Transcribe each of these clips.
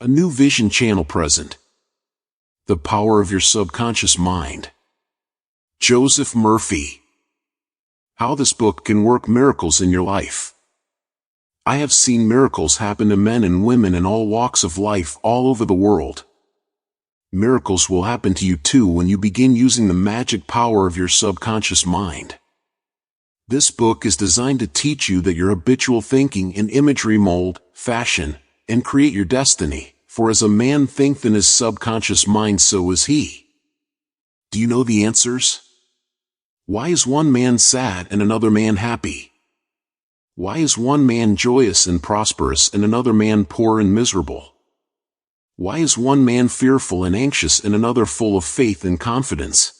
A new vision channel present. The power of your subconscious mind. Joseph Murphy. How this book can work miracles in your life. I have seen miracles happen to men and women in all walks of life all over the world. Miracles will happen to you too when you begin using the magic power of your subconscious mind. This book is designed to teach you that your habitual thinking and imagery mold, fashion, and create your destiny, for as a man thinketh in his subconscious mind, so is he. Do you know the answers? Why is one man sad and another man happy? Why is one man joyous and prosperous and another man poor and miserable? Why is one man fearful and anxious and another full of faith and confidence?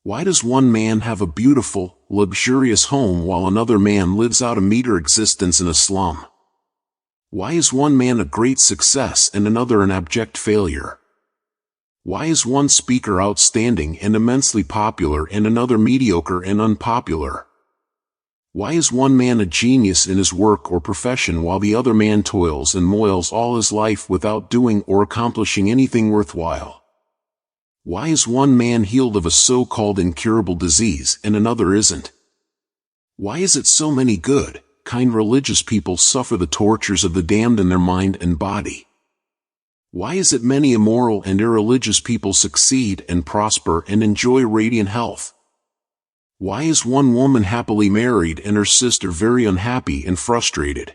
Why does one man have a beautiful, luxurious home while another man lives out a meager existence in a slum? Why is one man a great success and another an abject failure? Why is one speaker outstanding and immensely popular and another mediocre and unpopular? Why is one man a genius in his work or profession while the other man toils and moils all his life without doing or accomplishing anything worthwhile? Why is one man healed of a so-called incurable disease and another isn't? Why is it so many good, kind religious people suffer the tortures of the damned in their mind and body? Why is it many immoral and irreligious people succeed and prosper and enjoy radiant health? Why is one woman happily married and her sister very unhappy and frustrated?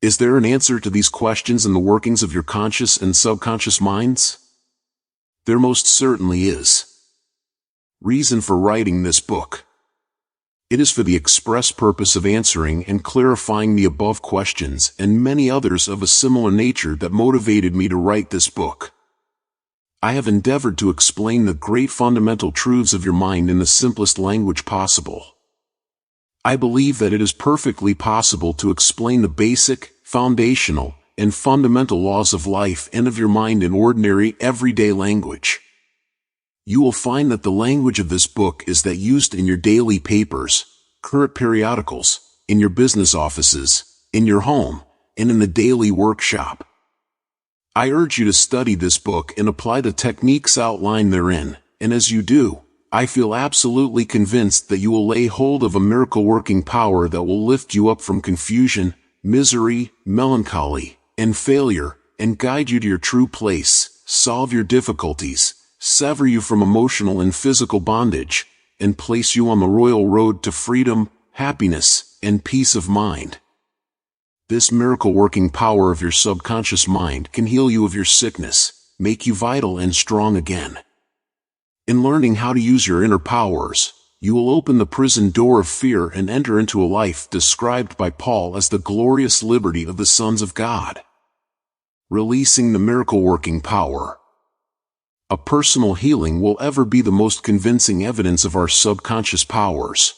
Is there an answer to these questions in the workings of your conscious and subconscious minds? There most certainly is. Reason for writing this book. It is for the express purpose of answering and clarifying the above questions and many others of a similar nature that motivated me to write this book. I have endeavored to explain the great fundamental truths of your mind in the simplest language possible. I believe that it is perfectly possible to explain the basic, foundational, and fundamental laws of life and of your mind in ordinary, everyday language. You will find that the language of this book is that used in your daily papers, current periodicals, in your business offices, in your home, and in the daily workshop. I urge you to study this book and apply the techniques outlined therein, and as you do, I feel absolutely convinced that you will lay hold of a miracle-working power that will lift you up from confusion, misery, melancholy, and failure, and guide you to your true place, solve your difficulties, sever you from emotional and physical bondage, and place you on the royal road to freedom, happiness, and peace of mind. This miracle-working power of your subconscious mind can heal you of your sickness, make you vital and strong again. In learning how to use your inner powers, you will open the prison door of fear and enter into a life described by Paul as the glorious liberty of the sons of God. Releasing the miracle-working power. A personal healing will ever be the most convincing evidence of our subconscious powers.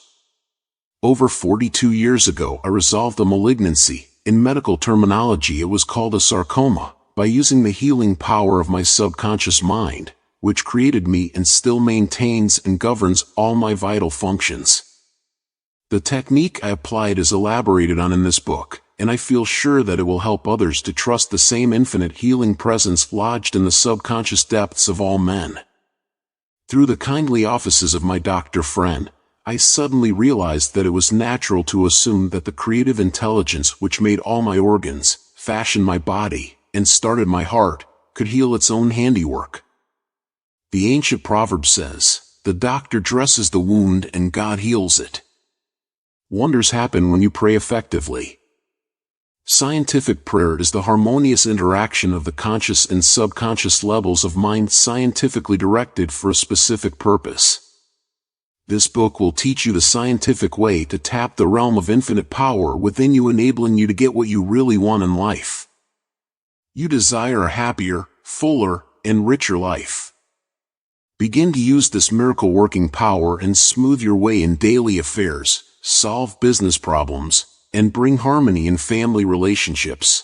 Over 42 years ago, I resolved a malignancy. In medical terminology, it was called a sarcoma, by using the healing power of my subconscious mind, which created me and still maintains and governs all my vital functions. The technique I applied is elaborated on in this book, and I feel sure that it will help others to trust the same infinite healing presence lodged in the subconscious depths of all men. Through the kindly offices of my doctor friend, I suddenly realized that it was natural to assume that the creative intelligence which made all my organs, fashioned my body, and started my heart, could heal its own handiwork. The ancient proverb says, "The doctor dresses the wound and God heals it." Wonders happen when you pray effectively. Scientific prayer is the harmonious interaction of the conscious and subconscious levels of mind scientifically directed for a specific purpose. This book will teach you the scientific way to tap the realm of infinite power within you, enabling you to get what you really want in life. You desire a happier, fuller, and richer life. Begin to use this miracle-working power and smooth your way in daily affairs, solve business problems, and bring harmony in family relationships.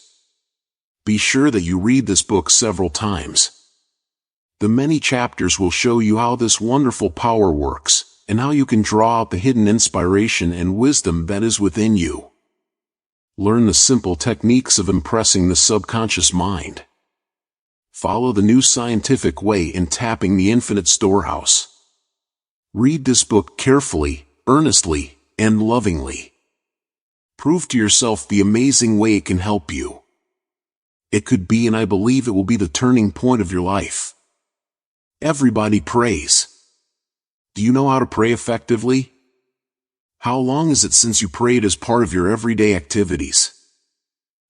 Be sure that you read this book several times. The many chapters will show you how this wonderful power works, and how you can draw out the hidden inspiration and wisdom that is within you. Learn the simple techniques of impressing the subconscious mind. Follow the new scientific way in tapping the infinite storehouse. Read this book carefully, earnestly, and lovingly. Prove to yourself the amazing way it can help you. It could be, and I believe it will be, the turning point of your life. Everybody prays. Do you know how to pray effectively? How long is it since you prayed as part of your everyday activities?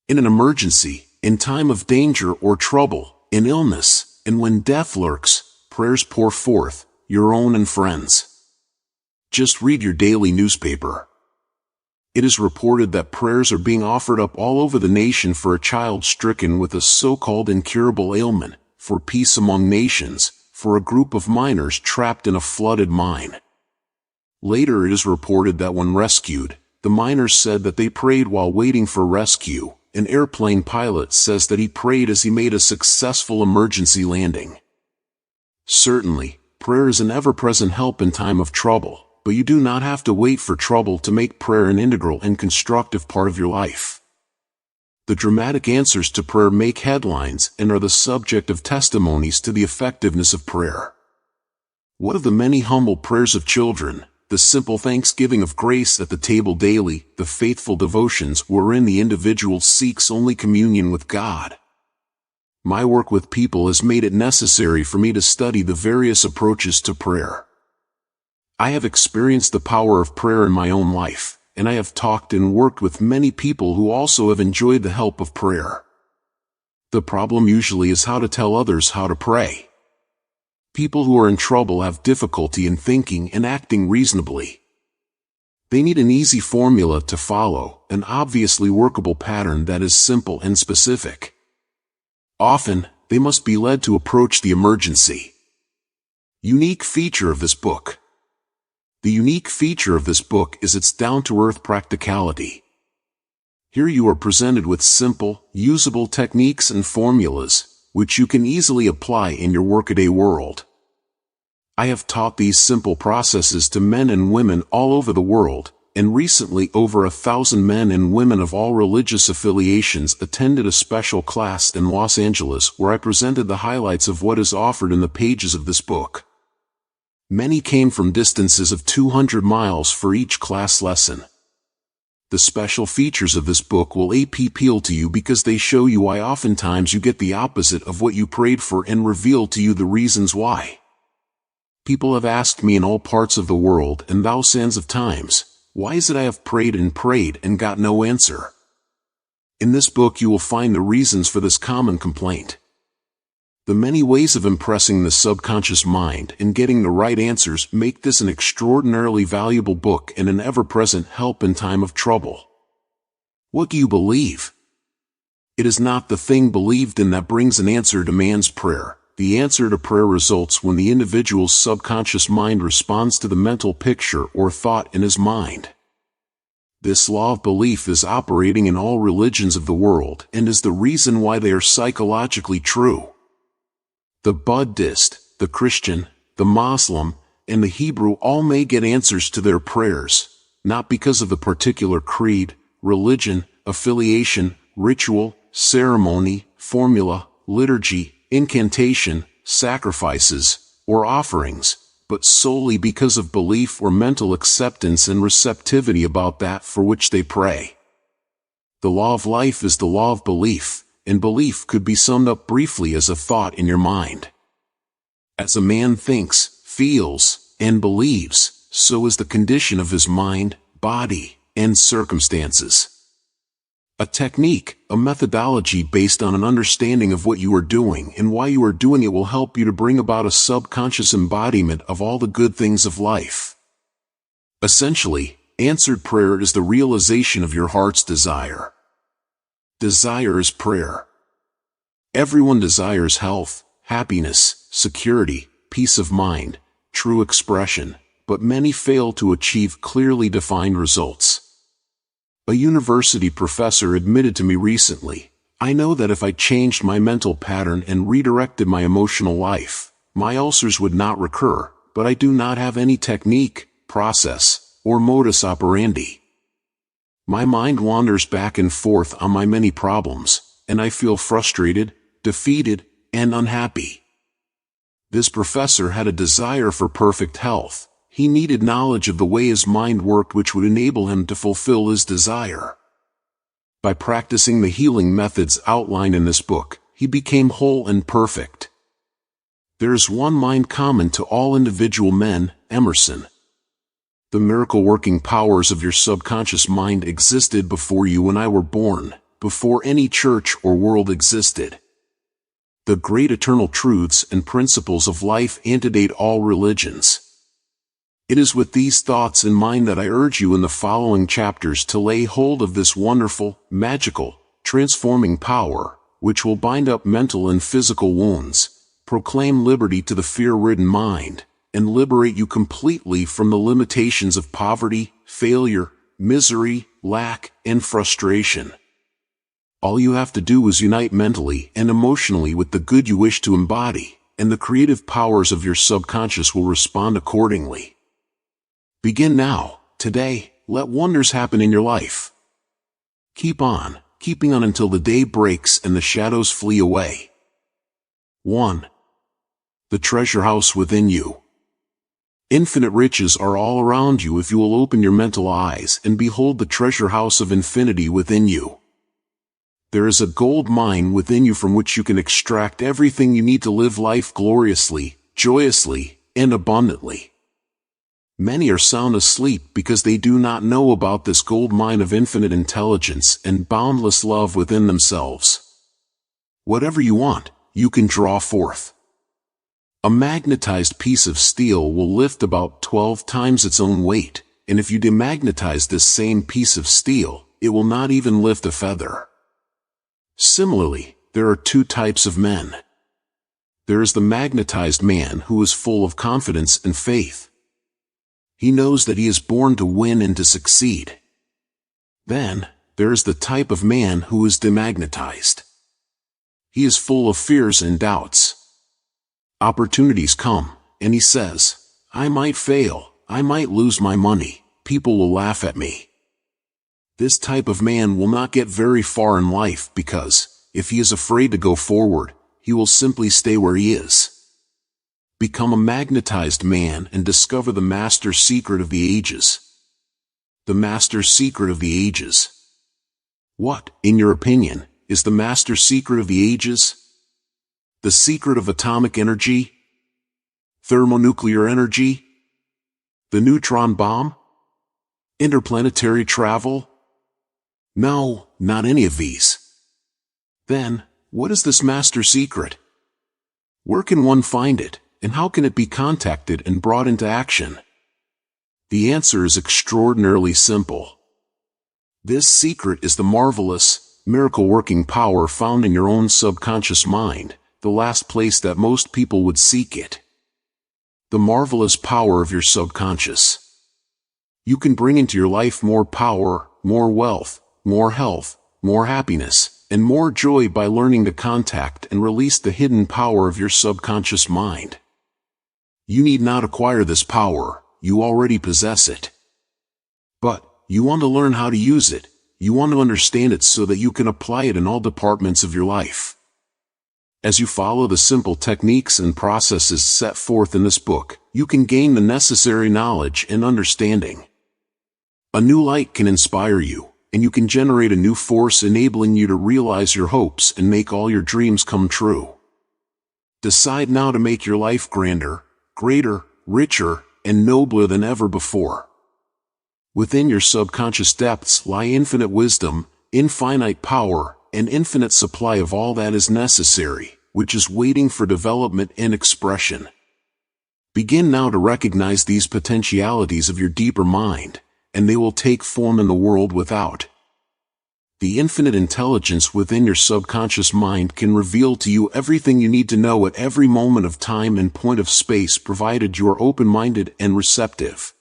In an emergency, in time of danger or trouble, in illness, and when death lurks, prayers pour forth, your own and friends. Just read your daily newspaper. It is reported that prayers are being offered up all over the nation for a child stricken with a so-called incurable ailment, for peace among nations, for a group of miners trapped in a flooded mine. Later it is reported that when rescued, the miners said that they prayed while waiting for rescue. An airplane pilot says that he prayed as he made a successful emergency landing. Certainly, prayer is an ever-present help in time of trouble, but you do not have to wait for trouble to make prayer an integral and constructive part of your life. The dramatic answers to prayer make headlines and are the subject of testimonies to the effectiveness of prayer. What of the many humble prayers of children, the simple thanksgiving of grace at the table daily, the faithful devotions wherein the individual seeks only communion with God? My work with people has made it necessary for me to study the various approaches to prayer. I have experienced the power of prayer in my own life, and I have talked and worked with many people who also have enjoyed the help of prayer. The problem usually is how to tell others how to pray. People who are in trouble have difficulty in thinking and acting reasonably. They need an easy formula to follow, an obviously workable pattern that is simple and specific. Often, they must be led to approach the emergency. Unique feature of this book. The unique feature of this book is its down-to-earth practicality. Here you are presented with simple, usable techniques and formulas, which you can easily apply in your workaday world. I have taught these simple processes to men and women all over the world, and recently over 1,000 men and women of all religious affiliations attended a special class in Los Angeles where I presented the highlights of what is offered in the pages of this book. Many came from distances of 200 miles for each class lesson. The special features of this book will appeal to you because they show you why oftentimes you get the opposite of what you prayed for and reveal to you the reasons why. People have asked me in all parts of the world and thousands of times, why is it I have prayed and got no answer? In this book you will find the reasons for this common complaint. The many ways of impressing the subconscious mind and getting the right answers make this an extraordinarily valuable book and an ever-present help in time of trouble. What do you believe? It is not the thing believed in that brings an answer to man's prayer. The answer to prayer results when the individual's subconscious mind responds to the mental picture or thought in his mind. This law of belief is operating in all religions of the world and is the reason why they are psychologically true. The Buddhist, the Christian, the Muslim, and the Hebrew all may get answers to their prayers, not because of the particular creed, religion, affiliation, ritual, ceremony, formula, liturgy, incantation, sacrifices, or offerings, but solely because of belief or mental acceptance and receptivity about that for which they pray. The law of life is the law of belief, and belief could be summed up briefly as a thought in your mind. As a man thinks, feels, and believes, so is the condition of his mind, body, and circumstances. A technique, a methodology based on an understanding of what you are doing and why you are doing it will help you to bring about a subconscious embodiment of all the good things of life. Essentially, answered prayer is the realization of your heart's desire. Desire is prayer. Everyone desires health, happiness, security, peace of mind, true expression, but many fail to achieve clearly defined results. A university professor admitted to me recently, I know that if I changed my mental pattern and redirected my emotional life, my ulcers would not recur, but I do not have any technique, process, or modus operandi. My mind wanders back and forth on my many problems, and I feel frustrated, defeated, and unhappy. This professor had a desire for perfect health. He needed knowledge of the way his mind worked which would enable him to fulfill his desire. By practicing the healing methods outlined in this book, he became whole and perfect. There is one mind common to all individual men, Emerson. The miracle-working powers of your subconscious mind existed before you and I were born, before any church or world existed. The great eternal truths and principles of life antedate all religions. It is with these thoughts in mind that I urge you in the following chapters to lay hold of this wonderful, magical, transforming power, which will bind up mental and physical wounds, proclaim liberty to the fear-ridden mind, and liberate you completely from the limitations of poverty, failure, misery, lack, and frustration. All you have to do is unite mentally and emotionally with the good you wish to embody, and the creative powers of your subconscious will respond accordingly. Begin now, today, let wonders happen in your life. Keep on, keeping on until the day breaks and the shadows flee away. 1. The treasure house within you. Infinite riches are all around you if you will open your mental eyes and behold the treasure house of infinity within you. There is a gold mine within you from which you can extract everything you need to live life gloriously, joyously, and abundantly. Many are sound asleep because they do not know about this gold mine of infinite intelligence and boundless love within themselves. Whatever you want, you can draw forth. A magnetized piece of steel will lift about 12 times its own weight, and if you demagnetize this same piece of steel, it will not even lift a feather. Similarly, there are two types of men. There is the magnetized man who is full of confidence and faith. He knows that he is born to win and to succeed. Then, there is the type of man who is demagnetized. He is full of fears and doubts. Opportunities come, and he says, I might fail, I might lose my money, people will laugh at me. This type of man will not get very far in life because, if he is afraid to go forward, he will simply stay where he is. Become a magnetized man and discover the master secret of the ages. The master secret of the ages. What, in your opinion, is the master secret of the ages? The secret of atomic energy? Thermonuclear energy? The neutron bomb? Interplanetary travel? No, not any of these. Then, what is this master secret? Where can one find it, and how can it be contacted and brought into action? The answer is extraordinarily simple. This secret is the marvelous, miracle-working power found in your own subconscious mind, the last place that most people would seek it. The marvelous power of your subconscious. You can bring into your life more power, more wealth, more health, more happiness, and more joy by learning to contact and release the hidden power of your subconscious mind. You need not acquire this power, you already possess it. But, you want to learn how to use it, you want to understand it so that you can apply it in all departments of your life. As you follow the simple techniques and processes set forth in this book, you can gain the necessary knowledge and understanding. A new light can inspire you, and you can generate a new force enabling you to realize your hopes and make all your dreams come true. Decide now to make your life grander, greater, richer, and nobler than ever before. Within your subconscious depths lie infinite wisdom, infinite power, and infinite supply of all that is necessary, which is waiting for development and expression. Begin now to recognize these potentialities of your deeper mind, and they will take form in the world without. The infinite intelligence within your subconscious mind can reveal to you everything you need to know at every moment of time and point of space provided you are open-minded and receptive.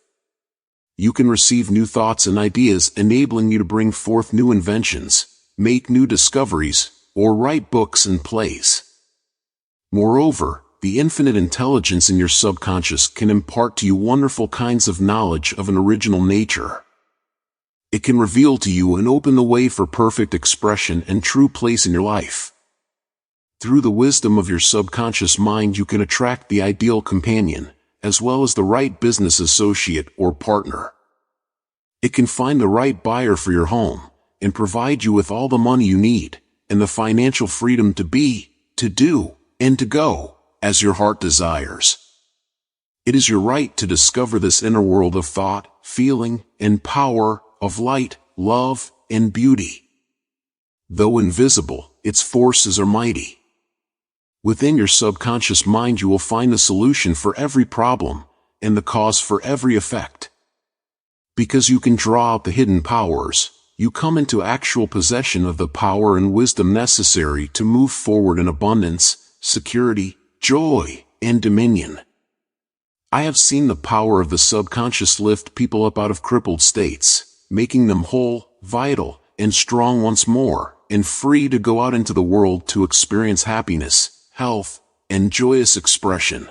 You can receive new thoughts and ideas enabling you to bring forth new inventions, make new discoveries, or write books and plays. Moreover, the infinite intelligence in your subconscious can impart to you wonderful kinds of knowledge of an original nature. It can reveal to you and open the way for perfect expression and true place in your life. Through the wisdom of your subconscious mind, you can attract the ideal companion, as well as the right business associate or partner. It can find the right buyer for your home, and provide you with all the money you need, and the financial freedom to be, to do, and to go, as your heart desires. It is your right to discover this inner world of thought, feeling, and power, of light, love, and beauty. Though invisible, its forces are mighty. Within your subconscious mind you will find the solution for every problem, and the cause for every effect. Because you can draw out the hidden powers, you come into actual possession of the power and wisdom necessary to move forward in abundance, security, joy, and dominion. I have seen the power of the subconscious lift people up out of crippled states, making them whole, vital, and strong once more, and free to go out into the world to experience happiness, health, and joyous expression.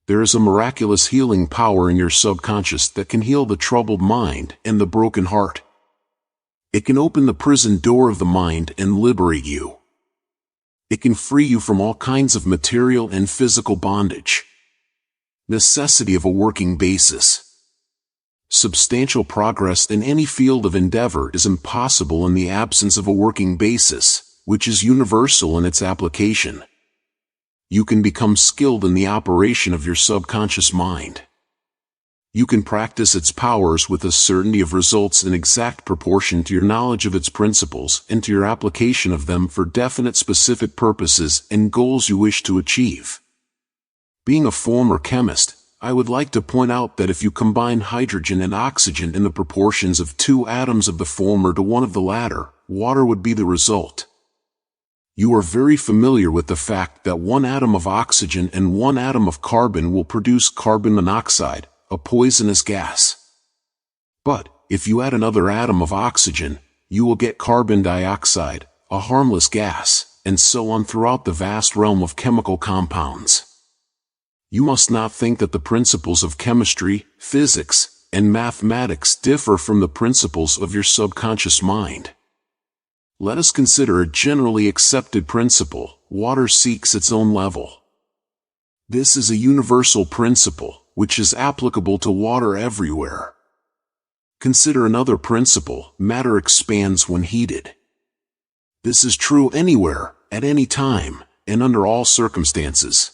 There is a miraculous healing power in your subconscious that can heal the troubled mind and the broken heart. It can open the prison door of the mind and liberate you. It can free you from all kinds of material and physical bondage. Necessity of a working basis. Substantial progress in any field of endeavor is impossible in the absence of a working basis, which is universal in its application. You can become skilled in the operation of your subconscious mind. You can practice its powers with a certainty of results in exact proportion to your knowledge of its principles and to your application of them for definite specific purposes and goals you wish to achieve. Being a former chemist, I would like to point out that if you combine hydrogen and oxygen in the proportions of 2 atoms of the former to 1 of the latter, water would be the result. You are very familiar with the fact that 1 atom of oxygen and 1 atom of carbon will produce carbon monoxide, a poisonous gas. But, if you add another atom of oxygen, you will get carbon dioxide, a harmless gas, and so on throughout the vast realm of chemical compounds. You must not think that the principles of chemistry, physics, and mathematics differ from the principles of your subconscious mind. Let us consider a generally accepted principle: water seeks its own level. This is a universal principle, which is applicable to water everywhere. Consider another principle: matter expands when heated. This is true anywhere, at any time, and under all circumstances.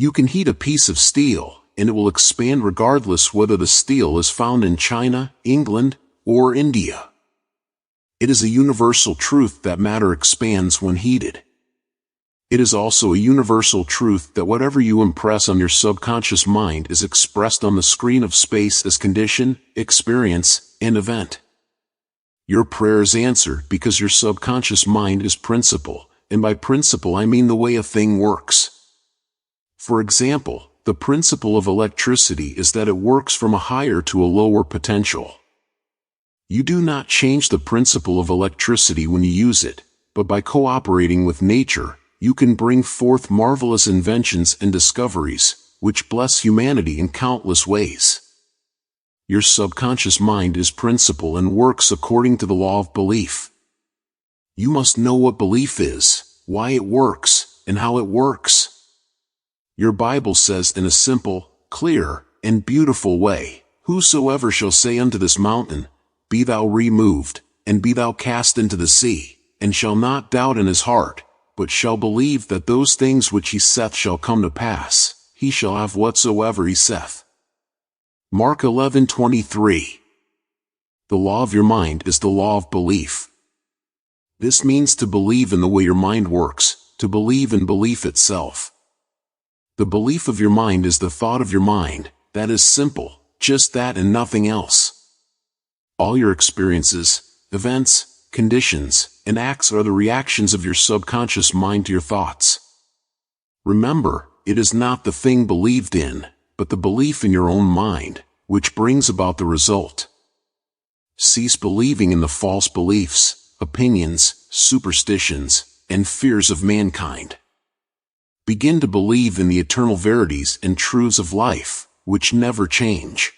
You can heat a piece of steel, and it will expand regardless whether the steel is found in China, England, or India. It is a universal truth that matter expands when heated. It is also a universal truth that whatever you impress on your subconscious mind is expressed on the screen of space as condition, experience, and event. Your prayer is answered because your subconscious mind is principle, and by principle I mean the way a thing works. For example, the principle of electricity is that it works from a higher to a lower potential. You do not change the principle of electricity when you use it, but by cooperating with nature, you can bring forth marvelous inventions and discoveries, which bless humanity in countless ways. Your subconscious mind is principle and works according to the law of belief. You must know what belief is, why it works, and how it works. Your Bible says in a simple, clear, and beautiful way, "Whosoever shall say unto this mountain, Be thou removed, and be thou cast into the sea, and shall not doubt in his heart, but shall believe that those things which he saith shall come to pass, he shall have whatsoever he saith." Mark 11:23. The law of your mind is the law of belief. This means to believe in the way your mind works, to believe in belief itself. The belief of your mind is the thought of your mind. That is simple, just that and nothing else. All your experiences, events, conditions, and acts are the reactions of your subconscious mind to your thoughts. Remember, it is not the thing believed in, but the belief in your own mind, which brings about the result. Cease believing in the false beliefs, opinions, superstitions, and fears of mankind. Begin to believe in the eternal verities and truths of life, which never change.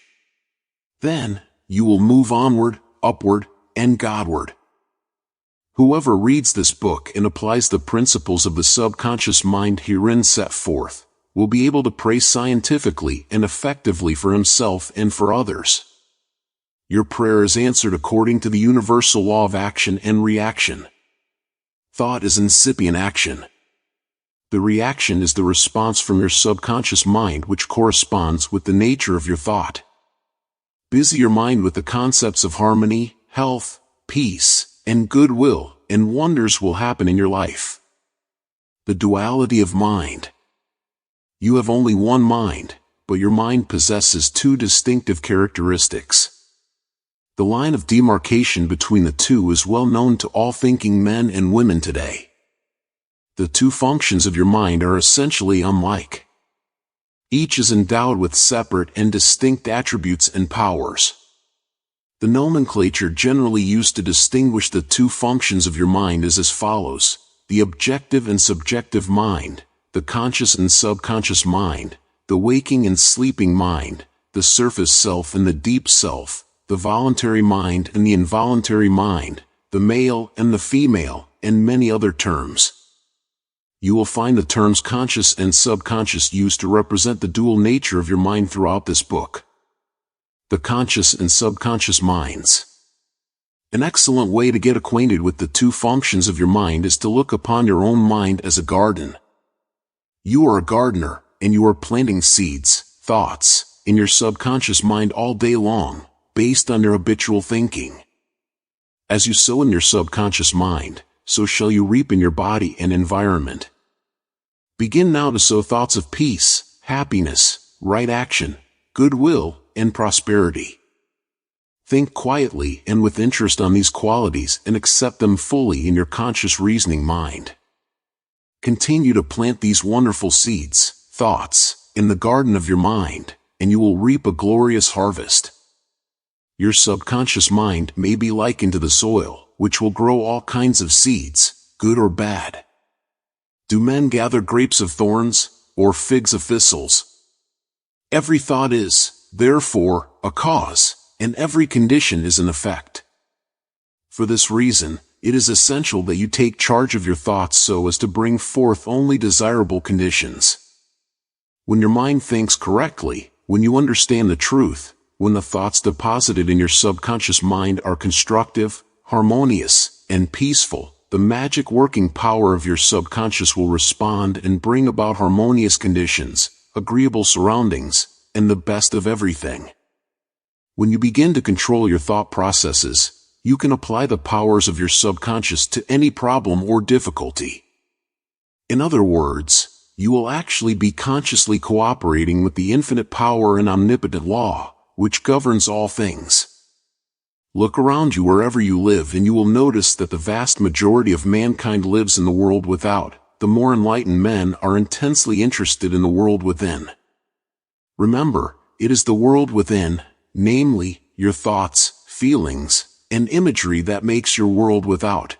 Then, you will move onward, upward, and Godward. Whoever reads this book and applies the principles of the subconscious mind herein set forth, will be able to pray scientifically and effectively for himself and for others. Your prayer is answered according to the universal law of action and reaction. Thought is incipient action. The reaction is the response from your subconscious mind which corresponds with the nature of your thought. Busy your mind with the concepts of harmony, health, peace, and goodwill, and wonders will happen in your life. The duality of mind. You have only one mind, but your mind possesses two distinctive characteristics. The line of demarcation between the two is well known to all thinking men and women today. The two functions of your mind are essentially unlike. Each is endowed with separate and distinct attributes and powers. The nomenclature generally used to distinguish the two functions of your mind is as follows: the objective and subjective mind, the conscious and subconscious mind, the waking and sleeping mind, the surface self and the deep self, the voluntary mind and the involuntary mind, the male and the female, and many other terms. You will find the terms conscious and subconscious used to represent the dual nature of your mind throughout this book. The conscious and subconscious minds. An excellent way to get acquainted with the two functions of your mind is to look upon your own mind as a garden. You are a gardener, and you are planting seeds, thoughts, in your subconscious mind all day long, based on your habitual thinking. As you sow in your subconscious mind, so shall you reap in your body and environment. Begin now to sow thoughts of peace, happiness, right action, goodwill, and prosperity. Think quietly and with interest on these qualities and accept them fully in your conscious reasoning mind. Continue to plant these wonderful seeds, thoughts, in the garden of your mind, and you will reap a glorious harvest. Your subconscious mind may be likened to the soil, which will grow all kinds of seeds, good or bad. Do men gather grapes of thorns, or figs of thistles? Every thought is, therefore, a cause, and every condition is an effect. For this reason, it is essential that you take charge of your thoughts so as to bring forth only desirable conditions. When your mind thinks correctly, when you understand the truth, when the thoughts deposited in your subconscious mind are constructive, harmonious, and peaceful, the magic working power of your subconscious will respond and bring about harmonious conditions, agreeable surroundings, and the best of everything. When you begin to control your thought processes, you can apply the powers of your subconscious to any problem or difficulty. In other words, you will actually be consciously cooperating with the infinite power and omnipotent law, which governs all things. Look around you wherever you live and you will notice that the vast majority of mankind lives in the world without. The more enlightened men are intensely interested in the world within. Remember, it is the world within, namely, your thoughts, feelings, and imagery that makes your world without.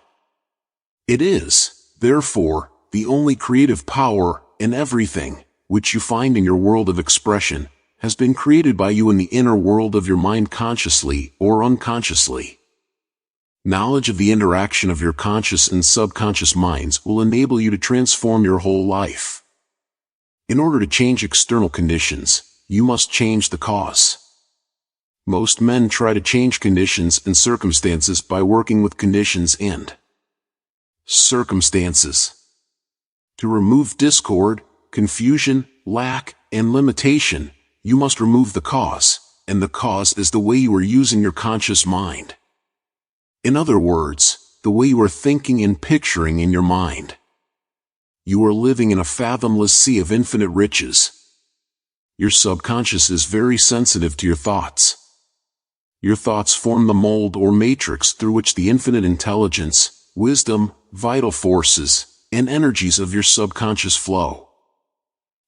It is, therefore, the only creative power in everything, which you find in your world of expression, has been created by you in the inner world of your mind consciously or unconsciously. Knowledge of the interaction of your conscious and subconscious minds will enable you to transform your whole life. In order to change external conditions, you must change the cause. Most men try to change conditions and circumstances by working with conditions and circumstances. To remove discord, confusion, lack, and limitation, you must remove the cause, and the cause is the way you are using your conscious mind. In other words, the way you are thinking and picturing in your mind. You are living in a fathomless sea of infinite riches. Your subconscious is very sensitive to your thoughts. Your thoughts form the mold or matrix through which the infinite intelligence, wisdom, vital forces, and energies of your subconscious flow.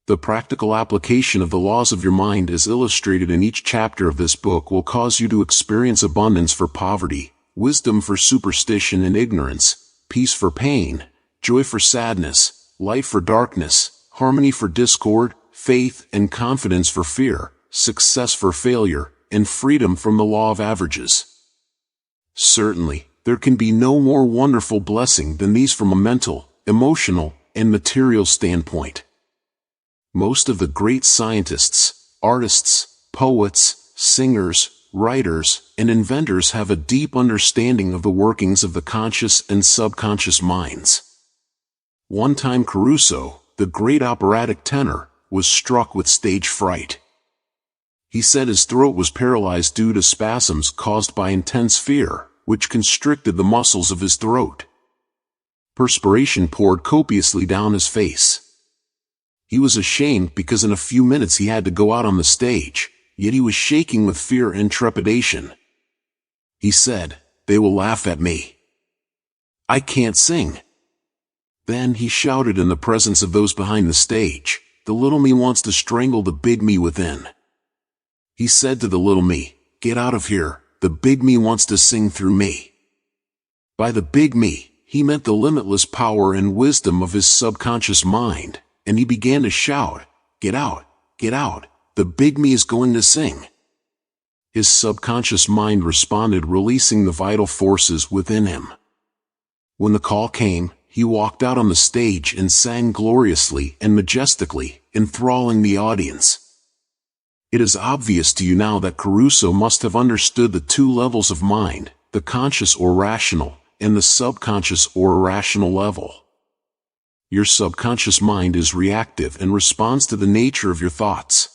The practical application of the laws of your mind as illustrated in each chapter of this book will cause you to experience abundance for poverty, wisdom for superstition and ignorance, peace for pain, joy for sadness, light for darkness, harmony for discord, faith and confidence for fear, success for failure, and freedom from the law of averages. Certainly, there can be no more wonderful blessing than these from a mental, emotional, and material standpoint. Most of the great scientists, artists, poets, singers, writers, and inventors have a deep understanding of the workings of the conscious and subconscious minds. One time Caruso, the great operatic tenor, was struck with stage fright. He said his throat was paralyzed due to spasms caused by intense fear, which constricted the muscles of his throat. Perspiration poured copiously down his face. He was ashamed because in a few minutes he had to go out on the stage, yet he was shaking with fear and trepidation. He said, "They will laugh at me. I can't sing." Then he shouted in the presence of those behind the stage, "The little me wants to strangle the big me within." He said to the little me, "Get out of here, the big me wants to sing through me." By the big me, he meant the limitless power and wisdom of his subconscious mind, and he began to shout, "Get out, get out, the big me is going to sing." His subconscious mind responded, releasing the vital forces within him. When the call came, he walked out on the stage and sang gloriously and majestically, enthralling the audience. It is obvious to you now that Caruso must have understood the two levels of mind, the conscious or rational, and the subconscious or irrational level. Your subconscious mind is reactive and responds to the nature of your thoughts.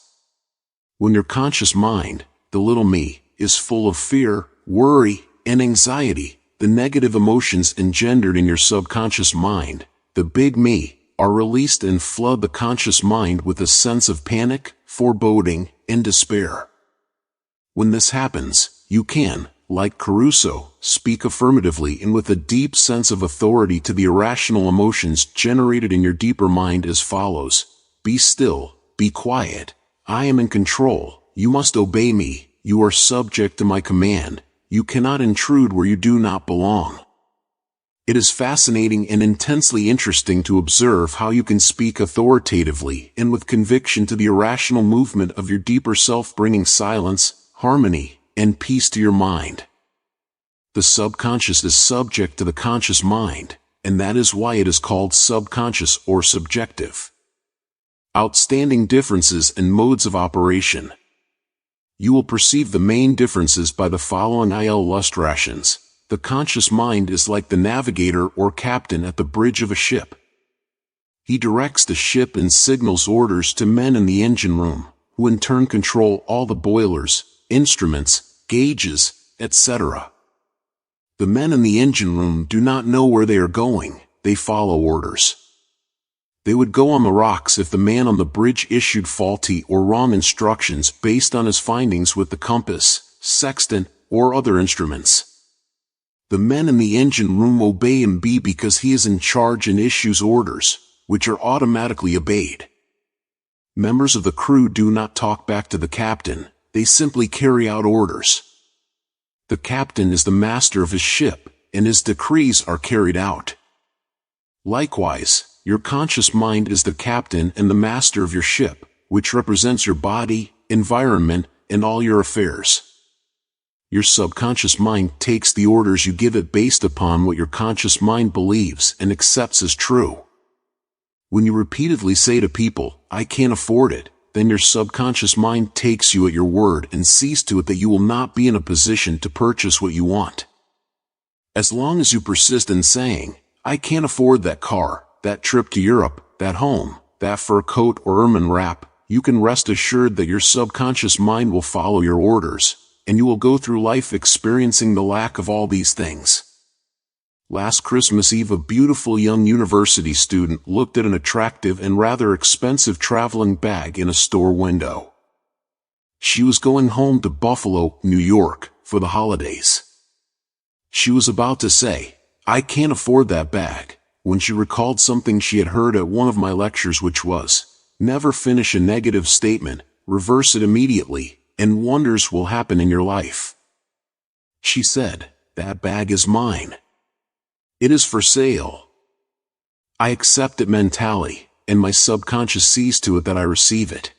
When your conscious mind, the little me, is full of fear, worry, and anxiety, the negative emotions engendered in your subconscious mind, the big me, are released and flood the conscious mind with a sense of panic, foreboding, and despair. When this happens, you can, like Caruso, speak affirmatively and with a deep sense of authority to the irrational emotions generated in your deeper mind as follows: "Be still, be quiet. I am in control. You must obey me. You are subject to my command. You cannot intrude where you do not belong." It is fascinating and intensely interesting to observe how you can speak authoritatively and with conviction to the irrational movement of your deeper self, bringing silence, harmony, and peace to your mind. The subconscious is subject to the conscious mind, and that is why it is called subconscious or subjective. Outstanding differences and modes of operation. You will perceive the main differences by the following illustrations. The conscious mind is like the navigator or captain at the bridge of a ship. He directs the ship and signals orders to men in the engine room, who in turn control all the boilers, instruments, gauges, etc. The men in the engine room do not know where they are going, they follow orders. They would go on the rocks if the man on the bridge issued faulty or wrong instructions based on his findings with the compass, sextant, or other instruments. The men in the engine room obey him because he is in charge and issues orders, which are automatically obeyed. Members of the crew do not talk back to the captain, they simply carry out orders. The captain is the master of his ship, and his decrees are carried out. Likewise, your conscious mind is the captain and the master of your ship, which represents your body, environment, and all your affairs. Your subconscious mind takes the orders you give it based upon what your conscious mind believes and accepts as true. When you repeatedly say to people, "I can't afford it," then your subconscious mind takes you at your word and sees to it that you will not be in a position to purchase what you want. As long as you persist in saying, "I can't afford that car, that trip to Europe, that home, that fur coat or ermine wrap," you can rest assured that your subconscious mind will follow your orders, and you will go through life experiencing the lack of all these things. Last Christmas Eve, a beautiful young university student looked at an attractive and rather expensive traveling bag in a store window. She was going home to Buffalo, New York, for the holidays. She was about to say, "I can't afford that bag," when she recalled something she had heard at one of my lectures, which was, "Never finish a negative statement, reverse it immediately, and wonders will happen in your life." She said, "That bag is mine. It is for sale. I accept it mentally, and my subconscious sees to it that I receive it."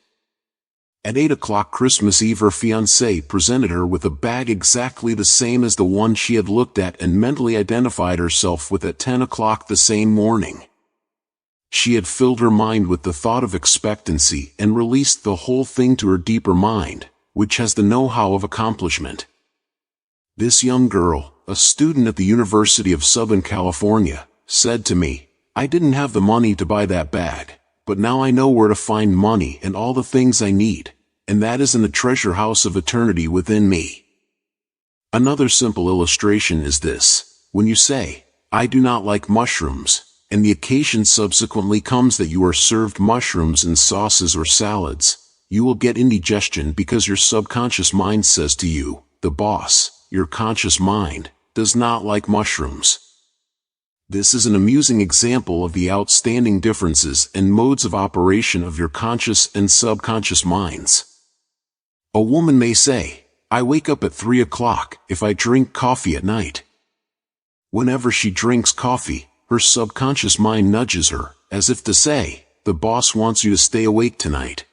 At 8 o'clock Christmas Eve, her fiancé presented her with a bag exactly the same as the one she had looked at and mentally identified herself with at 10 o'clock the same morning. She had filled her mind with the thought of expectancy and released the whole thing to her deeper mind, which has the know-how of accomplishment. This young girl, a student at the University of Southern California, said to me, "I didn't have the money to buy that bag, but now I know where to find money and all the things I need, and that is in the treasure house of eternity within me." Another simple illustration is this: when you say, "I do not like mushrooms," and the occasion subsequently comes that you are served mushrooms in sauces or salads, you will get indigestion because your subconscious mind says to you, the boss, your conscious mind, does not like mushrooms. This is an amusing example of the outstanding differences and modes of operation of your conscious and subconscious minds. A woman may say, "I wake up at 3 o'clock if I drink coffee at night." Whenever she drinks coffee, her subconscious mind nudges her, as if to say, "The boss wants you to stay awake tonight."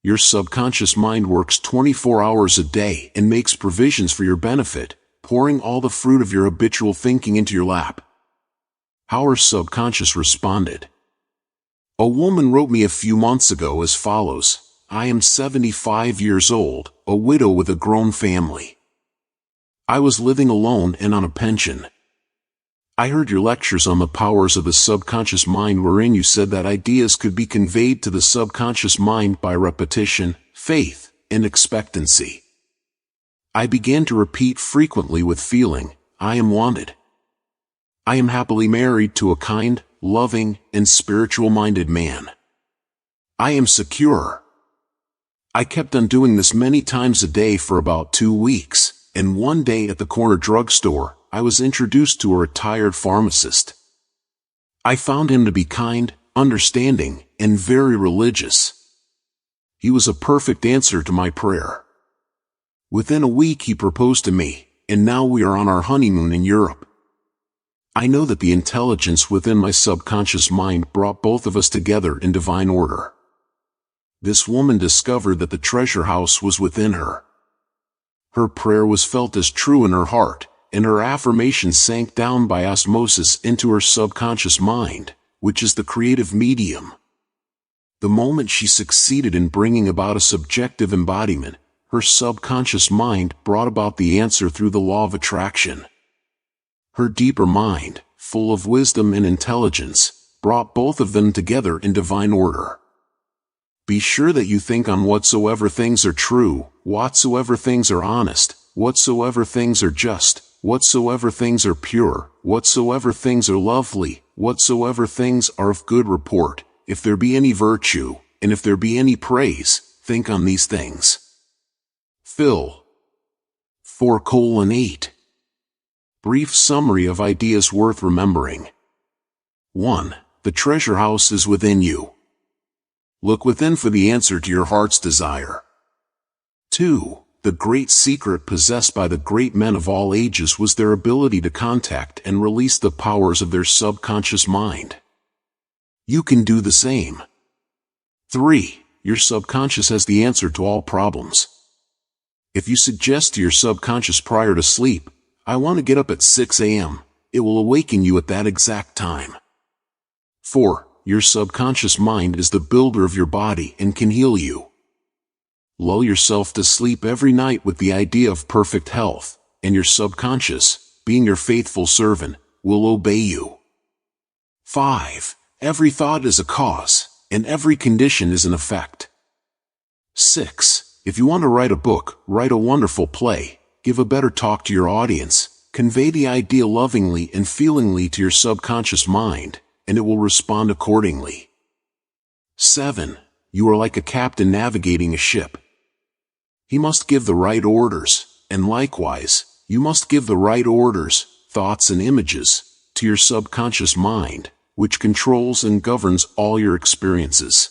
Your subconscious mind works 24 hours a day and makes provisions for your benefit, pouring all the fruit of your habitual thinking into your lap. How her subconscious responded. A woman wrote me a few months ago as follows: "I am 75 years old, a widow with a grown family. I was living alone and on a pension. I heard your lectures on the powers of the subconscious mind, wherein you said that ideas could be conveyed to the subconscious mind by repetition, faith, and expectancy. I began to repeat frequently with feeling, 'I am wanted. I am happily married to a kind, loving, and spiritual-minded man. I am secure.' I kept on doing this many times a day for about 2 weeks, and one day at the corner drugstore, I was introduced to a retired pharmacist. I found him to be kind, understanding, and very religious. He was a perfect answer to my prayer. Within a week he proposed to me, and now we are on our honeymoon in Europe. I know that the intelligence within my subconscious mind brought both of us together in divine order." This woman discovered that the treasure house was within her. Her prayer was felt as true in her heart, and her affirmation sank down by osmosis into her subconscious mind, which is the creative medium. The moment she succeeded in bringing about a subjective embodiment, her subconscious mind brought about the answer through the law of attraction. Her deeper mind, full of wisdom and intelligence, brought both of them together in divine order. Be sure that you think on whatsoever things are true, whatsoever things are honest, whatsoever things are just, whatsoever things are pure, whatsoever things are lovely, whatsoever things are of good report, if there be any virtue, and if there be any praise, think on these things. Phil. 4:8. Brief summary of ideas worth remembering. 1. The treasure house is within you. Look within for the answer to your heart's desire. 2. The great secret possessed by the great men of all ages was their ability to contact and release the powers of their subconscious mind. You can do the same. 3. Your subconscious has the answer to all problems. If you suggest to your subconscious prior to sleep, "I want to get up at 6 a.m., it will awaken you at that exact time. 4. Your subconscious mind is the builder of your body and can heal you. Lull yourself to sleep every night with the idea of perfect health, and your subconscious, being your faithful servant, will obey you. 5. Every thought is a cause, and every condition is an effect. 6. If you want to write a book, write a wonderful play, give a better talk to your audience, convey the idea lovingly and feelingly to your subconscious mind, and it will respond accordingly. 7. You are like a captain navigating a ship. He must give the right orders, and likewise, you must give the right orders, thoughts and images, to your subconscious mind, which controls and governs all your experiences.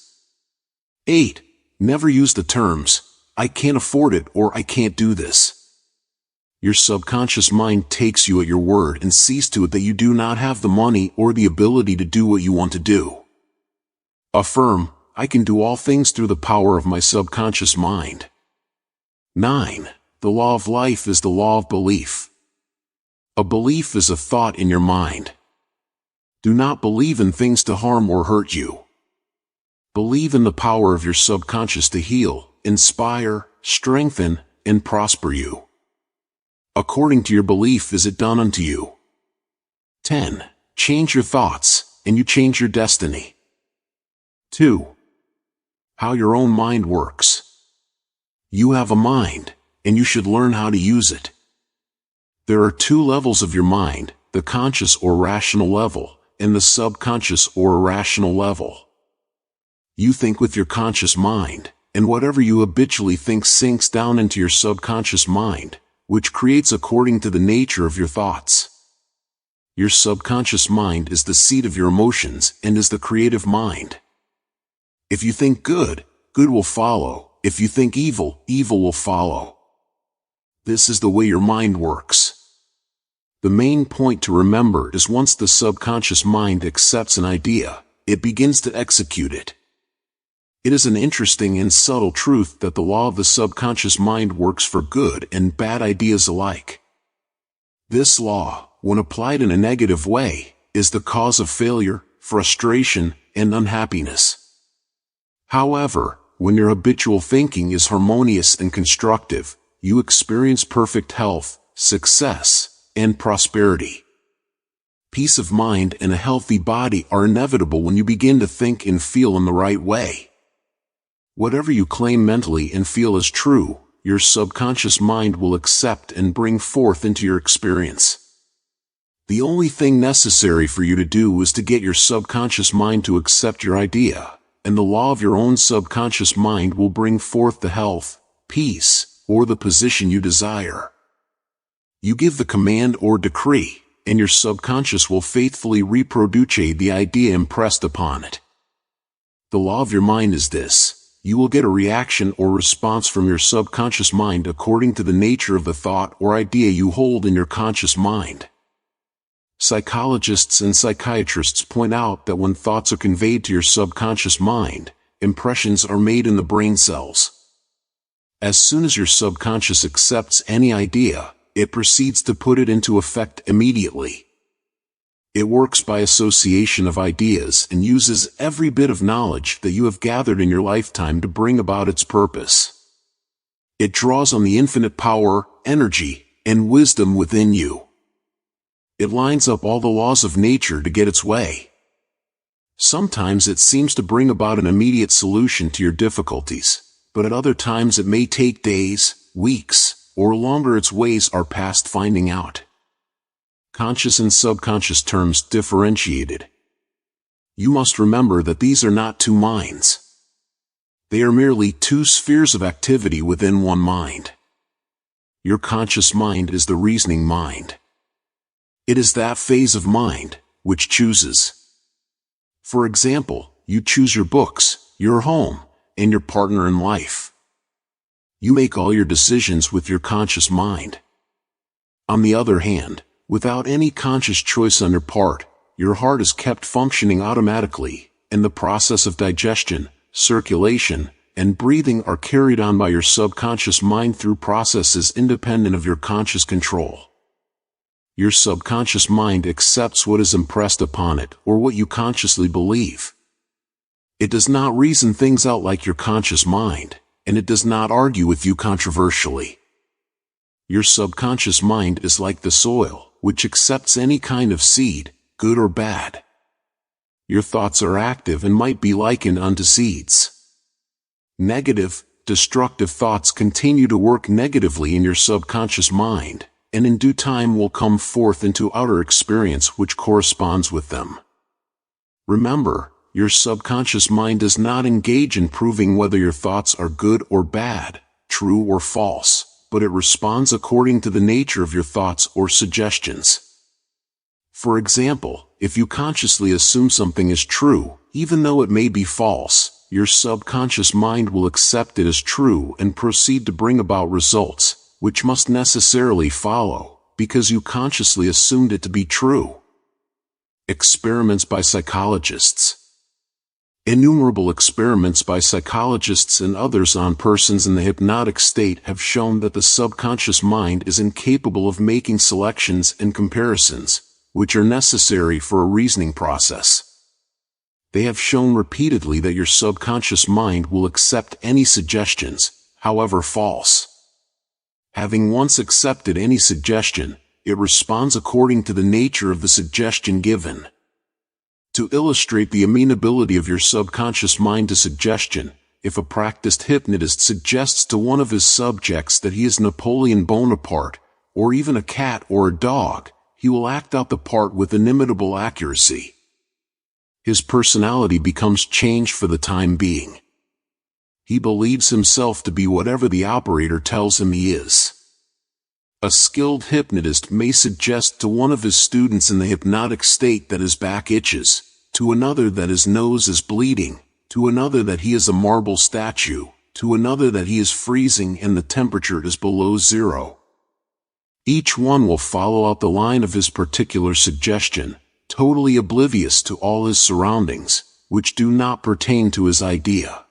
8. Never use the terms, "I can't afford it" or "I can't do this." Your subconscious mind takes you at your word and sees to it that you do not have the money or the ability to do what you want to do. Affirm, I can do all things through the power of my subconscious mind. 9. The law of life is the law of belief. A belief is a thought in your mind. Do not believe in things to harm or hurt you. Believe in the power of your subconscious to heal, inspire, strengthen, and prosper you. According to your belief is it done unto you. 10. Change your thoughts, and you change your destiny. 2. How your own mind works. You have a mind, and you should learn how to use it. There are 2 levels of your mind, the conscious or rational level, and the subconscious or irrational level. You think with your conscious mind, and whatever you habitually think sinks down into your subconscious mind, which creates according to the nature of your thoughts. Your subconscious mind is the seat of your emotions and is the creative mind. If you think good, good will follow. If you think evil, evil will follow. This is the way your mind works. The main point to remember is once the subconscious mind accepts an idea, it begins to execute it. It is an interesting and subtle truth that the law of the subconscious mind works for good and bad ideas alike. This law, when applied in a negative way, is the cause of failure, frustration, and unhappiness. However, when your habitual thinking is harmonious and constructive, you experience perfect health, success, and prosperity. Peace of mind and a healthy body are inevitable when you begin to think and feel in the right way. Whatever you claim mentally and feel is true, your subconscious mind will accept and bring forth into your experience. The only thing necessary for you to do is to get your subconscious mind to accept your idea, and the law of your own subconscious mind will bring forth the health, peace, or the position you desire. You give the command or decree, and your subconscious will faithfully reproduce the idea impressed upon it. The law of your mind is this: you will get a reaction or response from your subconscious mind according to the nature of the thought or idea you hold in your conscious mind. Psychologists and psychiatrists point out that when thoughts are conveyed to your subconscious mind, impressions are made in the brain cells. As soon as your subconscious accepts any idea, it proceeds to put it into effect immediately. It works by association of ideas and uses every bit of knowledge that you have gathered in your lifetime to bring about its purpose. It draws on the infinite power, energy, and wisdom within you. It lines up all the laws of nature to get its way. Sometimes it seems to bring about an immediate solution to your difficulties, but at other times it may take days, weeks, or longer. Its ways are past finding out. Conscious and subconscious terms differentiated. You must remember that these are not 2 minds. They are merely 2 spheres of activity within one mind. Your conscious mind is the reasoning mind. It is that phase of mind which chooses. For example, you choose your books, your home, and your partner in life. You make all your decisions with your conscious mind. On the other hand, without any conscious choice on your part, your heart is kept functioning automatically, and the process of digestion, circulation, and breathing are carried on by your subconscious mind through processes independent of your conscious control. Your subconscious mind accepts what is impressed upon it or what you consciously believe. It does not reason things out like your conscious mind, and it does not argue with you controversially. Your subconscious mind is like the soil, which accepts any kind of seed, good or bad. Your thoughts are active and might be likened unto seeds. Negative, destructive thoughts continue to work negatively in your subconscious mind, and in due time will come forth into outer experience which corresponds with them. Remember, your subconscious mind does not engage in proving whether your thoughts are good or bad, true or false, but it responds according to the nature of your thoughts or suggestions. For example, if you consciously assume something is true, even though it may be false, your subconscious mind will accept it as true and proceed to bring about results, which must necessarily follow, because you consciously assumed it to be true. Experiments by psychologists. Innumerable experiments by psychologists and others on persons in the hypnotic state have shown that the subconscious mind is incapable of making selections and comparisons, which are necessary for a reasoning process. They have shown repeatedly that your subconscious mind will accept any suggestions, however false. Having once accepted any suggestion, it responds according to the nature of the suggestion given. To illustrate the amenability of your subconscious mind to suggestion, if a practiced hypnotist suggests to one of his subjects that he is Napoleon Bonaparte, or even a cat or a dog, he will act out the part with inimitable accuracy. His personality becomes changed for the time being. He believes himself to be whatever the operator tells him he is. A skilled hypnotist may suggest to one of his students in the hypnotic state that his back itches, to another that his nose is bleeding, to another that he is a marble statue, to another that he is freezing and the temperature is below zero. Each one will follow out the line of his particular suggestion, totally oblivious to all his surroundings, which do not pertain to his idea.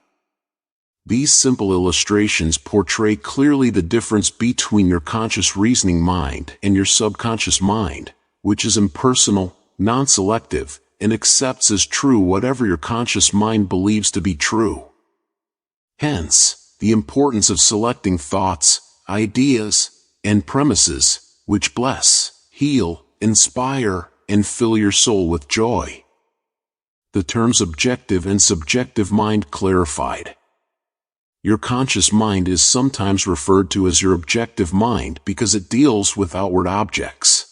These simple illustrations portray clearly the difference between your conscious reasoning mind and your subconscious mind, which is impersonal, non-selective, and accepts as true whatever your conscious mind believes to be true. Hence, the importance of selecting thoughts, ideas, and premises, which bless, heal, inspire, and fill your soul with joy. The terms objective and subjective mind clarified. Your conscious mind is sometimes referred to as your objective mind because it deals with outward objects.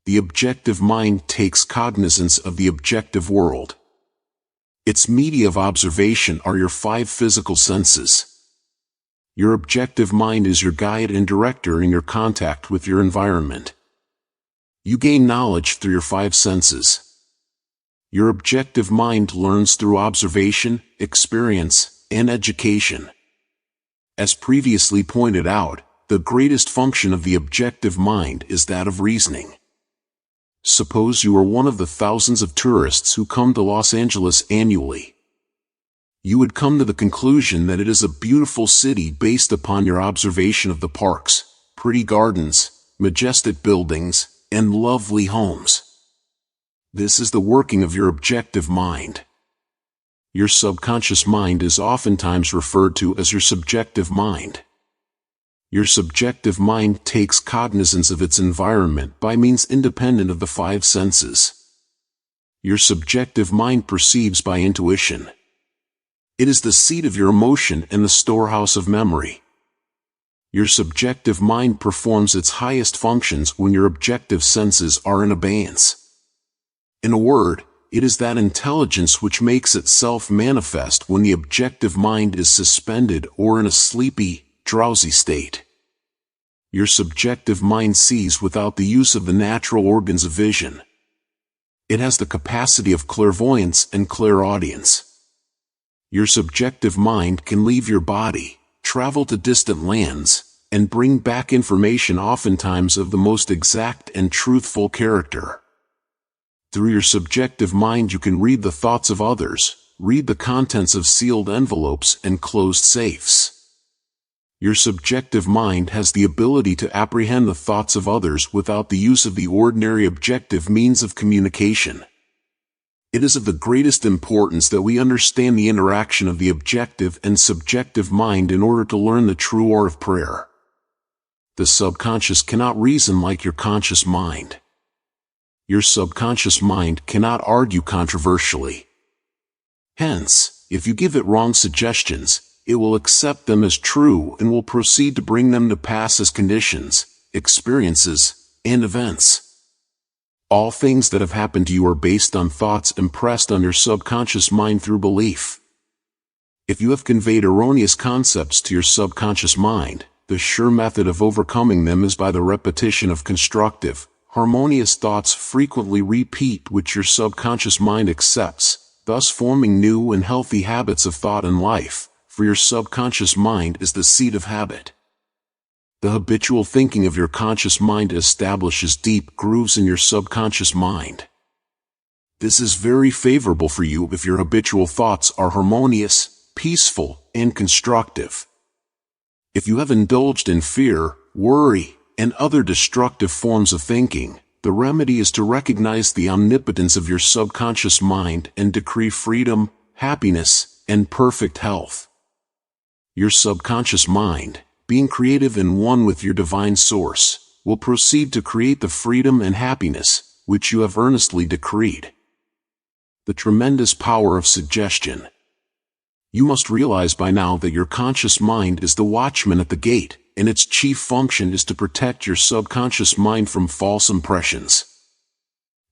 The objective mind takes cognizance of the objective world. Its media of observation are your 5 physical senses. Your objective mind is your guide and director in your contact with your environment. You gain knowledge through your 5 senses. Your objective mind learns through observation, experience, and education. As previously pointed out, the greatest function of the objective mind is that of reasoning. Suppose you are one of the thousands of tourists who come to Los Angeles annually. You would come to the conclusion that it is a beautiful city based upon your observation of the parks, pretty gardens, majestic buildings, and lovely homes. This is the working of your objective mind. Your subconscious mind is oftentimes referred to as your subjective mind. Your subjective mind takes cognizance of its environment by means independent of the 5 senses. Your subjective mind perceives by intuition. It is the seat of your emotion and the storehouse of memory. Your subjective mind performs its highest functions when your objective senses are in abeyance. In a word, it is that intelligence which makes itself manifest when the objective mind is suspended or in a sleepy, drowsy state. Your subjective mind sees without the use of the natural organs of vision. It has the capacity of clairvoyance and clairaudience. Your subjective mind can leave your body, travel to distant lands, and bring back information oftentimes of the most exact and truthful character. Through your subjective mind you can read the thoughts of others, read the contents of sealed envelopes and closed safes. Your subjective mind has the ability to apprehend the thoughts of others without the use of the ordinary objective means of communication. It is of the greatest importance that we understand the interaction of the objective and subjective mind in order to learn the true art of prayer. The subconscious cannot reason like your conscious mind. Your subconscious mind cannot argue controversially. Hence, if you give it wrong suggestions, it will accept them as true and will proceed to bring them to pass as conditions, experiences, and events. All things that have happened to you are based on thoughts impressed on your subconscious mind through belief. If you have conveyed erroneous concepts to your subconscious mind, the sure method of overcoming them is by the repetition of constructive, harmonious thoughts frequently repeat which your subconscious mind accepts, thus forming new and healthy habits of thought and life, for your subconscious mind is the seat of habit. The habitual thinking of your conscious mind establishes deep grooves in your subconscious mind. This is very favorable for you if your habitual thoughts are harmonious, peaceful, and constructive. If you have indulged in fear, worry, and other destructive forms of thinking, the remedy is to recognize the omnipotence of your subconscious mind and decree freedom, happiness, and perfect health. Your subconscious mind, being creative and one with your divine source, will proceed to create the freedom and happiness which you have earnestly decreed. The tremendous power of suggestion. You must realize by now that your conscious mind is the watchman at the gate, and its chief function is to protect your subconscious mind from false impressions.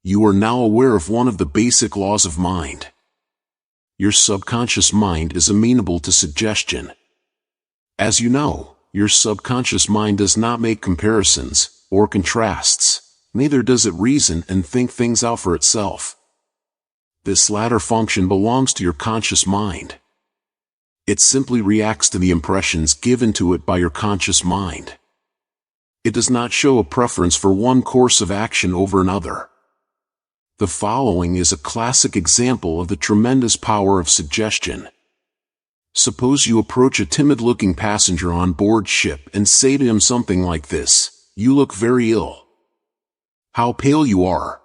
You are now aware of one of the basic laws of mind. Your subconscious mind is amenable to suggestion. As you know, your subconscious mind does not make comparisons or contrasts, neither does it reason and think things out for itself. This latter function belongs to your conscious mind. It simply reacts to the impressions given to it by your conscious mind. It does not show a preference for one course of action over another. The following is a classic example of the tremendous power of suggestion. Suppose you approach a timid-looking passenger on board ship and say to him something like this: "You look very ill. How pale you are.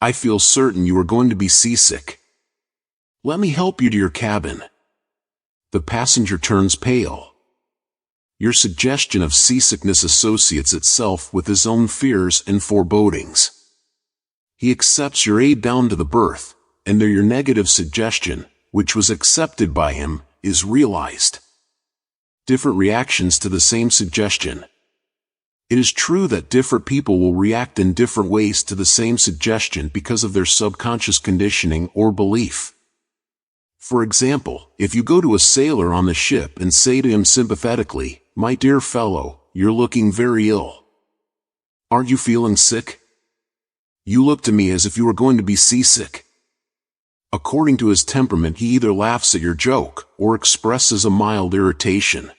I feel certain you are going to be seasick. Let me help you to your cabin." The passenger turns pale. Your suggestion of seasickness associates itself with his own fears and forebodings. He accepts your aid down to the berth, and there your negative suggestion, which was accepted by him, is realized. Different reactions to the same suggestion. It is true that different people will react in different ways to the same suggestion because of their subconscious conditioning or belief. For example, if you go to a sailor on the ship and say to him sympathetically, "My dear fellow, you're looking very ill. Aren't you feeling sick? You look to me as if you were going to be seasick." According to his temperament, he either laughs at your joke or expresses a mild irritation.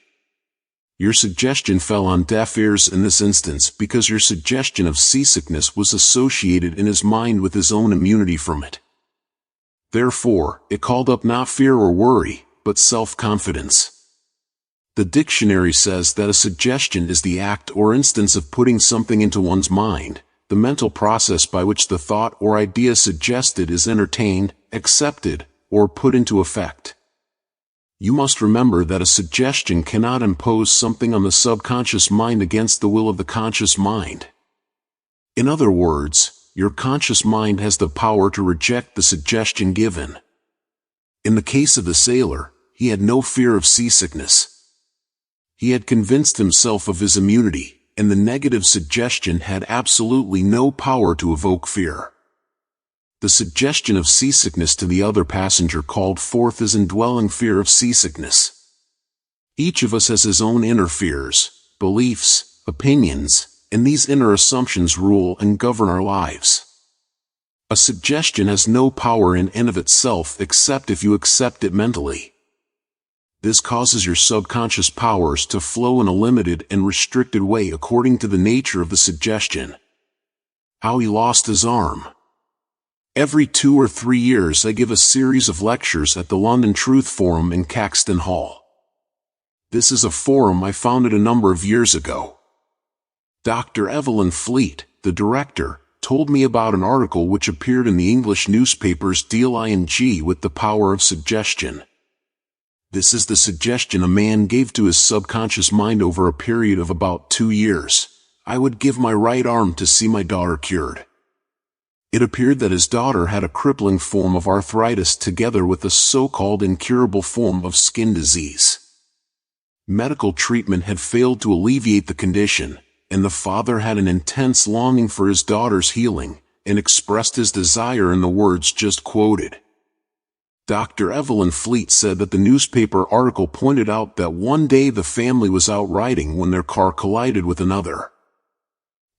Your suggestion fell on deaf ears in this instance because your suggestion of seasickness was associated in his mind with his own immunity from it. Therefore, it called up not fear or worry, but self-confidence. The dictionary says that a suggestion is the act or instance of putting something into one's mind, the mental process by which the thought or idea suggested is entertained, accepted, or put into effect. You must remember that a suggestion cannot impose something on the subconscious mind against the will of the conscious mind. In other words, your conscious mind has the power to reject the suggestion given. In the case of the sailor, he had no fear of seasickness. He had convinced himself of his immunity, and the negative suggestion had absolutely no power to evoke fear. The suggestion of seasickness to the other passenger called forth his indwelling fear of seasickness. Each of us has his own inner fears, beliefs, opinions, and these inner assumptions rule and govern our lives. A suggestion has no power in and of itself except if you accept it mentally. This causes your subconscious powers to flow in a limited and restricted way according to the nature of the suggestion. How he lost his arm. Every 2 or 3 years I give a series of lectures at the London Truth Forum in Caxton Hall. This is a forum I founded a number of years ago. Dr. Evelyn Fleet, the director, told me about an article which appeared in the English newspapers dealing with the power of suggestion. This is the suggestion a man gave to his subconscious mind over a period of about 2 years. I would give my right arm to see my daughter cured. It appeared that his daughter had a crippling form of arthritis together with a so-called incurable form of skin disease. Medical treatment had failed to alleviate the condition, and the father had an intense longing for his daughter's healing, and expressed his desire in the words just quoted. Dr. Evelyn Fleet said that the newspaper article pointed out that one day the family was out riding when their car collided with another.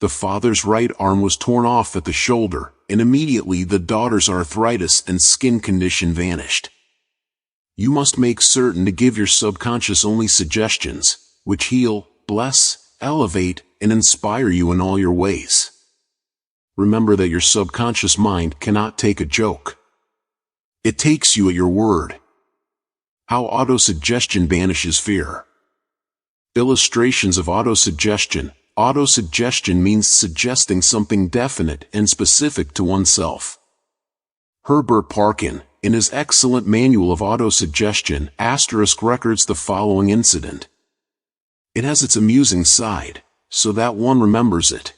The father's right arm was torn off at the shoulder, and immediately the daughter's arthritis and skin condition vanished. You must make certain to give your subconscious only suggestions, which heal, bless, elevate, and inspire you in all your ways. remember that your subconscious mind cannot take a joke. It takes you at your word. How autosuggestion banishes fear. Illustrations of autosuggestion. Autosuggestion means suggesting something definite and specific to oneself. Herbert Parkin, in his excellent Manual of Autosuggestion, records the following incident. It has its amusing side, so that one remembers it.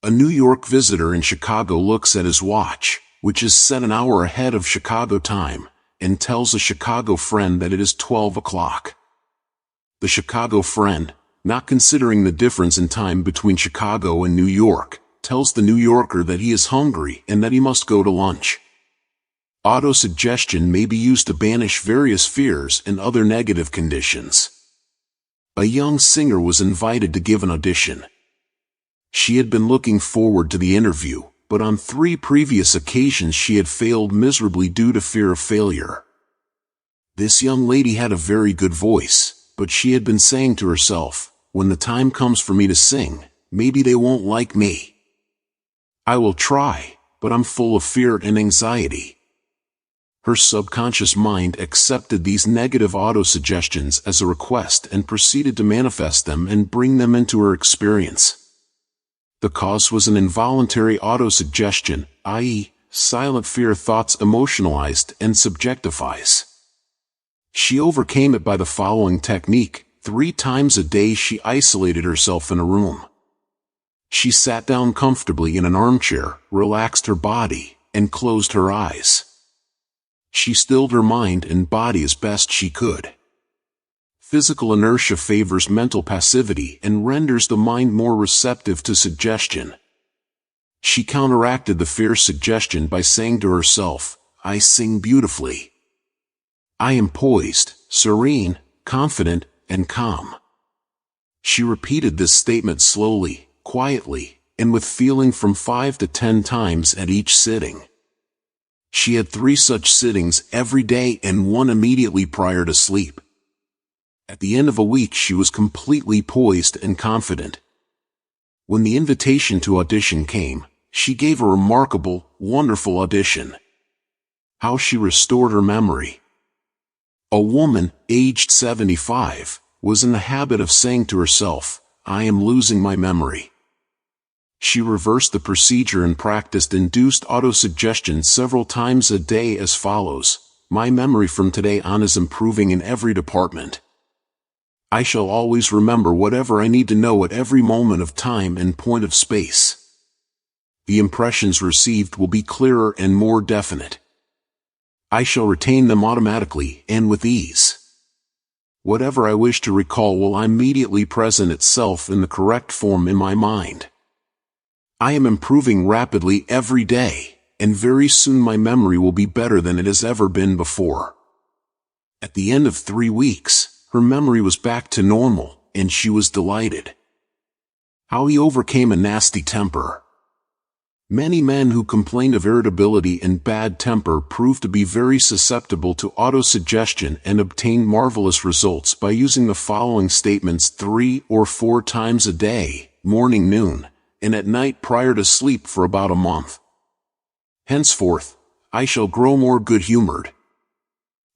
A New York visitor in Chicago looks at his watch, which is set an hour ahead of Chicago time, and tells a Chicago friend that it is 12 o'clock. The Chicago friend, not considering the difference in time between Chicago and New York, tells the New Yorker that he is hungry and that he must go to lunch. Autosuggestion may be used to banish various fears and other negative conditions. A young singer was invited to give an audition. She had been looking forward to the interview, but on 3 previous occasions she had failed miserably due to fear of failure. This young lady had a very good voice, but she had been saying to herself, when the time comes for me to sing, maybe they won't like me. I will try, but I'm full of fear and anxiety. Her subconscious mind accepted these negative autosuggestions as a request and proceeded to manifest them and bring them into her experience. The cause was an involuntary autosuggestion, i.e., silent fear thoughts emotionalized and subjectifies. She overcame it by the following technique. 3 times a day she isolated herself in a room. She sat down comfortably in an armchair, relaxed her body, and closed her eyes. She stilled her mind and body as best she could. Physical inertia favors mental passivity and renders the mind more receptive to suggestion. She counteracted the fear suggestion by saying to herself, I sing beautifully. I am poised, serene, confident, and calm. She repeated this statement slowly, quietly, and with feeling from 5 to 10 times at each sitting. She had 3 such sittings every day and 1 immediately prior to sleep. At the end of a week she was completely poised and confident. When the invitation to audition came, she gave a remarkable, wonderful audition. How she restored her memory. A woman, aged 75, was in the habit of saying to herself, I am losing my memory. She reversed the procedure and practiced induced autosuggestion several times a day as follows. My memory from today on is improving in every department. I shall always remember whatever I need to know at every moment of time and point of space. The impressions received will be clearer and more definite. I shall retain them automatically and with ease. Whatever I wish to recall will immediately present itself in the correct form in my mind. I am improving rapidly every day, and very soon my memory will be better than it has ever been before. At the end of 3 weeks, her memory was back to normal, and she was delighted. How he overcame a nasty temper. Many men who complained of irritability and bad temper proved to be very susceptible to autosuggestion and obtained marvelous results by using the following statements 3 or 4 times a day, morning, noon, and at night prior to sleep for about a month. Henceforth, I shall grow more good-humored.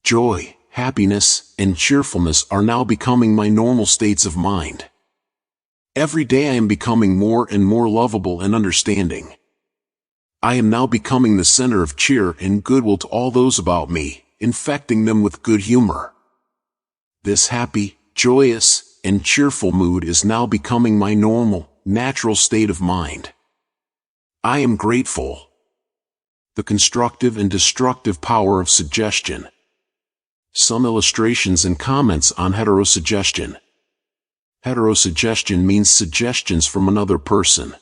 Joy, happiness, and cheerfulness are now becoming my normal states of mind. Every day I am becoming more and more lovable and understanding. I am now becoming the center of cheer and goodwill to all those about me, infecting them with good humor. This happy, joyous, and cheerful mood is now becoming my normal, natural state of mind. I am grateful. The constructive and destructive power of suggestion. Some illustrations and comments on heterosuggestion. Heterosuggestion means suggestions from another person.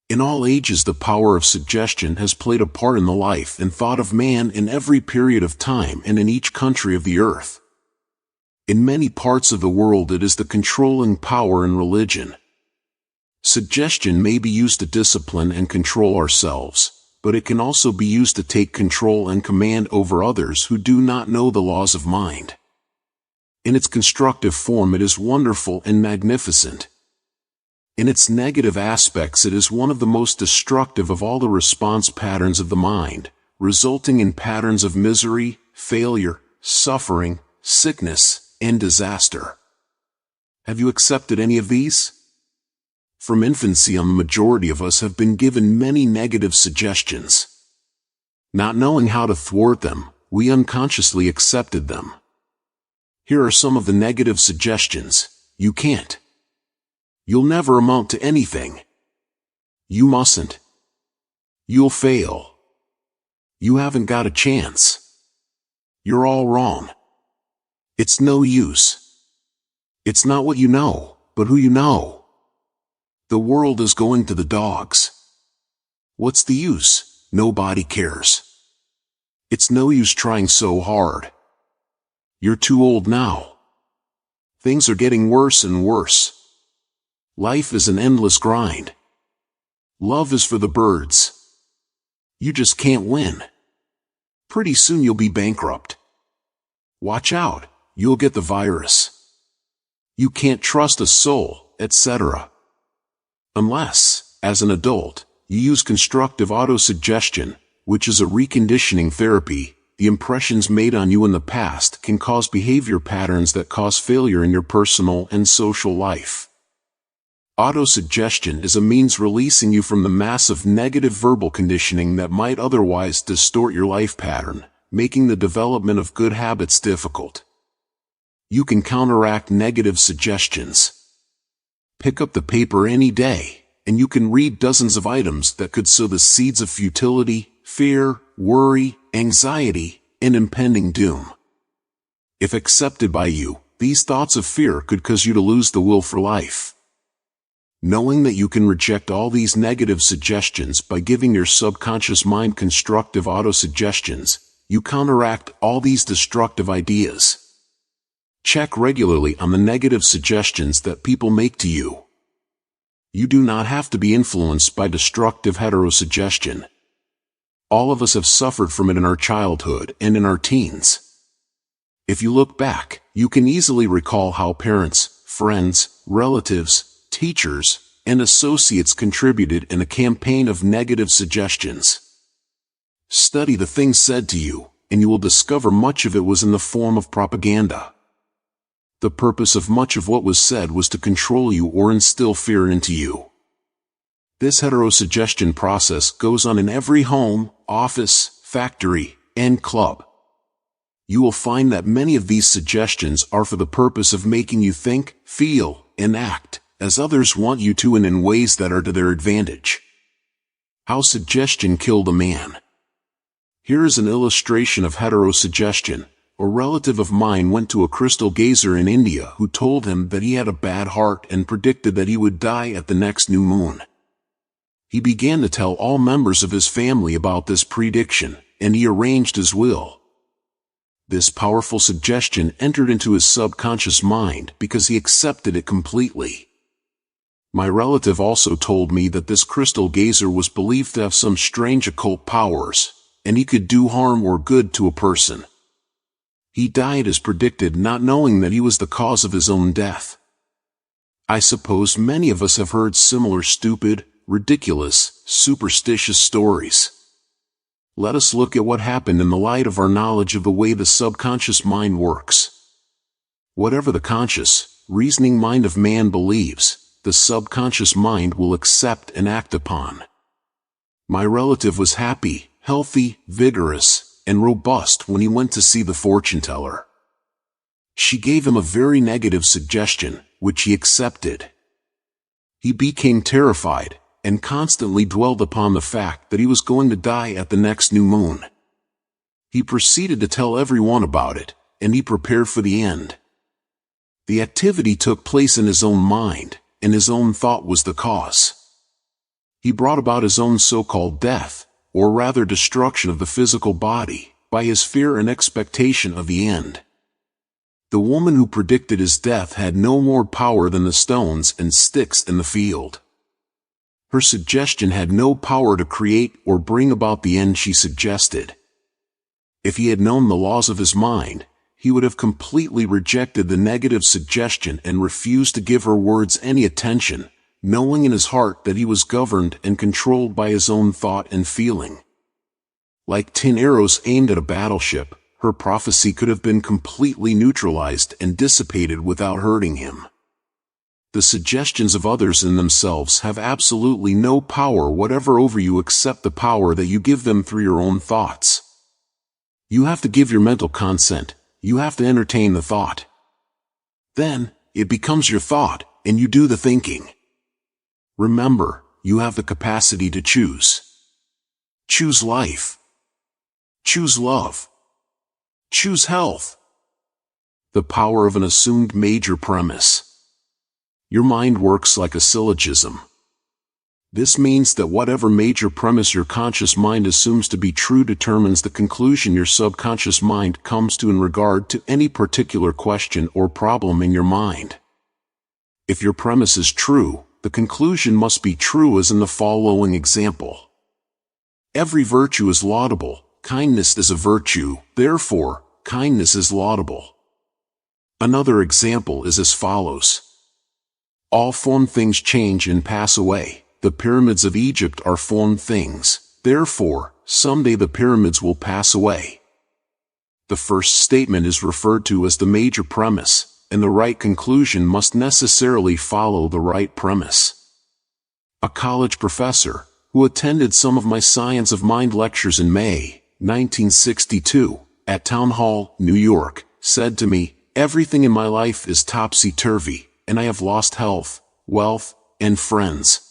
In all ages the power of suggestion has played a part in the life and thought of man in every period of time and in each country of the earth. In many parts of the world it is the controlling power in religion. Suggestion may be used to discipline and control ourselves, but it can also be used to take control and command over others who do not know the laws of mind. In its constructive form it is wonderful and magnificent. In its negative aspects, it is one of the most destructive of all the response patterns of the mind, resulting in patterns of misery, failure, suffering, sickness, and disaster. Have you accepted any of these? From infancy on, the majority of us have been given many negative suggestions. Not knowing how to thwart them, we unconsciously accepted them. Here are some of the negative suggestions. You can't. You'll never amount to anything. You mustn't. You'll fail. You haven't got a chance. You're all wrong. It's no use. It's not what you know, but who you know. The world is going to the dogs. What's the use? Nobody cares. It's no use trying so hard. You're too old now. Things are getting worse and worse. Life is an endless grind. Love is for the birds. You just can't win. Pretty soon you'll be bankrupt. Watch out, you'll get the virus. You can't trust a soul, etc. Unless, as an adult, you use constructive autosuggestion, which is a reconditioning therapy. The impressions made on you in the past can cause behavior patterns that cause failure in your personal and social life. Autosuggestion is a means releasing you from the massive negative verbal conditioning that might otherwise distort your life pattern, making the development of good habits difficult. You can counteract negative suggestions. Pick up the paper any day, and you can read dozens of items that could sow the seeds of futility, fear, worry, anxiety, and impending doom. If accepted by you, these thoughts of fear could cause you to lose the will for life. Knowing that you can reject all these negative suggestions by giving your subconscious mind constructive autosuggestions, you counteract all these destructive ideas. Check regularly on the negative suggestions that people make to you. You do not have to be influenced by destructive heterosuggestion. All of us have suffered from it in our childhood and in our teens. If you look back, you can easily recall how parents, friends, relatives, teachers, and associates contributed in a campaign of negative suggestions. Study the things said to you, and you will discover much of it was in the form of propaganda. The purpose of much of what was said was to control you or instill fear into you. This heterosuggestion process goes on in every home, office, factory, and club. You will find that many of these suggestions are for the purpose of making you think, feel, and act as others want you to and in ways that are to their advantage. How suggestion killed a man. Here is an illustration of heterosuggestion. A relative of mine went to a crystal gazer in India who told him that he had a bad heart and predicted that he would die at the next new moon. He began to tell all members of his family about this prediction, and he arranged his will. This powerful suggestion entered into his subconscious mind because he accepted it completely. My relative also told me that this crystal gazer was believed to have some strange occult powers, and he could do harm or good to a person. He died as predicted, not knowing that he was the cause of his own death. I suppose many of us have heard similar stupid, ridiculous, superstitious stories. Let us look at what happened in the light of our knowledge of the way the subconscious mind works. Whatever the conscious, reasoning mind of man believes, the subconscious mind will accept and act upon. My relative was happy, healthy, vigorous, and robust when he went to see the fortune teller. She gave him a very negative suggestion, which he accepted. He became terrified, and constantly dwelled upon the fact that he was going to die at the next new moon. He proceeded to tell everyone about it, and he prepared for the end. The activity took place in his own mind, and his own thought was the cause. He brought about his own so-called death, or rather destruction of the physical body, by his fear and expectation of the end. The woman who predicted his death had no more power than the stones and sticks in the field. Her suggestion had no power to create or bring about the end she suggested. If he had known the laws of his mind, he would have completely rejected the negative suggestion and refused to give her words any attention, knowing in his heart that he was governed and controlled by his own thought and feeling. Like tin arrows aimed at a battleship, her prophecy could have been completely neutralized and dissipated without hurting him. The suggestions of others in themselves have absolutely no power whatever over you except the power that you give them through your own thoughts. You have to give your mental consent. You have to entertain the thought. Then, it becomes your thought, and you do the thinking. Remember, you have the capacity to choose. Choose life. Choose love. Choose health. The power of an assumed major premise. Your mind works like a syllogism. This means that whatever major premise your conscious mind assumes to be true determines the conclusion your subconscious mind comes to in regard to any particular question or problem in your mind. If your premise is true, the conclusion must be true as in the following example. Every virtue is laudable. Kindness is a virtue, therefore, kindness is laudable. Another example is as follows. All formed things change and pass away. The pyramids of Egypt are formed things, therefore, someday the pyramids will pass away. The first statement is referred to as the major premise, and the right conclusion must necessarily follow the right premise. A college professor, who attended some of my Science of Mind lectures in May 1962, at Town Hall, New York, said to me, "Everything in my life is topsy-turvy, and I have lost health, wealth, and friends.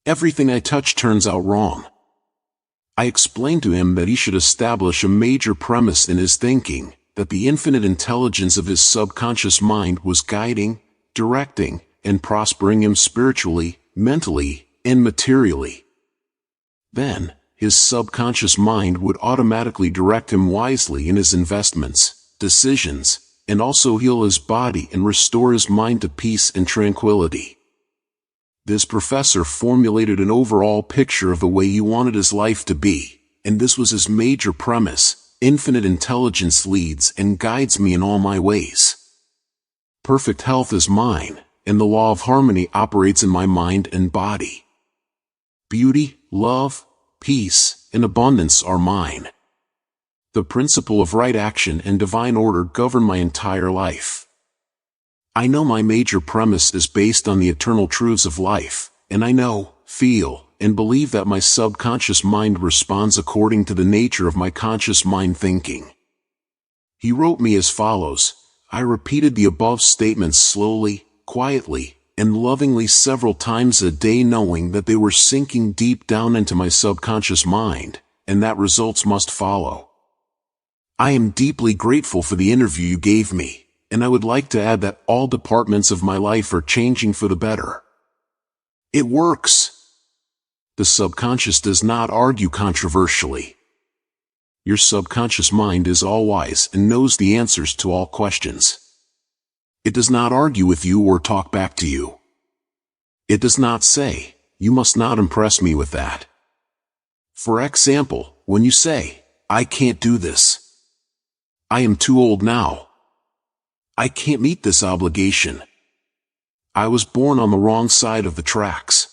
Everything I touch turns out wrong." I explained to him that he should establish a major premise in his thinking, that the infinite intelligence of his subconscious mind was guiding, directing, and prospering him spiritually, mentally, and materially. Then, his subconscious mind would automatically direct him wisely in his investments, decisions, and also heal his body and restore his mind to peace and tranquility. This professor formulated an overall picture of the way he wanted his life to be, and this was his major premise: infinite intelligence leads and guides me in all my ways. Perfect health is mine, and the law of harmony operates in my mind and body. Beauty, love, peace, and abundance are mine. The principle of right action and divine order govern my entire life. I know my major premise is based on the eternal truths of life, and I know, feel, and believe that my subconscious mind responds according to the nature of my conscious mind thinking. He wrote me as follows: I repeated the above statements slowly, quietly, and lovingly several times a day, knowing that they were sinking deep down into my subconscious mind, and that results must follow. I am deeply grateful for the interview you gave me, and I would like to add that all departments of my life are changing for the better. It works. The subconscious does not argue controversially. Your subconscious mind is all-wise and knows the answers to all questions. It does not argue with you or talk back to you. It does not say, "You must not impress me with that." For example, when you say, "I can't do this. I am too old now. I can't meet this obligation. I was born on the wrong side of the tracks.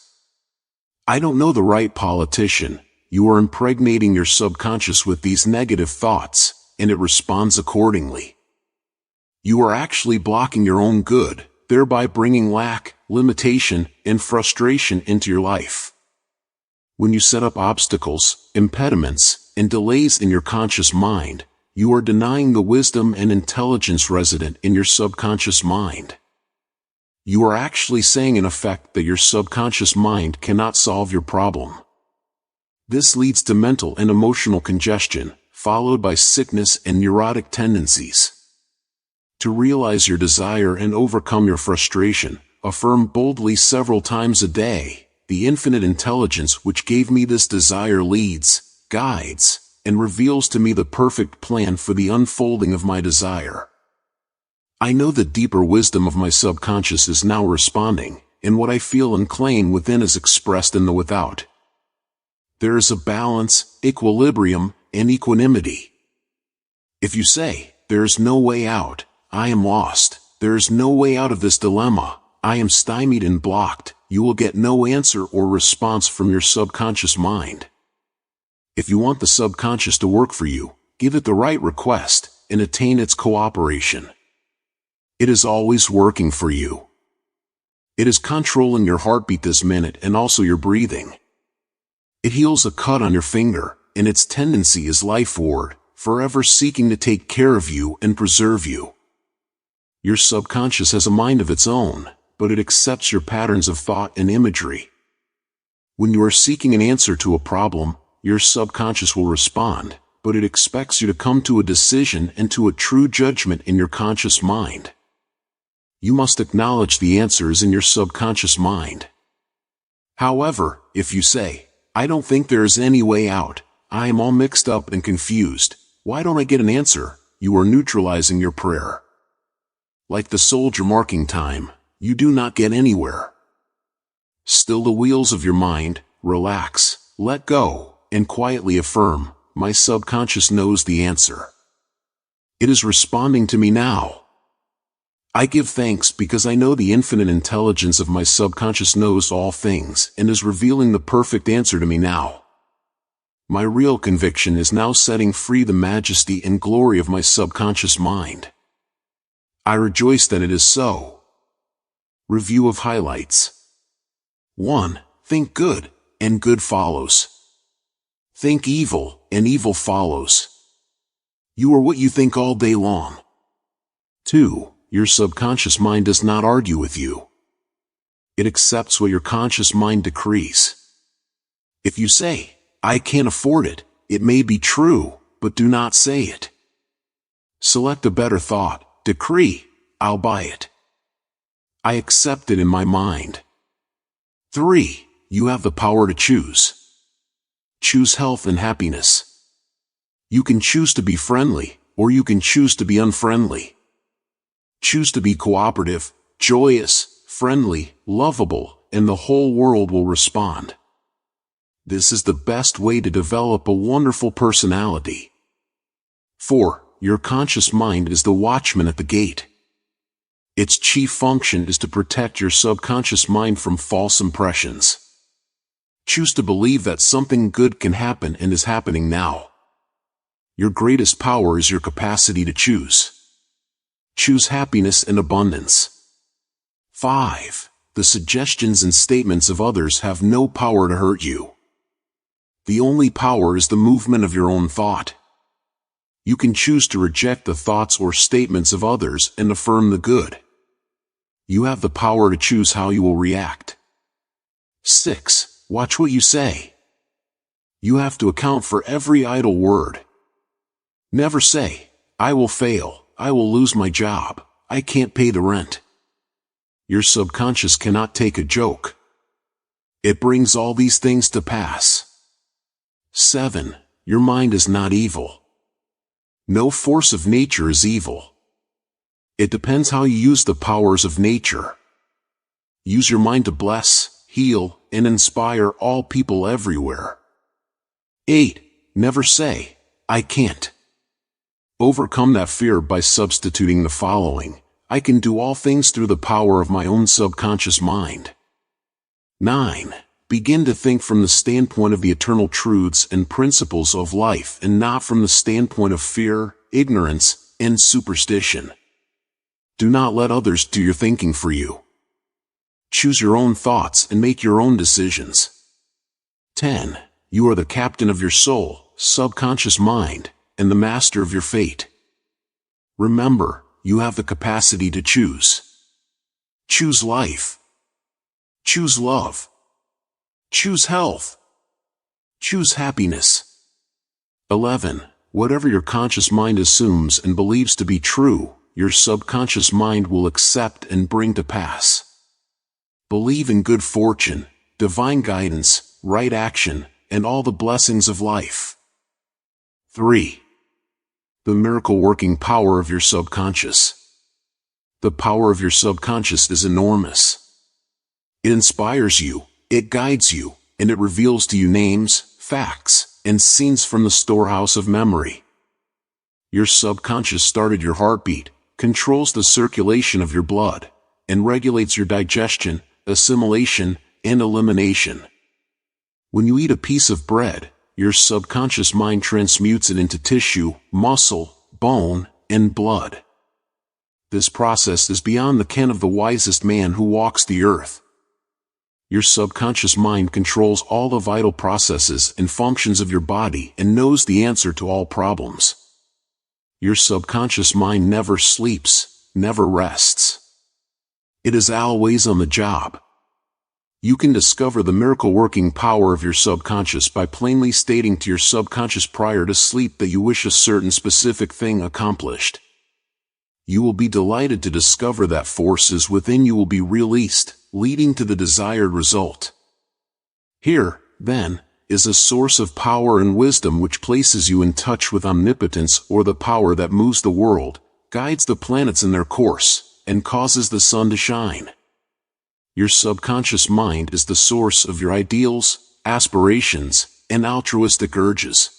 I don't know the right politician," you are impregnating your subconscious with these negative thoughts, and it responds accordingly. You are actually blocking your own good, thereby bringing lack, limitation, and frustration into your life. When you set up obstacles, impediments, and delays in your conscious mind, you are denying the wisdom and intelligence resident in your subconscious mind. You are actually saying in effect that your subconscious mind cannot solve your problem. This leads to mental and emotional congestion, followed by sickness and neurotic tendencies. To realize your desire and overcome your frustration, affirm boldly several times a day, "The infinite intelligence which gave me this desire leads, guides, and reveals to me the perfect plan for the unfolding of my desire." I know the deeper wisdom of my subconscious is now responding, and what I feel and claim within is expressed in the without. There is a balance, equilibrium, and equanimity. If you say, "There is no way out, I am lost, there is no way out of this dilemma, I am stymied and blocked," you will get no answer or response from your subconscious mind. If you want the subconscious to work for you, give it the right request and attain its cooperation. It is always working for you. It is controlling your heartbeat this minute and also your breathing. It heals a cut on your finger, and its tendency is lifeward, forever seeking to take care of you and preserve you. Your subconscious has a mind of its own, but it accepts your patterns of thought and imagery. When you are seeking an answer to a problem, your subconscious will respond, but it expects you to come to a decision and to a true judgment in your conscious mind. You must acknowledge the answer is in your subconscious mind. However, if you say, "I don't think there is any way out, I am all mixed up and confused, why don't I get an answer?" you are neutralizing your prayer. Like the soldier marking time, you do not get anywhere. Still the wheels of your mind, relax, let go, and quietly affirm, "My subconscious knows the answer. It is responding to me now. I give thanks because I know the infinite intelligence of my subconscious knows all things and is revealing the perfect answer to me now. My real conviction is now setting free the majesty and glory of my subconscious mind. I rejoice that it is so." Review of highlights. 1. Think good, and good follows. Think evil, and evil follows. You are what you think all day long. 2. Your subconscious mind does not argue with you. It accepts what your conscious mind decrees. If you say, "I can't afford it," it may be true, but do not say it. Select a better thought, decree, "I'll buy it. I accept it in my mind." 3. You have the power to choose. Choose health and happiness. You can choose to be friendly, or you can choose to be unfriendly. Choose to be cooperative, joyous, friendly, lovable, and the whole world will respond. This is the best way to develop a wonderful personality. 4. Your conscious mind is the watchman at the gate. Its chief function is to protect your subconscious mind from false impressions. Choose to believe that something good can happen and is happening now. Your greatest power is your capacity to choose. Choose happiness and abundance. 5. The suggestions and statements of others have no power to hurt you. The only power is the movement of your own thought. You can choose to reject the thoughts or statements of others and affirm the good. You have the power to choose how you will react. 6. Watch what you say. You have to account for every idle word. Never say, "I will fail, I will lose my job, I can't pay the rent." Your subconscious cannot take a joke. It brings all these things to pass. 7. Your mind is not evil. No force of nature is evil. It depends how you use the powers of nature. Use your mind to bless, heal, and inspire all people everywhere. 8. Never say, "I can't." Overcome that fear by substituting the following: I can do all things through the power of my own subconscious mind. 9. Begin to think from the standpoint of the eternal truths and principles of life and not from the standpoint of fear, ignorance, and superstition. Do not let others do your thinking for you. Choose your own thoughts and make your own decisions. 10. You are the captain of your soul, subconscious mind, and the master of your fate. Remember, you have the capacity to choose. Choose life. Choose love. Choose health. Choose happiness. 11. Whatever your conscious mind assumes and believes to be true, your subconscious mind will accept and bring to pass. Believe in good fortune, divine guidance, right action, and all the blessings of life. 3. The miracle-working power of your subconscious. The power of your subconscious is enormous. It inspires you, it guides you, and it reveals to you names, facts, and scenes from the storehouse of memory. Your subconscious started your heartbeat, controls the circulation of your blood, and regulates your digestion, assimilation, and elimination. When you eat a piece of bread, your subconscious mind transmutes it into tissue, muscle, bone, and blood. This process is beyond the ken of the wisest man who walks the earth. Your subconscious mind controls all the vital processes and functions of your body and knows the answer to all problems. Your subconscious mind never sleeps, never rests. It is always on the job. You can discover the miracle-working power of your subconscious by plainly stating to your subconscious prior to sleep that you wish a certain specific thing accomplished. You will be delighted to discover that forces within you will be released, leading to the desired result. Here, then, is a source of power and wisdom which places you in touch with omnipotence, or the power that moves the world, guides the planets in their course, and causes the sun to shine. Your subconscious mind is the source of your ideals, aspirations, and altruistic urges.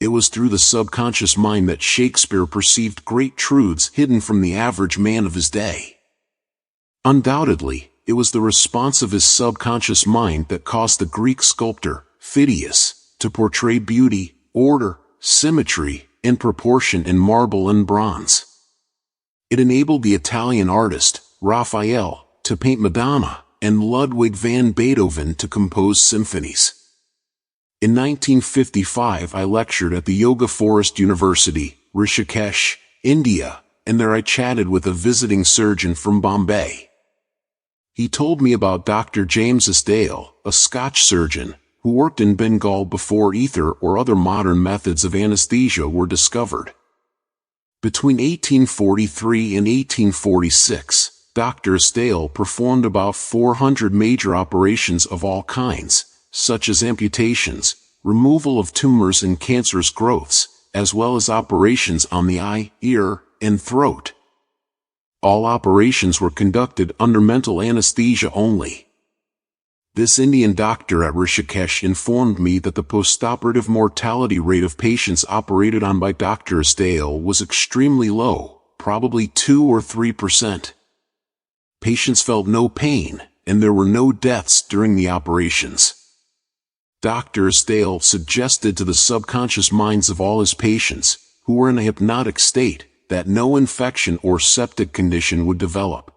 It was through the subconscious mind that Shakespeare perceived great truths hidden from the average man of his day. Undoubtedly, it was the response of his subconscious mind that caused the Greek sculptor, Phidias, to portray beauty, order, symmetry, and proportion in marble and bronze. It enabled the Italian artist, Raphael, to paint Madonna, and Ludwig van Beethoven to compose symphonies. In 1955 I lectured at the Yoga Forest University, Rishikesh, India, and there I chatted with a visiting surgeon from Bombay. He told me about Dr. James Asdale, a Scotch surgeon, who worked in Bengal before ether or other modern methods of anesthesia were discovered. Between 1843 and 1846, Dr. Asdale performed about 400 major operations of all kinds, such as amputations, removal of tumors and cancerous growths, as well as operations on the eye, ear, and throat. All operations were conducted under mental anesthesia only. This Indian doctor at Rishikesh informed me that the postoperative mortality rate of patients operated on by Dr. Asdale was extremely low, probably 2 or 3%. Patients felt no pain, and there were no deaths during the operations. Dr. Asdale suggested to the subconscious minds of all his patients, who were in a hypnotic state, that no infection or septic condition would develop.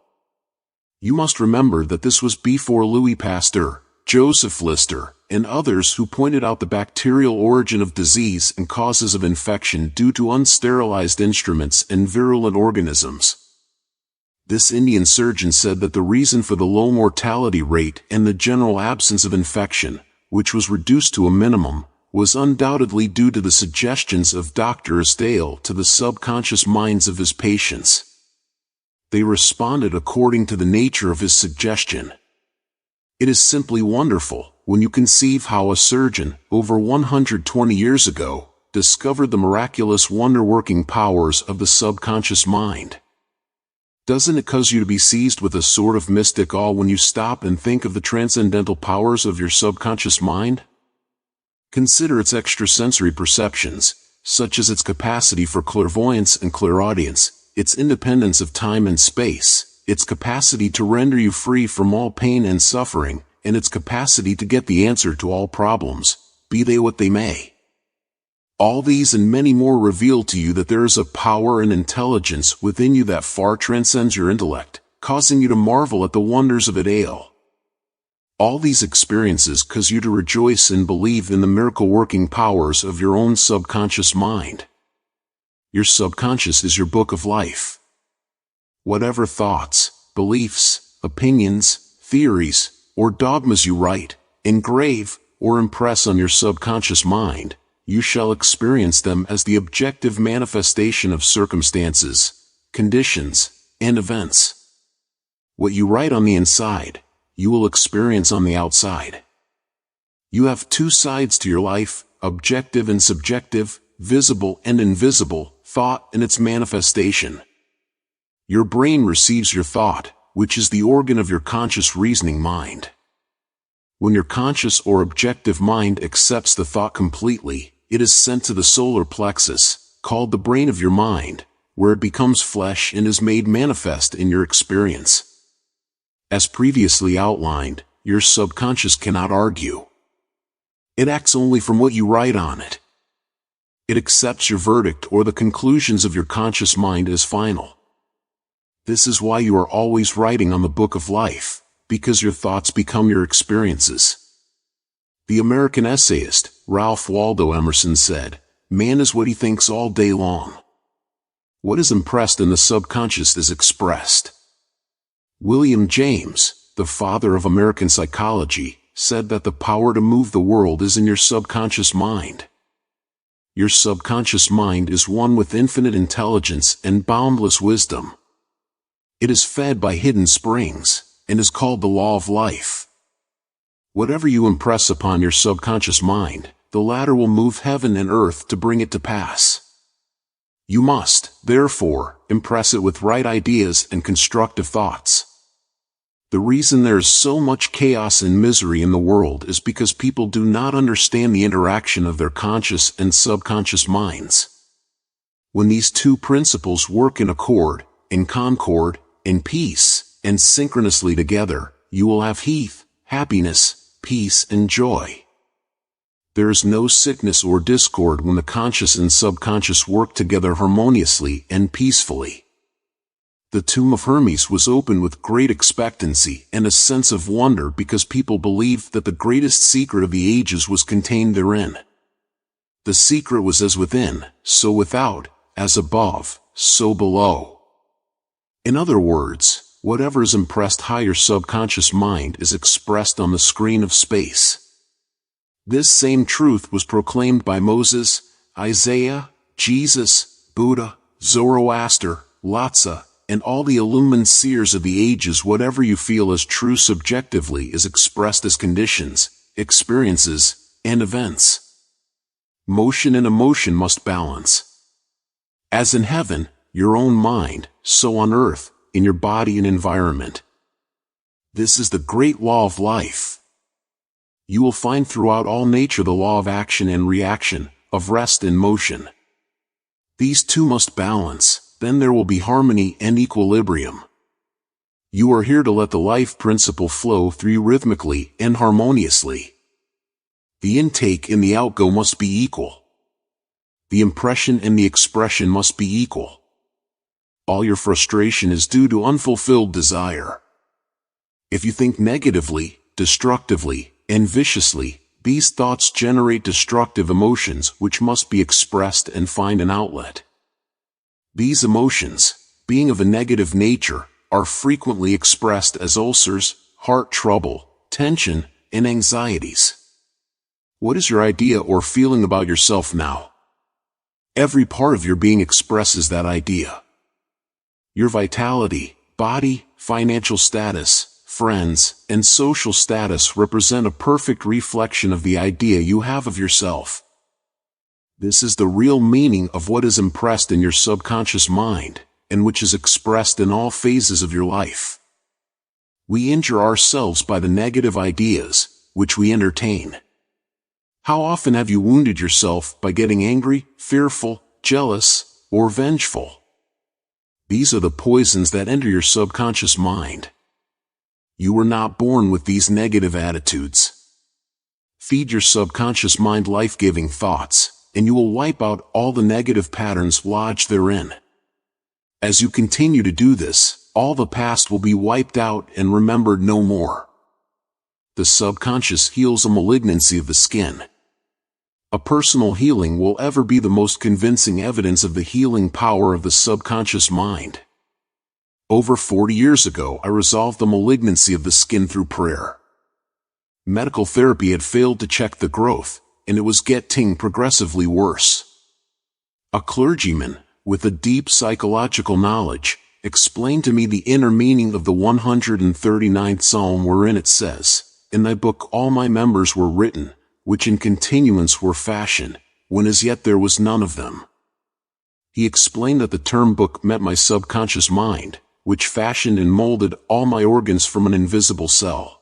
You must remember that this was before Louis Pasteur, Joseph Lister, and others who pointed out the bacterial origin of disease and causes of infection due to unsterilized instruments and virulent organisms. This Indian surgeon said that the reason for the low mortality rate and the general absence of infection, which was reduced to a minimum, was undoubtedly due to the suggestions of Dr. Asdale to the subconscious minds of his patients. They responded according to the nature of his suggestion. It is simply wonderful when you conceive how a surgeon, over 120 years ago, discovered the miraculous wonder-working powers of the subconscious mind. Doesn't it cause you to be seized with a sort of mystic awe when you stop and think of the transcendental powers of your subconscious mind? Consider its extrasensory perceptions, such as its capacity for clairvoyance and clairaudience, its independence of time and space, its capacity to render you free from all pain and suffering, and its capacity to get the answer to all problems, be they what they may. All these and many more reveal to you that there is a power and intelligence within you that far transcends your intellect, causing you to marvel at the wonders of it all. All these experiences cause you to rejoice and believe in the miracle-working powers of your own subconscious mind. Your subconscious is your book of life. Whatever thoughts, beliefs, opinions, theories, or dogmas you write, engrave, or impress on your subconscious mind, you shall experience them as the objective manifestation of circumstances, conditions, and events. What you write on the inside, you will experience on the outside. You have two sides to your life, objective and subjective, visible and invisible, thought and its manifestation. Your brain receives your thought, which is the organ of your conscious reasoning mind. When your conscious or objective mind accepts the thought completely, it is sent to the solar plexus, called the brain of your mind, where it becomes flesh and is made manifest in your experience. As previously outlined, your subconscious cannot argue. It acts only from what you write on it. It accepts your verdict or the conclusions of your conscious mind as final. This is why you are always writing on the book of life, because your thoughts become your experiences. The American essayist, Ralph Waldo Emerson said, "Man is what he thinks all day long. What is impressed in the subconscious is expressed." William James, the father of American psychology, said that the power to move the world is in your subconscious mind. Your subconscious mind is one with infinite intelligence and boundless wisdom. It is fed by hidden springs, and is called the law of life. Whatever you impress upon your subconscious mind, the latter will move heaven and earth to bring it to pass. You must, therefore, impress it with right ideas and constructive thoughts. The reason there is so much chaos and misery in the world is because people do not understand the interaction of their conscious and subconscious minds. When these two principles work in accord, in concord, in peace, and synchronously together, you will have health, happiness, peace, and joy. There is no sickness or discord when the conscious and subconscious work together harmoniously and peacefully. The tomb of Hermes was opened with great expectancy and a sense of wonder because people believed that the greatest secret of the ages was contained therein. The secret was as within, so without, as above, so below. In other words, whatever is impressed high your subconscious mind is expressed on the screen of space. This same truth was proclaimed by Moses, Isaiah, Jesus, Buddha, Zoroaster, Lhasa, and all the illumined seers of the ages. Whatever you feel as true subjectively is expressed as conditions, experiences, and events. Motion and emotion must balance. As in heaven, your own mind, so on earth, in your body and environment. This is the great law of life. You will find throughout all nature the law of action and reaction, of rest and motion. These two must balance. Then there will be harmony and equilibrium. You are here to let the life principle flow through you rhythmically and harmoniously. The intake and the outgo must be equal. The impression and the expression must be equal. All your frustration is due to unfulfilled desire. If you think negatively, destructively, and viciously, these thoughts generate destructive emotions which must be expressed and find an outlet. These emotions, being of a negative nature, are frequently expressed as ulcers, heart trouble, tension, and anxieties. What is your idea or feeling about yourself now? Every part of your being expresses that idea. Your vitality, body, financial status, friends, and social status represent a perfect reflection of the idea you have of yourself. This is the real meaning of what is impressed in your subconscious mind, and which is expressed in all phases of your life. We injure ourselves by the negative ideas, which we entertain. How often have you wounded yourself by getting angry, fearful, jealous, or vengeful? These are the poisons that enter your subconscious mind. You were not born with these negative attitudes. Feed your subconscious mind life-giving thoughts, and you will wipe out all the negative patterns lodged therein. As you continue to do this, all the past will be wiped out and remembered no more. The subconscious heals a malignancy of the skin. A personal healing will ever be the most convincing evidence of the healing power of the subconscious mind. Over 40 years ago, I resolved the malignancy of the skin through prayer. Medical therapy had failed to check the growth, and it was getting progressively worse. A clergyman, with a deep psychological knowledge, explained to me the inner meaning of the 139th Psalm, wherein it says, "In thy book all my members were written, which in continuance were fashioned, when as yet there was none of them." He explained that the term book meant my subconscious mind, which fashioned and molded all my organs from an invisible cell.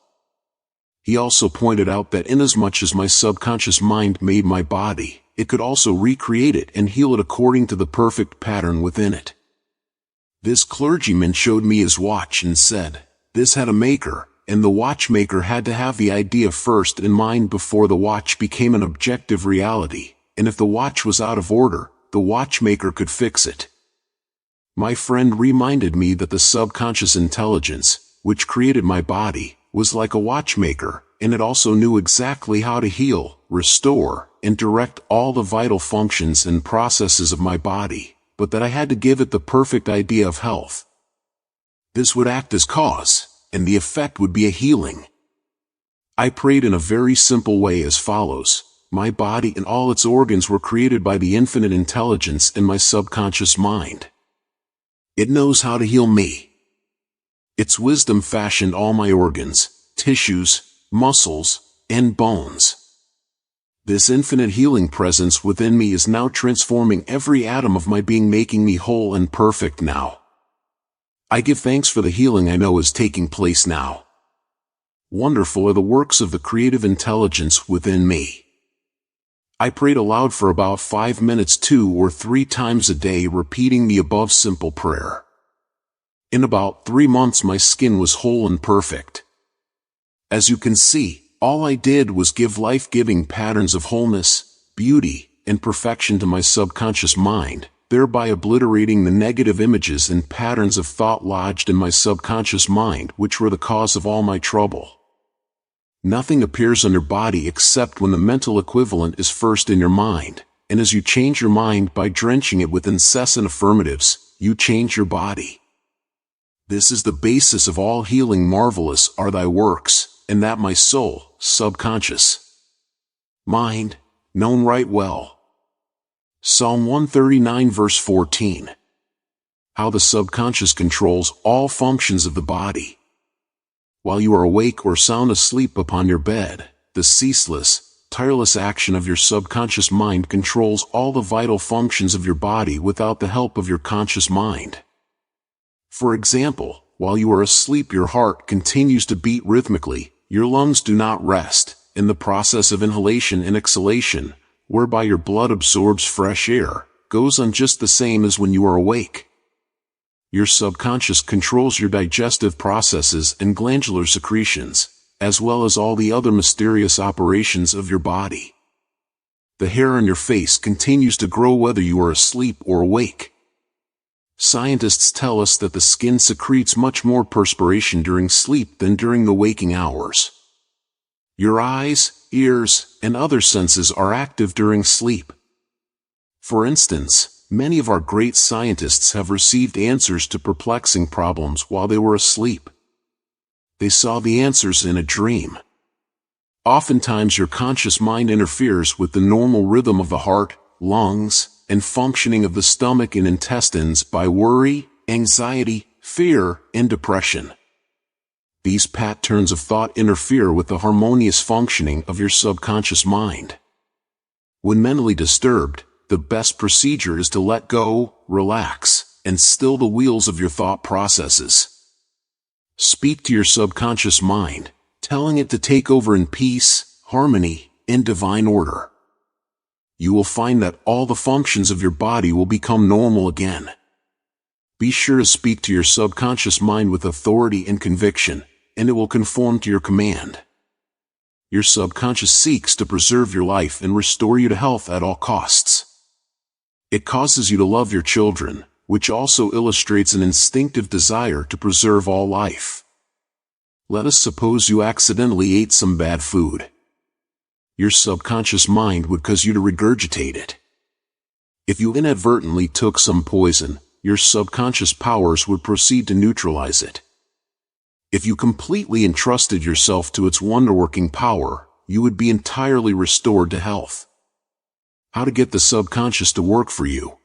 He also pointed out that inasmuch as my subconscious mind made my body, it could also recreate it and heal it according to the perfect pattern within it. This clergyman showed me his watch and said, This had a maker, and the watchmaker had to have the idea first in mind before the watch became an objective reality, and if the watch was out of order, the watchmaker could fix it. My friend reminded me that the subconscious intelligence, which created my body, was like a watchmaker, and it also knew exactly how to heal, restore, and direct all the vital functions and processes of my body, but that I had to give it the perfect idea of health. This would act as cause, and the effect would be a healing. I prayed in a very simple way as follows: my body and all its organs were created by the infinite intelligence in my subconscious mind. It knows how to heal me. Its wisdom fashioned all my organs, tissues, muscles, and bones. This infinite healing presence within me is now transforming every atom of my being, making me whole and perfect now. I give thanks for the healing I know is taking place now. Wonderful are the works of the creative intelligence within me. I prayed aloud for about 5 minutes 2 or 3 times a day, repeating the above simple prayer. In about 3 months my skin was whole and perfect. As you can see, all I did was give life-giving patterns of wholeness, beauty, and perfection to my subconscious mind, thereby obliterating the negative images and patterns of thought lodged in my subconscious mind, which were the cause of all my trouble. Nothing appears on your body except when the mental equivalent is first in your mind, and as you change your mind by drenching it with incessant affirmatives, you change your body. This is the basis of all healing. Marvelous are thy works, and that my soul, subconscious mind, known right well. Psalm 139 verse 14. How the subconscious controls all functions of the body. While you are awake or sound asleep upon your bed, the ceaseless, tireless action of your subconscious mind controls all the vital functions of your body without the help of your conscious mind. For example, while you are asleep your heart continues to beat rhythmically, your lungs do not rest, and the process of inhalation and exhalation, whereby your blood absorbs fresh air, goes on just the same as when you are awake. Your subconscious controls your digestive processes and glandular secretions, as well as all the other mysterious operations of your body. The hair on your face continues to grow whether you are asleep or awake. Scientists tell us that the skin secretes much more perspiration during sleep than during the waking hours. Your eyes, ears, and other senses are active during sleep. For instance, many of our great scientists have received answers to perplexing problems while they were asleep. They saw the answers in a dream. Oftentimes your conscious mind interferes with the normal rhythm of the heart, lungs, and functioning of the stomach and intestines by worry, anxiety, fear, and depression. These patterns of thought interfere with the harmonious functioning of your subconscious mind. When mentally disturbed, the best procedure is to let go, relax, and still the wheels of your thought processes. Speak to your subconscious mind, telling it to take over in peace, harmony, and divine order. You will find that all the functions of your body will become normal again. Be sure to speak to your subconscious mind with authority and conviction, and it will conform to your command. Your subconscious seeks to preserve your life and restore you to health at all costs. It causes you to love your children, which also illustrates an instinctive desire to preserve all life. Let us suppose you accidentally ate some bad food. Your subconscious mind would cause you to regurgitate it. If you inadvertently took some poison, your subconscious powers would proceed to neutralize it. If you completely entrusted yourself to its wonder-working power, you would be entirely restored to health. How to get the subconscious to work for you?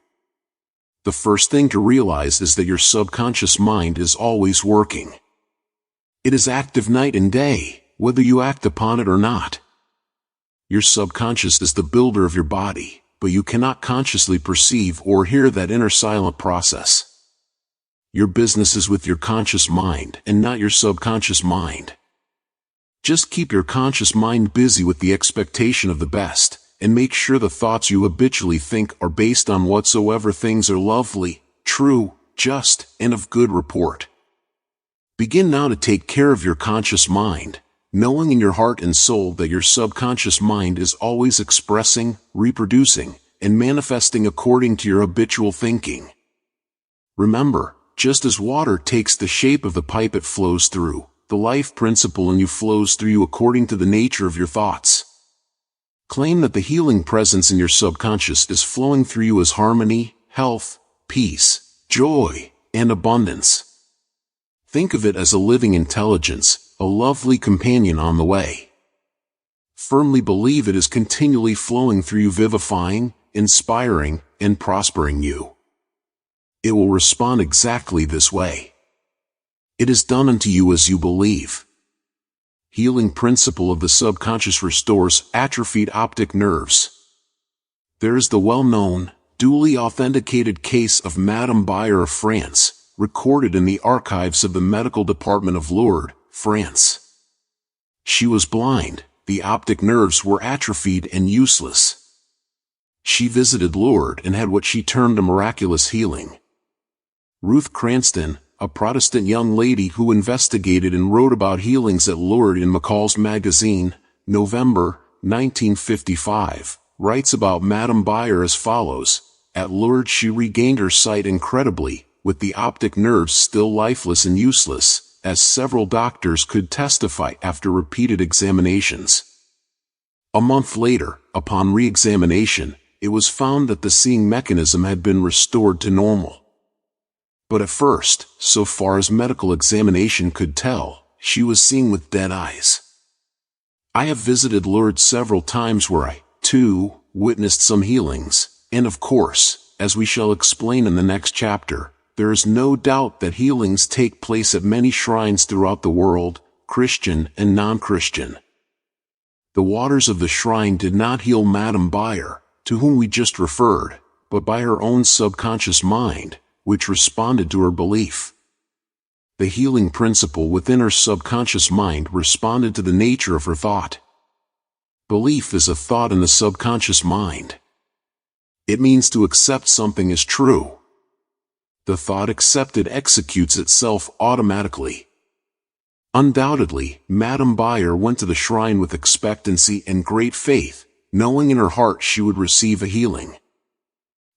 The first thing to realize is that your subconscious mind is always working. It is active night and day, whether you act upon it or not. Your subconscious is the builder of your body, but you cannot consciously perceive or hear that inner silent process. Your business is with your conscious mind and not your subconscious mind. Just keep your conscious mind busy with the expectation of the best, and make sure the thoughts you habitually think are based on whatsoever things are lovely, true, just, and of good report. Begin now to take care of your conscious mind, knowing in your heart and soul that your subconscious mind is always expressing, reproducing, and manifesting according to your habitual thinking. Remember, just as water takes the shape of the pipe it flows through, the life principle in you flows through you according to the nature of your thoughts. Claim that the healing presence in your subconscious is flowing through you as harmony, health, peace, joy, and abundance. Think of it as a living intelligence, a lovely companion on the way. Firmly believe it is continually flowing through you, vivifying, inspiring, and prospering you. It will respond exactly this way. It is done unto you as you believe. Healing principle of the subconscious restores atrophied optic nerves. There is the well-known, duly authenticated case of Madame Bayer of France, recorded in the archives of the medical department of Lourdes, France. She was blind, the optic nerves were atrophied and useless. She visited Lourdes and had what she termed a miraculous healing. Ruth Cranston, a Protestant young lady who investigated and wrote about healings at Lourdes in McCall's magazine, November 1955, writes about Madame Bayer as follows: At Lourdes she regained her sight incredibly, with the optic nerves still lifeless and useless, as several doctors could testify after repeated examinations. A month later, upon re-examination, it was found that the seeing mechanism had been restored to normal. But at first, so far as medical examination could tell, she was seeing with dead eyes. I have visited Lourdes several times where I, too, witnessed some healings, and of course, as we shall explain in the next chapter, there is no doubt that healings take place at many shrines throughout the world, Christian and non-Christian. The waters of the shrine did not heal Madame Bayer, to whom we just referred, but by her own subconscious mind, which responded to her belief. The healing principle within her subconscious mind responded to the nature of her thought. Belief is a thought in the subconscious mind. It means to accept something as true. The thought accepted executes itself automatically. Undoubtedly, Madame Bayer went to the shrine with expectancy and great faith, knowing in her heart she would receive a healing.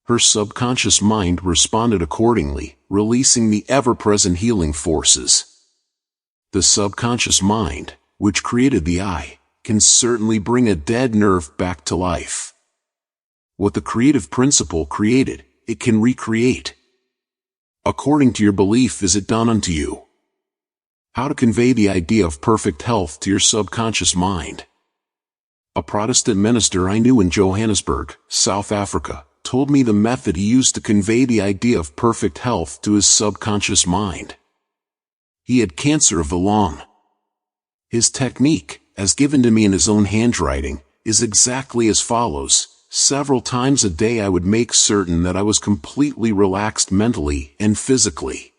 Her subconscious mind responded accordingly, releasing the ever-present healing forces. The subconscious mind, which created the eye, can certainly bring a dead nerve back to life. What the creative principle created, it can recreate. According to your belief is it done unto you. How to convey the idea of perfect health to your subconscious mind. A Protestant minister I knew in Johannesburg, South Africa, told me the method he used to convey the idea of perfect health to his subconscious mind. He had cancer of the lung. His technique, as given to me in his own handwriting, is exactly as follows. Several times a day I would make certain that I was completely relaxed mentally and physically.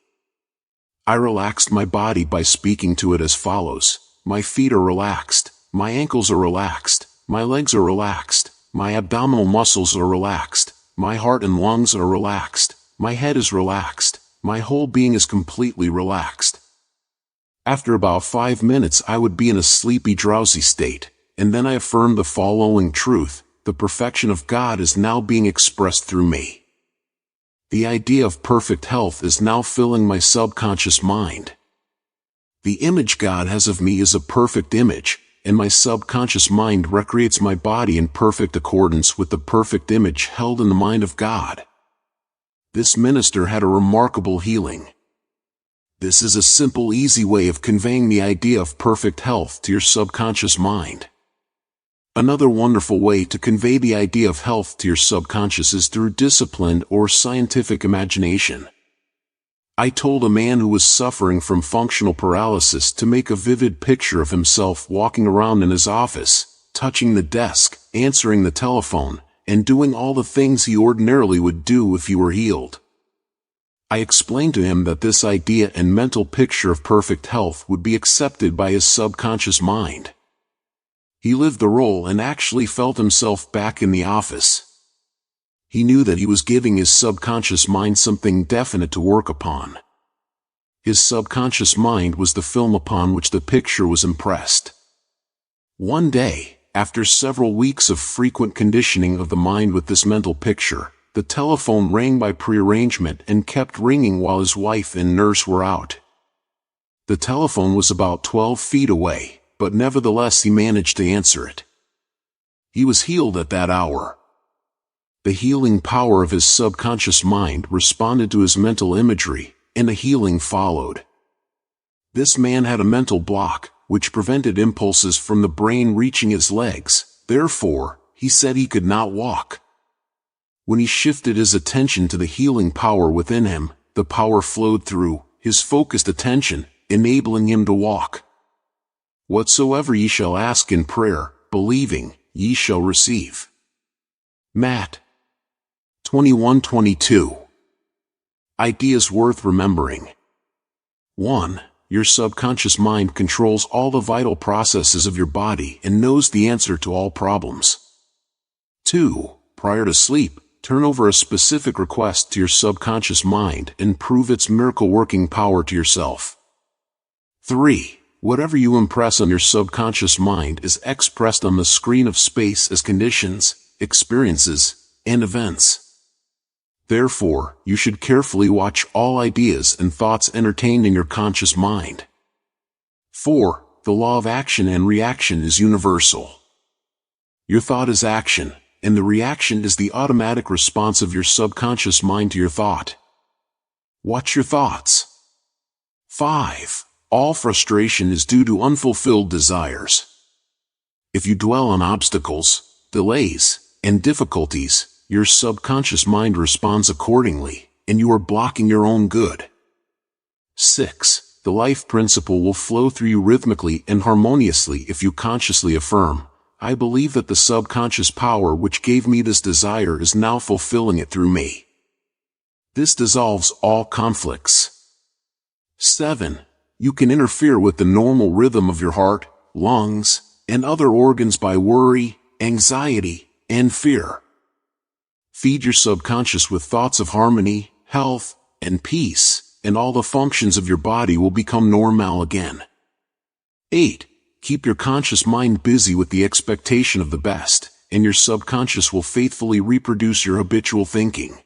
I relaxed my body by speaking to it as follows: my feet are relaxed, my ankles are relaxed, my legs are relaxed, my abdominal muscles are relaxed, my heart and lungs are relaxed, my head is relaxed, my whole being is completely relaxed. After about 5 minutes I would be in a sleepy, drowsy state, and then I affirmed the following truth: the perfection of God is now being expressed through me. The idea of perfect health is now filling my subconscious mind. The image God has of me is a perfect image, and my subconscious mind recreates my body in perfect accordance with the perfect image held in the mind of God. This minister had a remarkable healing. This is a simple, easy way of conveying the idea of perfect health to your subconscious mind. Another wonderful way to convey the idea of health to your subconscious is through disciplined or scientific imagination. I told a man who was suffering from functional paralysis to make a vivid picture of himself walking around in his office, touching the desk, answering the telephone, and doing all the things he ordinarily would do if he were healed. I explained to him that this idea and mental picture of perfect health would be accepted by his subconscious mind. He lived the role and actually felt himself back in the office. He knew that he was giving his subconscious mind something definite to work upon. His subconscious mind was the film upon which the picture was impressed. One day, after several weeks of frequent conditioning of the mind with this mental picture, the telephone rang by prearrangement and kept ringing while his wife and nurse were out. The telephone was about 12 feet away, but nevertheless he managed to answer it. He was healed at that hour. The healing power of his subconscious mind responded to his mental imagery, and a healing followed. This man had a mental block, which prevented impulses from the brain reaching his legs. Therefore, he said he could not walk. When he shifted his attention to the healing power within him, the power flowed through his focused attention, enabling him to walk. Whatsoever ye shall ask in prayer, believing, ye shall receive. Matt 21:22. Ideas worth remembering. 1. Your subconscious mind controls all the vital processes of your body and knows the answer to all problems. 2. Prior to sleep, turn over a specific request to your subconscious mind and prove its miracle-working power to yourself. 3. Whatever you impress on your subconscious mind is expressed on the screen of space as conditions, experiences, and events. Therefore, you should carefully watch all ideas and thoughts entertained in your conscious mind. 4. The law of action and reaction is universal. Your thought is action, and the reaction is the automatic response of your subconscious mind to your thought. Watch your thoughts. 5. All frustration is due to unfulfilled desires. If you dwell on obstacles, delays, and difficulties, your subconscious mind responds accordingly, and you are blocking your own good. 6. The life principle will flow through you rhythmically and harmoniously if you consciously affirm, I believe that the subconscious power which gave me this desire is now fulfilling it through me. This dissolves all conflicts. 7. You can interfere with the normal rhythm of your heart, lungs, and other organs by worry, anxiety, and fear. Feed your subconscious with thoughts of harmony, health, and peace, and all the functions of your body will become normal again. 8. Keep your conscious mind busy with the expectation of the best, and your subconscious will faithfully reproduce your habitual thinking.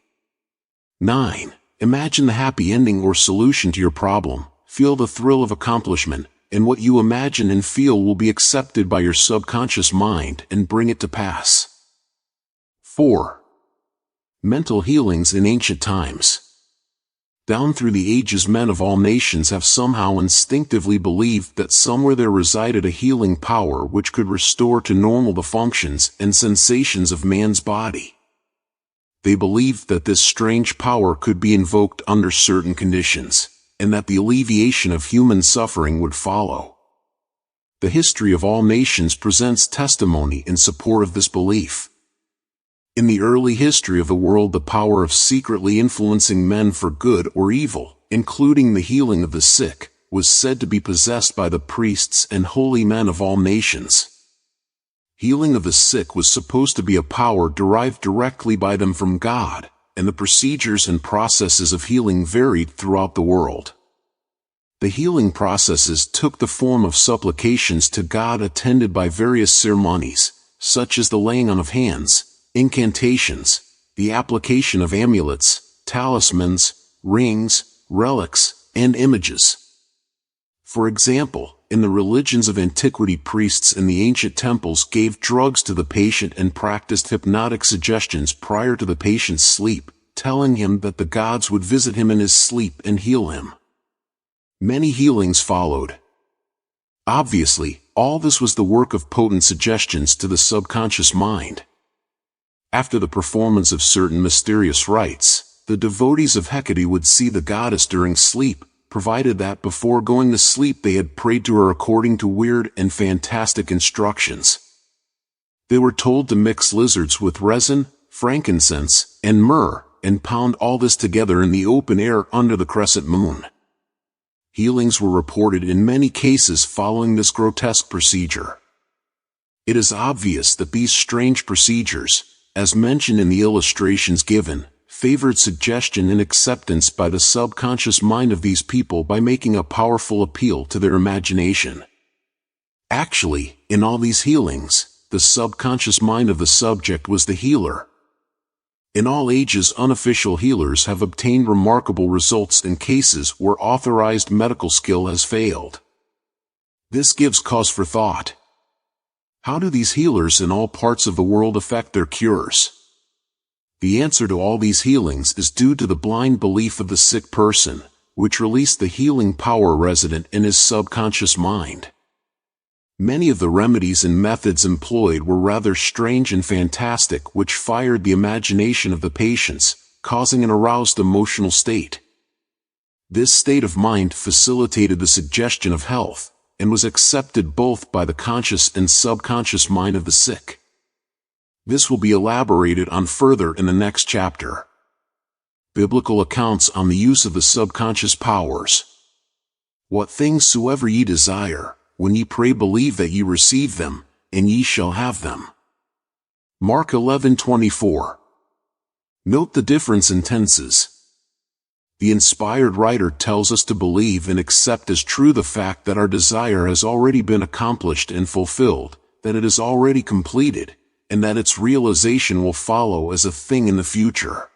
9. Imagine the happy ending or solution to your problem, feel the thrill of accomplishment, and what you imagine and feel will be accepted by your subconscious mind and bring it to pass. 4. Mental healings in ancient times. Down through the ages, men of all nations have somehow instinctively believed that somewhere there resided a healing power which could restore to normal the functions and sensations of man's body. They believed that this strange power could be invoked under certain conditions, and that the alleviation of human suffering would follow. The history of all nations presents testimony in support of this belief. In the early history of the world, the power of secretly influencing men for good or evil, including the healing of the sick, was said to be possessed by the priests and holy men of all nations. Healing of the sick was supposed to be a power derived directly by them from God, and the procedures and processes of healing varied throughout the world. The healing processes took the form of supplications to God attended by various ceremonies, such as the laying on of hands, incantations, the application of amulets, talismans, rings, relics, and images. For example, in the religions of antiquity, priests in the ancient temples gave drugs to the patient and practiced hypnotic suggestions prior to the patient's sleep, telling him that the gods would visit him in his sleep and heal him. Many healings followed. Obviously, all this was the work of potent suggestions to the subconscious mind. After the performance of certain mysterious rites, the devotees of Hecate would see the goddess during sleep, provided that before going to sleep they had prayed to her according to weird and fantastic instructions. They were told to mix lizards with resin, frankincense, and myrrh, and pound all this together in the open air under the crescent moon. Healings were reported in many cases following this grotesque procedure. It is obvious that these strange procedures, as mentioned in the illustrations given, favored suggestion and acceptance by the subconscious mind of these people by making a powerful appeal to their imagination. Actually, in all these healings, the subconscious mind of the subject was the healer. In all ages, unofficial healers have obtained remarkable results in cases where authorized medical skill has failed. This gives cause for thought. How do these healers in all parts of the world effect their cures? The answer to all these healings is due to the blind belief of the sick person, which released the healing power resident in his subconscious mind. Many of the remedies and methods employed were rather strange and fantastic, which fired the imagination of the patients, causing an aroused emotional state. This state of mind facilitated the suggestion of health, and was accepted both by the conscious and subconscious mind of the sick. This will be elaborated on further in the next chapter. Biblical accounts on the use of the subconscious powers. What things soever ye desire, when ye pray, believe that ye receive them, and ye shall have them. Mark 11:24. Note the difference in tenses. The inspired writer tells us to believe and accept as true the fact that our desire has already been accomplished and fulfilled, that it is already completed, and that its realization will follow as a thing in the future.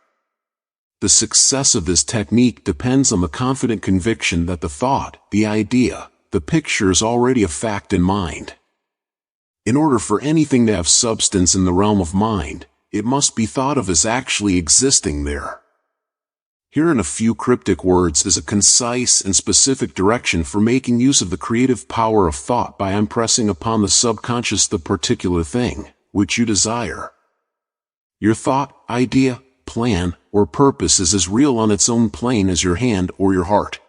The success of this technique depends on the confident conviction that the thought, the idea, the picture is already a fact in mind. In order for anything to have substance in the realm of mind, it must be thought of as actually existing there. Here in a few cryptic words is a concise and specific direction for making use of the creative power of thought by impressing upon the subconscious the particular thing which you desire. Your thought, idea, plan, or purpose is as real on its own plane as your hand or your heart.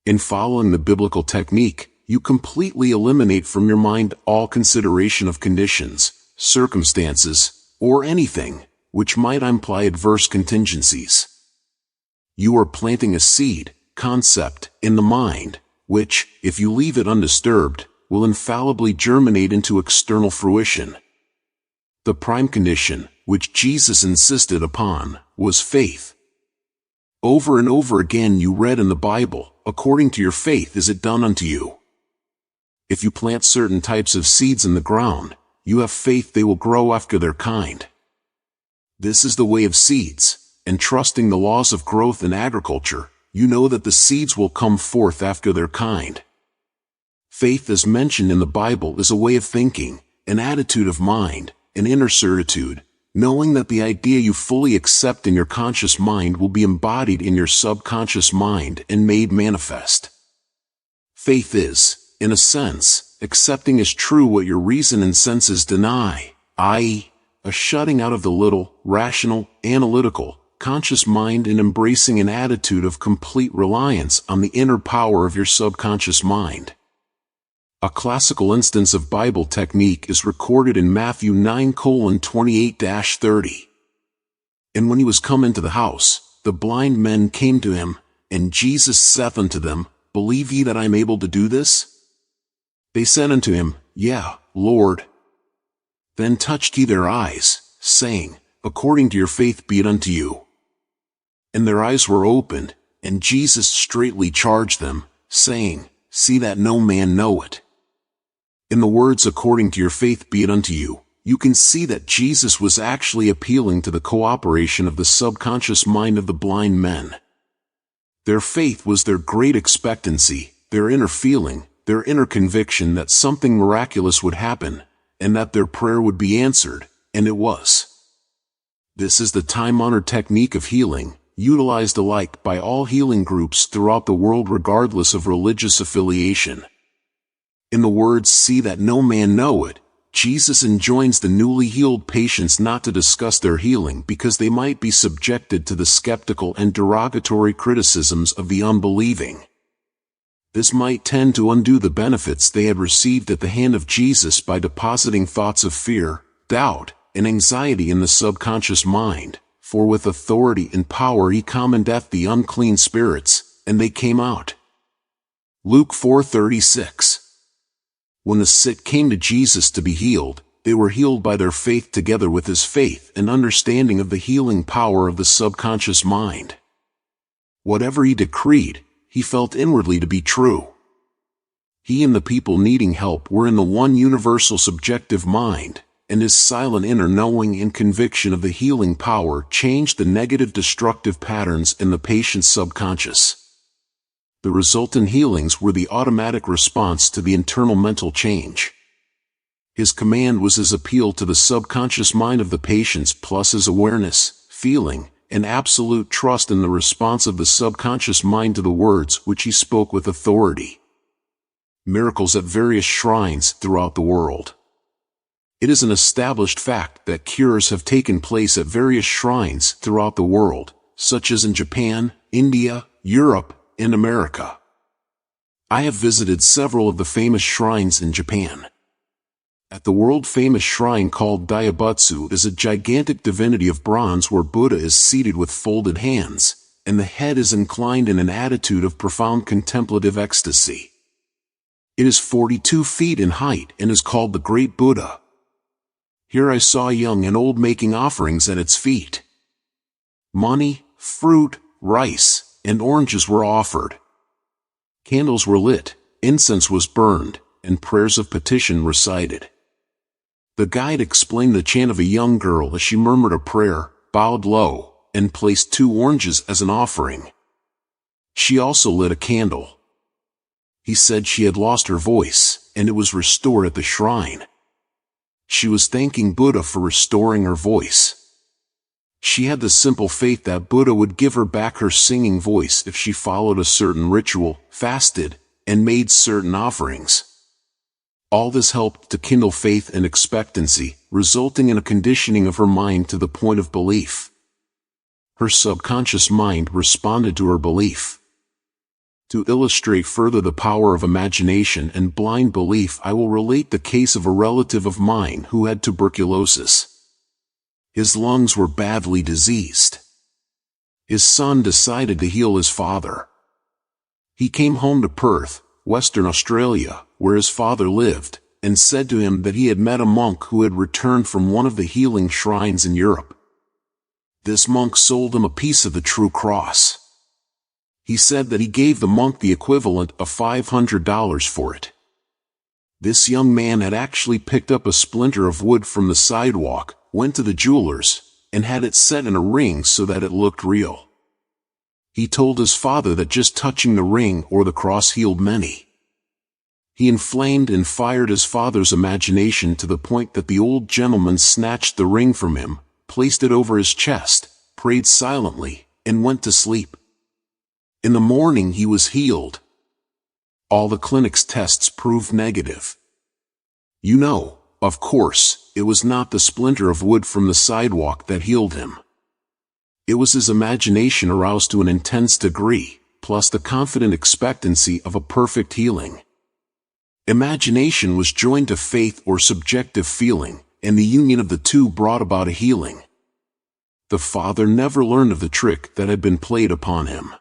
In following the biblical technique, you completely eliminate from your mind all consideration of conditions, circumstances, or anything which might imply adverse contingencies. You are planting a seed, concept, in the mind, which, if you leave it undisturbed, will infallibly germinate into external fruition. The prime condition, which Jesus insisted upon, was faith. Over and over again you read in the Bible, according to your faith is it done unto you. If you plant certain types of seeds in the ground, you have faith they will grow after their kind. This is the way of seeds, and trusting the laws of growth in agriculture, you know that the seeds will come forth after their kind. Faith, as mentioned in the Bible, is a way of thinking, an attitude of mind, an inner certitude, knowing that the idea you fully accept in your conscious mind will be embodied in your subconscious mind and made manifest. Faith is, in a sense, accepting as true what your reason and senses deny, i.e., a shutting out of the little, rational, analytical, conscious mind and embracing an attitude of complete reliance on the inner power of your subconscious mind. A classical instance of Bible technique is recorded in Matthew 9:28-30. And when he was come into the house, the blind men came to him, and Jesus saith unto them, Believe ye that I am able to do this? They said unto him, Yea, Lord. Then touched he their eyes, saying, According to your faith be it unto you. And their eyes were opened, and Jesus straitly charged them, saying, See that no man know it. In the words according to your faith be it unto you, you can see that Jesus was actually appealing to the cooperation of the subconscious mind of the blind men. Their faith was their great expectancy, their inner feeling, their inner conviction that something miraculous would happen, and that their prayer would be answered, and it was. This is the time-honored technique of healing, utilized alike by all healing groups throughout the world regardless of religious affiliation. In the words, see that no man know it, Jesus enjoins the newly healed patients not to discuss their healing because they might be subjected to the skeptical and derogatory criticisms of the unbelieving. This might tend to undo the benefits they had received at the hand of Jesus by depositing thoughts of fear, doubt, and anxiety in the subconscious mind, for with authority and power he commandeth the unclean spirits, and they came out. Luke 4:36. When the sick came to Jesus to be healed, they were healed by their faith together with his faith and understanding of the healing power of the subconscious mind. Whatever he decreed, he felt inwardly to be true. He and the people needing help were in the one universal subjective mind, and his silent inner knowing and conviction of the healing power changed the negative destructive patterns in the patient's subconscious. The resultant healings were the automatic response to the internal mental change. His command was his appeal to the subconscious mind of the patients plus his awareness, feeling, and absolute trust in the response of the subconscious mind to the words which he spoke with authority. Miracles at various shrines throughout the world. It is an established fact that cures have taken place at various shrines throughout the world, such as in Japan, India, Europe, and America. I have visited several of the famous shrines in Japan. At the world-famous shrine called Daibutsu is a gigantic divinity of bronze where Buddha is seated with folded hands, and the head is inclined in an attitude of profound contemplative ecstasy. It is 42 feet in height and is called the Great Buddha. Here I saw young and old making offerings at its feet. Money, fruit, rice, and oranges were offered. Candles were lit, incense was burned, and prayers of petition recited. The guide explained the chant of a young girl as she murmured a prayer, bowed low, and placed 2 oranges as an offering. She also lit a candle. He said she had lost her voice, and it was restored at the shrine. She was thanking Buddha for restoring her voice. She had the simple faith that Buddha would give her back her singing voice if she followed a certain ritual, fasted, and made certain offerings. All this helped to kindle faith and expectancy, resulting in a conditioning of her mind to the point of belief. Her subconscious mind responded to her belief. To illustrate further the power of imagination and blind belief, I will relate the case of a relative of mine who had tuberculosis. His lungs were badly diseased. His son decided to heal his father. He came home to Perth, Western Australia, where his father lived, and said to him that he had met a monk who had returned from one of the healing shrines in Europe. This monk sold him a piece of the true cross. He said that he gave the monk the equivalent of $500 for it. This young man had actually picked up a splinter of wood from the sidewalk, went to the jeweler's, and had it set in a ring so that it looked real. He told his father that just touching the ring or the cross healed many. He inflamed and fired his father's imagination to the point that the old gentleman snatched the ring from him, placed it over his chest, prayed silently, and went to sleep. In the morning he was healed. All the clinic's tests proved negative. You know, of course, it was not the splinter of wood from the sidewalk that healed him. It was his imagination aroused to an intense degree, plus the confident expectancy of a perfect healing. Imagination was joined to faith or subjective feeling, and the union of the two brought about a healing. The father never learned of the trick that had been played upon him.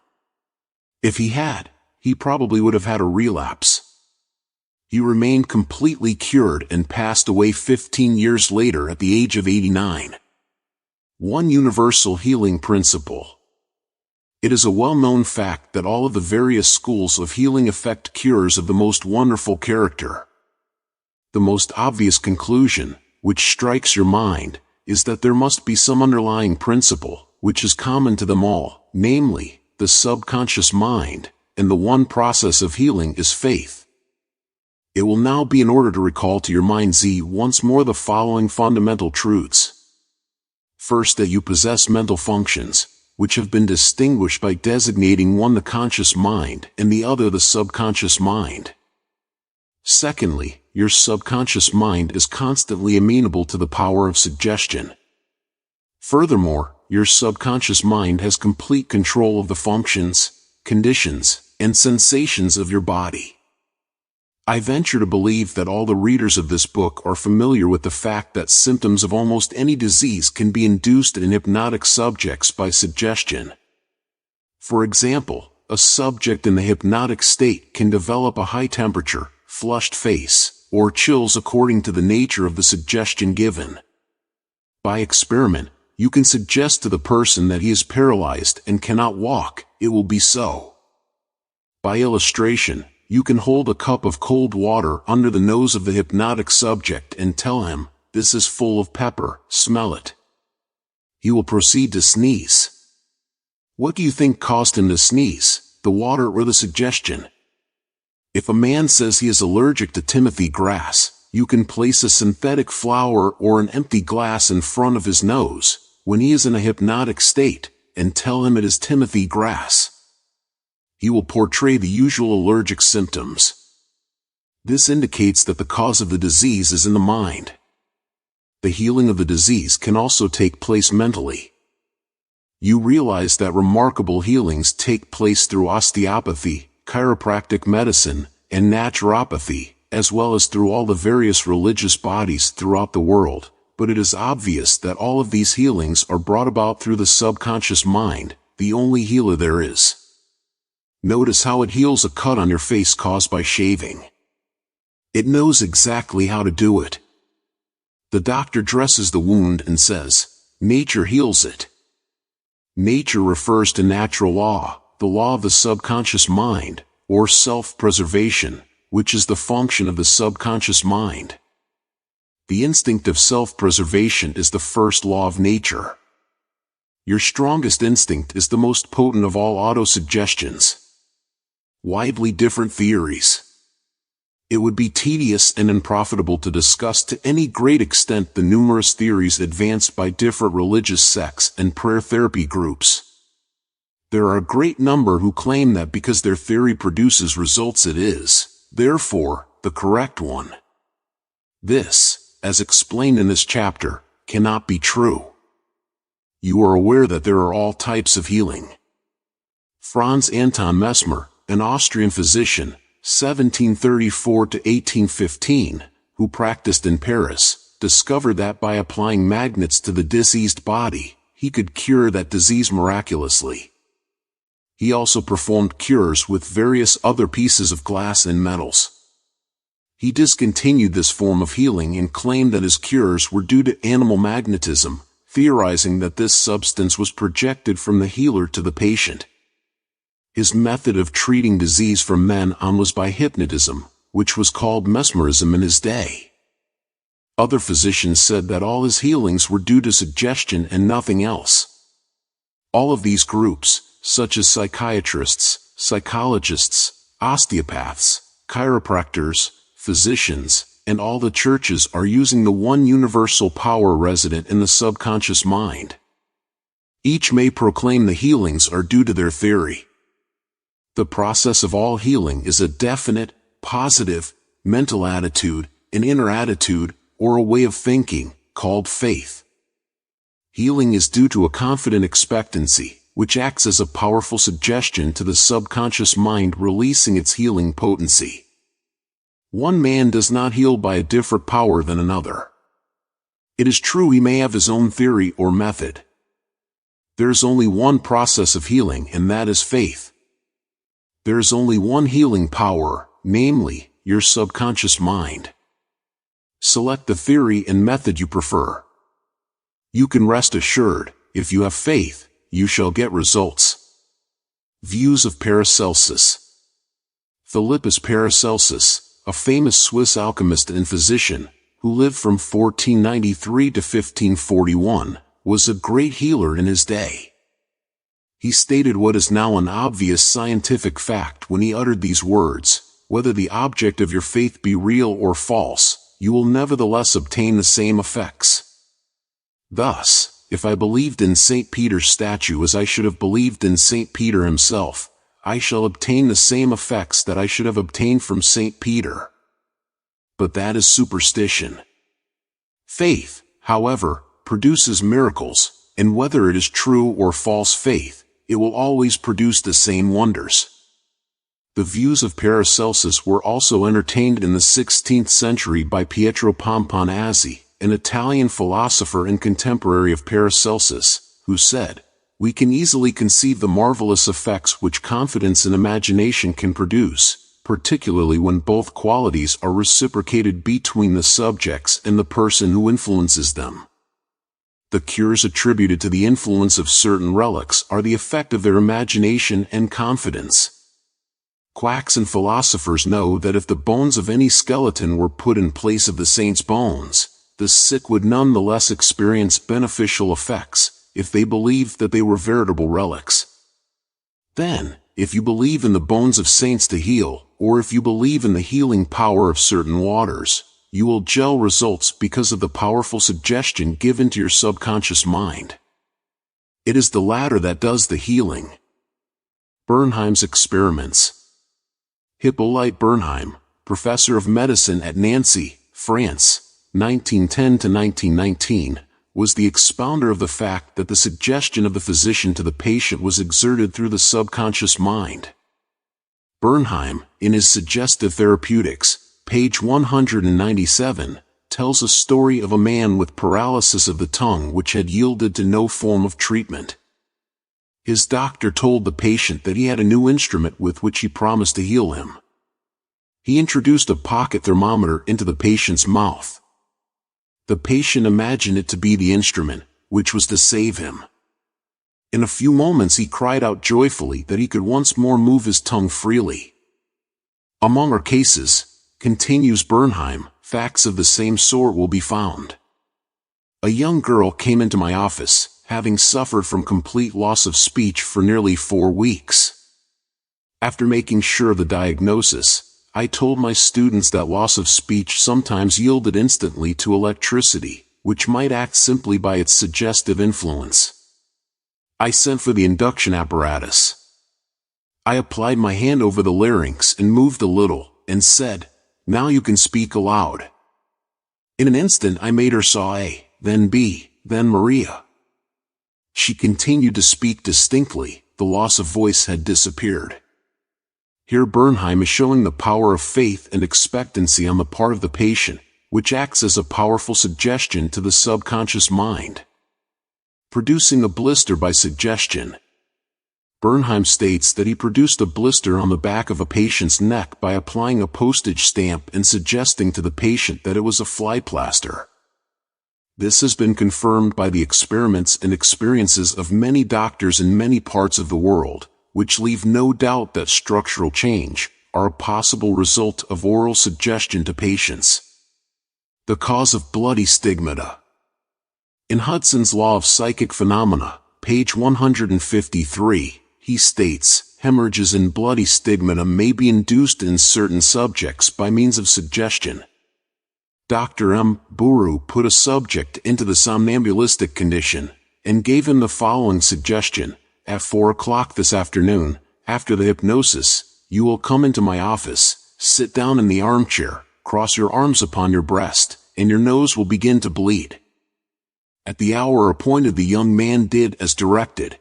If he had, he probably would have had a relapse. He remained completely cured and passed away 15 years later at the age of 89. One universal healing principle. It is a well-known fact that all of the various schools of healing effect cures of the most wonderful character. The most obvious conclusion, which strikes your mind, is that there must be some underlying principle, which is common to them all, namely, the subconscious mind, and the one process of healing is faith. It will now be in order to recall to your mind once more the following fundamental truths. First, that you possess mental functions, which have been distinguished by designating one the conscious mind and the other the subconscious mind. Secondly, your subconscious mind is constantly amenable to the power of suggestion. Furthermore, your subconscious mind has complete control of the functions, conditions, and sensations of your body. I venture to believe that all the readers of this book are familiar with the fact that symptoms of almost any disease can be induced in hypnotic subjects by suggestion. For example, a subject in the hypnotic state can develop a high temperature, flushed face, or chills according to the nature of the suggestion given. By experiment, you can suggest to the person that he is paralyzed and cannot walk, it will be so. By illustration, you can hold a cup of cold water under the nose of the hypnotic subject and tell him, "This is full of pepper, smell it." He will proceed to sneeze. What do you think caused him to sneeze, the water or the suggestion? If a man says he is allergic to Timothy grass, you can place a synthetic flower or an empty glass in front of his nose, when he is in a hypnotic state, and tell him it is Timothy grass. He will portray the usual allergic symptoms. This indicates that the cause of the disease is in the mind. The healing of the disease can also take place mentally. You realize that remarkable healings take place through osteopathy, chiropractic medicine, and naturopathy, as well as through all the various religious bodies throughout the world, but it is obvious that all of these healings are brought about through the subconscious mind, the only healer there is. Notice how it heals a cut on your face caused by shaving. It knows exactly how to do it. The doctor dresses the wound and says, "Nature heals it." Nature refers to natural law, the law of the subconscious mind, or self-preservation, which is the function of the subconscious mind. The instinct of self-preservation is the first law of nature. Your strongest instinct is the most potent of all autosuggestions. Widely different theories. It would be tedious and unprofitable to discuss to any great extent the numerous theories advanced by different religious sects and prayer therapy groups. There are a great number who claim that because their theory produces results it is, therefore, the correct one. This, as explained in this chapter, cannot be true. You are aware that there are all types of healing. Franz Anton Mesmer, an Austrian physician, 1734 to 1815, who practiced in Paris, discovered that by applying magnets to the diseased body, he could cure that disease miraculously. He also performed cures with various other pieces of glass and metals. He discontinued this form of healing and claimed that his cures were due to animal magnetism, theorizing that this substance was projected from the healer to the patient. His method of treating disease from men on was by hypnotism, which was called mesmerism in his day. Other physicians said that all his healings were due to suggestion and nothing else. All of these groups, such as psychiatrists, psychologists, osteopaths, chiropractors, physicians, and all the churches are using the one universal power resident in the subconscious mind. Each may proclaim the healings are due to their theory. The process of all healing is a definite, positive, mental attitude, an inner attitude, or a way of thinking, called faith. Healing is due to a confident expectancy, which acts as a powerful suggestion to the subconscious mind, releasing its healing potency. One man does not heal by a different power than another. It is true he may have his own theory or method. There is only one process of healing, and that is faith. There is only one healing power, namely, your subconscious mind. Select the theory and method you prefer. You can rest assured, if you have faith, you shall get results. Views of Paracelsus. Philippus Paracelsus, a famous Swiss alchemist and physician, who lived from 1493 to 1541, was a great healer in his day. He stated what is now an obvious scientific fact when he uttered these words: "Whether the object of your faith be real or false, you will nevertheless obtain the same effects." Thus, if I believed in St. Peter's statue as I should have believed in St. Peter himself, I shall obtain the same effects that I should have obtained from St. Peter. But that is superstition. Faith, however, produces miracles, and whether it is true or false faith, it will always produce the same wonders. The views of Paracelsus were also entertained in the 16th century by Pietro Pomponazzi, an Italian philosopher and contemporary of Paracelsus, who said, "We can easily conceive the marvelous effects which confidence and imagination can produce, particularly when both qualities are reciprocated between the subjects and the person who influences them. The cures attributed to the influence of certain relics are the effect of their imagination and confidence. Quacks and philosophers know that if the bones of any skeleton were put in place of the saint's bones, the sick would nonetheless experience beneficial effects, if they believed that they were veritable relics. Then, if you believe in the bones of saints to heal, or if you believe in the healing power of certain waters, you will gel results because of the powerful suggestion given to your subconscious mind. It is the latter that does the healing. Bernheim's experiments. Hippolyte Bernheim, professor of medicine at Nancy, France, 1910 to 1919, was the expounder of the fact that the suggestion of the physician to the patient was exerted through the subconscious mind. Bernheim, in his Suggestive Therapeutics, page 197, tells a story of a man with paralysis of the tongue which had yielded to no form of treatment. His doctor told the patient that he had a new instrument with which he promised to heal him. He introduced a pocket thermometer into the patient's mouth. The patient imagined it to be the instrument, which was to save him. In a few moments he cried out joyfully that he could once more move his tongue freely. Among our cases, continues Bernheim, facts of the same sort will be found. A young girl came into my office, having suffered from complete loss of speech for nearly 4 weeks. After making sure of the diagnosis, I told my students that loss of speech sometimes yielded instantly to electricity, which might act simply by its suggestive influence. I sent for the induction apparatus. I applied my hand over the larynx and moved a little, and said, "Now you can speak aloud." In an instant I made her saw A, then B, then Maria. She continued to speak distinctly, the loss of voice had disappeared. Here Bernheim is showing the power of faith and expectancy on the part of the patient, which acts as a powerful suggestion to the subconscious mind. Producing a blister by suggestion. Bernheim states that he produced a blister on the back of a patient's neck by applying a postage stamp and suggesting to the patient that it was a fly plaster. This has been confirmed by the experiments and experiences of many doctors in many parts of the world, which leave no doubt that structural change are a possible result of oral suggestion to patients. The cause of bloody stigmata. In Hudson's Law of Psychic Phenomena, page 153, he states, hemorrhages and bloody stigmata may be induced in certain subjects by means of suggestion. Dr. M. Buru put a subject into the somnambulistic condition, and gave him the following suggestion: at 4 o'clock this afternoon, after the hypnosis, you will come into my office, sit down in the armchair, cross your arms upon your breast, and your nose will begin to bleed. At the hour appointed the young man did as directed.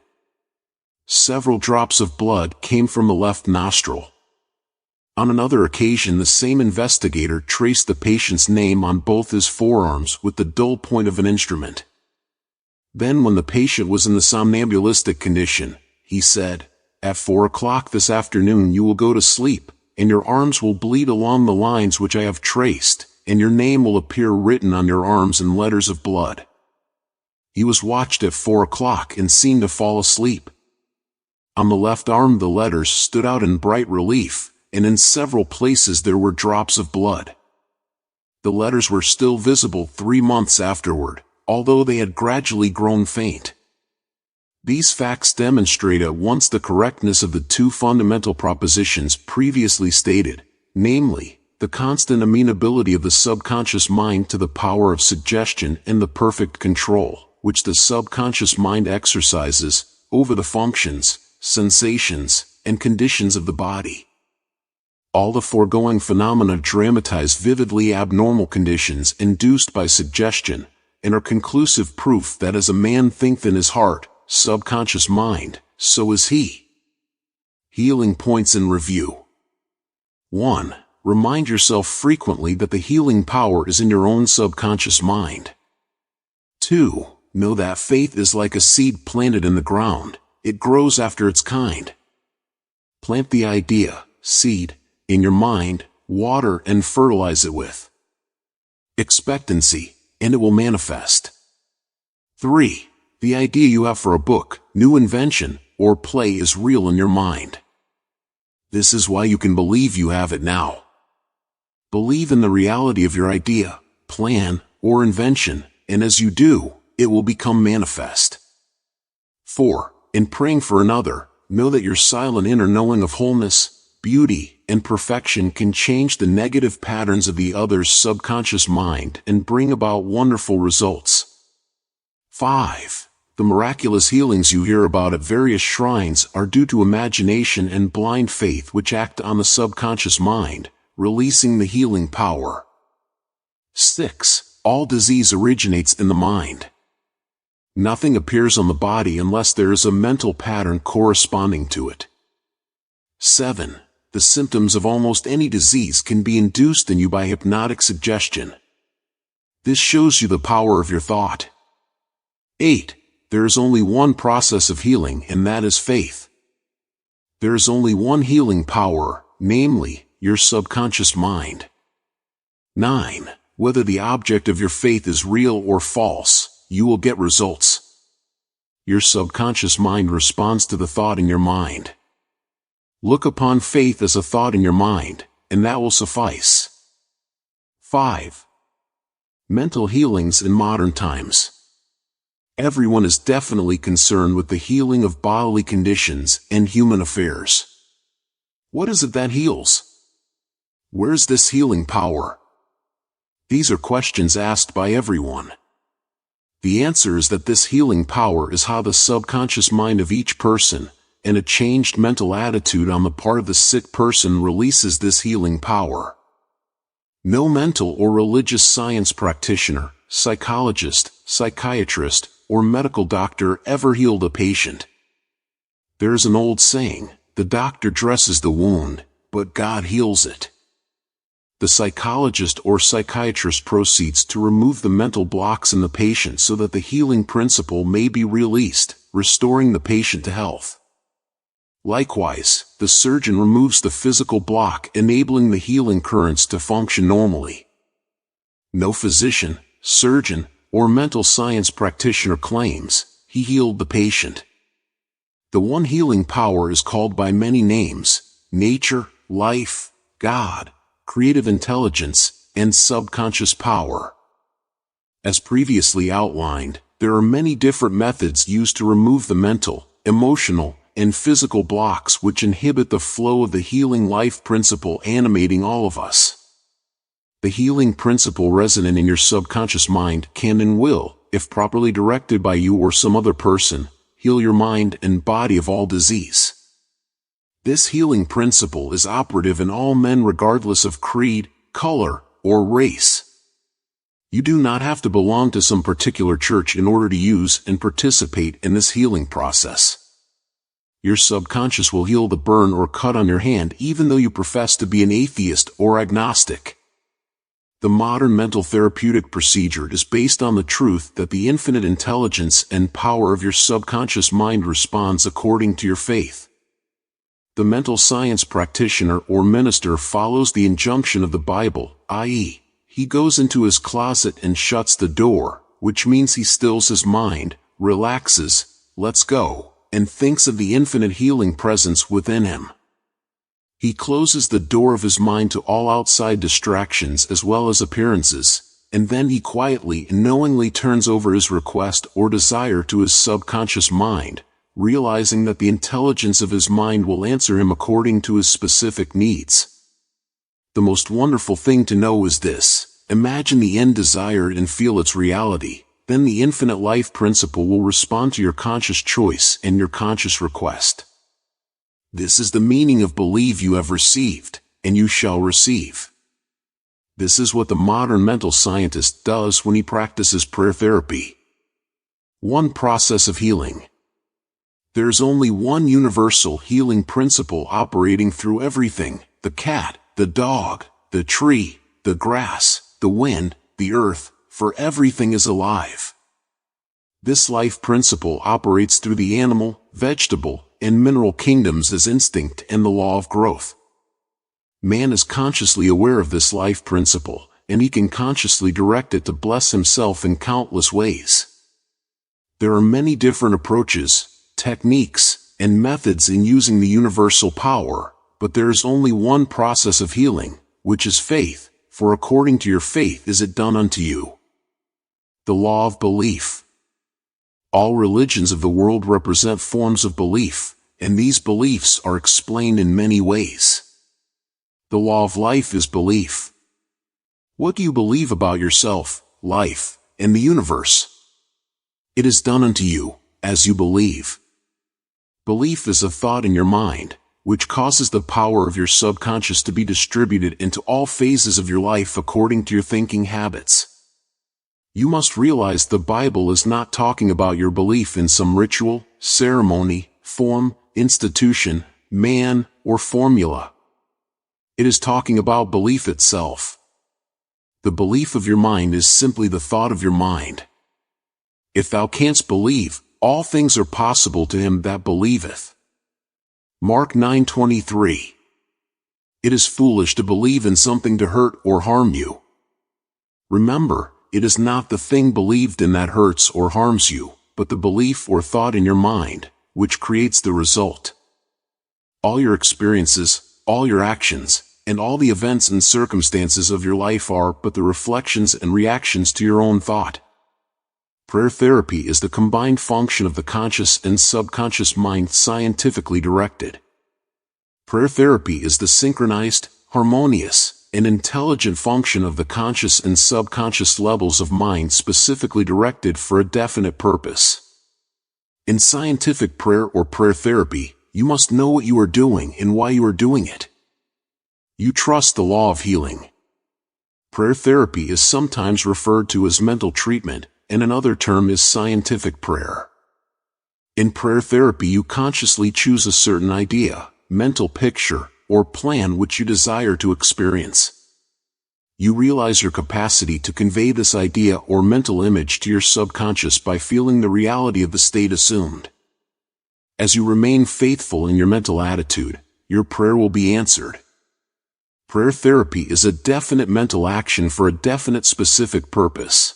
Several drops of blood came from the left nostril. On another occasion the same investigator traced the patient's name on both his forearms with the dull point of an instrument. Then when the patient was in the somnambulistic condition, he said, at 4 o'clock this afternoon you will go to sleep, and your arms will bleed along the lines which I have traced, and your name will appear written on your arms in letters of blood. He was watched at 4 o'clock and seen to fall asleep. On the left arm the letters stood out in bright relief, and in several places there were drops of blood. The letters were still visible 3 months afterward, although they had gradually grown faint. These facts demonstrate at once the correctness of the two fundamental propositions previously stated, namely, the constant amenability of the subconscious mind to the power of suggestion and the perfect control, which the subconscious mind exercises, over the functions, sensations, and conditions of the body. All the foregoing phenomena dramatize vividly abnormal conditions induced by suggestion, and are conclusive proof that as a man thinketh in his heart, subconscious mind, so is he. Healing points in review. 1. Remind yourself frequently that the healing power is in your own subconscious mind. 2. Know that faith is like a seed planted in the ground, it grows after its kind. Plant the idea, seed, in your mind, water and fertilize it with expectancy, and it will manifest. 3. The idea you have for a book, new invention, or play is real in your mind. This is why you can believe you have it now. Believe in the reality of your idea, plan, or invention, and as you do, it will become manifest. 4. In praying for another, know that your silent inner knowing of wholeness, beauty, and perfection can change the negative patterns of the other's subconscious mind and bring about wonderful results. 5. The miraculous healings you hear about at various shrines are due to imagination and blind faith which act on the subconscious mind, releasing the healing power. 6. All disease originates in the mind. Nothing appears on the body unless there is a mental pattern corresponding to it. 7. The symptoms of almost any disease can be induced in you by hypnotic suggestion. This shows you the power of your thought. 8. There is only one process of healing, and that is faith. There is only one healing power, namely, your subconscious mind. 9. Whether the object of your faith is real or false, you will get results. Your subconscious mind responds to the thought in your mind. Look upon faith as a thought in your mind, and that will suffice. 5. Mental healings in modern times. Everyone is definitely concerned with the healing of bodily conditions and human affairs. What is it that heals? Where's this healing power? These are questions asked by everyone. The answer is that this healing power is how the subconscious mind of each person, and a changed mental attitude on the part of the sick person releases this healing power. No mental or religious science practitioner, psychologist, psychiatrist, or medical doctor ever healed a patient. There's an old saying, the doctor dresses the wound, but God heals it. The psychologist or psychiatrist proceeds to remove the mental blocks in the patient so that the healing principle may be released, restoring the patient to health. Likewise, the surgeon removes the physical block, enabling the healing currents to function normally. No physician, surgeon, or mental science practitioner claims he healed the patient. The one healing power is called by many names: nature, life, God, creative intelligence, and subconscious power. As previously outlined, there are many different methods used to remove the mental, emotional, and physical blocks which inhibit the flow of the healing life principle animating all of us. The healing principle resident in your subconscious mind can and will, if properly directed by you or some other person, heal your mind and body of all disease. This healing principle is operative in all men regardless of creed, color, or race. You do not have to belong to some particular church in order to use and participate in this healing process. Your subconscious will heal the burn or cut on your hand even though you profess to be an atheist or agnostic. The modern mental therapeutic procedure is based on the truth that the infinite intelligence and power of your subconscious mind responds according to your faith. The mental science practitioner or minister follows the injunction of the Bible, i.e., he goes into his closet and shuts the door, which means he stills his mind, relaxes, lets go, and thinks of the infinite healing presence within him. He closes the door of his mind to all outside distractions as well as appearances, and then he quietly and knowingly turns over his request or desire to his subconscious mind, realizing that the intelligence of his mind will answer him according to his specific needs. The most wonderful thing to know is this: imagine the end desired and feel its reality, then the infinite life principle will respond to your conscious choice and your conscious request. This is the meaning of believe you have received, and you shall receive. This is what the modern mental scientist does when he practices prayer therapy. One process of healing. There's only one universal healing principle operating through everything: the cat, the dog, the tree, the grass, the wind, the earth, for everything is alive. This life principle operates through the animal, vegetable, and mineral kingdoms as instinct and the law of growth. Man is consciously aware of this life principle, and he can consciously direct it to bless himself in countless ways. There are many different approaches, techniques, and methods in using the universal power, but there is only one process of healing, which is faith, for according to your faith is it done unto you. The law of belief. All religions of the world represent forms of belief, and these beliefs are explained in many ways. The law of life is belief. What do you believe about yourself, life, and the universe? It is done unto you, as you believe. Belief is a thought in your mind, which causes the power of your subconscious to be distributed into all phases of your life according to your thinking habits. You must realize the Bible is not talking about your belief in some ritual, ceremony, form, institution, man, or formula. It is talking about belief itself. The belief of your mind is simply the thought of your mind. If thou canst believe, all things are possible to him that believeth. Mark 9:23. It is foolish to believe in something to hurt or harm you. Remember, it is not the thing believed in that hurts or harms you, but the belief or thought in your mind, which creates the result. All your experiences, all your actions, and all the events and circumstances of your life are but the reflections and reactions to your own thought. Prayer therapy is the combined function of the conscious and subconscious mind scientifically directed. Prayer therapy is the synchronized, harmonious, and intelligent function of the conscious and subconscious levels of mind specifically directed for a definite purpose. In scientific prayer or prayer therapy, you must know what you are doing and why you are doing it. You trust the law of healing. Prayer therapy is sometimes referred to as mental treatment, and another term is scientific prayer. In prayer therapy you consciously choose a certain idea, mental picture, or plan which you desire to experience. You realize your capacity to convey this idea or mental image to your subconscious by feeling the reality of the state assumed. As you remain faithful in your mental attitude, your prayer will be answered. Prayer therapy is a definite mental action for a definite specific purpose.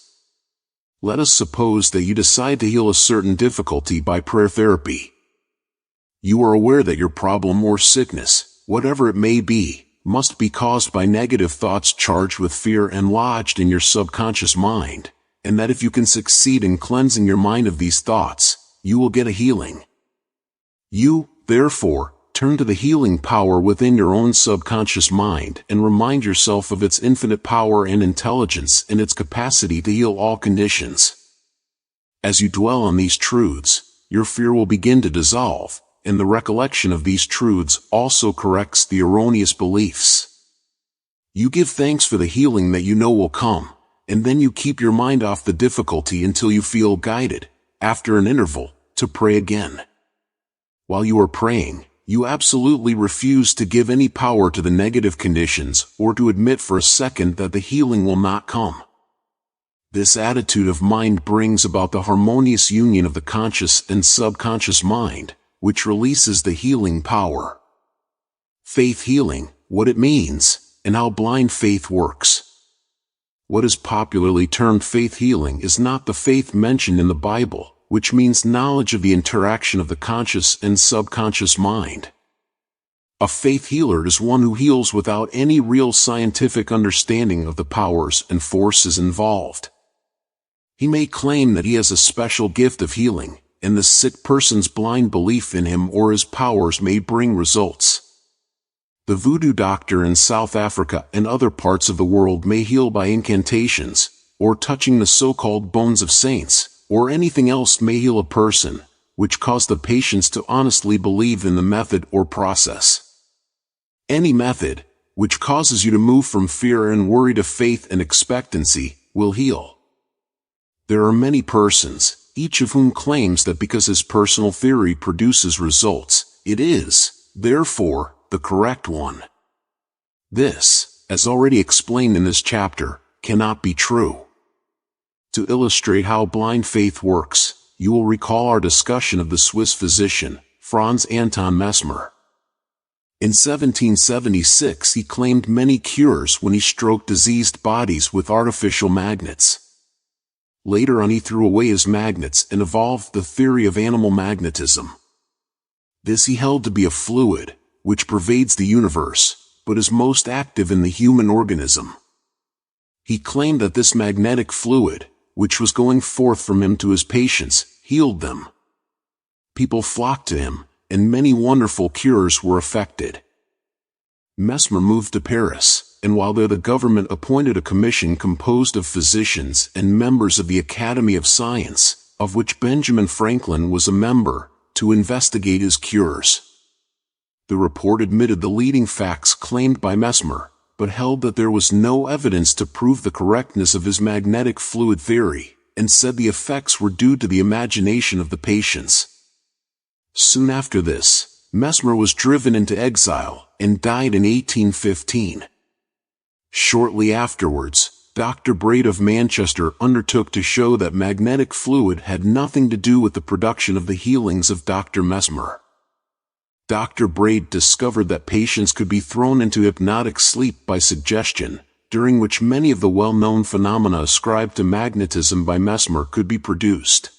Let us suppose that you decide to heal a certain difficulty by prayer therapy. You are aware that your problem or sickness, whatever it may be, must be caused by negative thoughts charged with fear and lodged in your subconscious mind, and that if you can succeed in cleansing your mind of these thoughts, you will get a healing. You, therefore, turn to the healing power within your own subconscious mind and remind yourself of its infinite power and intelligence and its capacity to heal all conditions. As you dwell on these truths, your fear will begin to dissolve, and the recollection of these truths also corrects the erroneous beliefs. You give thanks for the healing that you know will come, and then you keep your mind off the difficulty until you feel guided, after an interval, to pray again. While you are praying, you absolutely refuse to give any power to the negative conditions or to admit for a second that the healing will not come. This attitude of mind brings about the harmonious union of the conscious and subconscious mind, which releases the healing power. Faith healing, what it means, and how blind faith works. What is popularly termed faith healing is not the faith mentioned in the Bible, which means knowledge of the interaction of the conscious and subconscious mind. A faith healer is one who heals without any real scientific understanding of the powers and forces involved. He may claim that he has a special gift of healing, and the sick person's blind belief in him or his powers may bring results. The voodoo doctor in South Africa and other parts of the world may heal by incantations, or touching the so-called bones of saints, or anything else may heal a person, which cause the patients to honestly believe in the method or process. Any method, which causes you to move from fear and worry to faith and expectancy, will heal. There are many persons, each of whom claims that because his personal theory produces results, it is, therefore, the correct one. This, as already explained in this chapter, cannot be true. To illustrate how blind faith works, you will recall our discussion of the Swiss physician, Franz Anton Mesmer. In 1776 he claimed many cures when he stroked diseased bodies with artificial magnets. Later on he threw away his magnets and evolved the theory of animal magnetism. This he held to be a fluid, which pervades the universe, but is most active in the human organism. He claimed that this magnetic fluid, which was going forth from him to his patients, healed them. People flocked to him, and many wonderful cures were effected. Mesmer moved to Paris, and while there the government appointed a commission composed of physicians and members of the Academy of Science, of which Benjamin Franklin was a member, to investigate his cures. The report admitted the leading facts claimed by Mesmer, but held that there was no evidence to prove the correctness of his magnetic fluid theory, and said the effects were due to the imagination of the patients. Soon after this, Mesmer was driven into exile and died in 1815. Shortly afterwards, Dr. Braid of Manchester undertook to show that magnetic fluid had nothing to do with the production of the healings of Dr. Mesmer. Dr. Braid discovered that patients could be thrown into hypnotic sleep by suggestion, during which many of the well-known phenomena ascribed to magnetism by Mesmer could be produced.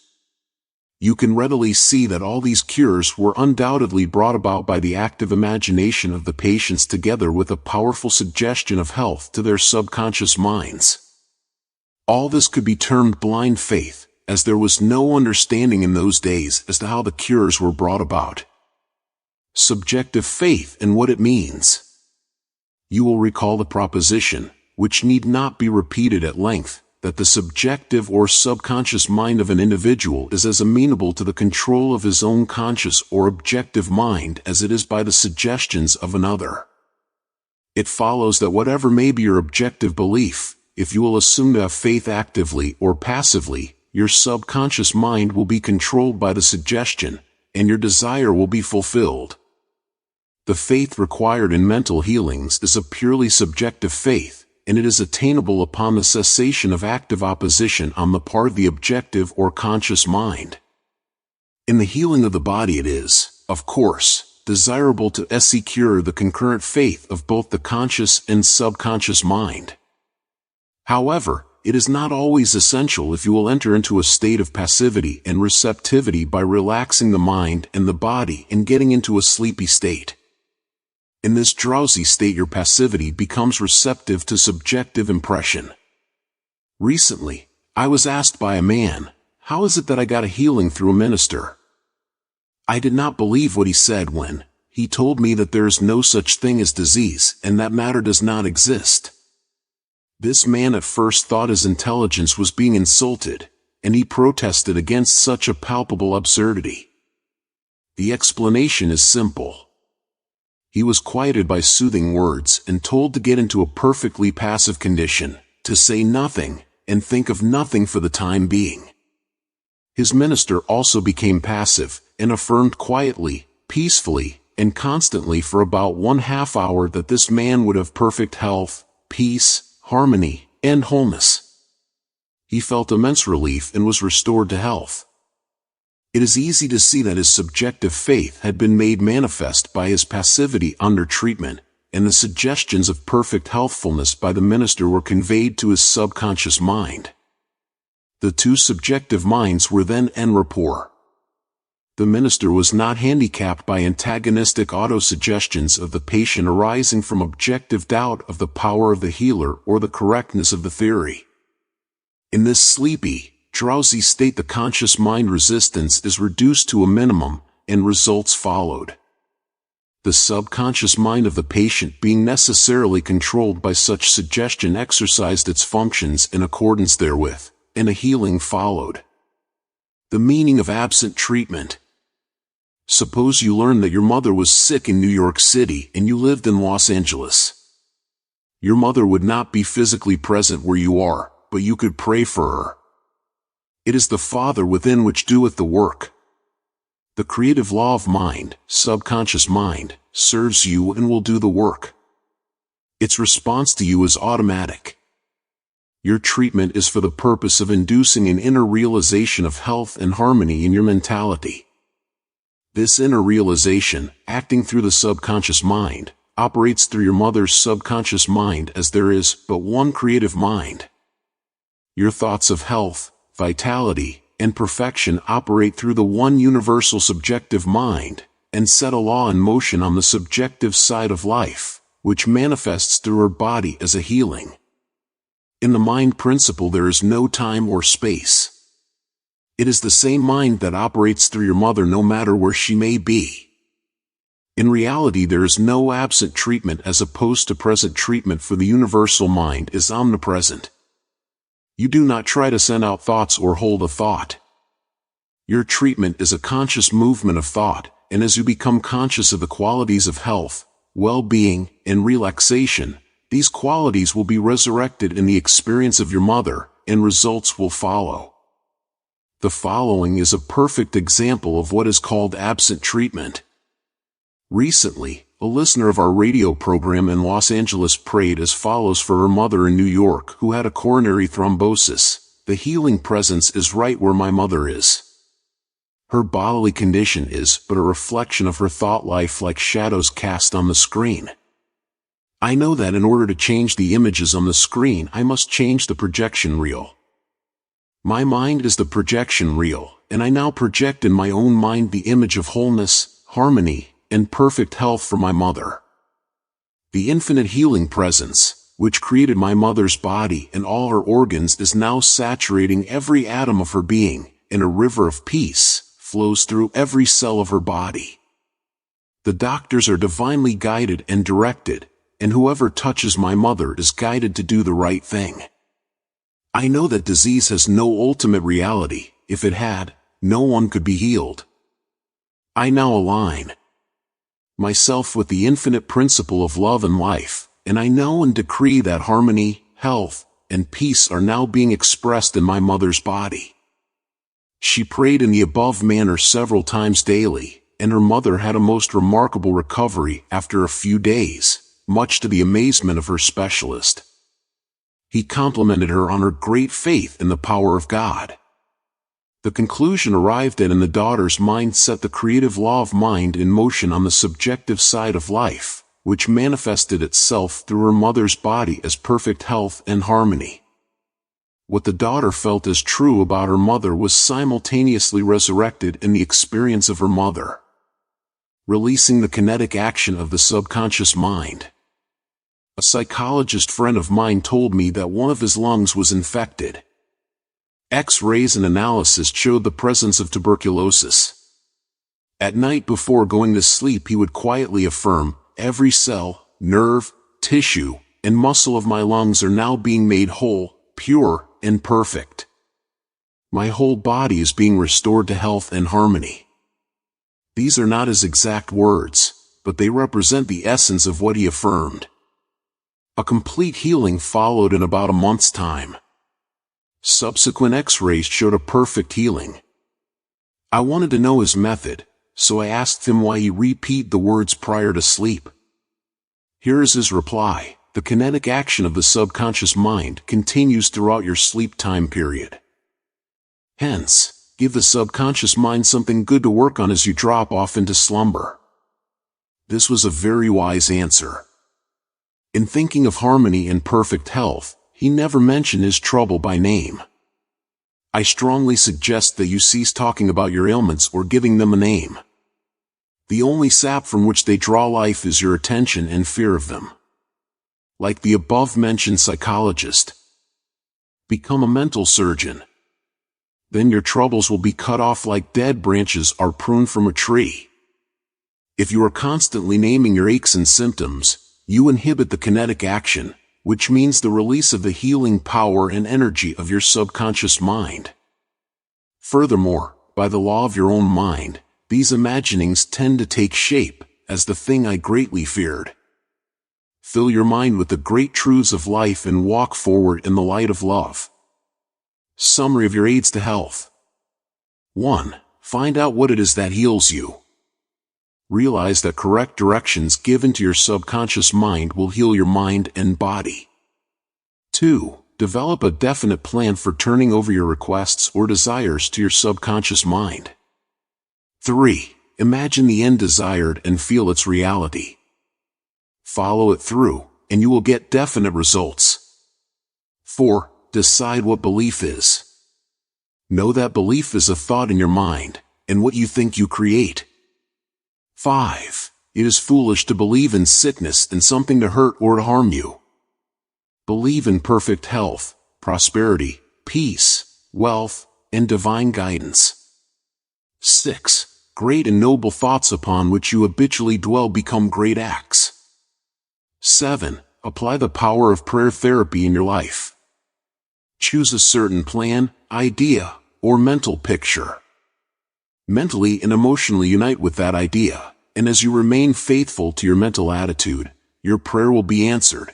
You can readily see that all these cures were undoubtedly brought about by the active imagination of the patients together with a powerful suggestion of health to their subconscious minds. All this could be termed blind faith, as there was no understanding in those days as to how the cures were brought about. Subjective faith and what it means. You will recall the proposition, which need not be repeated at length, that the subjective or subconscious mind of an individual is as amenable to the control of his own conscious or objective mind as it is by the suggestions of another. It follows that whatever may be your objective belief, if you will assume to have faith actively or passively, your subconscious mind will be controlled by the suggestion, and your desire will be fulfilled. The faith required in mental healings is a purely subjective faith, and it is attainable upon the cessation of active opposition on the part of the objective or conscious mind. In the healing of the body it is, of course, desirable to secure the concurrent faith of both the conscious and subconscious mind. However, it is not always essential if you will enter into a state of passivity and receptivity by relaxing the mind and the body and getting into a sleepy state. In this drowsy state your passivity becomes receptive to subjective impression. Recently, I was asked by a man, "How is it that I got a healing through a minister?" I did not believe what he said when he told me that there is no such thing as disease and that matter does not exist. This man at first thought his intelligence was being insulted, and he protested against such a palpable absurdity. The explanation is simple. He was quieted by soothing words and told to get into a perfectly passive condition, to say nothing, and think of nothing for the time being. His minister also became passive, and affirmed quietly, peacefully, and constantly for about 1/2 hour that this man would have perfect health, peace, harmony, and wholeness. He felt immense relief and was restored to health. It is easy to see that his subjective faith had been made manifest by his passivity under treatment, and the suggestions of perfect healthfulness by the minister were conveyed to his subconscious mind. The two subjective minds were then en rapport. The minister was not handicapped by antagonistic autosuggestions of the patient arising from objective doubt of the power of the healer or the correctness of the theory. In this sleepy, drowsy state the conscious mind resistance is reduced to a minimum, and results followed. The subconscious mind of the patient being necessarily controlled by such suggestion exercised its functions in accordance therewith, and a healing followed. The meaning of absent treatment. Suppose you learned that your mother was sick in New York City and you lived in Los Angeles. Your mother would not be physically present where you are, but you could pray for her. It is the Father within which doeth the work. The creative law of mind, subconscious mind, serves you and will do the work. Its response to you is automatic. Your treatment is for the purpose of inducing an inner realization of health and harmony in your mentality. This inner realization, acting through the subconscious mind, operates through your mother's subconscious mind, as there is but one creative mind. Your thoughts of health, vitality, and perfection operate through the one universal subjective mind, and set a law in motion on the subjective side of life, which manifests through her body as a healing. In the mind principle there is no time or space. It is the same mind that operates through your mother no matter where she may be. In reality there is no absent treatment as opposed to present treatment, for the universal mind is omnipresent. You do not try to send out thoughts or hold a thought. Your treatment is a conscious movement of thought, and as you become conscious of the qualities of health, well-being, and relaxation, these qualities will be resurrected in the experience of your mother, and results will follow. The following is a perfect example of what is called absent treatment. Recently, a listener of our radio program in Los Angeles prayed as follows for her mother in New York who had a coronary thrombosis. The healing presence is right where my mother is. Her bodily condition is but a reflection of her thought life, like shadows cast on the screen. I know that in order to change the images on the screen, I must change the projection reel. My mind is the projection reel, and I now project in my own mind the image of wholeness, harmony, and perfect health for my mother. The infinite healing presence, which created my mother's body and all her organs, is now saturating every atom of her being, and a river of peace flows through every cell of her body. The doctors are divinely guided and directed, and whoever touches my mother is guided to do the right thing. I know that disease has no ultimate reality. If it had, no one could be healed. I now align myself with the infinite principle of love and life, and I know and decree that harmony, health, and peace are now being expressed in my mother's body. She prayed in the above manner several times daily, and her mother had a most remarkable recovery after a few days, much to the amazement of her specialist. He complimented her on her great faith in the power of God. The conclusion arrived at in the daughter's mind set the creative law of mind in motion on the subjective side of life, which manifested itself through her mother's body as perfect health and harmony. What the daughter felt as true about her mother was simultaneously resurrected in the experience of her mother, releasing the kinetic action of the subconscious mind. A psychologist friend of mine told me that one of his lungs was infected. X-rays and analysis showed the presence of tuberculosis. At night before going to sleep he would quietly affirm, "Every cell, nerve, tissue, and muscle of my lungs are now being made whole, pure, and perfect. My whole body is being restored to health and harmony." These are not his exact words, but they represent the essence of what he affirmed. A complete healing followed in about a month's time. Subsequent X-rays showed a perfect healing. I wanted to know his method, so I asked him why he repeated the words prior to sleep. Here is his reply: the kinetic action of the subconscious mind continues throughout your sleep time period. Hence, give the subconscious mind something good to work on as you drop off into slumber. This was a very wise answer. In thinking of harmony and perfect health, he never mentioned his trouble by name. I strongly suggest that you cease talking about your ailments or giving them a name. The only sap from which they draw life is your attention and fear of them. Like the above-mentioned psychologist, become a mental surgeon. Then your troubles will be cut off like dead branches are pruned from a tree. If you are constantly naming your aches and symptoms, you inhibit the kinetic action, which means the release of the healing power and energy of your subconscious mind. Furthermore, by the law of your own mind, these imaginings tend to take shape, as the thing I greatly feared. Fill your mind with the great truths of life and walk forward in the light of love. Summary of your aids to health. 1. Find out what it is that heals you. Realize that correct directions given to your subconscious mind will heal your mind and body. 2. Develop a definite plan for turning over your requests or desires to your subconscious mind. 3. imagine the end desired and feel its reality. Follow it through, and you will get definite results. 4. Decide what belief is. Know that belief is a thought in your mind, and what you think you create. 5. It is foolish to believe in sickness and something to hurt or to harm you. Believe in perfect health, prosperity, peace, wealth, and divine guidance. 6. Great and noble thoughts upon which you habitually dwell become great acts. 7. Apply the power of prayer therapy in your life. Choose a certain plan, idea, or mental picture. Mentally and emotionally unite with that idea, and as you remain faithful to your mental attitude, your prayer will be answered.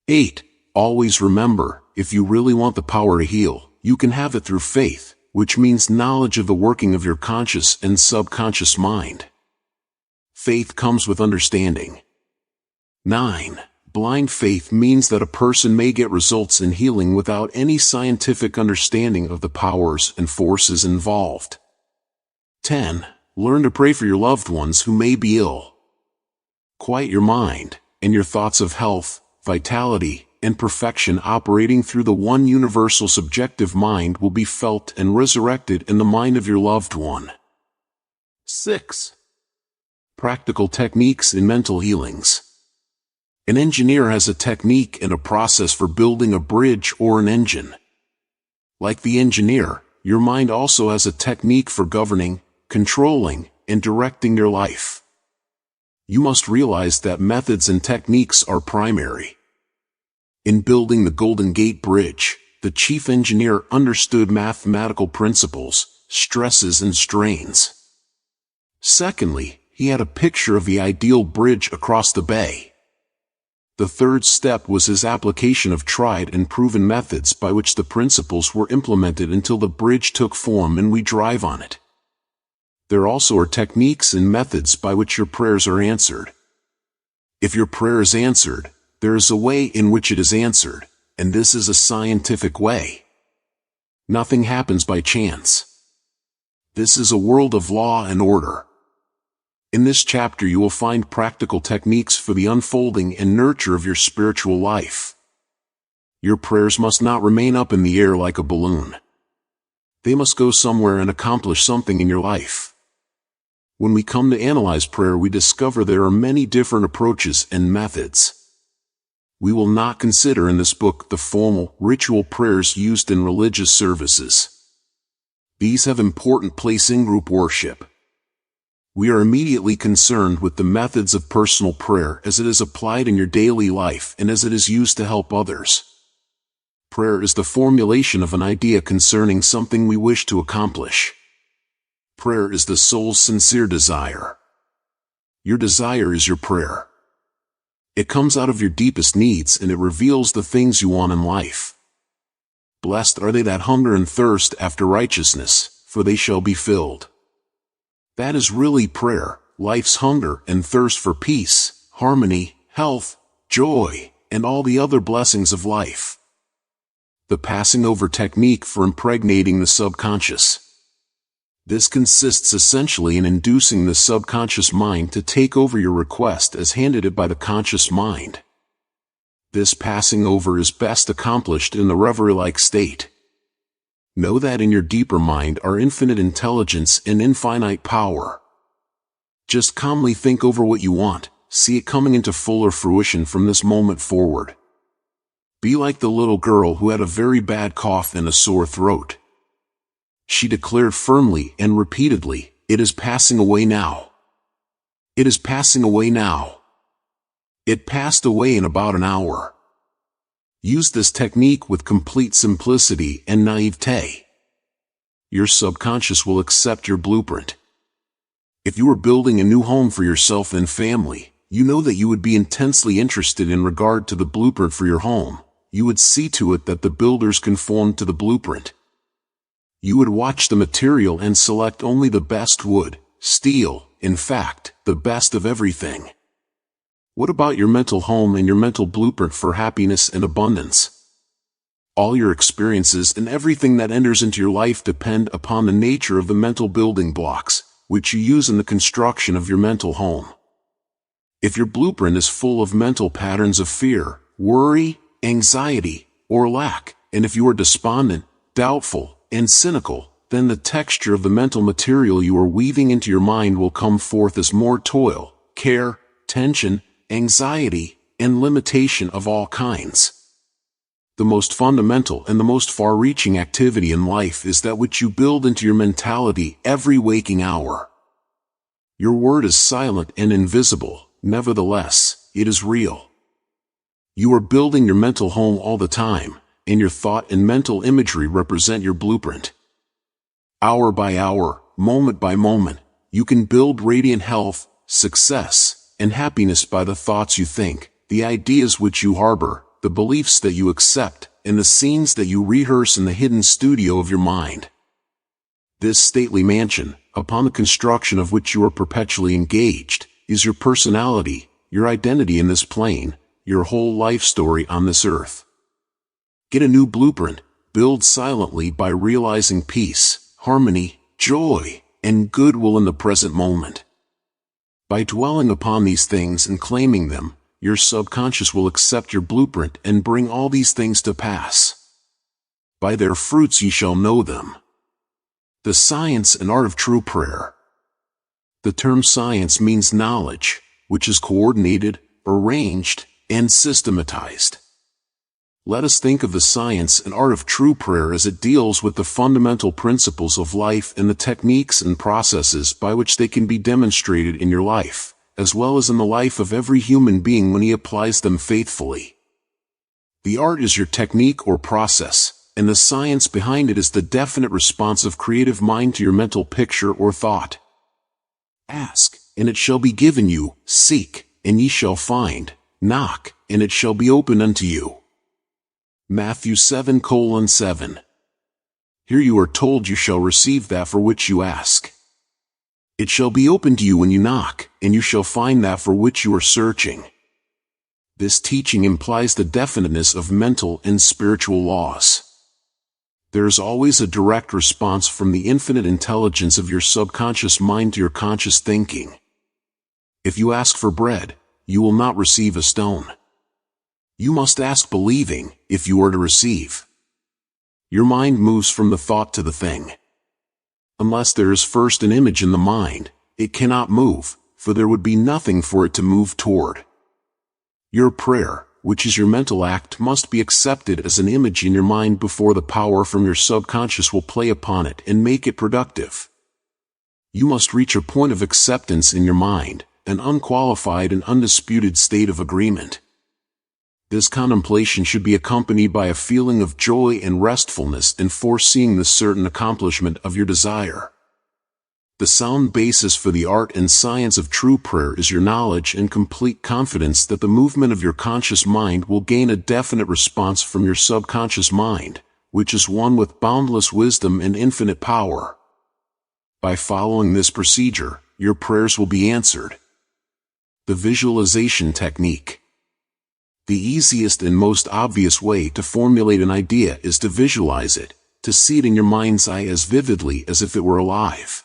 8. Always remember, if you really want the power to heal, you can have it through faith, which means knowledge of the working of your conscious and subconscious mind. Faith comes with understanding. 9. Blind faith means that a person may get results in healing without any scientific understanding of the powers and forces involved. 10. Learn to pray for your loved ones who may be ill. Quiet your mind, and your thoughts of health, vitality, and perfection operating through the one universal subjective mind will be felt and resurrected in the mind of your loved one. 6. Practical techniques in mental healings. An engineer has a technique and a process for building a bridge or an engine. Like the engineer, your mind also has a technique for governing, controlling, and directing your life. You must realize that methods and techniques are primary. In building the Golden Gate Bridge, the chief engineer understood mathematical principles, stresses and strains. Secondly, he had a picture of the ideal bridge across the bay. The third step was his application of tried and proven methods by which the principles were implemented until the bridge took form and we drive on it. There also are techniques and methods by which your prayers are answered. If your prayer is answered, there is a way in which it is answered, and this is a scientific way. Nothing happens by chance. This is a world of law and order. In this chapter you will find practical techniques for the unfolding and nurture of your spiritual life. Your prayers must not remain up in the air like a balloon. They must go somewhere and accomplish something in your life. When we come to analyze prayer, we discover there are many different approaches and methods. We will not consider in this book the formal, ritual prayers used in religious services. These have important place in group worship. We are immediately concerned with the methods of personal prayer as it is applied in your daily life and as it is used to help others. Prayer is the formulation of an idea concerning something we wish to accomplish. Prayer is the soul's sincere desire. Your desire is your prayer. It comes out of your deepest needs and it reveals the things you want in life. Blessed are they that hunger and thirst after righteousness, for they shall be filled. That is really prayer, life's hunger and thirst for peace, harmony, health, joy, and all the other blessings of life. The passing over technique for impregnating the subconscious. This consists essentially in inducing the subconscious mind to take over your request as handed it by the conscious mind. This passing over is best accomplished in the reverie-like state. Know that in your deeper mind are infinite intelligence and infinite power. Just calmly think over what you want, see it coming into fuller fruition from this moment forward. Be like the little girl who had a very bad cough and a sore throat. She declared firmly and repeatedly, "It is passing away now. It is passing away now." It passed away in about an hour. Use this technique with complete simplicity and naivete. Your subconscious will accept your blueprint. If you were building a new home for yourself and family, you know that you would be intensely interested in regard to the blueprint for your home. You would see to it that the builders conformed to the blueprint. You would watch the material and select only the best wood, steel, in fact, the best of everything. What about your mental home and your mental blueprint for happiness and abundance? All your experiences and everything that enters into your life depend upon the nature of the mental building blocks, which you use in the construction of your mental home. If your blueprint is full of mental patterns of fear, worry, anxiety, or lack, and if you are despondent, doubtful, and cynical, then the texture of the mental material you are weaving into your mind will come forth as more toil, care, tension, anxiety, and limitation of all kinds. The most fundamental and the most far-reaching activity in life is that which you build into your mentality every waking hour. Your word is silent and invisible, nevertheless, it is real. You are building your mental home all the time, and your thought and mental imagery represent your blueprint. Hour by hour, moment by moment, you can build radiant health, success, and happiness by the thoughts you think, the ideas which you harbor, the beliefs that you accept, and the scenes that you rehearse in the hidden studio of your mind. This stately mansion, upon the construction of which you are perpetually engaged, is your personality, your identity in this plane, your whole life story on this earth. Get a new blueprint, build silently by realizing peace, harmony, joy, and goodwill in the present moment. By dwelling upon these things and claiming them, your subconscious will accept your blueprint and bring all these things to pass. By their fruits ye shall know them. The science and art of true prayer. The term science means knowledge, which is coordinated, arranged, and systematized. Let us think of the science and art of true prayer as it deals with the fundamental principles of life and the techniques and processes by which they can be demonstrated in your life, as well as in the life of every human being when he applies them faithfully. The art is your technique or process, and the science behind it is the definite responsive creative mind to your mental picture or thought. Ask, and it shall be given you, seek, and ye shall find, knock, and it shall be opened unto you. Matthew 7:7. Here you are told you shall receive that for which you ask. It shall be opened to you when you knock, and you shall find that for which you are searching. This teaching implies the definiteness of mental and spiritual laws. There is always a direct response from the infinite intelligence of your subconscious mind to your conscious thinking. If you ask for bread, you will not receive a stone. You must ask believing, if you are to receive. Your mind moves from the thought to the thing. Unless there is first an image in the mind, it cannot move, for there would be nothing for it to move toward. Your prayer, which is your mental act, must be accepted as an image in your mind before the power from your subconscious will play upon it and make it productive. You must reach a point of acceptance in your mind, an unqualified and undisputed state of agreement. This contemplation should be accompanied by a feeling of joy and restfulness in foreseeing the certain accomplishment of your desire. The sound basis for the art and science of true prayer is your knowledge and complete confidence that the movement of your conscious mind will gain a definite response from your subconscious mind, which is one with boundless wisdom and infinite power. By following this procedure, your prayers will be answered. The visualization technique. The easiest and most obvious way to formulate an idea is to visualize it, to see it in your mind's eye as vividly as if it were alive.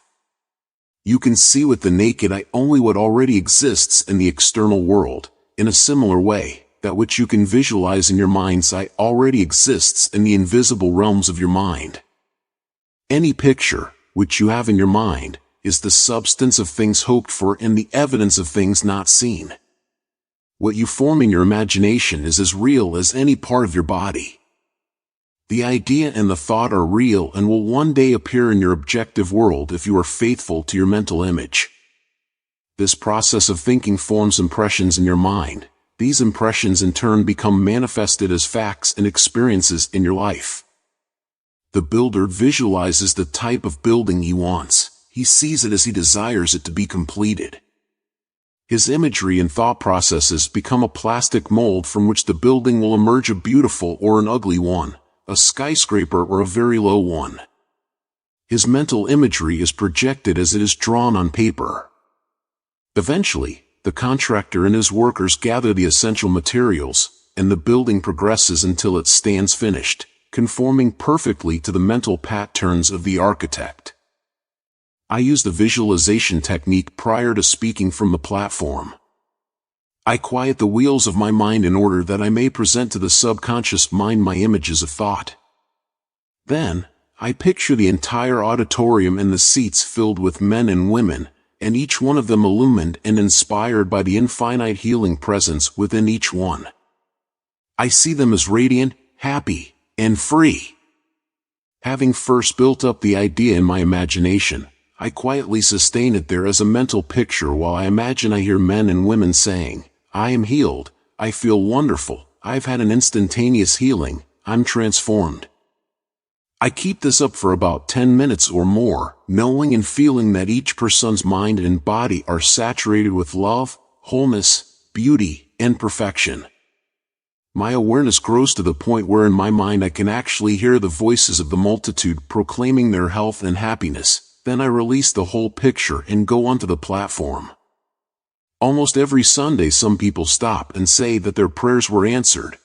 You can see with the naked eye only what already exists in the external world. In a similar way, that which you can visualize in your mind's eye already exists in the invisible realms of your mind. Any picture, which you have in your mind, is the substance of things hoped for and the evidence of things not seen. What you form in your imagination is as real as any part of your body. The idea and the thought are real and will one day appear in your objective world if you are faithful to your mental image. This process of thinking forms impressions in your mind. These impressions in turn become manifested as facts and experiences in your life. The builder visualizes the type of building he wants. He sees it as he desires it to be completed. His imagery and thought processes become a plastic mold from which the building will emerge a beautiful or an ugly one, a skyscraper or a very low one. His mental imagery is projected as it is drawn on paper. Eventually, the contractor and his workers gather the essential materials, and the building progresses until it stands finished, conforming perfectly to the mental patterns of the architect. I use the visualization technique prior to speaking from the platform. I quiet the wheels of my mind in order that I may present to the subconscious mind my images of thought. Then, I picture the entire auditorium and the seats filled with men and women, and each one of them illumined and inspired by the infinite healing presence within each one. I see them as radiant, happy, and free. Having first built up the idea in my imagination, I quietly sustain it there as a mental picture while I imagine I hear men and women saying, "I am healed, I feel wonderful, I've had an instantaneous healing, I'm transformed." I keep this up for about 10 minutes or more, knowing and feeling that each person's mind and body are saturated with love, wholeness, beauty, and perfection. My awareness grows to the point where in my mind I can actually hear the voices of the multitude proclaiming their health and happiness. Then I release the whole picture and go onto the platform. Almost every Sunday some people stop and say that their prayers were answered.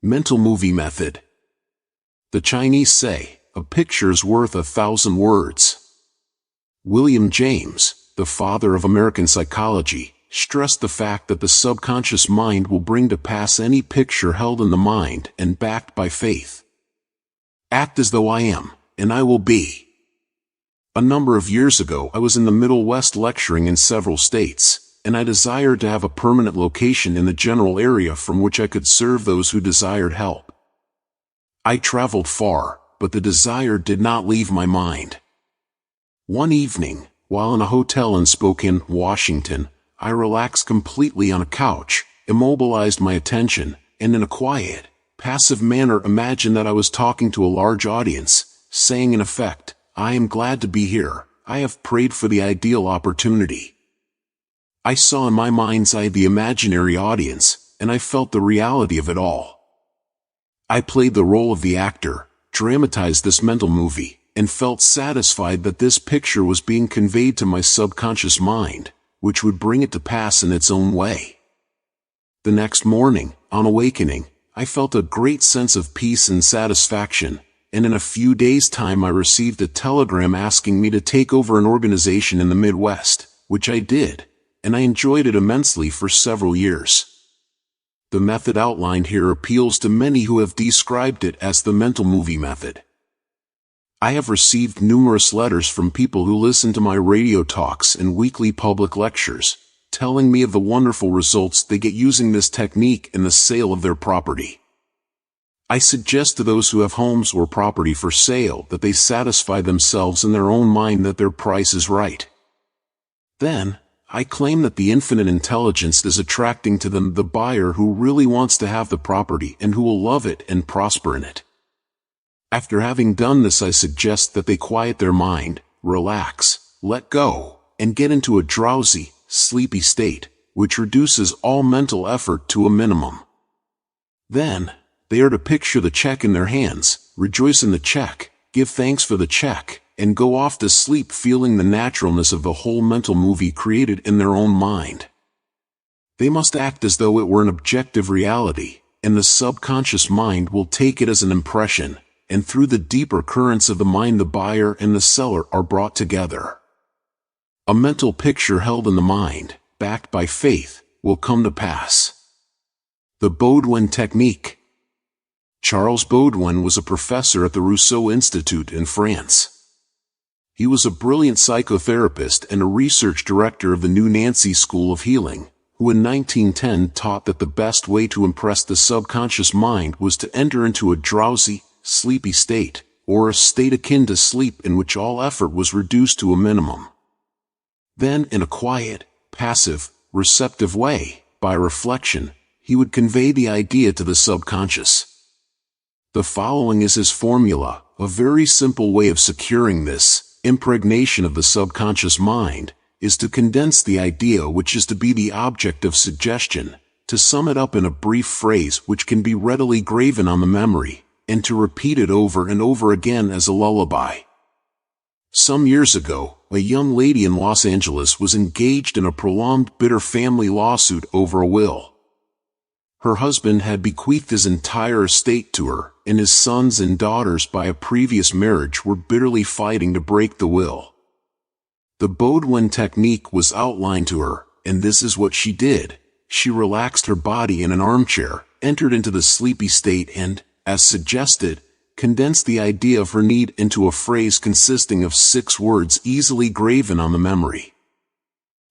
Mental movie method. The Chinese say, "A picture is worth 1,000 words." William James, the father of American psychology, stressed the fact that the subconscious mind will bring to pass any picture held in the mind and backed by faith. Act as though I am, and I will be. A number of years ago I was in the Middle West lecturing in several states, and I desired to have a permanent location in the general area from which I could serve those who desired help. I traveled far, but the desire did not leave my mind. One evening, while in a hotel in Spokane, Washington, I relaxed completely on a couch, immobilized my attention, and in a quiet, passive manner imagined that I was talking to a large audience, saying in effect, "I am glad to be here, I have prayed for the ideal opportunity." I saw in my mind's eye the imaginary audience, and I felt the reality of it all. I played the role of the actor, dramatized this mental movie, and felt satisfied that this picture was being conveyed to my subconscious mind, which would bring it to pass in its own way. The next morning, on awakening, I felt a great sense of peace and satisfaction, and in a few days' time I received a telegram asking me to take over an organization in the Midwest, which I did, and I enjoyed it immensely for several years. The method outlined here appeals to many who have described it as the mental movie method. I have received numerous letters from people who listen to my radio talks and weekly public lectures, telling me of the wonderful results they get using this technique in the sale of their property. I suggest to those who have homes or property for sale that they satisfy themselves in their own mind that their price is right. Then, I claim that the infinite intelligence is attracting to them the buyer who really wants to have the property and who will love it and prosper in it. After having done this, I suggest that they quiet their mind, relax, let go, and get into a drowsy, sleepy state, which reduces all mental effort to a minimum. Then, they are to picture the check in their hands, rejoice in the check, give thanks for the check, and go off to sleep feeling the naturalness of the whole mental movie created in their own mind. They must act as though it were an objective reality, and the subconscious mind will take it as an impression, and through the deeper currents of the mind the buyer and the seller are brought together. A mental picture held in the mind, backed by faith, will come to pass. The Baudouin Technique. Charles Baudouin was a professor at the Rousseau Institute in France. He was a brilliant psychotherapist and a research director of the New Nancy School of Healing, who in 1910 taught that the best way to impress the subconscious mind was to enter into a drowsy, sleepy state, or a state akin to sleep in which all effort was reduced to a minimum. Then, in a quiet, passive, receptive way, by reflection, he would convey the idea to the subconscious. The following is his formula, a very simple way of securing this impregnation of the subconscious mind, is to condense the idea which is to be the object of suggestion, to sum it up in a brief phrase which can be readily graven on the memory, and to repeat it over and over again as a lullaby. Some years ago, a young lady in Los Angeles was engaged in a prolonged bitter family lawsuit over a will. Her husband had bequeathed his entire estate to her, and his sons and daughters by a previous marriage were bitterly fighting to break the will. The Baudouin technique was outlined to her, and this is what she did. She relaxed her body in an armchair, entered into the sleepy state and, as suggested, condensed the idea of her need into a phrase consisting of 6 words easily graven on the memory.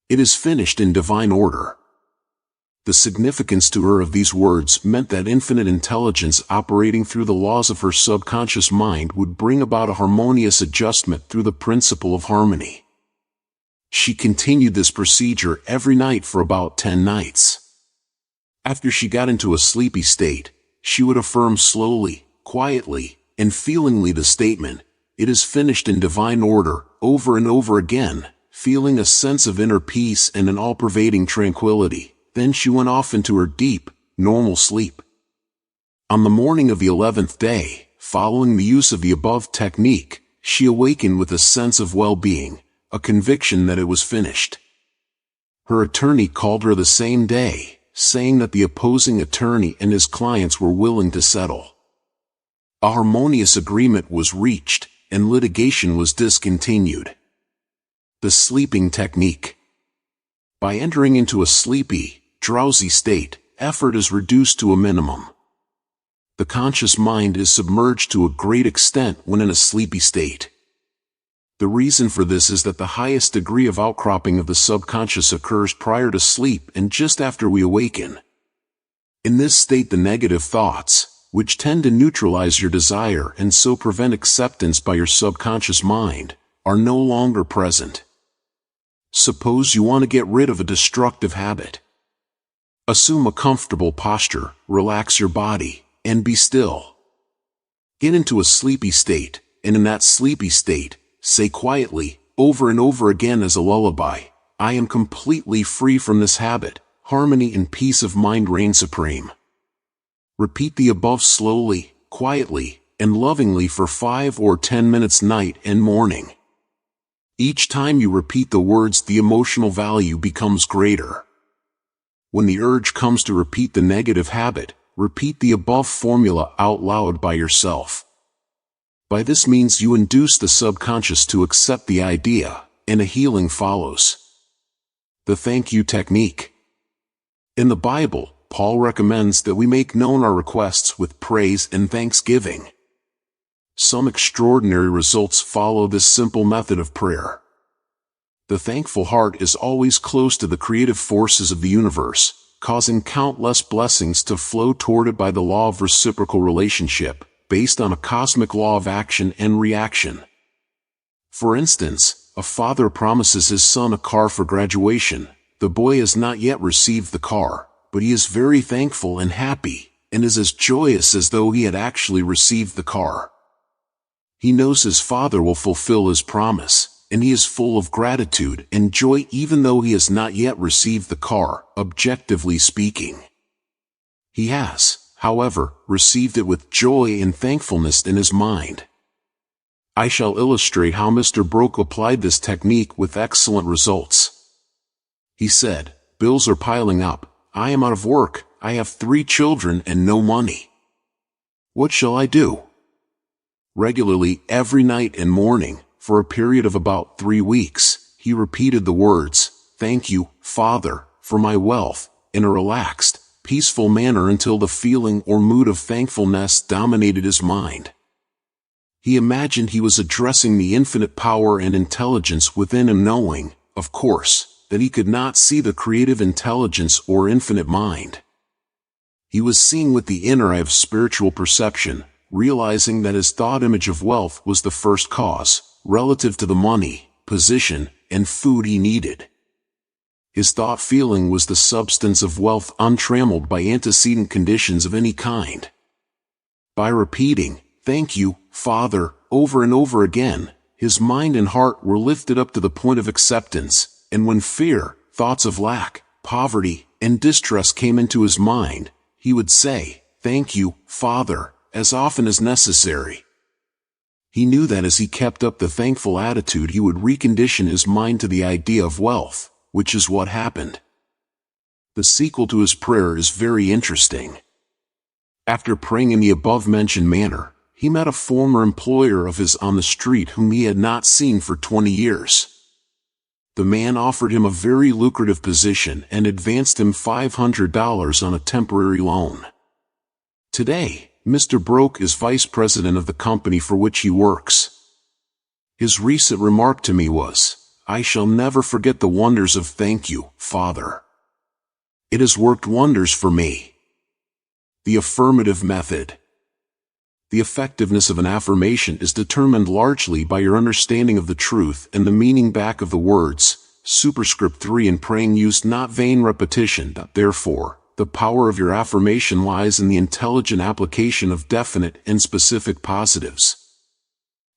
It is finished in divine order. The significance to her of these words meant that infinite intelligence operating through the laws of her subconscious mind would bring about a harmonious adjustment through the principle of harmony. She continued this procedure every night for about 10 nights. After she got into a sleepy state, she would affirm slowly, quietly, and feelingly the statement, "It is finished in divine order," over and over again, feeling a sense of inner peace and an all-pervading tranquility. Then she went off into her deep, normal sleep. On the morning of the 11th day, following the use of the above technique, she awakened with a sense of well-being, a conviction that it was finished. Her attorney called her the same day, saying that the opposing attorney and his clients were willing to settle. A harmonious agreement was reached, and litigation was discontinued. The sleeping technique. By entering into a sleepy, drowsy state, effort is reduced to a minimum. The conscious mind is submerged to a great extent when in a sleepy state. The reason for this is that the highest degree of outcropping of the subconscious occurs prior to sleep and just after we awaken. In this state, the negative thoughts, which tend to neutralize your desire and so prevent acceptance by your subconscious mind, are no longer present. Suppose you want to get rid of a destructive habit. Assume a comfortable posture, relax your body, and be still. Get into a sleepy state, and in that sleepy state, say quietly, over and over again as a lullaby, "I am completely free from this habit, harmony and peace of mind reign supreme." Repeat the above slowly, quietly, and lovingly for 5 or 10 minutes night and morning. Each time you repeat the words, the emotional value becomes greater. When the urge comes to repeat the negative habit, repeat the above formula out loud by yourself. By this means you induce the subconscious to accept the idea, and a healing follows. The thank you technique. In the Bible, Paul recommends that we make known our requests with praise and thanksgiving. Some extraordinary results follow this simple method of prayer. The thankful heart is always close to the creative forces of the universe, causing countless blessings to flow toward it by the law of reciprocal relationship, based on a cosmic law of action and reaction. For instance, a father promises his son a car for graduation. The boy has not yet received the car, but he is very thankful and happy, and is as joyous as though he had actually received the car. He knows his father will fulfill his promise, and he is full of gratitude and joy even though he has not yet received the car, objectively speaking. He has, however, received it with joy and thankfulness in his mind. I shall illustrate how Mr. Broke applied this technique with excellent results. He said, "Bills are piling up. I am out of work. I have 3 children and no money. What shall I do?" Regularly, every night and morning, for a period of about 3 weeks, he repeated the words, "Thank you, Father, for my wealth," in a relaxed, peaceful manner until the feeling or mood of thankfulness dominated his mind. He imagined he was addressing the infinite power and intelligence within him, knowing, of course, that he could not see the creative intelligence or infinite mind. He was seeing with the inner eye of spiritual perception, realizing that his thought image of wealth was the first cause, relative to the money, position, and food he needed. His thought feeling was the substance of wealth untrammeled by antecedent conditions of any kind. By repeating, "Thank you, Father," over and over again, his mind and heart were lifted up to the point of acceptance, and when fear, thoughts of lack, poverty, and distress came into his mind, he would say, "Thank you, Father," as often as necessary. He knew that as he kept up the thankful attitude he would recondition his mind to the idea of wealth, which is what happened. The sequel to his prayer is very interesting. After praying in the above-mentioned manner, he met a former employer of his on the street whom he had not seen for 20 years. The man offered him a very lucrative position and advanced him $500 on a temporary loan. Today, Mr. Broke is vice president of the company for which he works. His recent remark to me was, "I shall never forget the wonders of thank you, Father. It has worked wonders for me." The affirmative method. The effectiveness of an affirmation is determined largely by your understanding of the truth and the meaning back of the words. Superscript 3 in praying used not vain repetition. Therefore, the power of your affirmation lies in the intelligent application of definite and specific positives.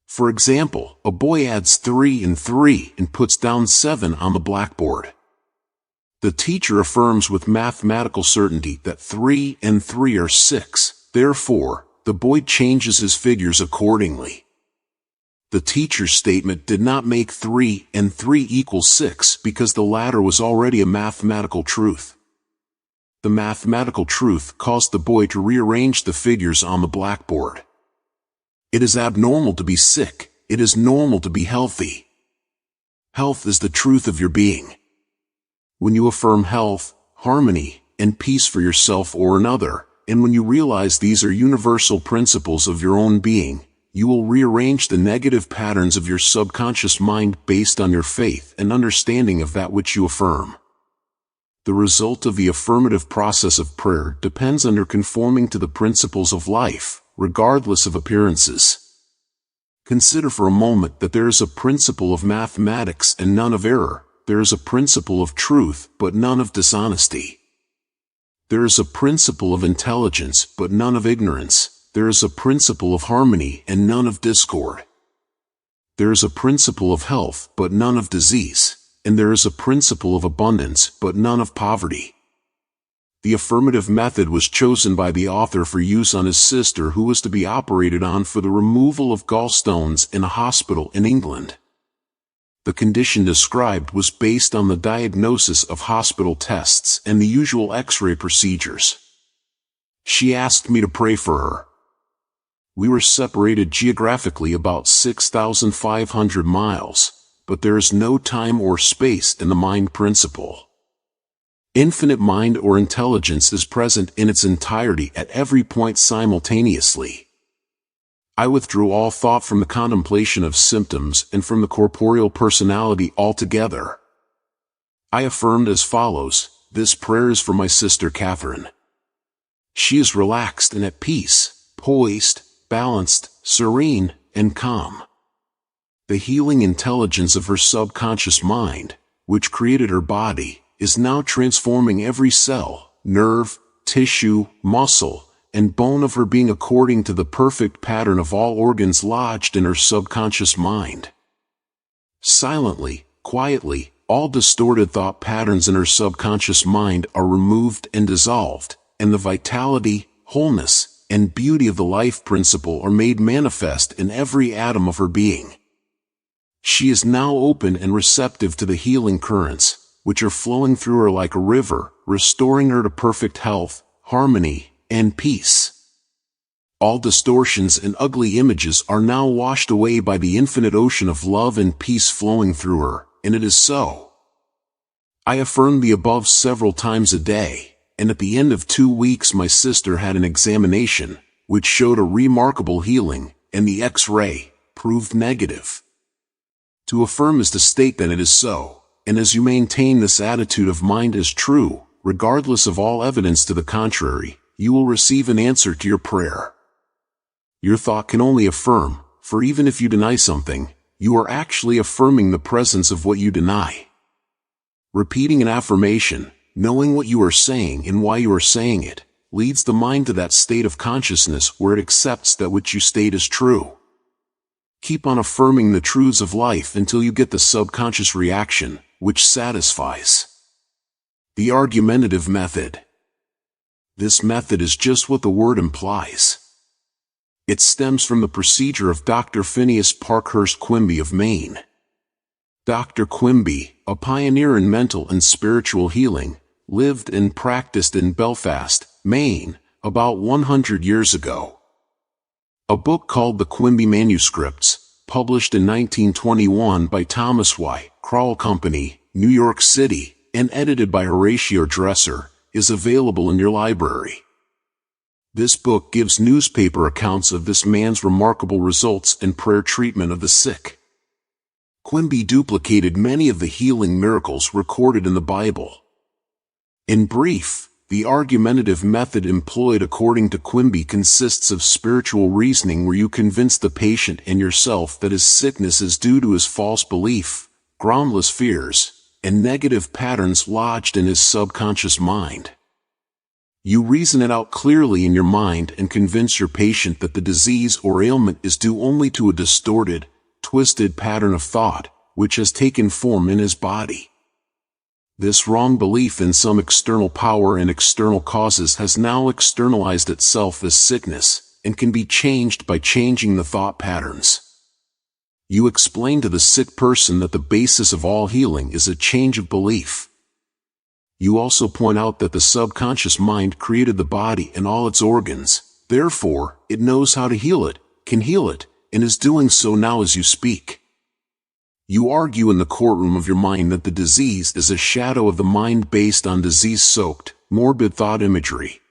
For example, a boy adds 3 and 3 and puts down 7 on the blackboard. The teacher affirms with mathematical certainty that 3 and 3 are 6, therefore, the boy changes his figures accordingly. The teacher's statement did not make 3 and 3 equal 6 because the latter was already a mathematical truth. The mathematical truth caused the boy to rearrange the figures on the blackboard. It is abnormal to be sick, it is normal to be healthy. Health is the truth of your being. When you affirm health, harmony, and peace for yourself or another, and when you realize these are universal principles of your own being, you will rearrange the negative patterns of your subconscious mind based on your faith and understanding of that which you affirm. The result of the affirmative process of prayer depends on your conforming to the principles of life, regardless of appearances. Consider for a moment that there is a principle of mathematics and none of error. There is a principle of truth, but none of dishonesty. There is a principle of intelligence, but none of ignorance. There is a principle of harmony and none of discord. There is a principle of health, but none of disease. And there is a principle of abundance, but none of poverty. The affirmative method was chosen by the author for use on his sister who was to be operated on for the removal of gallstones in a hospital in England. The condition described was based on the diagnosis of hospital tests and the usual X-ray procedures. She asked me to pray for her. We were separated geographically about 6,500 miles, but there is no time or space in the mind principle. Infinite mind or intelligence is present in its entirety at every point simultaneously. I withdrew all thought from the contemplation of symptoms and from the corporeal personality altogether. I affirmed as follows, "This prayer is for my sister Catherine. She is relaxed and at peace, poised, balanced, serene, and calm. The healing intelligence of her subconscious mind, which created her body, is now transforming every cell, nerve, tissue, muscle, and bone of her being according to the perfect pattern of all organs lodged in her subconscious mind. Silently, quietly, all distorted thought patterns in her subconscious mind are removed and dissolved, and the vitality, wholeness, and beauty of the life principle are made manifest in every atom of her being. She is now open and receptive to the healing currents, which are flowing through her like a river, restoring her to perfect health, harmony, and peace. All distortions and ugly images are now washed away by the infinite ocean of love and peace flowing through her, and it is so. I affirmed the above several times a day, and at the end of 2 weeks my sister had an examination, which showed a remarkable healing, and the X-ray proved negative. To affirm is to state that it is so, and as you maintain this attitude of mind as true, regardless of all evidence to the contrary, you will receive an answer to your prayer. Your thought can only affirm, for even if you deny something, you are actually affirming the presence of what you deny. Repeating an affirmation, knowing what you are saying and why you are saying it, leads the mind to that state of consciousness where it accepts that which you state is true. Keep on affirming the truths of life until you get the subconscious reaction, which satisfies. The argumentative method. This method is just what the word implies. It stems from the procedure of Dr. Phineas Parkhurst Quimby of Maine. Dr. Quimby, a pioneer in mental and spiritual healing, lived and practiced in Belfast, Maine, about 100 years ago. A book called The Quimby Manuscripts, published in 1921 by Thomas Y. Crowell Company, New York City, and edited by Horatio Dresser, is available in your library. This book gives newspaper accounts of this man's remarkable results in prayer treatment of the sick. Quimby duplicated many of the healing miracles recorded in the Bible. In brief, the argumentative method employed according to Quimby consists of spiritual reasoning where you convince the patient and yourself that his sickness is due to his false belief, groundless fears, and negative patterns lodged in his subconscious mind. You reason it out clearly in your mind and convince your patient that the disease or ailment is due only to a distorted, twisted pattern of thought, which has taken form in his body. This wrong belief in some external power and external causes has now externalized itself as sickness, and can be changed by changing the thought patterns. You explain to the sick person that the basis of all healing is a change of belief. You also point out that the subconscious mind created the body and all its organs, therefore, it knows how to heal it, can heal it, and is doing so now as you speak. You argue in the courtroom of your mind that the disease is a shadow of the mind based on disease-soaked, morbid thought imagery.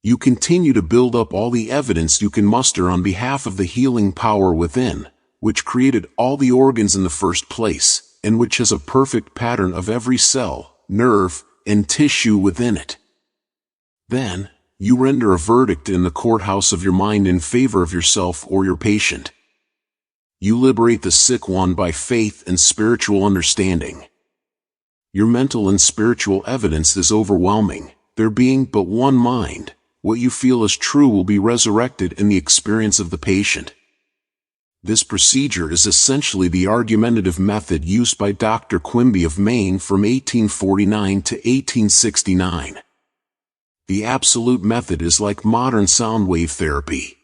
You continue to build up all the evidence you can muster on behalf of the healing power within, which created all the organs in the first place, and which has a perfect pattern of every cell, nerve, and tissue within it. Then, you render a verdict in the courthouse of your mind in favor of yourself or your patient. You liberate the sick one by faith and spiritual understanding. Your mental and spiritual evidence is overwhelming, there being but one mind. What you feel is true will be resurrected in the experience of the patient. This procedure is essentially the argumentative method used by Dr. Quimby of Maine from 1849 to 1869. The absolute method is like modern sound wave therapy.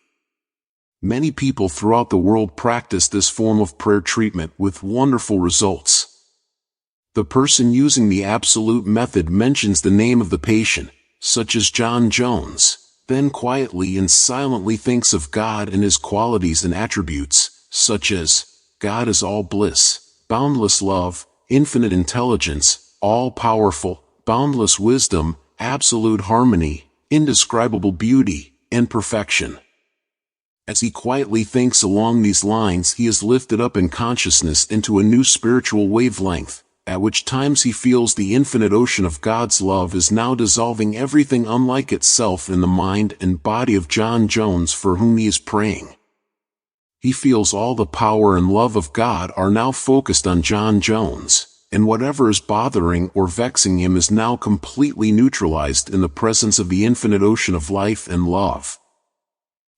Many people throughout the world practice this form of prayer treatment with wonderful results. The person using the absolute method mentions the name of the patient, such as John Jones, then quietly and silently thinks of God and his qualities and attributes, such as, God is all bliss, boundless love, infinite intelligence, all-powerful, boundless wisdom, absolute harmony, indescribable beauty, and perfection. As he quietly thinks along these lines, he is lifted up in consciousness into a new spiritual wavelength, at which times he feels the infinite ocean of God's love is now dissolving everything unlike itself in the mind and body of John Jones for whom he is praying. He feels all the power and love of God are now focused on John Jones, and whatever is bothering or vexing him is now completely neutralized in the presence of the infinite ocean of life and love.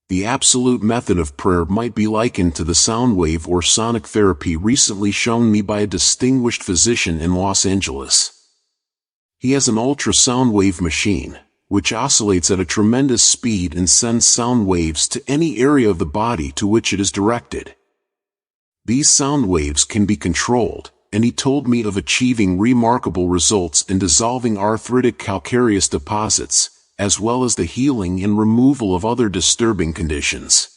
The absolute method of prayer might be likened to the sound wave or sonic therapy recently shown me by a distinguished physician in Los Angeles. He has an ultrasound wave machine, which oscillates at a tremendous speed and sends sound waves to any area of the body to which it is directed. These sound waves can be controlled, and he told me of achieving remarkable results in dissolving arthritic calcareous deposits, as well as the healing and removal of other disturbing conditions.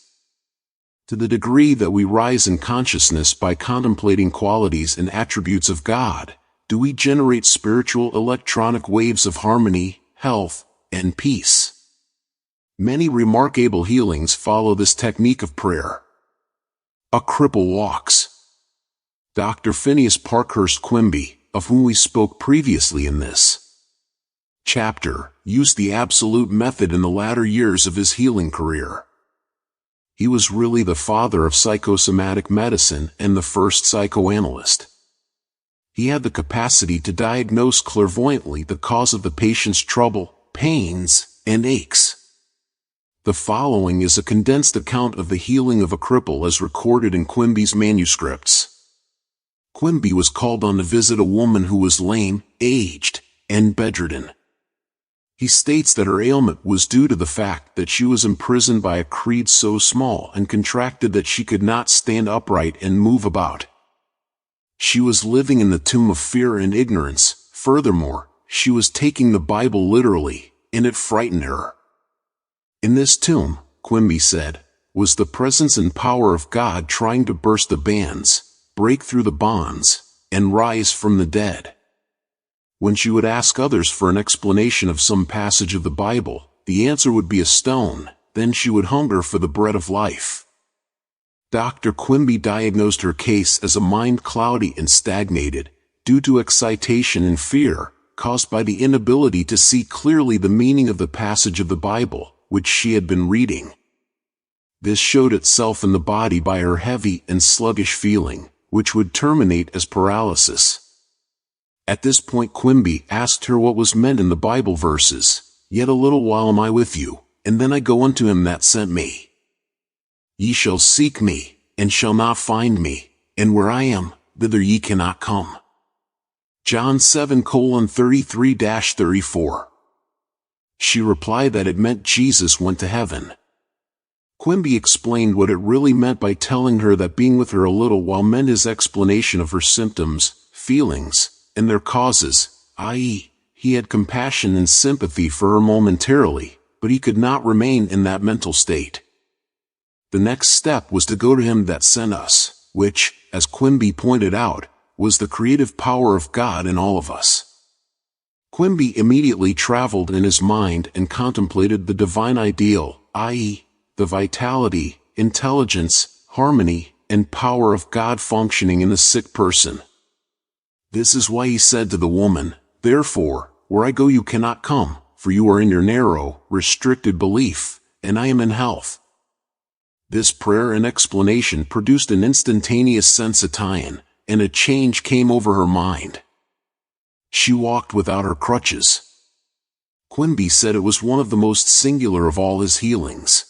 To the degree that we rise in consciousness by contemplating qualities and attributes of God, do we generate spiritual electronic waves of harmony, health, and peace. Many remarkable healings follow this technique of prayer. A cripple walks. Dr. Phineas Parkhurst Quimby, of whom we spoke previously in this chapter, used the absolute method in the latter years of his healing career. He was really the father of psychosomatic medicine and the first psychoanalyst. He had the capacity to diagnose clairvoyantly the cause of the patient's trouble, pains, and aches. The following is a condensed account of the healing of a cripple as recorded in Quimby's manuscripts. Quimby was called on to visit a woman who was lame, aged, and bedridden. He states that her ailment was due to the fact that she was imprisoned by a creed so small and contracted that she could not stand upright and move about. She was living in the tomb of fear and ignorance. Furthermore, she was taking the Bible literally, and it frightened her. In this tomb, Quimby said, was the presence and power of God trying to burst the bands, break through the bonds, and rise from the dead. When she would ask others for an explanation of some passage of the Bible, the answer would be a stone, then she would hunger for the bread of life. Dr. Quimby diagnosed her case as a mind cloudy and stagnated, due to excitation and fear, caused by the inability to see clearly the meaning of the passage of the Bible, which she had been reading. This showed itself in the body by her heavy and sluggish feeling, which would terminate as paralysis. At this point Quimby asked her what was meant in the Bible verses, "Yet a little while am I with you, and then I go unto him that sent me. Ye shall seek me, and shall not find me, and where I am, thither ye cannot come." John 7:33-34. She replied that it meant Jesus went to heaven. Quimby explained what it really meant by telling her that being with her a little while meant his explanation of her symptoms, feelings, and their causes, i.e., he had compassion and sympathy for her momentarily, but he could not remain in that mental state. The next step was to go to him that sent us, which, as Quimby pointed out, was the creative power of God in all of us. Quimby immediately traveled in his mind and contemplated the divine ideal, i.e., the vitality, intelligence, harmony, and power of God functioning in the sick person. This is why he said to the woman, "Therefore, where I go you cannot come, for you are in your narrow, restricted belief, and I am in health." This prayer and explanation produced an instantaneous sensation, and a change came over her mind. She walked without her crutches. Quimby said it was one of the most singular of all his healings.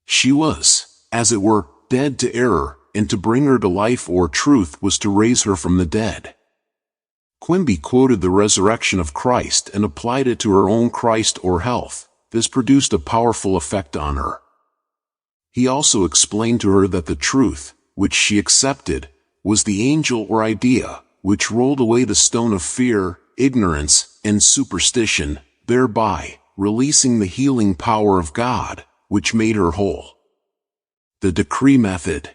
She was, as it were, dead to error, and to bring her to life or truth was to raise her from the dead. Quimby quoted the resurrection of Christ and applied it to her own Christ or health. This produced a powerful effect on her. He also explained to her that the truth, which she accepted, was the angel or idea, which rolled away the stone of fear, ignorance, and superstition, thereby releasing the healing power of God, which made her whole. The decree method.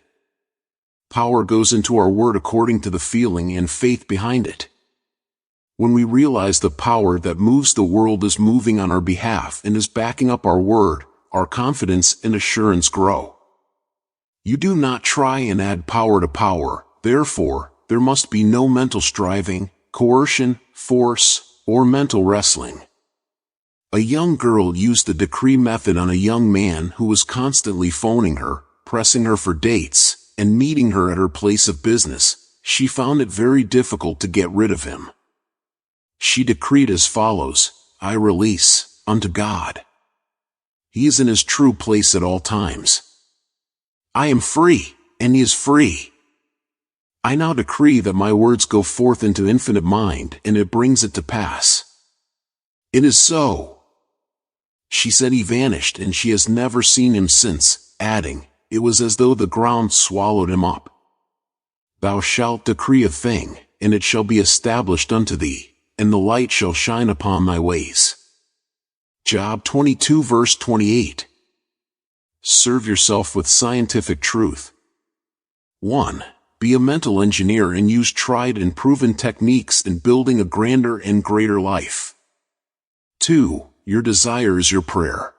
Power goes into our word according to the feeling and faith behind it. When we realize the power that moves the world is moving on our behalf and is backing up our word, our confidence and assurance grow. You do not try and add power to power, therefore, there must be no mental striving, coercion, force, or mental wrestling. A young girl used the decree method on a young man who was constantly phoning her, pressing her for dates, and meeting her at her place of business. She found it very difficult to get rid of him. She decreed as follows, "I release, unto God. He is in his true place at all times. I am free, and he is free. I now decree that my words go forth into infinite mind, and it brings it to pass. It is so." She said he vanished and she has never seen him since, adding, "It was as though the ground swallowed him up. Thou shalt decree a thing, and it shall be established unto thee, and the light shall shine upon thy ways." Job 22 verse 28. Serve yourself with scientific truth. 1. Be a mental engineer and use tried and proven techniques in building a grander and greater life. 2. Your desire is your prayer.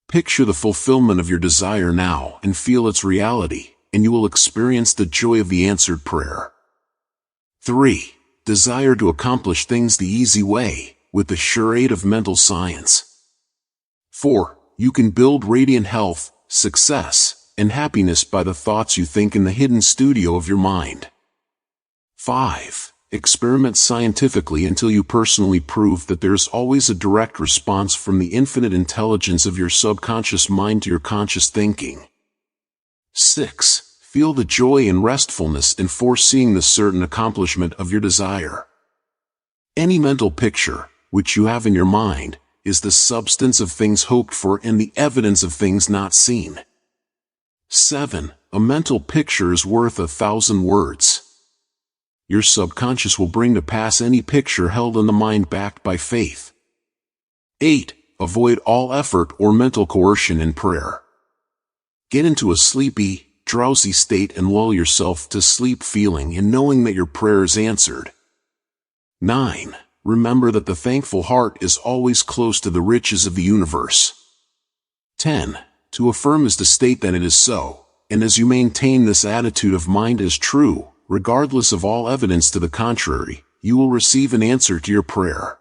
Picture the fulfillment of your desire now and feel its reality, and you will experience the joy of the answered prayer. 3. Desire to accomplish things the easy way, with the sure aid of mental science. 4. You can build radiant health, success, and happiness by the thoughts you think in the hidden studio of your mind. 5. Experiment scientifically until you personally prove that there is always a direct response from the infinite intelligence of your subconscious mind to your conscious thinking. 6. Feel the joy and restfulness in foreseeing the certain accomplishment of your desire. Any mental picture, which you have in your mind, is the substance of things hoped for and the evidence of things not seen. 7. A mental picture is worth 1,000 words. Your subconscious will bring to pass any picture held in the mind backed by faith. 8. Avoid all effort or mental coercion in prayer. Get into a sleepy, drowsy state and lull yourself to sleep feeling and knowing that your prayer is answered. 9. Remember that the thankful heart is always close to the riches of the universe. 10. To affirm is to state that it is so, and as you maintain this attitude of mind as true, regardless of all evidence to the contrary, you will receive an answer to your prayer.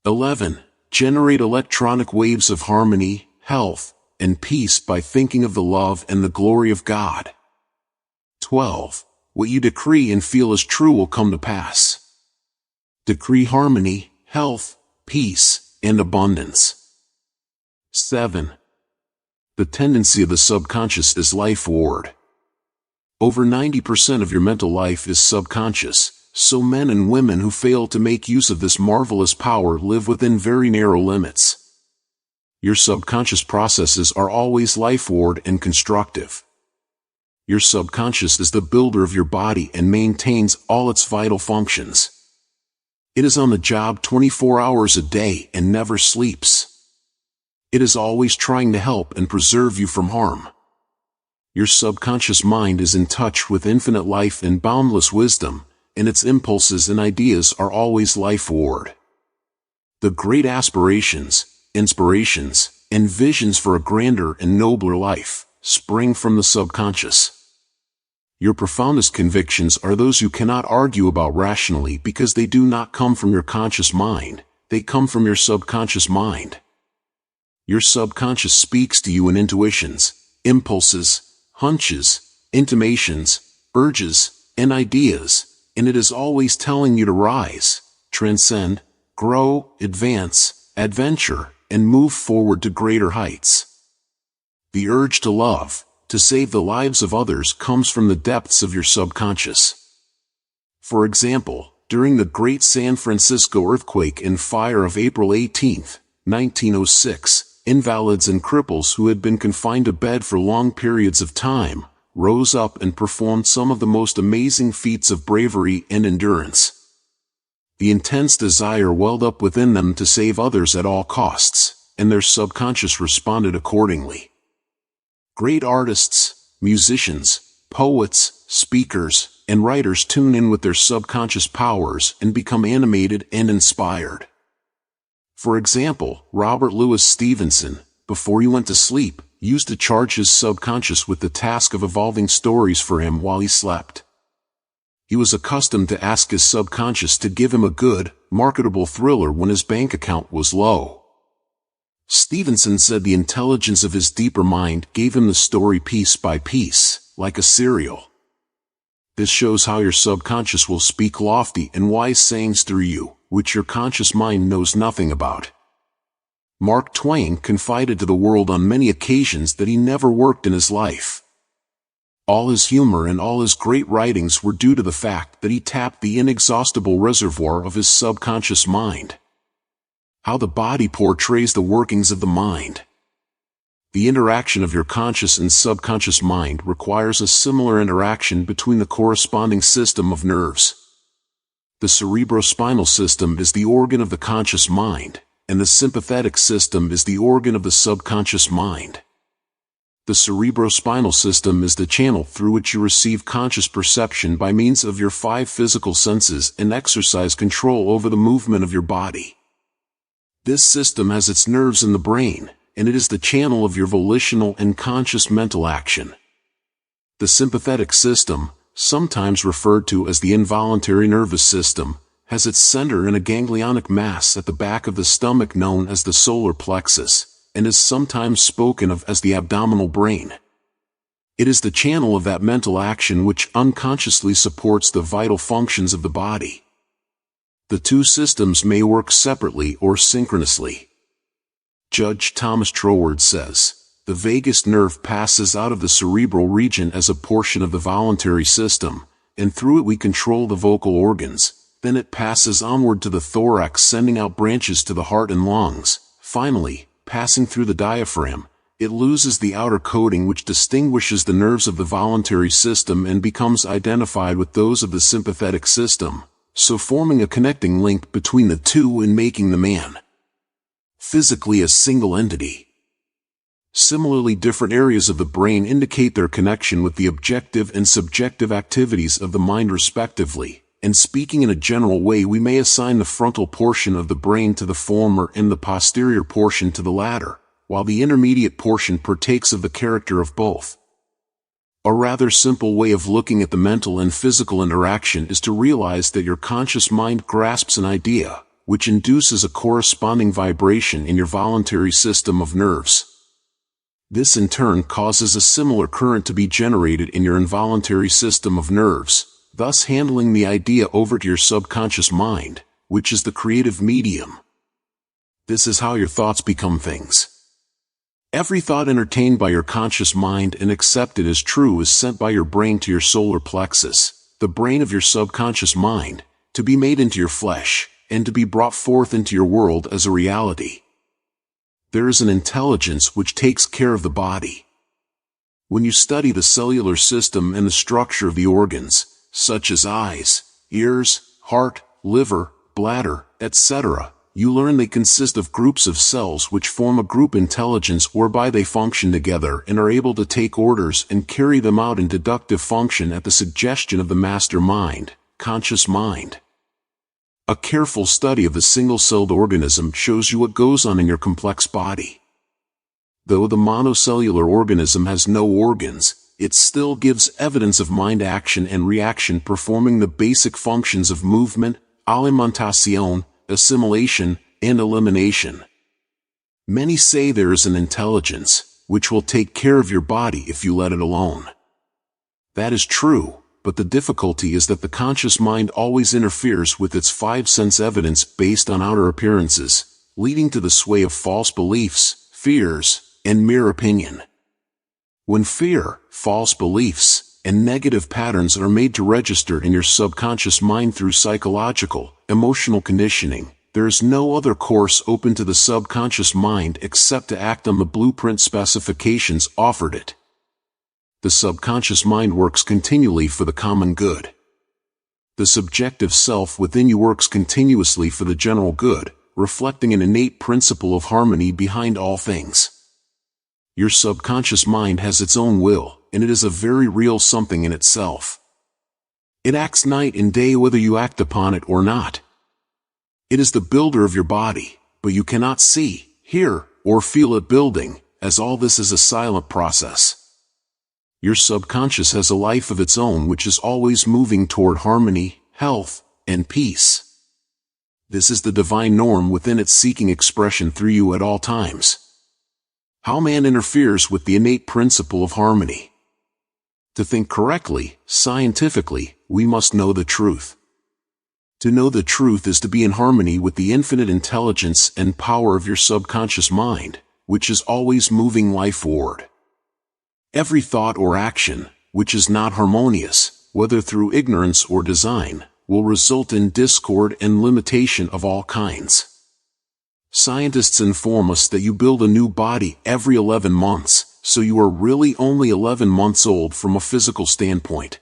11. Generate electronic waves of harmony, health, and peace by thinking of the love and the glory of God. 12. What you decree and feel as true will come to pass. Decree harmony, health, peace, and abundance. 7. The tendency of the subconscious is life ward. Over 90% of your mental life is subconscious, so men and women who fail to make use of this marvelous power live within very narrow limits. Your subconscious processes are always life ward and constructive. Your subconscious is the builder of your body and maintains all its vital functions. It is on the job 24 hours a day and never sleeps. It is always trying to help and preserve you from harm. Your subconscious mind is in touch with infinite life and boundless wisdom, and its impulses and ideas are always life ward. The great aspirations, inspirations, and visions for a grander and nobler life spring from the subconscious. Your profoundest convictions are those you cannot argue about rationally because they do not come from your conscious mind, they come from your subconscious mind. Your subconscious speaks to you in intuitions, impulses, hunches, intimations, urges, and ideas, and it is always telling you to rise, transcend, grow, advance, adventure, and move forward to greater heights. The urge to love, to save the lives of others comes from the depths of your subconscious. For example, during the Great San Francisco earthquake and fire of April 18, 1906, invalids and cripples who had been confined to bed for long periods of time rose up and performed some of the most amazing feats of bravery and endurance. The intense desire welled up within them to save others at all costs, and their subconscious responded accordingly. Great artists, musicians, poets, speakers, and writers tune in with their subconscious powers and become animated and inspired. For example, Robert Louis Stevenson, before he went to sleep, used to charge his subconscious with the task of evolving stories for him while he slept. He was accustomed to ask his subconscious to give him a good, marketable thriller when his bank account was low. Stevenson said the intelligence of his deeper mind gave him the story piece by piece, like a cereal. This shows how your subconscious will speak lofty and wise sayings through you, which your conscious mind knows nothing about. Mark Twain confided to the world on many occasions that he never worked in his life. All his humor and all his great writings were due to the fact that he tapped the inexhaustible reservoir of his subconscious mind. How the body portrays the workings of the mind. The interaction of your conscious and subconscious mind requires a similar interaction between the corresponding system of nerves. The cerebrospinal system is the organ of the conscious mind, and the sympathetic system is the organ of the subconscious mind. The cerebrospinal system is the channel through which you receive conscious perception by means of your 5 physical senses and exercise control over the movement of your body. This system has its nerves in the brain, and it is the channel of your volitional and conscious mental action. The sympathetic system, sometimes referred to as the involuntary nervous system, has its center in a ganglionic mass at the back of the stomach known as the solar plexus, and is sometimes spoken of as the abdominal brain. It is the channel of that mental action which unconsciously supports the vital functions of the body. The two systems may work separately or synchronously. Judge Thomas Troward says, "The vagus nerve passes out of the cerebral region as a portion of the voluntary system, and through it we control the vocal organs. Then it passes onward to the thorax, sending out branches to the heart and lungs. Finally, passing through the diaphragm, it loses the outer coating which distinguishes the nerves of the voluntary system and becomes identified with those of the sympathetic system, so forming a connecting link between the two and making the man physically a single entity." Similarly, different areas of the brain indicate their connection with the objective and subjective activities of the mind respectively, and speaking in a general way, we may assign the frontal portion of the brain to the former and the posterior portion to the latter, while the intermediate portion partakes of the character of both. A rather simple way of looking at the mental and physical interaction is to realize that your conscious mind grasps an idea, which induces a corresponding vibration in your voluntary system of nerves. This in turn causes a similar current to be generated in your involuntary system of nerves, thus handling the idea over to your subconscious mind, which is the creative medium. This is how your thoughts become things. Every thought entertained by your conscious mind and accepted as true is sent by your brain to your solar plexus, the brain of your subconscious mind, to be made into your flesh, and to be brought forth into your world as a reality. There is an intelligence which takes care of the body. When you study the cellular system and the structure of the organs, such as eyes, ears, heart, liver, bladder, etc., you learn they consist of groups of cells which form a group intelligence whereby they function together and are able to take orders and carry them out in deductive function at the suggestion of the master mind, conscious mind. A careful study of the single-celled organism shows you what goes on in your complex body. Though the monocellular organism has no organs, it still gives evidence of mind action and reaction performing the basic functions of movement, alimentation, assimilation, and elimination. Many say there is an intelligence, which will take care of your body if you let it alone. That is true. But the difficulty is that the conscious mind always interferes with its five sense evidence based on outer appearances, leading to the sway of false beliefs, fears, and mere opinion. When fear, false beliefs, and negative patterns are made to register in your subconscious mind through psychological, emotional conditioning, there is no other course open to the subconscious mind except to act on the blueprint specifications offered it. The subconscious mind works continually for the common good. The subjective self within you works continuously for the general good, reflecting an innate principle of harmony behind all things. Your subconscious mind has its own will, and it is a very real something in itself. It acts night and day whether you act upon it or not. It is the builder of your body, but you cannot see, hear, or feel it building, as all this is a silent process. Your subconscious has a life of its own which is always moving toward harmony, health, and peace. This is the divine norm within it seeking expression through you at all times. How man interferes with the innate principle of harmony. To think correctly, scientifically, we must know the truth. To know the truth is to be in harmony with the infinite intelligence and power of your subconscious mind, which is always moving life forward. Every thought or action, which is not harmonious, whether through ignorance or design, will result in discord and limitation of all kinds. Scientists inform us that you build a new body every 11 months, so you are really only 11 months old from a physical standpoint.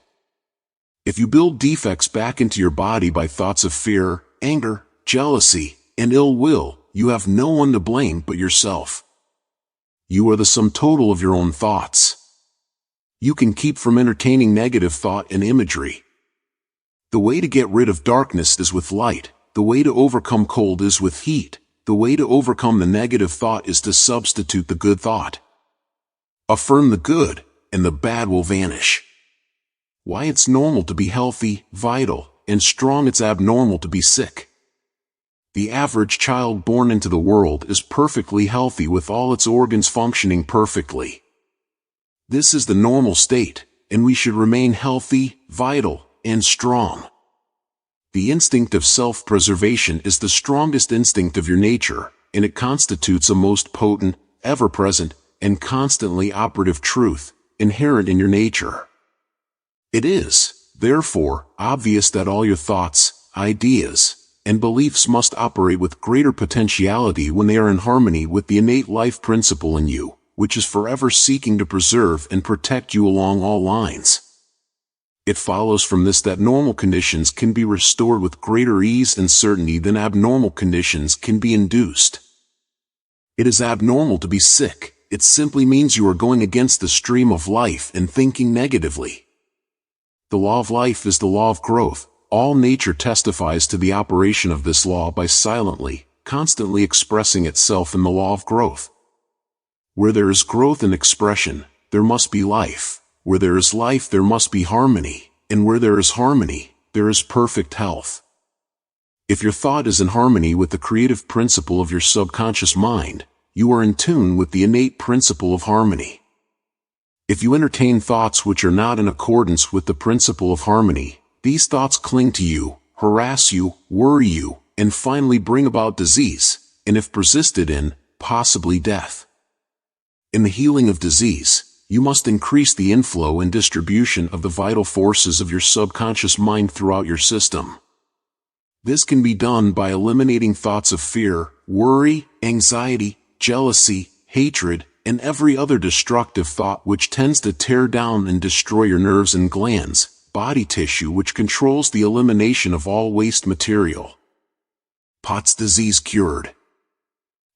If you build defects back into your body by thoughts of fear, anger, jealousy, and ill will, you have no one to blame but yourself. You are the sum total of your own thoughts. You can keep from entertaining negative thought and imagery. The way to get rid of darkness is with light. The way to overcome cold is with heat. The way to overcome the negative thought is to substitute the good thought. Affirm the good, and the bad will vanish. Why it's normal to be healthy, vital, and strong, it's abnormal to be sick. The average child born into the world is perfectly healthy with all its organs functioning perfectly. This is the normal state, and we should remain healthy, vital, and strong. The instinct of self-preservation is the strongest instinct of your nature, and it constitutes a most potent, ever-present, and constantly operative truth, inherent in your nature. It is, therefore, obvious that all your thoughts, ideas, and beliefs must operate with greater potentiality when they are in harmony with the innate life principle in you, which is forever seeking to preserve and protect you along all lines. It follows from this that normal conditions can be restored with greater ease and certainty than abnormal conditions can be induced. It is abnormal to be sick, It simply means you are going against the stream of life and thinking negatively. The law of life is the law of growth. All nature testifies to the operation of this law by silently, constantly expressing itself in the law of growth. Where there is growth and expression, there must be life. Where there is life, there must be harmony. And where there is harmony, there is perfect health. If your thought is in harmony with the creative principle of your subconscious mind, you are in tune with the innate principle of harmony. If you entertain thoughts which are not in accordance with the principle of harmony, these thoughts cling to you, harass you, worry you, and finally bring about disease, and if persisted in, possibly death. In the healing of disease, you must increase the inflow and distribution of the vital forces of your subconscious mind throughout your system. This can be done by eliminating thoughts of fear, worry, anxiety, jealousy, hatred, and every other destructive thought which tends to tear down and destroy your nerves and glands, body tissue which controls the elimination of all waste material. Pott's disease cured.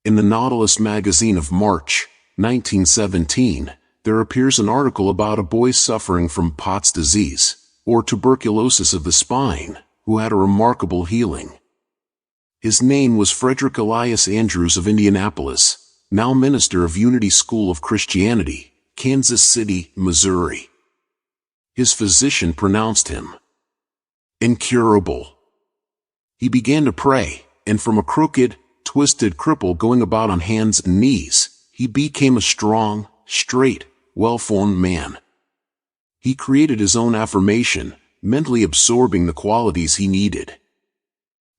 In the Nautilus magazine of March, 1917, there appears an article about a boy suffering from Pott's disease, or tuberculosis of the spine, who had a remarkable healing. His name was Frederick Elias Andrews of Indianapolis, now minister of Unity School of Christianity, Kansas City, Missouri. His physician pronounced him incurable. He began to pray, and from a crooked, twisted cripple going about on hands and knees, he became a strong, straight, well-formed man. He created his own affirmation, mentally absorbing the qualities he needed.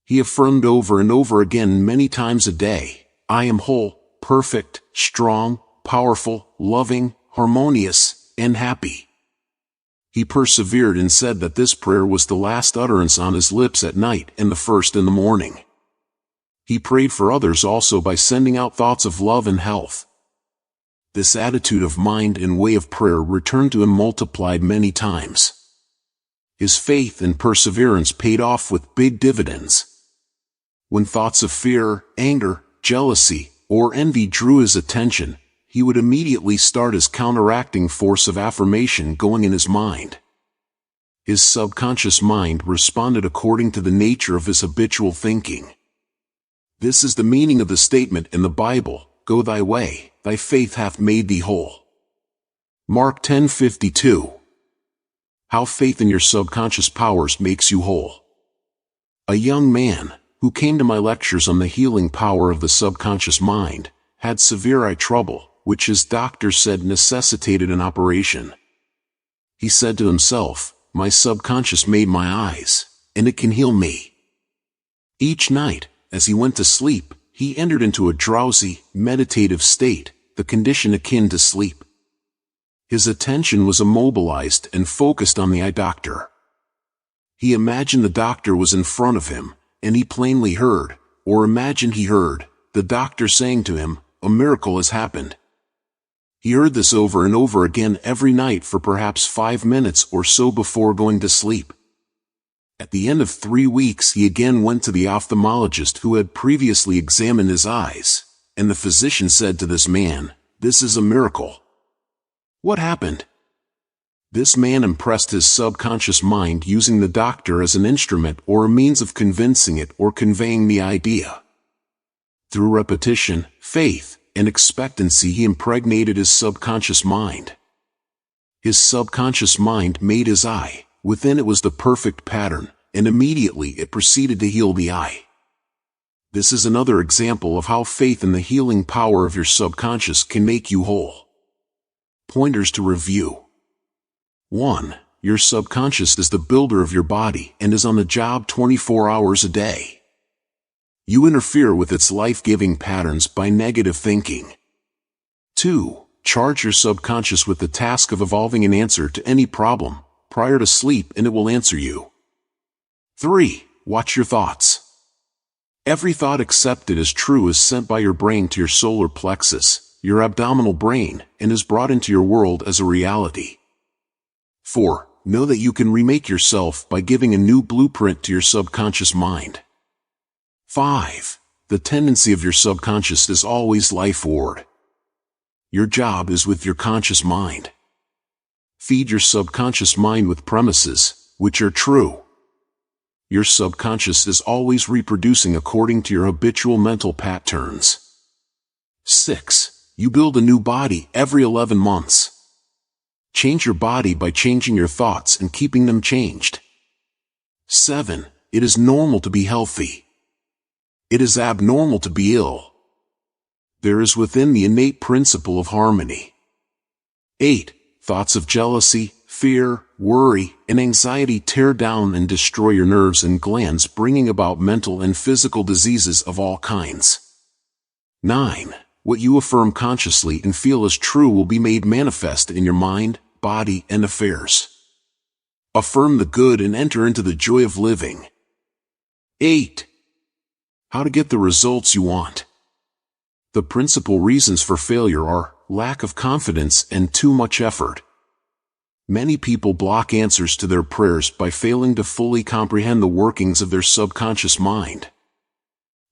He affirmed over and over again many times a day, "I am whole, perfect, strong, powerful, loving, harmonious, and happy." He persevered and said that this prayer was the last utterance on his lips at night and the first in the morning. He prayed for others also by sending out thoughts of love and health. This attitude of mind and way of prayer returned to him multiplied many times. His faith and perseverance paid off with big dividends. When thoughts of fear, anger, jealousy, or envy drew his attention, he would immediately start his counteracting force of affirmation going in his mind. His subconscious mind responded according to the nature of his habitual thinking. This is the meaning of the statement in the Bible, "Go thy way, thy faith hath made thee whole." Mark 10:52. How faith in your subconscious powers makes you whole. A young man, who came to my lectures on the healing power of the subconscious mind, had severe eye trouble, which his doctor said necessitated an operation. He said to himself, "My subconscious made my eyes, and it can heal me." Each night, as he went to sleep, he entered into a drowsy, meditative state, the condition akin to sleep. His attention was immobilized and focused on the eye doctor. He imagined the doctor was in front of him, and he plainly heard, or imagined he heard, the doctor saying to him, "A miracle has happened." He heard this over and over again every night for perhaps 5 minutes or so before going to sleep. At the end of 3 weeks he again went to the ophthalmologist who had previously examined his eyes, and the physician said to this man, "This is a miracle." What happened? This man impressed his subconscious mind using the doctor as an instrument or a means of convincing it or conveying the idea. Through repetition, faith, and expectancy he impregnated his subconscious mind. His subconscious mind made his eye, within it was the perfect pattern, and immediately it proceeded to heal the eye. This is another example of how faith in the healing power of your subconscious can make you whole. Pointers to review. 1. Your subconscious is the builder of your body and is on the job 24 hours a day. You interfere with its life-giving patterns by negative thinking. 2. Charge your subconscious with the task of evolving an answer to any problem prior to sleep and it will answer you. 3. Watch your thoughts. Every thought accepted as true is sent by your brain to your solar plexus, your abdominal brain, and is brought into your world as a reality. 4. Know that you can remake yourself by giving a new blueprint to your subconscious mind. 5. The tendency of your subconscious is always lifeward. Your job is with your conscious mind. Feed your subconscious mind with premises, which are true. Your subconscious is always reproducing according to your habitual mental patterns. 6. You build a new body every 11 months. Change your body by changing your thoughts and keeping them changed. 7. It is normal to be healthy. It is abnormal to be ill. There is within the innate principle of harmony. 8. Thoughts of jealousy, fear, worry, and anxiety tear down and destroy your nerves and glands, bringing about mental and physical diseases of all kinds. 9. What you affirm consciously and feel as true will be made manifest in your mind, body, and affairs. Affirm the good and enter into the joy of living. 8. How to get the results you want. The principal reasons for failure are lack of confidence and too much effort. Many people block answers to their prayers by failing to fully comprehend the workings of their subconscious mind.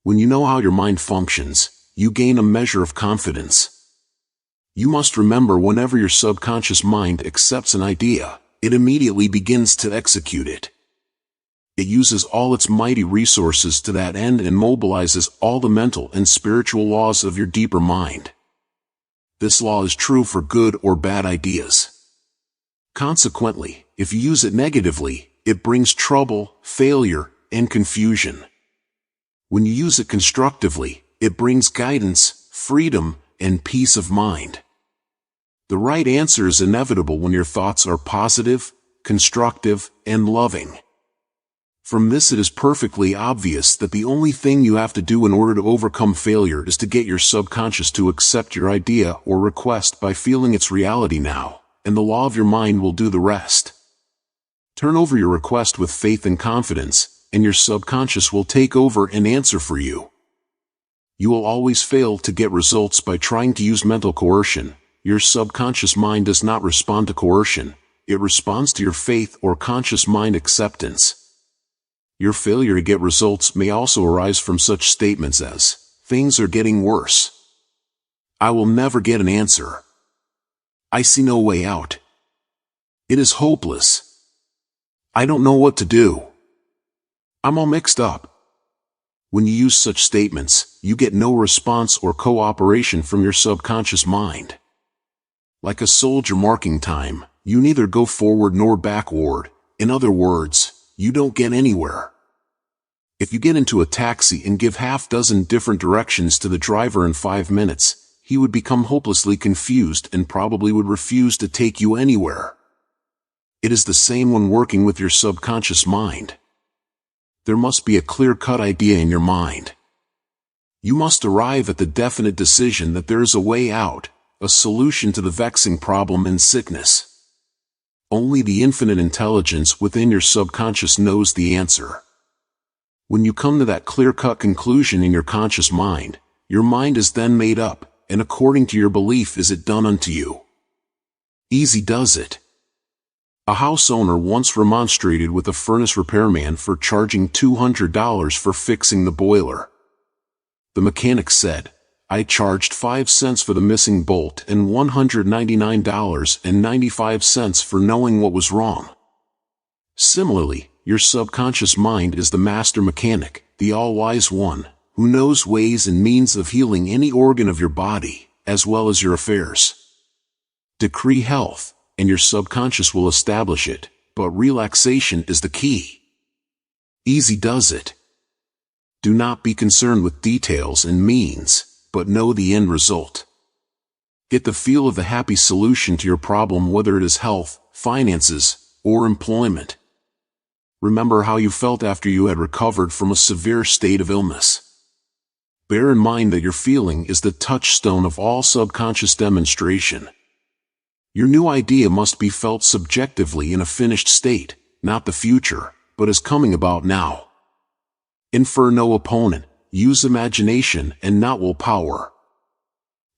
When you know how your mind functions, you gain a measure of confidence. You must remember, whenever your subconscious mind accepts an idea, it immediately begins to execute it. It uses all its mighty resources to that end and mobilizes all the mental and spiritual laws of your deeper mind. This law is true for good or bad ideas. Consequently, if you use it negatively, it brings trouble, failure, and confusion. When you use it constructively, it brings guidance, freedom, and peace of mind. The right answer is inevitable when your thoughts are positive, constructive, and loving. From this, it is perfectly obvious that the only thing you have to do in order to overcome failure is to get your subconscious to accept your idea or request by feeling its reality now, and the law of your mind will do the rest. Turn over your request with faith and confidence, and your subconscious will take over and answer for you. You will always fail to get results by trying to use mental coercion. Your subconscious mind does not respond to coercion, it responds to your faith or conscious mind acceptance. Your failure to get results may also arise from such statements as, "Things are getting worse." "I will never get an answer." "I see no way out." "It is hopeless." "I don't know what to do." "I'm all mixed up." When you use such statements, you get no response or cooperation from your subconscious mind. Like a soldier marking time, you neither go forward nor backward. In other words, you don't get anywhere. If you get into a taxi and give half-dozen different directions to the driver in 5 minutes, he would become hopelessly confused and probably would refuse to take you anywhere. It is the same when working with your subconscious mind. There must be a clear-cut idea in your mind. You must arrive at the definite decision that there is a way out, a solution to the vexing problem and sickness. Only the infinite intelligence within your subconscious knows the answer. When you come to that clear-cut conclusion in your conscious mind, your mind is then made up, and according to your belief is it done unto you. Easy does it. A house owner once remonstrated with a furnace repairman for charging $200 for fixing the boiler. The mechanic said, "I charged 5 cents for the missing bolt and $199.95 for knowing what was wrong." Similarly, your subconscious mind is the master mechanic, the all-wise one, who knows ways and means of healing any organ of your body, as well as your affairs. Decree health, and your subconscious will establish it, but relaxation is the key. Easy does it. Do not be concerned with details and means, but know the end result. Get the feel of the happy solution to your problem, whether it is health, finances, or employment. Remember how you felt after you had recovered from a severe state of illness. Bear in mind that your feeling is the touchstone of all subconscious demonstration. Your new idea must be felt subjectively in a finished state, not the future, but as coming about now. Infer no opponent, use imagination and not willpower.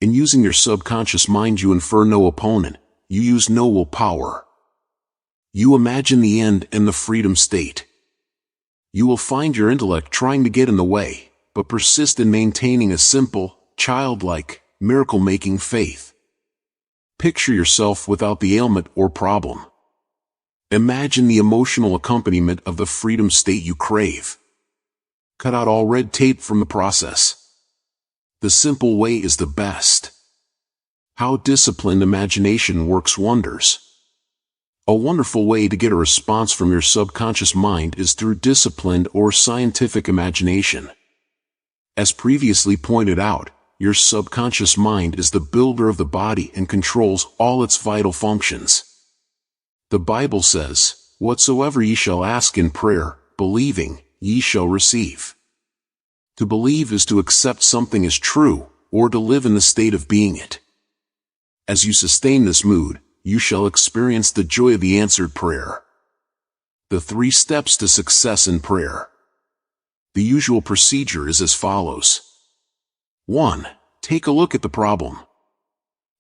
In using your subconscious mind, you infer no opponent, you use no willpower. You imagine the end and the freedom state. You will find your intellect trying to get in the way, but persist in maintaining a simple, childlike, miracle-making faith. Picture yourself without the ailment or problem. Imagine the emotional accompaniment of the freedom state you crave. Cut out all red tape from the process. The simple way is the best. How disciplined imagination works wonders. A wonderful way to get a response from your subconscious mind is through disciplined or scientific imagination. As previously pointed out, your subconscious mind is the builder of the body and controls all its vital functions. The Bible says, "Whatsoever ye shall ask in prayer, believing, ye shall receive." To believe is to accept something as true, or to live in the state of being it. As you sustain this mood, you shall experience the joy of the answered prayer. The 3 steps to success in prayer. The usual procedure is as follows. 1. Take a look at the problem.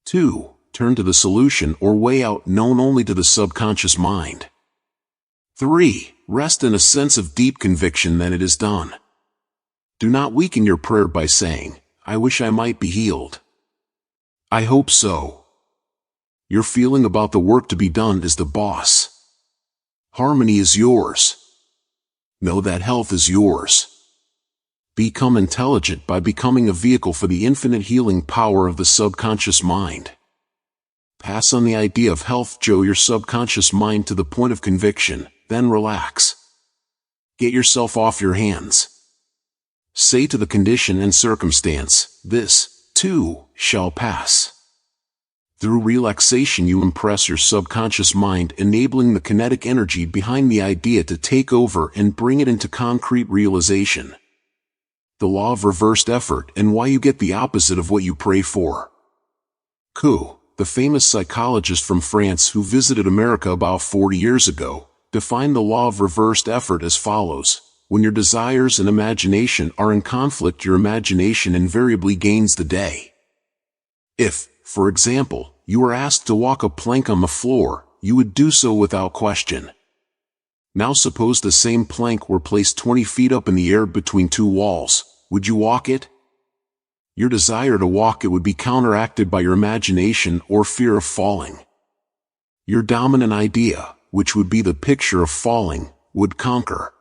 2. Turn to the solution or way out known only to the subconscious mind. 3. Rest in a sense of deep conviction that it is done. Do not weaken your prayer by saying, "I wish I might be healed. I hope so." Your feeling about the work to be done is the boss. Harmony is yours. Know that health is yours. Become intelligent by becoming a vehicle for the infinite healing power of the subconscious mind. Pass on the idea of health, your subconscious mind to the point of conviction, then relax. Get yourself off your hands. Say to the condition and circumstance, "This, too, shall pass." Through relaxation you impress your subconscious mind, enabling the kinetic energy behind the idea to take over and bring it into concrete realization. The law of reversed effort and why you get the opposite of what you pray for. Coup, the famous psychologist from France who visited America about 40 years ago, defined the law of reversed effort as follows. When your desires and imagination are in conflict, your imagination invariably gains the day. If, for example, you were asked to walk a plank on the floor, you would do so without question. Now suppose the same plank were placed 20 feet up in the air between 2 walls, would you walk it? Your desire to walk it would be counteracted by your imagination or fear of falling. Your dominant idea, which would be the picture of falling, would conquer.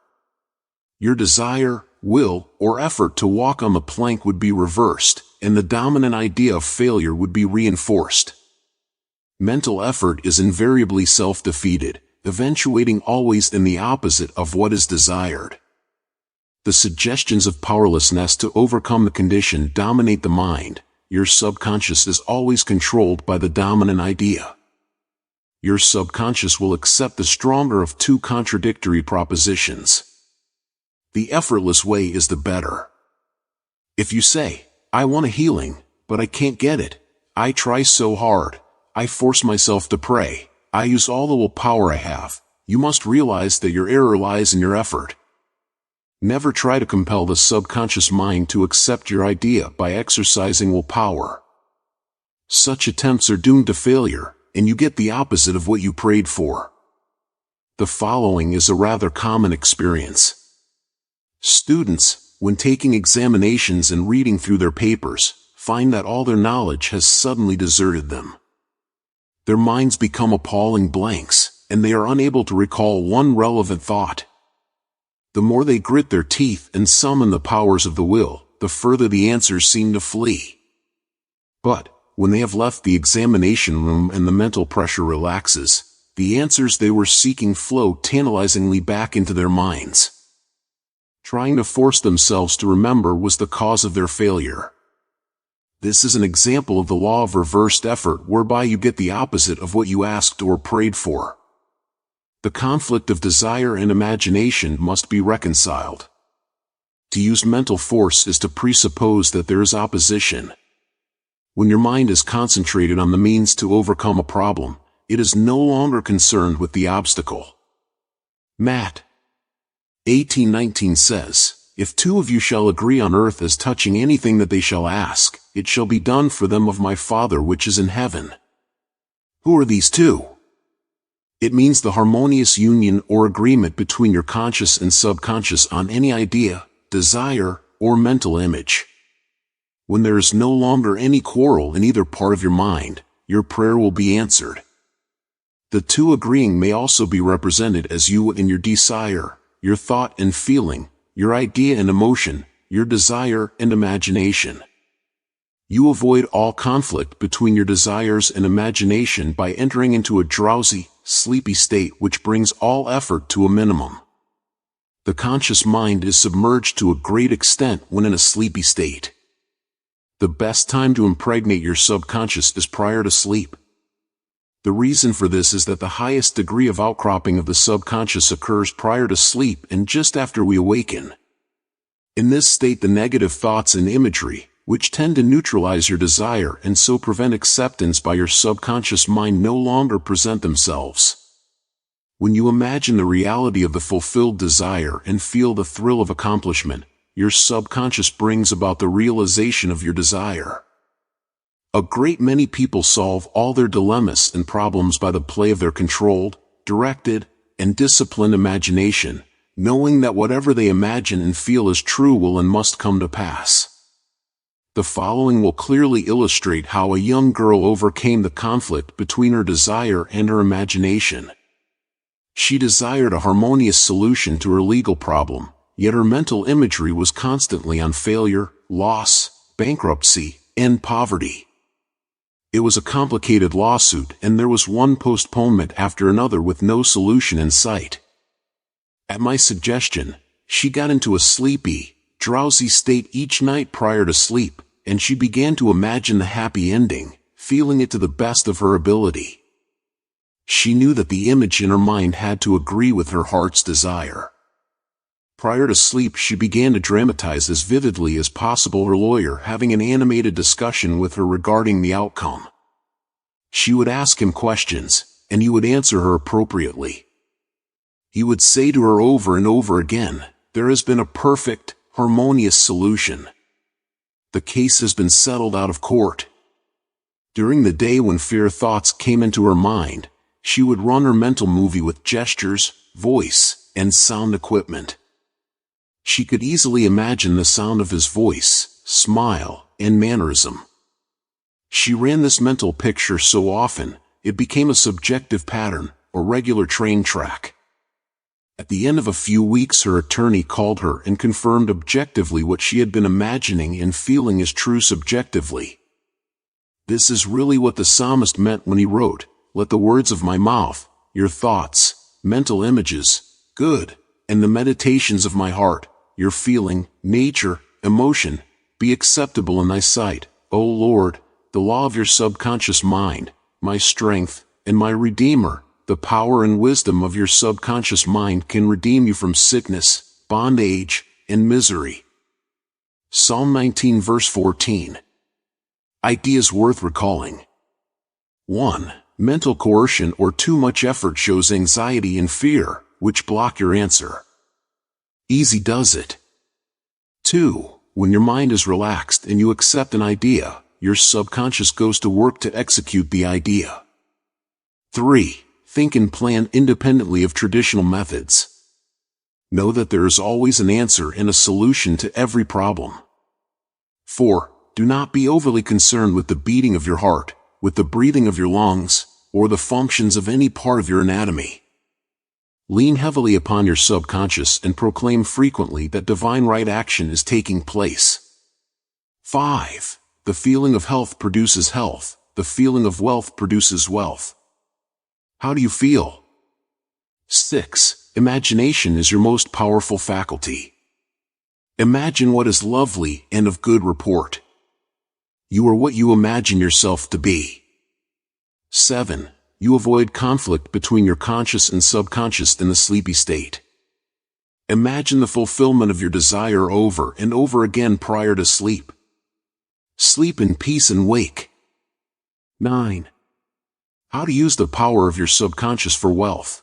Your desire, will, or effort to walk on the plank would be reversed, and the dominant idea of failure would be reinforced. Mental effort is invariably self-defeated, eventuating always in the opposite of what is desired. The suggestions of powerlessness to overcome the condition dominate the mind. Your subconscious is always controlled by the dominant idea. Your subconscious will accept the stronger of 2 contradictory propositions. The effortless way is the better. If you say, "I want a healing, but I can't get it. I try so hard. I force myself to pray. I use all the willpower I have," you must realize that your error lies in your effort. Never try to compel the subconscious mind to accept your idea by exercising willpower. Such attempts are doomed to failure, and you get the opposite of what you prayed for. The following is a rather common experience. Students, when taking examinations and reading through their papers, find that all their knowledge has suddenly deserted them. Their minds become appalling blanks, and they are unable to recall one relevant thought. The more they grit their teeth and summon the powers of the will, the further the answers seem to flee. But, when they have left the examination room and the mental pressure relaxes, the answers they were seeking flow tantalizingly back into their minds. Trying to force themselves to remember was the cause of their failure. This is an example of the law of reversed effort, whereby you get the opposite of what you asked or prayed for. The conflict of desire and imagination must be reconciled. To use mental force is to presuppose that there is opposition. When your mind is concentrated on the means to overcome a problem, it is no longer concerned with the obstacle. Matt. 18:19 says, "If 2 of you shall agree on earth as touching anything that they shall ask, it shall be done for them of my Father which is in heaven." Who are these 2? It means the harmonious union or agreement between your conscious and subconscious on any idea, desire, or mental image. When there is no longer any quarrel in either part of your mind, your prayer will be answered. The two agreeing may also be represented as you and your desire, your thought and feeling, your idea and emotion, your desire and imagination. You avoid all conflict between your desires and imagination by entering into a drowsy, sleepy state which brings all effort to a minimum. The conscious mind is submerged to a great extent when in a sleepy state. The best time to impregnate your subconscious is prior to sleep. The reason for this is that the highest degree of outcropping of the subconscious occurs prior to sleep and just after we awaken. In this state, the negative thoughts and imagery, which tend to neutralize your desire and so prevent acceptance by your subconscious mind, no longer present themselves. When you imagine the reality of the fulfilled desire and feel the thrill of accomplishment, your subconscious brings about the realization of your desire. A great many people solve all their dilemmas and problems by the play of their controlled, directed, and disciplined imagination, knowing that whatever they imagine and feel is true will and must come to pass. The following will clearly illustrate how a young girl overcame the conflict between her desire and her imagination. She desired a harmonious solution to her legal problem, yet her mental imagery was constantly on failure, loss, bankruptcy, and poverty. It was a complicated lawsuit, and there was one postponement after another with no solution in sight. At my suggestion, she got into a sleepy, drowsy state each night prior to sleep, and she began to imagine the happy ending, feeling it to the best of her ability. She knew that the image in her mind had to agree with her heart's desire. Prior to sleep, she began to dramatize as vividly as possible her lawyer having an animated discussion with her regarding the outcome. She would ask him questions, and he would answer her appropriately. He would say to her over and over again, "There has been a perfect, harmonious solution. The case has been settled out of court." During the day when fear thoughts came into her mind, she would run her mental movie with gestures, voice, and sound equipment. She could easily imagine the sound of his voice, smile, and mannerism. She ran this mental picture so often, it became a subjective pattern, or regular train track. At the end of a few weeks, her attorney called her and confirmed objectively what she had been imagining and feeling is true subjectively. This is really what the psalmist meant when he wrote, "Let the words of my mouth, your thoughts, mental images, good, and the meditations of my heart, your feeling, nature, emotion, be acceptable in thy sight, O Lord, the law of your subconscious mind, my strength, and my Redeemer." The power and wisdom of your subconscious mind can redeem you from sickness, bondage, and misery. Psalm 19 verse 14. Ideas worth recalling. 1. Mental coercion or too much effort shows anxiety and fear, which block your answer. Easy does it. 2. When your mind is relaxed and you accept an idea, your subconscious goes to work to execute the idea. 3. Think and plan independently of traditional methods. Know that there is always an answer and a solution to every problem. 4. Do not be overly concerned with the beating of your heart, with the breathing of your lungs, or the functions of any part of your anatomy. Lean heavily upon your subconscious and proclaim frequently that divine right action is taking place. 5. The feeling of health produces health, the feeling of wealth produces wealth. How do you feel? 6. Imagination is your most powerful faculty. Imagine what is lovely and of good report. You are what you imagine yourself to be. 7. You avoid conflict between your conscious and subconscious in the sleepy state. Imagine the fulfillment of your desire over and over again prior to sleep. Sleep in peace and wake. 9. How to use the power of your subconscious for wealth.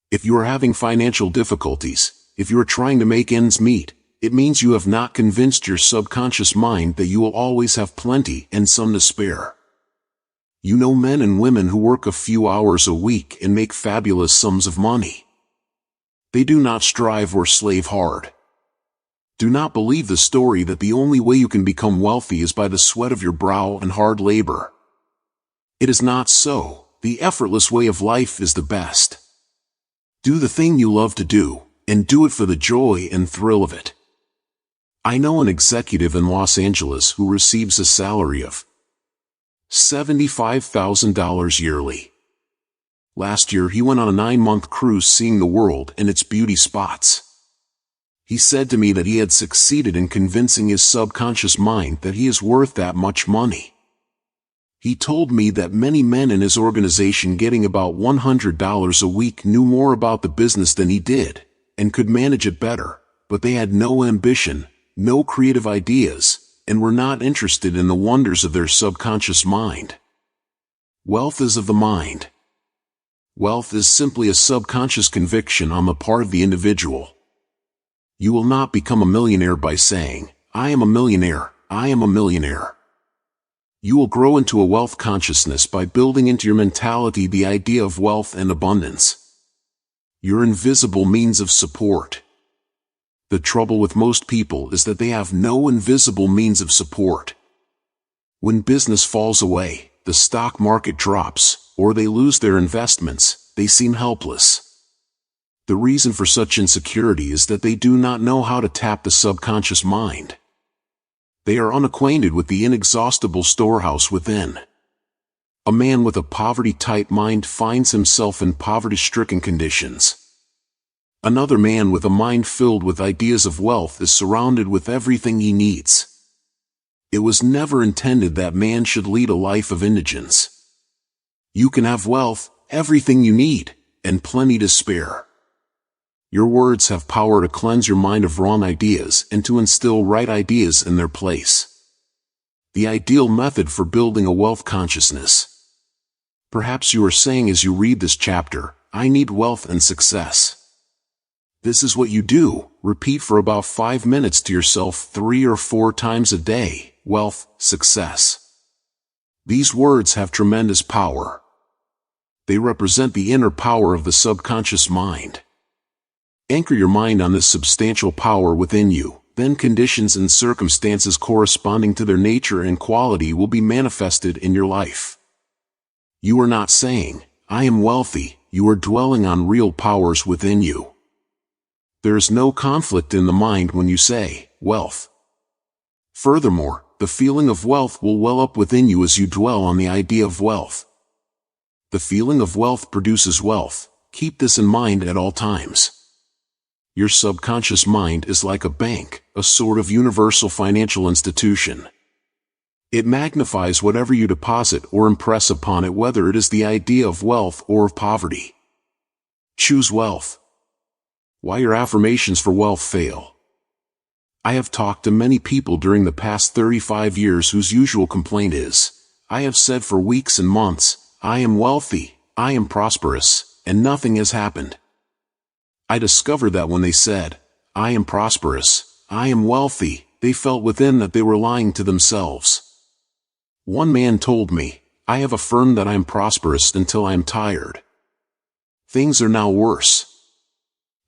If you are having financial difficulties, if you are trying to make ends meet, it means you have not convinced your subconscious mind that you will always have plenty and some to spare. You know men and women who work a few hours a week and make fabulous sums of money. They do not strive or slave hard. Do not believe the story that the only way you can become wealthy is by the sweat of your brow and hard labor. It is not so. The effortless way of life is the best. Do the thing you love to do, and do it for the joy and thrill of it. I know an executive in Los Angeles who receives a salary of $75,000 yearly. Last year he went on a 9-month cruise seeing the world and its beauty spots. He said to me that he had succeeded in convincing his subconscious mind that he is worth that much money. He told me that many men in his organization getting about $100 a week knew more about the business than he did, and could manage it better, but they had no ambition, no creative ideas, and were not interested in the wonders of their subconscious mind. Wealth is of the mind. Wealth is simply a subconscious conviction on the part of the individual. You will not become a millionaire by saying, "I am a millionaire, I am a millionaire." You will grow into a wealth consciousness by building into your mentality the idea of wealth and abundance. Your invisible means of support. The trouble with most people is that they have no invisible means of support. When business falls away, the stock market drops, or they lose their investments, they seem helpless. The reason for such insecurity is that they do not know how to tap the subconscious mind. They are unacquainted with the inexhaustible storehouse within. A man with a poverty-type mind finds himself in poverty-stricken conditions. Another man with a mind filled with ideas of wealth is surrounded with everything he needs. It was never intended that man should lead a life of indigence. You can have wealth, everything you need, and plenty to spare. Your words have power to cleanse your mind of wrong ideas and to instill right ideas in their place. The ideal method for building a wealth consciousness. Perhaps you are saying as you read this chapter, "I need wealth and success." This is what you do. Repeat for about 5 minutes to yourself 3 or 4 times a day, wealth, success. These words have tremendous power. They represent the inner power of the subconscious mind. Anchor your mind on this substantial power within you, then conditions and circumstances corresponding to their nature and quality will be manifested in your life. You are not saying, "I am wealthy," you are dwelling on real powers within you. There is no conflict in the mind when you say, "wealth." Furthermore, the feeling of wealth will well up within you as you dwell on the idea of wealth. The feeling of wealth produces wealth. Keep this in mind at all times. Your subconscious mind is like a bank, a sort of universal financial institution. It magnifies whatever you deposit or impress upon it, whether it is the idea of wealth or of poverty. Choose wealth. Why your affirmations for wealth fail. I have talked to many people during the past 35 years whose usual complaint is, "I have said for weeks and months, I am wealthy, I am prosperous, and nothing has happened." I discovered that when they said, "I am prosperous, I am wealthy," they felt within that they were lying to themselves. One man told me, "I have affirmed that I am prosperous until I am tired. Things are now worse."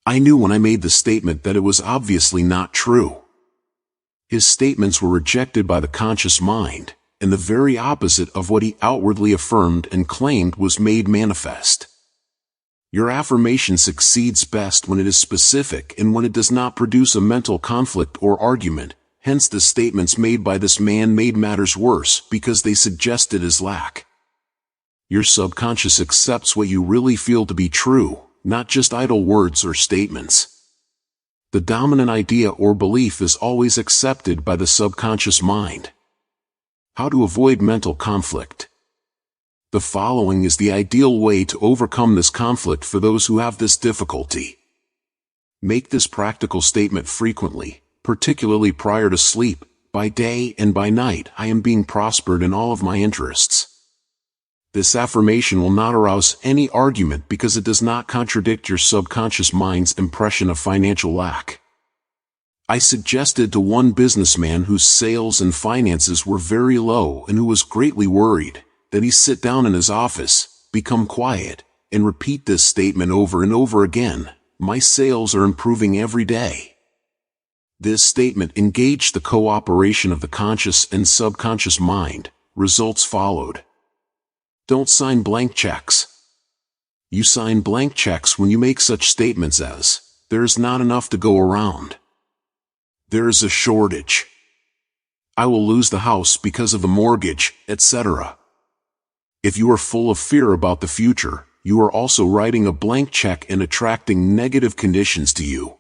I knew when I made the statement that it was obviously not true. His statements were rejected by the conscious mind, and the very opposite of what he outwardly affirmed and claimed was made manifest. Your affirmation succeeds best when it is specific and when it does not produce a mental conflict or argument. Hence the statements made by this man made matters worse because they suggested his lack. Your subconscious accepts what you really feel to be true, not just idle words or statements. The dominant idea or belief is always accepted by the subconscious mind. How to avoid mental conflict. The following is the ideal way to overcome this conflict for those who have this difficulty. Make this practical statement frequently, particularly prior to sleep. By day and by night I am being prospered in all of my interests. This affirmation will not arouse any argument because it does not contradict your subconscious mind's impression of financial lack. I suggested to one businessman whose sales and finances were very low and who was greatly worried, that he sit down in his office, become quiet, and repeat this statement over and over again, "My sales are improving every day." This statement engaged the cooperation of the conscious and subconscious mind. Results followed. Don't sign blank checks. You sign blank checks when you make such statements as, "There's not enough to go around. There is a shortage. I will lose the house because of the mortgage," etc. If you are full of fear about the future, you are also writing a blank check and attracting negative conditions to you.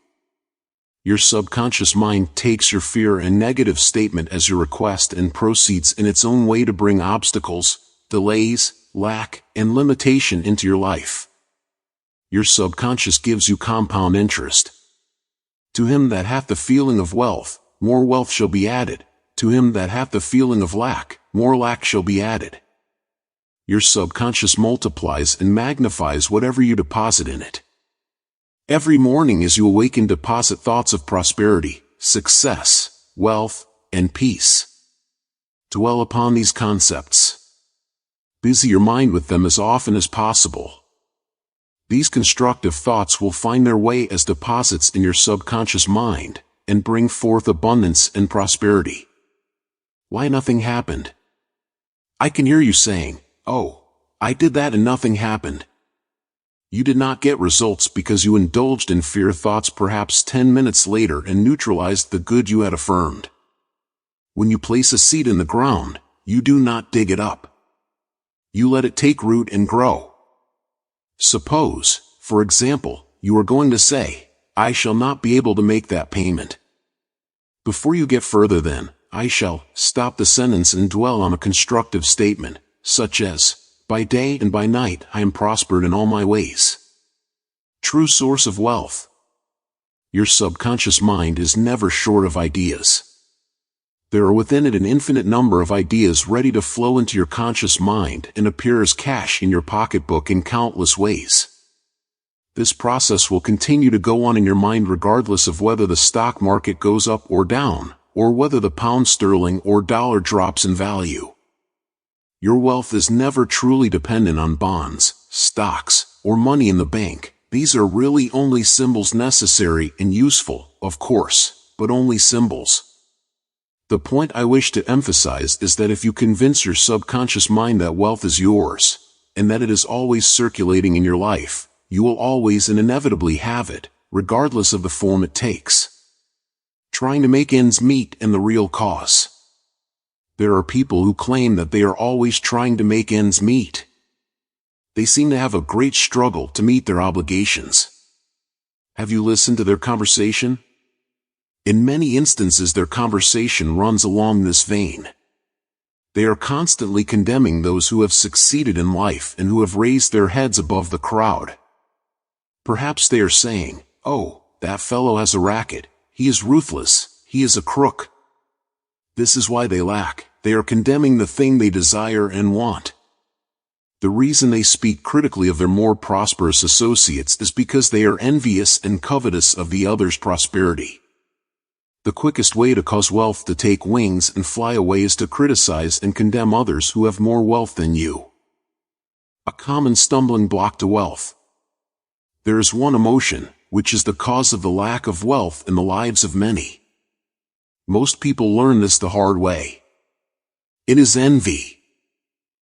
Your subconscious mind takes your fear and negative statement as your request and proceeds in its own way to bring obstacles, delays, lack, and limitation into your life. Your subconscious gives you compound interest. To him that hath the feeling of wealth, more wealth shall be added. To him that hath the feeling of lack, more lack shall be added. Your subconscious multiplies and magnifies whatever you deposit in it. Every morning as you awaken, deposit thoughts of prosperity, success, wealth, and peace. Dwell upon these concepts. Busy your mind with them as often as possible. These constructive thoughts will find their way as deposits in your subconscious mind, and bring forth abundance and prosperity. Why nothing happened? I can hear you saying, "Oh, I did that and nothing happened." You did not get results because you indulged in fear thoughts perhaps 10 minutes later and neutralized the good you had affirmed. When you place a seed in the ground, you do not dig it up. You let it take root and grow. Suppose, for example, you are going to say, "I shall not be able to make that payment." Before you get further then, "I shall," stop the sentence and dwell on a constructive statement, such as, "By day and by night I am prospered in all my ways." True source of wealth. Your subconscious mind is never short of ideas. There are within it an infinite number of ideas ready to flow into your conscious mind and appear as cash in your pocketbook in countless ways. This process will continue to go on in your mind regardless of whether the stock market goes up or down, or whether the pound sterling or dollar drops in value. Your wealth is never truly dependent on bonds, stocks, or money in the bank. These are really only symbols, necessary and useful, of course, but only symbols. The point I wish to emphasize is that if you convince your subconscious mind that wealth is yours, and that it is always circulating in your life, you will always and inevitably have it, regardless of the form it takes. Trying to make ends meet and the real cause. There are people who claim that they are always trying to make ends meet. They seem to have a great struggle to meet their obligations. Have you listened to their conversation? In many instances their conversation runs along this vein. They are constantly condemning those who have succeeded in life and who have raised their heads above the crowd. Perhaps they are saying, "Oh, that fellow has a racket, he is ruthless, he is a crook." This is why they lack. They are condemning the thing they desire and want. The reason they speak critically of their more prosperous associates is because they are envious and covetous of the other's prosperity. The quickest way to cause wealth to take wings and fly away is to criticize and condemn others who have more wealth than you. A common stumbling block to wealth. There is one emotion, which is the cause of the lack of wealth in the lives of many. Most people learn this the hard way. It is envy.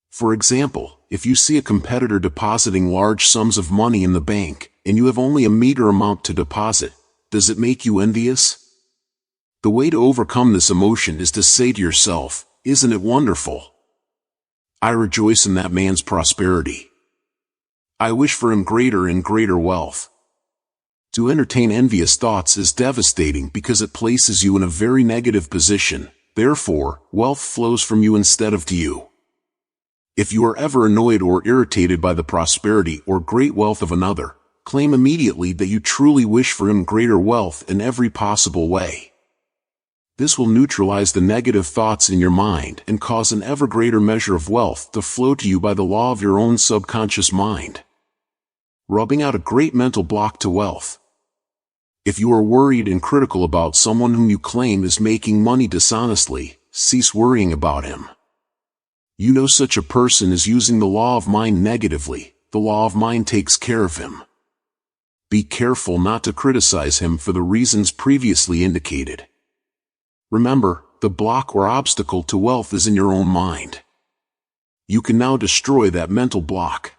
For example, if you see a competitor depositing large sums of money in the bank, and you have only a meager amount to deposit, does it make you envious? The way to overcome this emotion is to say to yourself, "Isn't it wonderful? I rejoice in that man's prosperity. I wish for him greater and greater wealth." To entertain envious thoughts is devastating because it places you in a very negative position. Therefore, wealth flows from you instead of to you. If you are ever annoyed or irritated by the prosperity or great wealth of another, claim immediately that you truly wish for him greater wealth in every possible way. This will neutralize the negative thoughts in your mind and cause an ever greater measure of wealth to flow to you by the law of your own subconscious mind. Rubbing out a great mental block to wealth. If you are worried and critical about someone whom you claim is making money dishonestly, cease worrying about him. You know such a person is using the law of mind negatively. The law of mind takes care of him. Be careful not to criticize him for the reasons previously indicated. Remember, the block or obstacle to wealth is in your own mind. You can now destroy that mental block.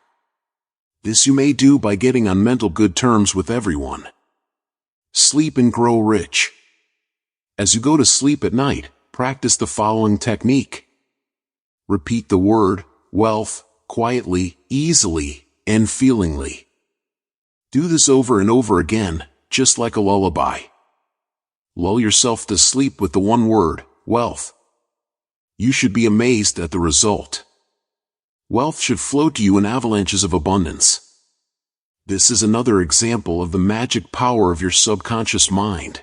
This you may do by getting on mental good terms with everyone. Sleep and grow rich. As you go to sleep at night, practice the following technique. Repeat the word, wealth, quietly, easily, and feelingly. Do this over and over again, just like a lullaby. Lull yourself to sleep with the one word, wealth. You should be amazed at the result. Wealth should flow to you in avalanches of abundance. This is another example of the magic power of your subconscious mind.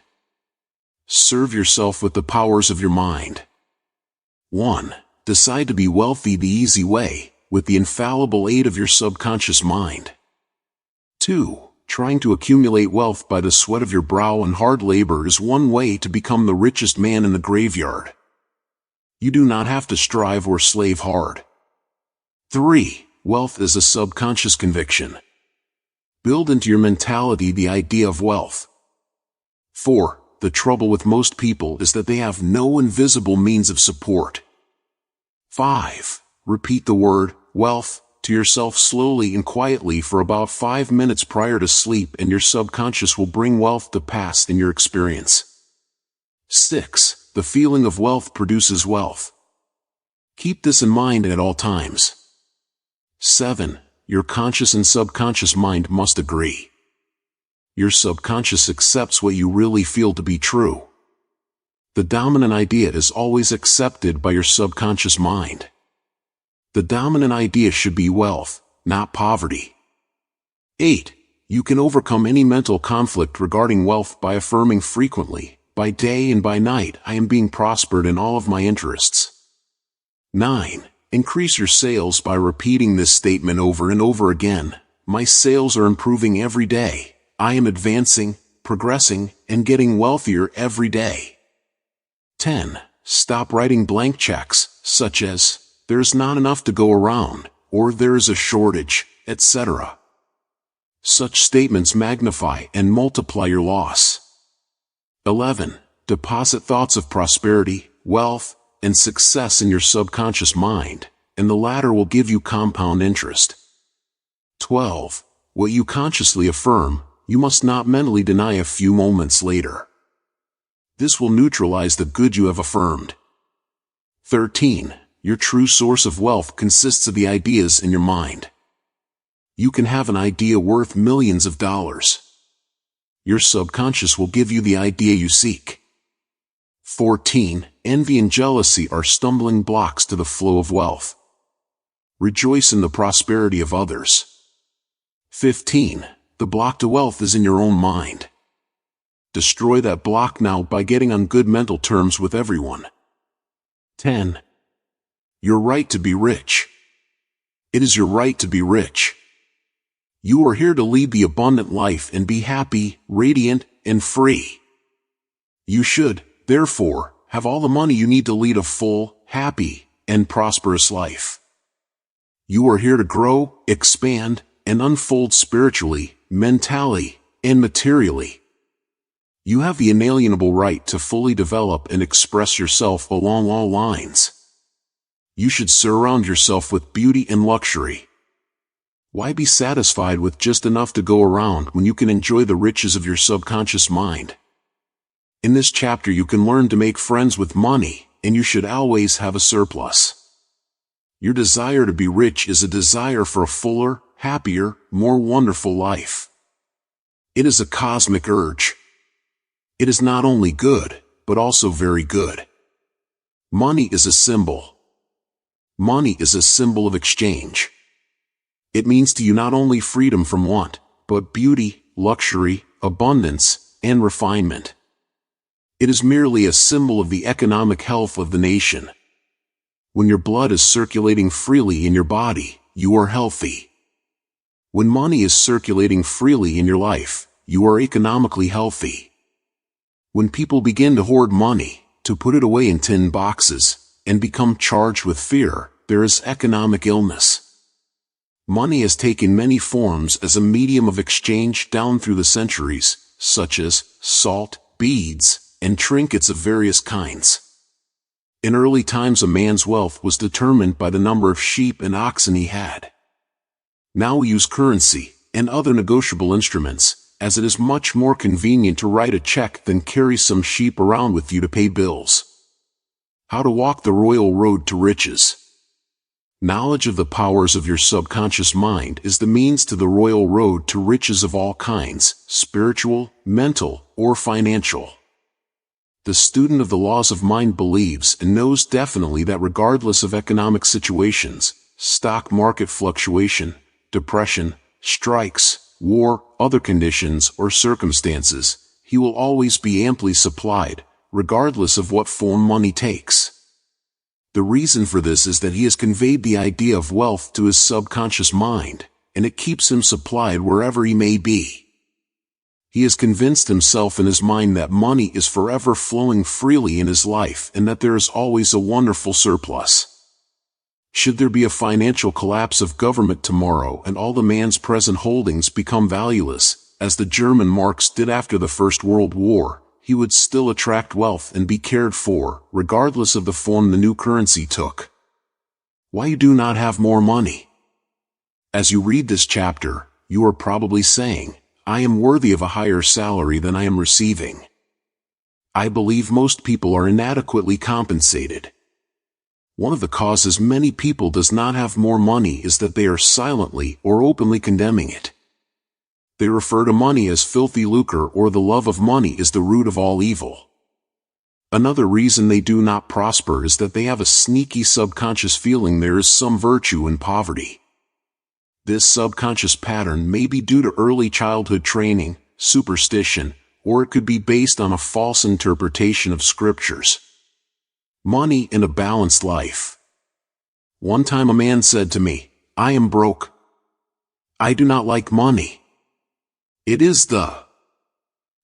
Serve yourself with the powers of your mind. 1. Decide to be wealthy the easy way, with the infallible aid of your subconscious mind. 2. Trying to accumulate wealth by the sweat of your brow and hard labor is one way to become the richest man in the graveyard. You do not have to strive or slave hard. 3. Wealth is a subconscious conviction. Build into your mentality the idea of wealth. 4. The trouble with most people is that they have no invisible means of support. 5. Repeat the word, wealth, to yourself slowly and quietly for about 5 minutes prior to sleep, and your subconscious will bring wealth to pass in your experience. 6. The feeling of wealth produces wealth. Keep this in mind at all times. 7. Your conscious and subconscious mind must agree. Your subconscious accepts what you really feel to be true. The dominant idea is always accepted by your subconscious mind. The dominant idea should be wealth, not poverty. 8. You can overcome any mental conflict regarding wealth by affirming frequently, by day and by night, I am being prospered in all of my interests. 9. Increase your sales by repeating this statement over and over again. My sales are improving every day. I am advancing, progressing, and getting wealthier every day. 10. Stop writing blank checks, such as, there's not enough to go around, or there is a shortage, etc. Such statements magnify and multiply your loss. 11. Deposit thoughts of prosperity, wealth, and success in your subconscious mind, and the latter will give you compound interest. 12. What you consciously affirm, you must not mentally deny a few moments later. This will neutralize the good you have affirmed. 13. Your true source of wealth consists of the ideas in your mind. You can have an idea worth millions of dollars. Your subconscious will give you the idea you seek. 14. Envy and jealousy are stumbling blocks to the flow of wealth. Rejoice in the prosperity of others. 15. The block to wealth is in your own mind. Destroy that block now by getting on good mental terms with everyone. 10. Your right to be rich. It is your right to be rich. You are here to lead the abundant life and be happy, radiant, and free. You should, therefore, have all the money you need to lead a full, happy, and prosperous life. You are here to grow, expand, and unfold spiritually, mentally, and materially. You have the inalienable right to fully develop and express yourself along all lines. You should surround yourself with beauty and luxury. Why be satisfied with just enough to go around when you can enjoy the riches of your subconscious mind? In this chapter you can learn to make friends with money, and you should always have a surplus. Your desire to be rich is a desire for a fuller, happier, more wonderful life. It is a cosmic urge. It is not only good, but also very good. Money is a symbol. Money is a symbol of exchange. It means to you not only freedom from want, but beauty, luxury, abundance, and refinement. It is merely a symbol of the economic health of the nation. When your blood is circulating freely in your body, you are healthy. When money is circulating freely in your life, you are economically healthy. When people begin to hoard money, to put it away in tin boxes, and become charged with fear, there is economic illness. Money has taken many forms as a medium of exchange down through the centuries, such as salt, beads, and trinkets of various kinds. In early times a man's wealth was determined by the number of sheep and oxen he had. Now we use currency and other negotiable instruments, as it is much more convenient to write a check than carry some sheep around with you to pay bills. How to walk the royal road to riches. Knowledge of the powers of your subconscious mind is the means to the royal road to riches of all kinds, spiritual, mental, or financial. The student of the laws of mind believes and knows definitely that regardless of economic situations, stock market fluctuation, depression, strikes, war, other conditions or circumstances, he will always be amply supplied, regardless of what form money takes. The reason for this is that he has conveyed the idea of wealth to his subconscious mind, and it keeps him supplied wherever he may be. He has convinced himself in his mind that money is forever flowing freely in his life and that there is always a wonderful surplus. Should there be a financial collapse of government tomorrow and all the man's present holdings become valueless, as the German marks did after the First World War, he would still attract wealth and be cared for, regardless of the form the new currency took. Why you do not have more money? As you read this chapter, you are probably saying, I am worthy of a higher salary than I am receiving. I believe most people are inadequately compensated. One of the causes many people does not have more money is that they are silently or openly condemning it. They refer to money as filthy lucre, or the love of money is the root of all evil. Another reason they do not prosper is that they have a sneaky subconscious feeling there is some virtue in poverty. This subconscious pattern may be due to early childhood training, superstition, or it could be based on a false interpretation of scriptures. Money in a balanced life. One time a man said to me, I am broke. I do not like money. It is the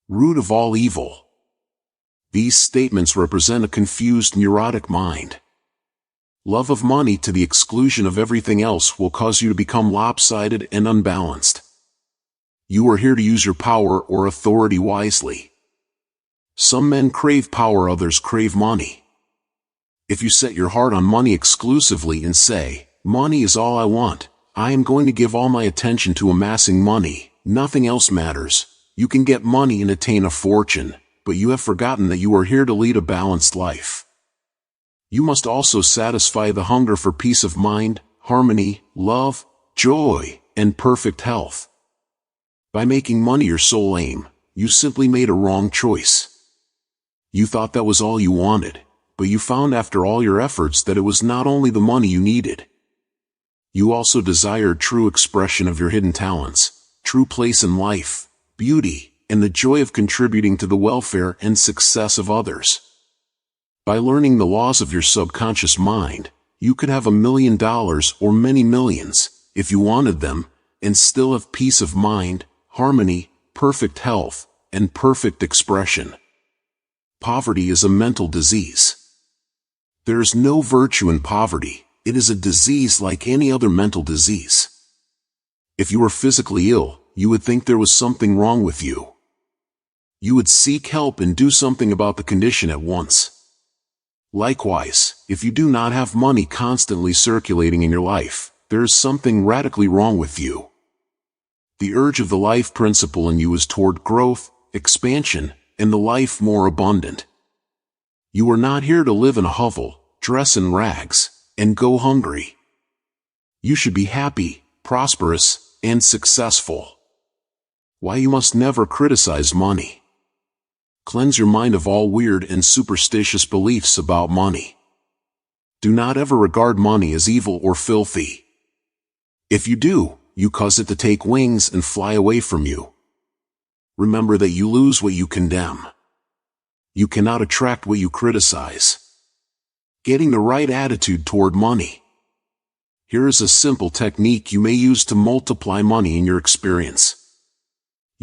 root of all evil. These statements represent a confused, neurotic mind. Love of money to the exclusion of everything else will cause you to become lopsided and unbalanced. You are here to use your power or authority wisely. Some men crave power, others crave money. If you set your heart on money exclusively and say, money is all I want, I am going to give all my attention to amassing money, nothing else matters, you can get money and attain a fortune, but you have forgotten that you are here to lead a balanced life. You must also satisfy the hunger for peace of mind, harmony, love, joy, and perfect health. By making money your sole aim, you simply made a wrong choice. You thought that was all you wanted, but you found after all your efforts that it was not only the money you needed. You also desired true expression of your hidden talents, true place in life, beauty, and the joy of contributing to the welfare and success of others. By learning the laws of your subconscious mind, you could have $1 million or many millions, if you wanted them, and still have peace of mind, harmony, perfect health, and perfect expression. Poverty is a mental disease. There is no virtue in poverty. It is a disease like any other mental disease. If you were physically ill, you would think there was something wrong with you. You would seek help and do something about the condition at once. Likewise, if you do not have money constantly circulating in your life, there is something radically wrong with you. The urge of the life principle in you is toward growth, expansion, and the life more abundant. You are not here to live in a hovel, dress in rags, and go hungry. You should be happy, prosperous, and successful. Why you must never criticize money. Cleanse your mind of all weird and superstitious beliefs about money. Do not ever regard money as evil or filthy. If you do, you cause it to take wings and fly away from you. Remember that you lose what you condemn. You cannot attract what you criticize. Getting the right attitude toward money. Here is a simple technique you may use to multiply money in your experience.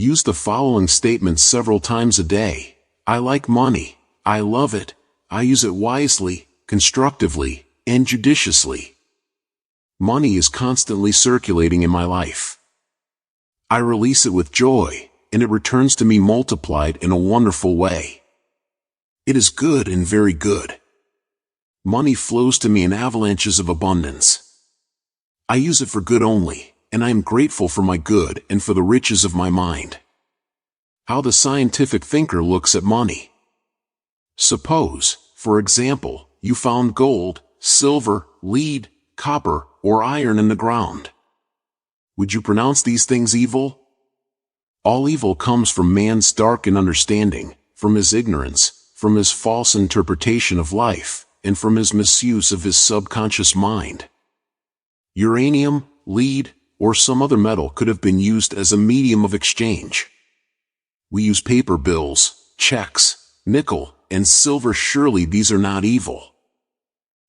Use the following statements several times a day. I like money. I love it. I use it wisely, constructively, and judiciously. Money is constantly circulating in my life. I release it with joy, and it returns to me multiplied in a wonderful way. It is good and very good. Money flows to me in avalanches of abundance. I use it for good only, and I am grateful for my good and for the riches of my mind. How the scientific thinker looks at money. Suppose, for example, you found gold, silver, lead, copper, or iron in the ground. Would you pronounce these things evil? All evil comes from man's darkened understanding, from his ignorance, from his false interpretation of life, and from his misuse of his subconscious mind. Uranium, lead, or some other metal could have been used as a medium of exchange. We use paper bills, checks, nickel, and silver. Surely these are not evil.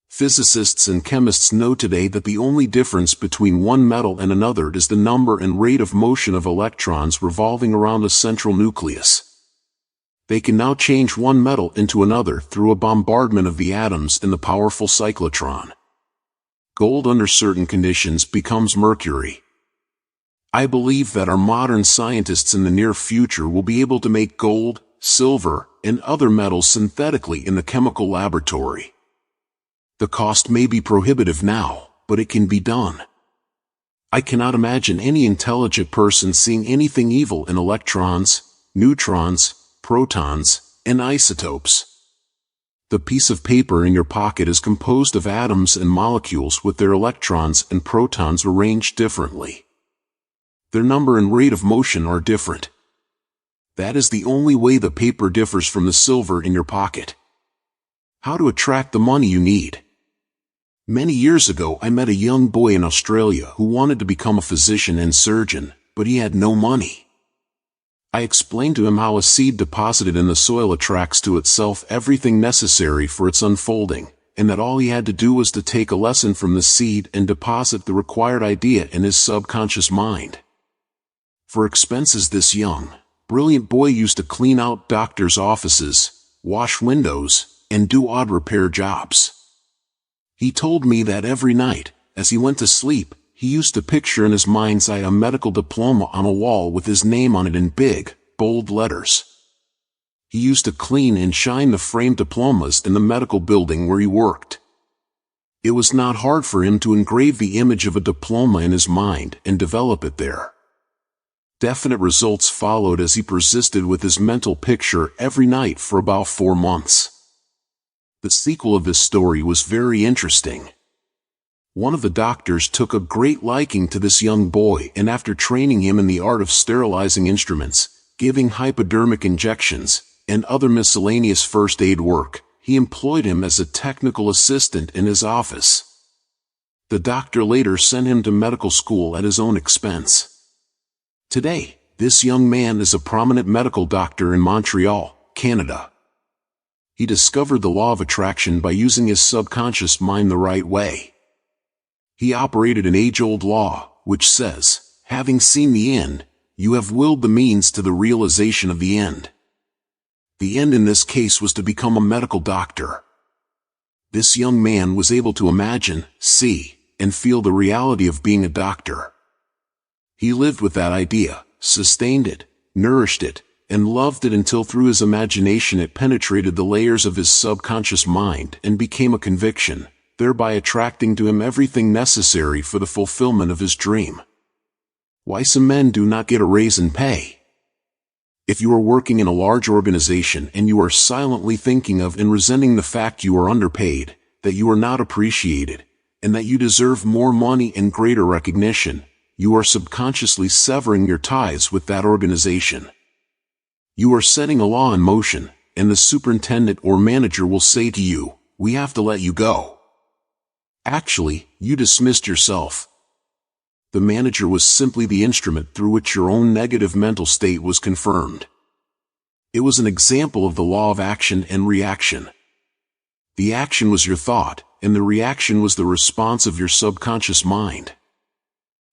Physicists and chemists know today that the only difference between one metal and another is the number and rate of motion of electrons revolving around a central nucleus. They can now change one metal into another through a bombardment of the atoms in the powerful cyclotron. Gold under certain conditions becomes mercury. I believe that our modern scientists in the near future will be able to make gold, silver, and other metals synthetically in the chemical laboratory. The cost may be prohibitive now, but it can be done. I cannot imagine any intelligent person seeing anything evil in electrons, neutrons, protons, and isotopes. The piece of paper in your pocket is composed of atoms and molecules with their electrons and protons arranged differently. Their number and rate of motion are different. That is the only way the paper differs from the silver in your pocket. How to attract the money you need. Many years ago I met a young boy in Australia who wanted to become a physician and surgeon, but he had no money. I explained to him how a seed deposited in the soil attracts to itself everything necessary for its unfolding, and that all he had to do was to take a lesson from the seed and deposit the required idea in his subconscious mind. For expenses this young, brilliant boy used to clean out doctors' offices, wash windows, and do odd repair jobs. He told me that every night, as he went to sleep, he used to picture in his mind's eye a medical diploma on a wall with his name on it in big, bold letters. He used to clean and shine the framed diplomas in the medical building where he worked. It was not hard for him to engrave the image of a diploma in his mind and develop it there. Definite results followed as he persisted with his mental picture every night for about 4 months. The sequel of this story was very interesting. One of the doctors took a great liking to this young boy, and after training him in the art of sterilizing instruments, giving hypodermic injections, and other miscellaneous first aid work, he employed him as a technical assistant in his office. The doctor later sent him to medical school at his own expense. Today, this young man is a prominent medical doctor in Montreal, Canada. He discovered the law of attraction by using his subconscious mind the right way. He operated an age-old law, which says, having seen the end, you have willed the means to the realization of the end. The end in this case was to become a medical doctor. This young man was able to imagine, see, and feel the reality of being a doctor. He lived with that idea, sustained it, nourished it, and loved it until through his imagination it penetrated the layers of his subconscious mind and became a conviction, thereby attracting to him everything necessary for the fulfillment of his dream. Why some men do not get a raise in pay. If you are working in a large organization and you are silently thinking of and resenting the fact you are underpaid, that you are not appreciated, and that you deserve more money and greater recognition, you are subconsciously severing your ties with that organization. You are setting a law in motion, and the superintendent or manager will say to you, "We have to let you go." Actually, you dismissed yourself. The manager was simply the instrument through which your own negative mental state was confirmed. It was an example of the law of action and reaction. The action was your thought, and the reaction was the response of your subconscious mind.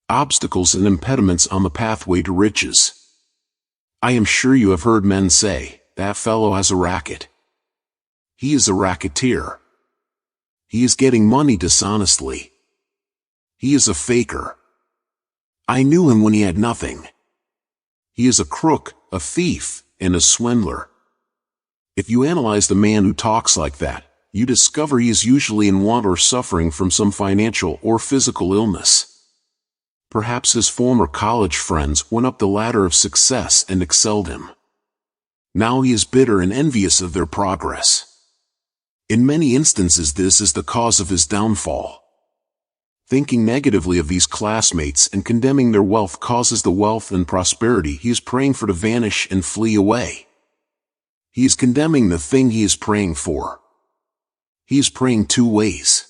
Obstacles and impediments on the pathway to riches. I am sure you have heard men say, "That fellow has a racket." He is a racketeer. He is getting money dishonestly. He is a faker. I knew him when he had nothing. He is a crook, a thief, and a swindler. If you analyze the man who talks like that, you discover he is usually in want or suffering from some financial or physical illness. Perhaps his former college friends went up the ladder of success and excelled him. Now he is bitter and envious of their progress. In many instances, this is the cause of his downfall. Thinking negatively of these classmates and condemning their wealth causes the wealth and prosperity he is praying for to vanish and flee away. He is condemning the thing he is praying for. He is praying two ways.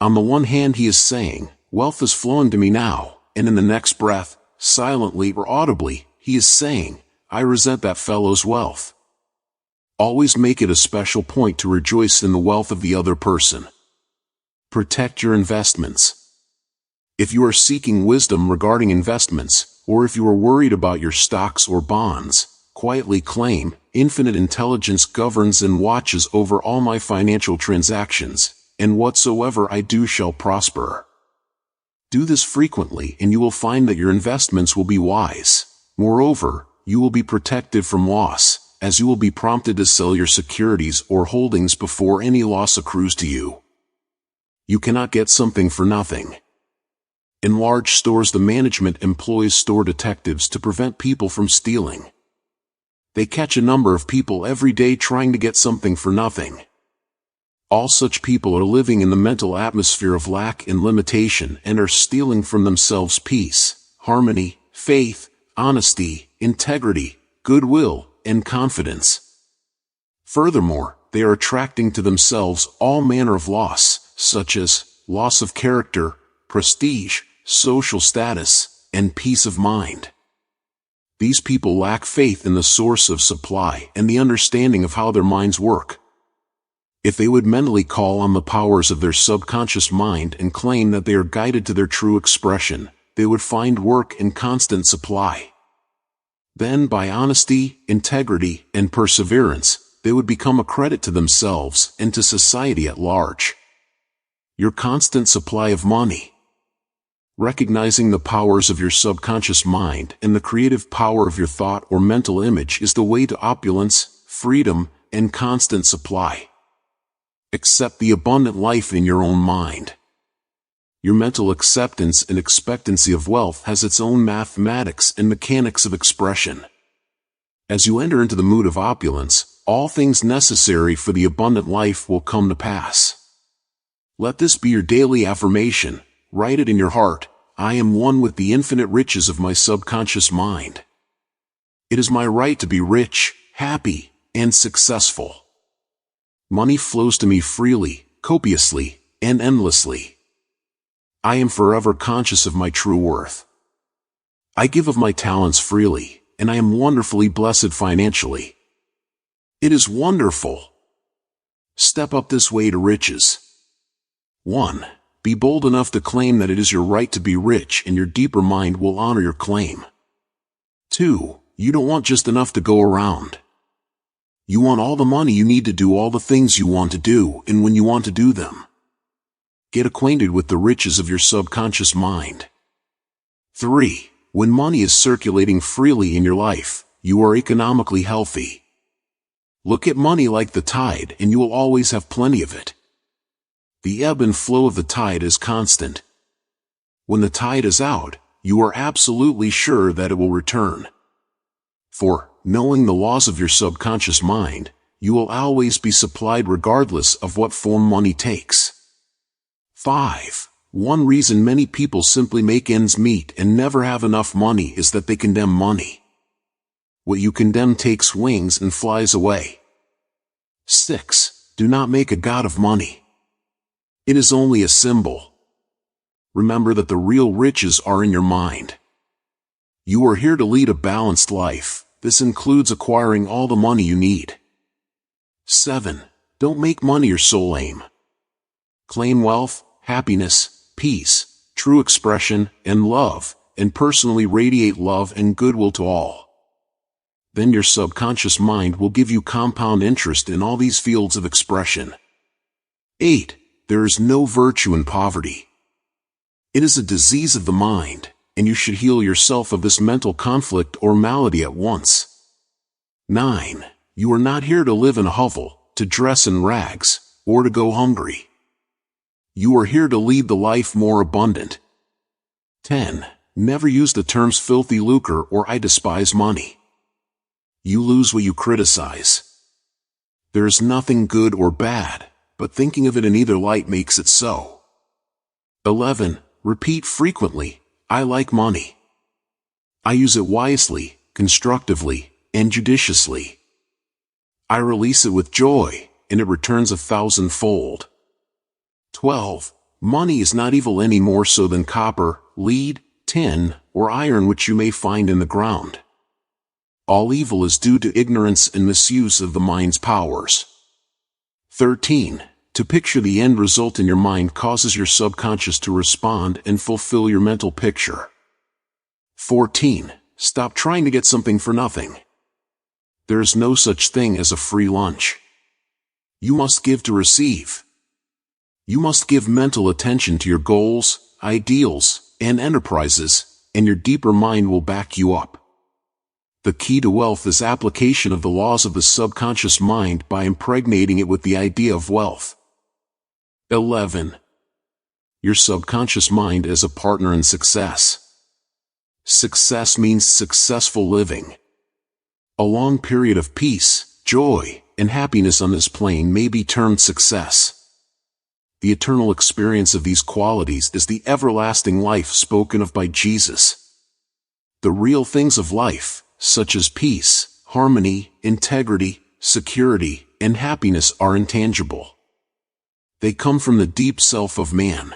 On the one hand, he is saying, "Wealth is flowing to me now," and in the next breath, silently or audibly, he is saying, "I resent that fellow's wealth." Always make it a special point to rejoice in the wealth of the other person. Protect your investments. If you are seeking wisdom regarding investments, or if you are worried about your stocks or bonds, quietly claim, "Infinite intelligence governs and watches over all my financial transactions, and whatsoever I do shall prosper." Do this frequently and you will find that your investments will be wise. Moreover, you will be protected from loss, as you will be prompted to sell your securities or holdings before any loss accrues to you. You cannot get something for nothing. In large stores, the management employs store detectives to prevent people from stealing. They catch a number of people every day trying to get something for nothing. All such people are living in the mental atmosphere of lack and limitation and are stealing from themselves peace, harmony, faith, honesty, integrity, goodwill, and confidence. Furthermore, they are attracting to themselves all manner of loss, such as loss of character, prestige, social status, and peace of mind. These people lack faith in the source of supply and the understanding of how their minds work. If they would mentally call on the powers of their subconscious mind and claim that they are guided to their true expression, they would find work in constant supply. Then, by honesty, integrity, and perseverance, they would become a credit to themselves and to society at large. Your constant supply of money. Recognizing the powers of your subconscious mind and the creative power of your thought or mental image is the way to opulence, freedom, and constant supply. Accept the abundant life in your own mind. Your mental acceptance and expectancy of wealth has its own mathematics and mechanics of expression. As you enter into the mood of opulence, all things necessary for the abundant life will come to pass. Let this be your daily affirmation. Write it in your heart: "I am one with the infinite riches of my subconscious mind. It is my right to be rich, happy, and successful. Money flows to me freely, copiously, and endlessly. I am forever conscious of my true worth. I give of my talents freely, and I am wonderfully blessed financially. It is wonderful." Step up this way to riches. 1. Be bold enough to claim that it is your right to be rich, and your deeper mind will honor your claim. 2. You don't want just enough to go around. You want all the money you need to do all the things you want to do, and when you want to do them. Get acquainted with the riches of your subconscious mind. 3. When money is circulating freely in your life, you are economically healthy. Look at money like the tide, and you will always have plenty of it. The ebb and flow of the tide is constant. When the tide is out, you are absolutely sure that it will return. 4. Knowing the laws of your subconscious mind, you will always be supplied regardless of what form money takes. 5. One reason many people simply make ends meet and never have enough money is that they condemn money. What you condemn takes wings and flies away. 6. Do not make a god of money. It is only a symbol. Remember that the real riches are in your mind. You are here to lead a balanced life. This includes acquiring all the money you need. 7. Don't make money your sole aim. Claim wealth, happiness, peace, true expression, and love, and personally radiate love and goodwill to all. Then your subconscious mind will give you compound interest in all these fields of expression. 8. There is no virtue in poverty. It is a disease of the mind, and you should heal yourself of this mental conflict or malady at once. 9. You are not here to live in a hovel, to dress in rags, or to go hungry. You are here to lead the life more abundant. 10. Never use the terms filthy lucre or I despise money. You lose what you criticize. There is nothing good or bad, but thinking of it in either light makes it so. 11. Repeat frequently, I like money. I use it wisely, constructively, and judiciously. I release it with joy, and it returns 1,000-fold. 12. Money is not evil any more so than copper, lead, tin, or iron which you may find in the ground. All evil is due to ignorance and misuse of the mind's powers. 13. To picture the end result in your mind causes your subconscious to respond and fulfill your mental picture. 14. Stop trying to get something for nothing. There is no such thing as a free lunch. You must give to receive. You must give mental attention to your goals, ideals, and enterprises, and your deeper mind will back you up. The key to wealth is application of the laws of the subconscious mind by impregnating it with the idea of wealth. 11. Your subconscious mind is a partner in success. Success means successful living. A long period of peace, joy, and happiness on this plane may be termed success. The eternal experience of these qualities is the everlasting life spoken of by Jesus. The real things of life, such as peace, harmony, integrity, security, and happiness are intangible. They come from the deep self of man.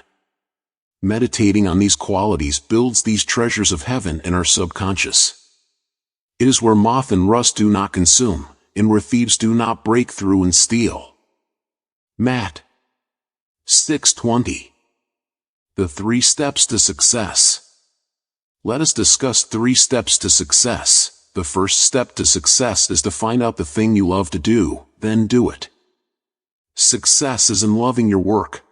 Meditating on these qualities builds these treasures of heaven in our subconscious. It is where moth and rust do not consume, and where thieves do not break through and steal. Matt. 6:20. The 3 steps to success. Let us discuss 3 steps to success. The first step to success is to find out the thing you love to do, then do it. Success is in loving your work.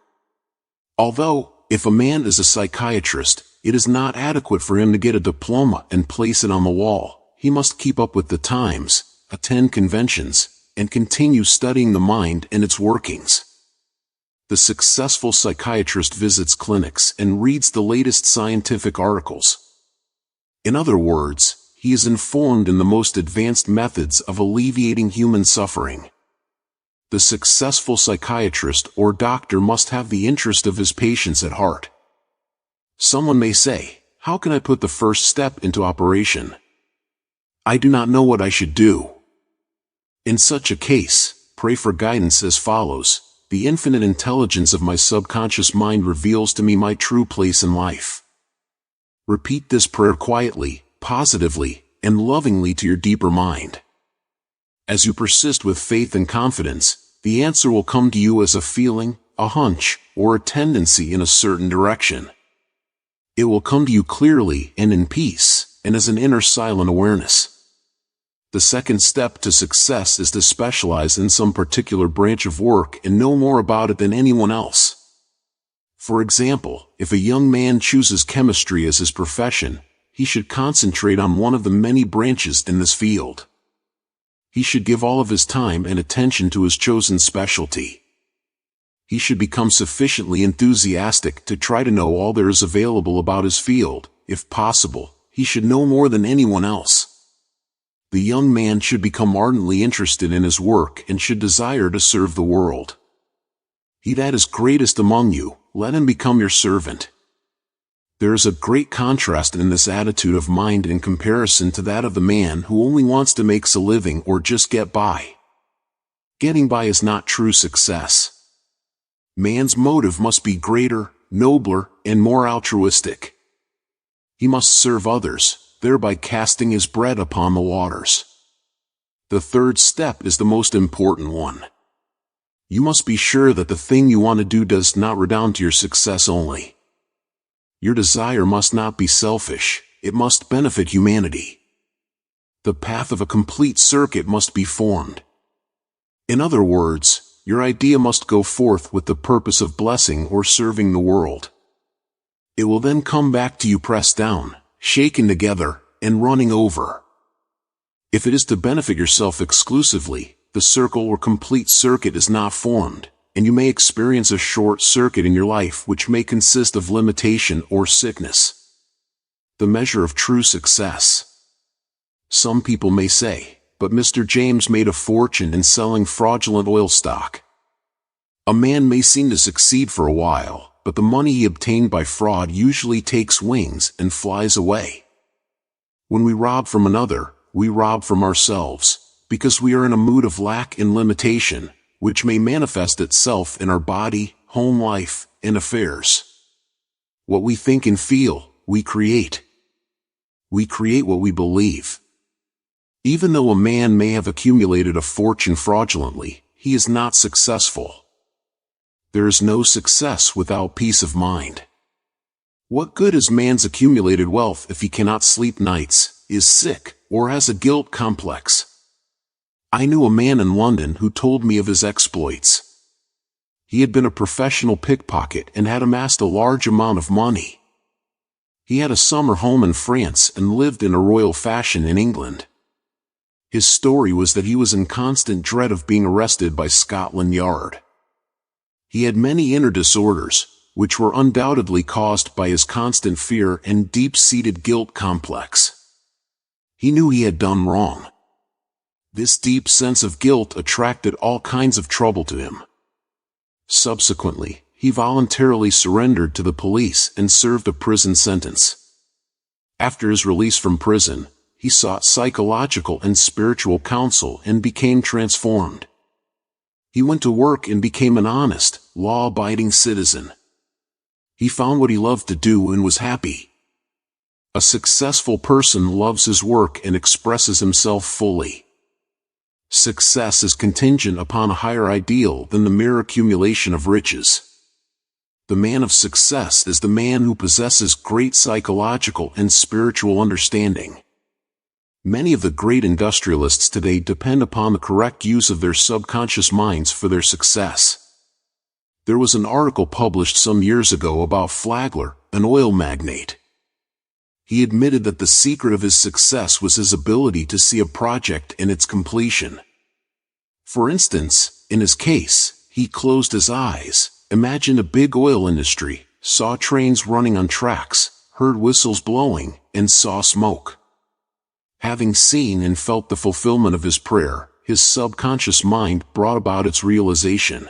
Although, if a man is a psychiatrist, it is not adequate for him to get a diploma and place it on the wall. He must keep up with the times, attend conventions, and continue studying the mind and its workings. The successful psychiatrist visits clinics and reads the latest scientific articles. In other words, he is informed in the most advanced methods of alleviating human suffering. The successful psychiatrist or doctor must have the interest of his patients at heart. Someone may say, how can I put the first step into operation? I do not know what I should do. In such a case, pray for guidance as follows. The infinite intelligence of my subconscious mind reveals to me my true place in life. Repeat this prayer quietly, positively, and lovingly to your deeper mind. As you persist with faith and confidence, the answer will come to you as a feeling, a hunch, or a tendency in a certain direction. It will come to you clearly and in peace, and as an inner silent awareness. The second step to success is to specialize in some particular branch of work and know more about it than anyone else. For example, if a young man chooses chemistry as his profession, he should concentrate on one of the many branches in this field. He should give all of his time and attention to his chosen specialty. He should become sufficiently enthusiastic to try to know all there is available about his field. If possible, he should know more than anyone else. The young man should become ardently interested in his work and should desire to serve the world. He that is greatest among you, let him become your servant. There is a great contrast in this attitude of mind in comparison to that of the man who only wants to make a living or just get by. Getting by is not true success. Man's motive must be greater, nobler, and more altruistic. He must serve others, thereby casting his bread upon the waters. The third step is the most important one. You must be sure that the thing you want to do does not redound to your success only. Your desire must not be selfish, it must benefit humanity. The path of a complete circuit must be formed. In other words, your idea must go forth with the purpose of blessing or serving the world. It will then come back to you pressed down, shaken together, and running over. If it is to benefit yourself exclusively, the circle or complete circuit is not formed, and you may experience a short circuit in your life which may consist of limitation or sickness. The measure of true success. Some people may say, but Mr. James made a fortune in selling fraudulent oil stock. A man may seem to succeed for a while, but the money he obtained by fraud usually takes wings and flies away. When we rob from another, we rob from ourselves, because we are in a mood of lack and limitation, which may manifest itself in our body, home life, and affairs. What we think and feel, we create. We create what we believe. Even though a man may have accumulated a fortune fraudulently, he is not successful. There is no success without peace of mind. What good is man's accumulated wealth if he cannot sleep nights, is sick, or has a guilt complex? I knew a man in London who told me of his exploits. He had been a professional pickpocket and had amassed a large amount of money. He had a summer home in France and lived in a royal fashion in England. His story was that he was in constant dread of being arrested by Scotland Yard. He had many inner disorders, which were undoubtedly caused by his constant fear and deep-seated guilt complex. He knew he had done wrong. This deep sense of guilt attracted all kinds of trouble to him. Subsequently, he voluntarily surrendered to the police and served a prison sentence. After his release from prison, he sought psychological and spiritual counsel and became transformed. He went to work and became an honest, law-abiding citizen. He found what he loved to do and was happy. A successful person loves his work and expresses himself fully. Success is contingent upon a higher ideal than the mere accumulation of riches. The man of success is the man who possesses great psychological and spiritual understanding. Many of the great industrialists today depend upon the correct use of their subconscious minds for their success. There was an article published some years ago about Flagler, an oil magnate. He admitted that the secret of his success was his ability to see a project in its completion. For instance, in his case, he closed his eyes, imagined a big oil industry, saw trains running on tracks, heard whistles blowing, and saw smoke. Having seen and felt the fulfillment of his prayer, his subconscious mind brought about its realization.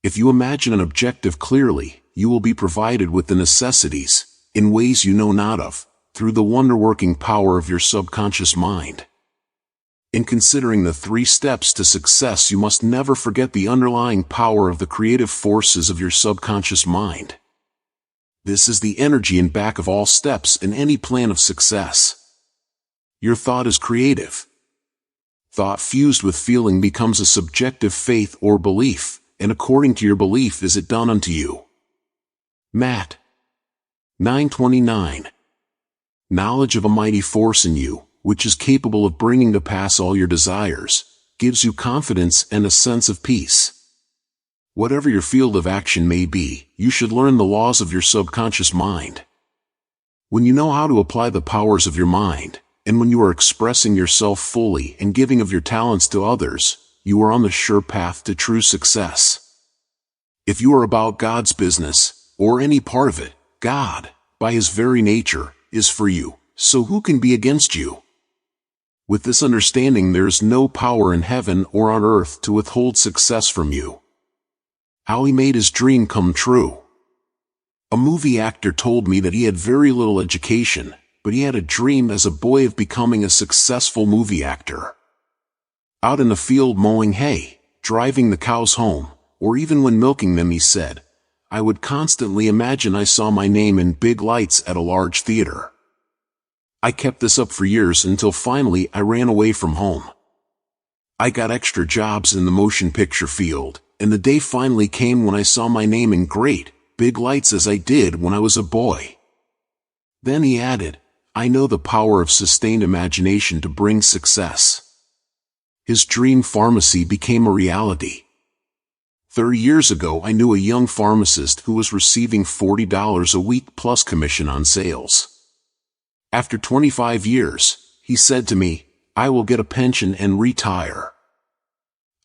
If you imagine an objective clearly, you will be provided with the necessities, in ways you know not of, through the wonder-working power of your subconscious mind. In considering the 3 steps to success, you must never forget the underlying power of the creative forces of your subconscious mind. This is the energy in back of all steps in any plan of success. Your thought is creative. Thought fused with feeling becomes a subjective faith or belief, and according to your belief is it done unto you. Matt. 9:29. Knowledge of a mighty force in you, which is capable of bringing to pass all your desires, gives you confidence and a sense of peace. Whatever your field of action may be, you should learn the laws of your subconscious mind. When you know how to apply the powers of your mind, and when you are expressing yourself fully and giving of your talents to others, you are on the sure path to true success. If you are about God's business, or any part of it, God, by His very nature, is for you, so who can be against you? With this understanding, there is no power in heaven or on earth to withhold success from you. How he made his dream come true. A movie actor told me that he had very little education, but he had a dream as a boy of becoming a successful movie actor. Out in the field mowing hay, driving the cows home, or even when milking them, he said, I would constantly imagine I saw my name in big lights at a large theater. I kept this up for years until finally I ran away from home. I got extra jobs in the motion picture field, and the day finally came when I saw my name in great, big lights as I did when I was a boy. Then he added, I know the power of sustained imagination to bring success. His dream pharmacy became a reality. 30 years ago, I knew a young pharmacist who was receiving $40 a week plus commission on sales. After 25 years, he said to me, I will get a pension and retire.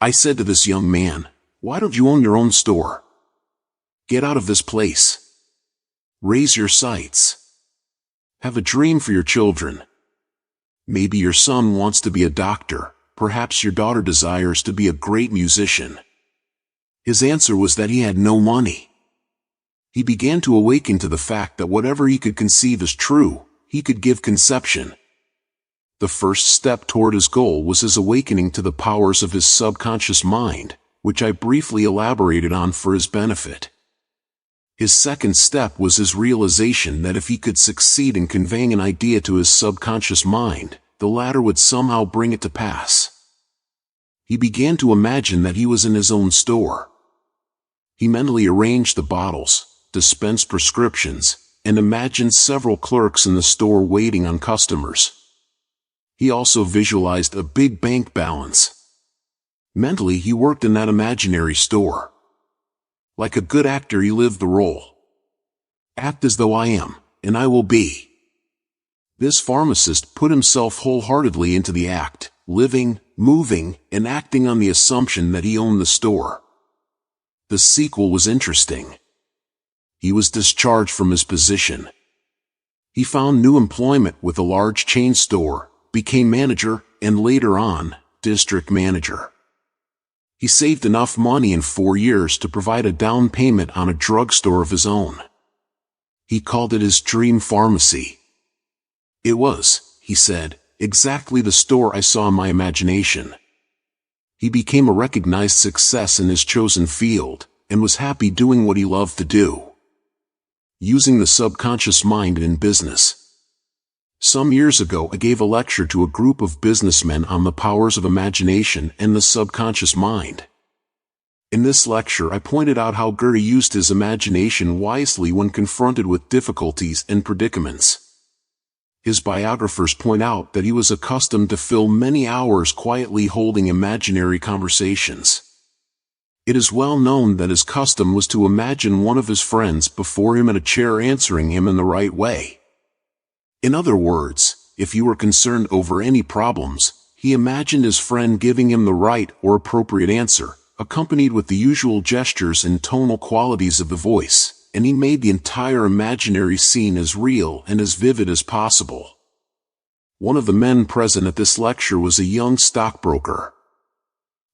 I said to this young man, Why don't you own your own store? Get out of this place. Raise your sights. Have a dream for your children. Maybe your son wants to be a doctor. Perhaps your daughter desires to be a great musician. His answer was that he had no money. He began to awaken to the fact that whatever he could conceive as true, he could give conception. The first step toward his goal was his awakening to the powers of his subconscious mind, which I briefly elaborated on for his benefit. His second step was his realization that if he could succeed in conveying an idea to his subconscious mind, the latter would somehow bring it to pass. He began to imagine that he was in his own store. He mentally arranged the bottles, dispensed prescriptions, and imagined several clerks in the store waiting on customers. He also visualized a big bank balance. Mentally, he worked in that imaginary store. Like a good actor, he lived the role. Act as though I am, and I will be. This pharmacist put himself wholeheartedly into the act, living, moving, and acting on the assumption that he owned the store. The sequel was interesting. He was discharged from his position. He found new employment with a large chain store, became manager, and later on, district manager. He saved enough money in 4 years to provide a down payment on a drugstore of his own. He called it his dream pharmacy. It was, he said, exactly the store I saw in my imagination. He became a recognized success in his chosen field, and was happy doing what he loved to do. Using the subconscious mind in business. Some years ago, I gave a lecture to a group of businessmen on the powers of imagination and the subconscious mind. In this lecture, I pointed out how Goethe used his imagination wisely when confronted with difficulties and predicaments. His biographers point out that he was accustomed to fill many hours quietly holding imaginary conversations. It is well known that his custom was to imagine one of his friends before him in a chair answering him in the right way. In other words, if he were concerned over any problems, he imagined his friend giving him the right or appropriate answer, accompanied with the usual gestures and tonal qualities of the voice, and he made the entire imaginary scene as real and as vivid as possible. One of the men present at this lecture was a young stockbroker.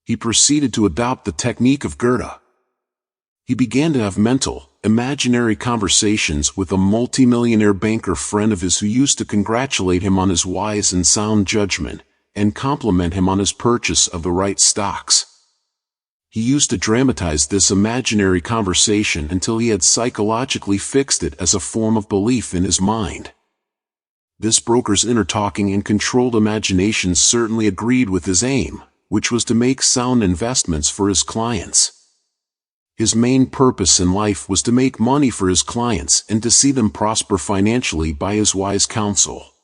He proceeded to adopt the technique of Goethe. He began to have mental, imaginary conversations with a multimillionaire banker friend of his who used to congratulate him on his wise and sound judgment, and compliment him on his purchase of the right stocks. He used to dramatize this imaginary conversation until he had psychologically fixed it as a form of belief in his mind. This broker's inner talking and controlled imagination certainly agreed with his aim, which was to make sound investments for his clients. His main purpose in life was to make money for his clients and to see them prosper financially by his wise counsel.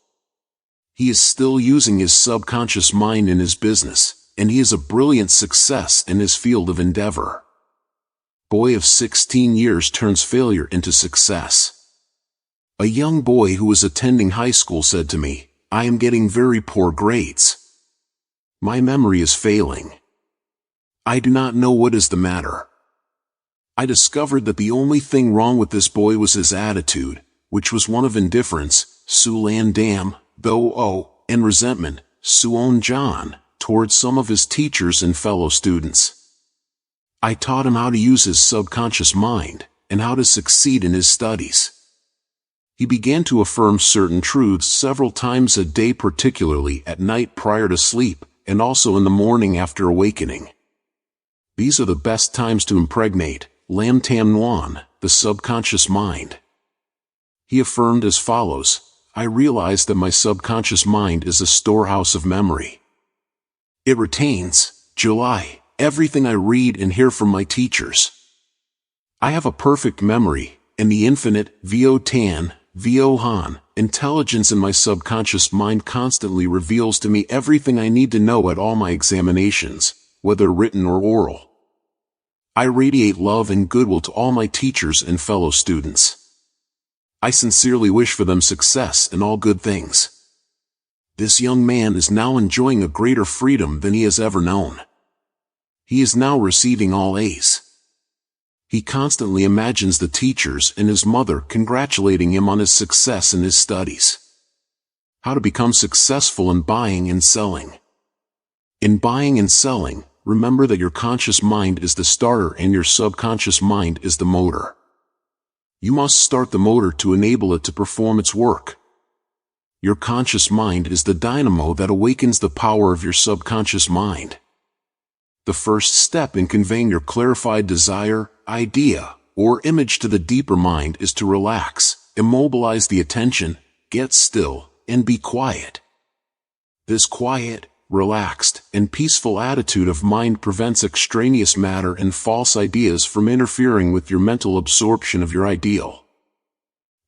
He is still using his subconscious mind in his business, and he is a brilliant success in his field of endeavor. Boy of 16 years turns failure into success. A young boy who was attending high school said to me, "I am getting very poor grades. My memory is failing. I do not know what is the matter." I discovered that the only thing wrong with this boy was his attitude, which was one of indifference, dam, and resentment, John, towards some of his teachers and fellow students. I taught him how to use his subconscious mind, and how to succeed in his studies. He began to affirm certain truths several times a day, particularly at night prior to sleep, and also in the morning after awakening. These are the best times to impregnate Lam Tam Nguyen, the subconscious mind. He affirmed as follows: "I realize that my subconscious mind is a storehouse of memory. It retains, everything I read and hear from my teachers. I have a perfect memory, and the infinite, intelligence in my subconscious mind constantly reveals to me everything I need to know at all my examinations, whether written or oral. I radiate love and goodwill to all my teachers and fellow students. I sincerely wish for them success in all good things." This young man is now enjoying a greater freedom than he has ever known. He is now receiving all A's. He constantly imagines the teachers and his mother congratulating him on his success in his studies. How to become successful in buying and selling. In buying and selling, remember that your conscious mind is the starter and your subconscious mind is the motor. You must start the motor to enable it to perform its work. Your conscious mind is the dynamo that awakens the power of your subconscious mind. The first step in conveying your clarified desire, idea, or image to the deeper mind is to relax, immobilize the attention, get still, and be quiet. This quiet, relaxed, and peaceful attitude of mind prevents extraneous matter and false ideas from interfering with your mental absorption of your ideal.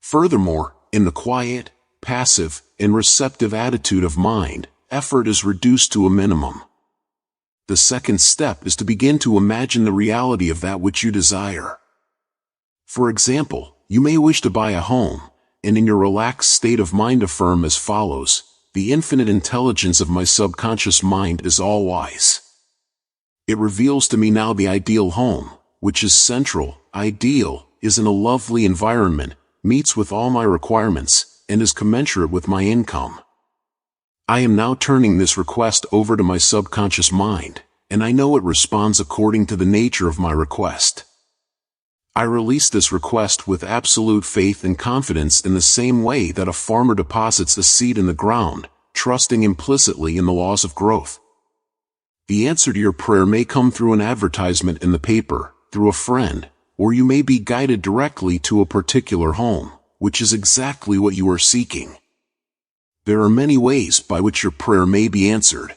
Furthermore, in the quiet, passive, and receptive attitude of mind, effort is reduced to a minimum. The second step is to begin to imagine the reality of that which you desire. For example, you may wish to buy a home, and in your relaxed state of mind affirm as follows: the infinite intelligence of my subconscious mind is all-wise. It reveals to me now the ideal home, which is central, ideal, is in a lovely environment, meets with all my requirements, and is commensurate with my income. I am now turning this request over to my subconscious mind, and I know it responds according to the nature of my request. I release this request with absolute faith and confidence in the same way that a farmer deposits a seed in the ground, trusting implicitly in the laws of growth. The answer to your prayer may come through an advertisement in the paper, through a friend, or you may be guided directly to a particular home, which is exactly what you are seeking. There are many ways by which your prayer may be answered.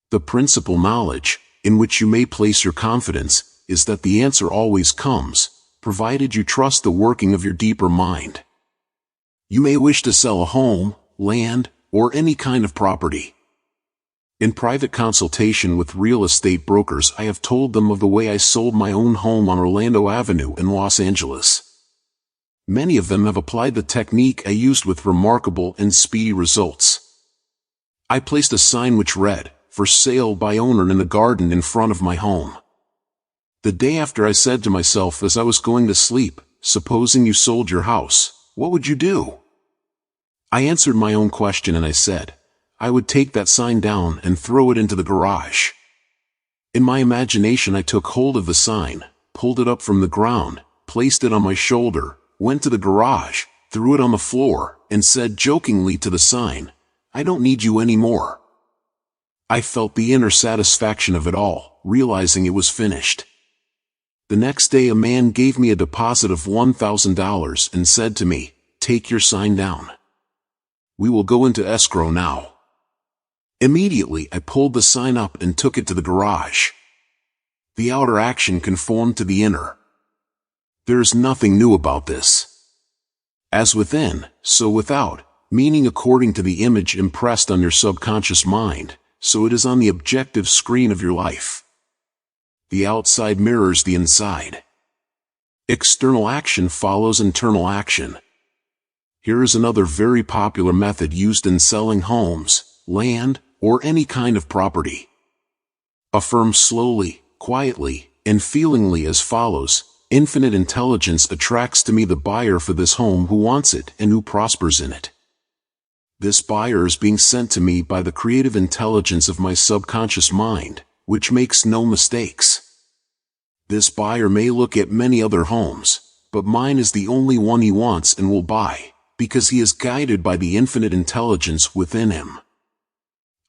The principal knowledge, in which you may place your confidence, is that the answer always comes, provided you trust the working of your deeper mind. You may wish to sell a home, land, or any kind of property. In private consultation with real estate brokers, I have told them of the way I sold my own home on Orlando Avenue in Los Angeles. Many of them have applied the technique I used with remarkable and speedy results. I placed a sign which read, "For sale by owner," in the garden in front of my home. The day after, I said to myself as I was going to sleep, "Supposing you sold your house, what would you do?" I answered my own question and I said, I would take that sign down and throw it into the garage. In my imagination, I took hold of the sign, pulled it up from the ground, placed it on my shoulder, went to the garage, threw it on the floor, and said jokingly to the sign, "I don't need you anymore." I felt the inner satisfaction of it all, realizing it was finished. The next day a man gave me a deposit of $1,000 and said to me, "Take your sign down. We will go into escrow now." Immediately I pulled the sign up and took it to the garage. The outer action conformed to the inner. There is nothing new about this. As within, so without, meaning according to the image impressed on your subconscious mind, so it is on the objective screen of your life. The outside mirrors the inside. External action follows internal action. Here is another very popular method used in selling homes, land, or any kind of property. Affirm slowly, quietly, and feelingly as follows: infinite intelligence attracts to me the buyer for this home who wants it and who prospers in it. This buyer is being sent to me by the creative intelligence of my subconscious mind, which makes no mistakes. This buyer may look at many other homes, but mine is the only one he wants and will buy, because he is guided by the infinite intelligence within him.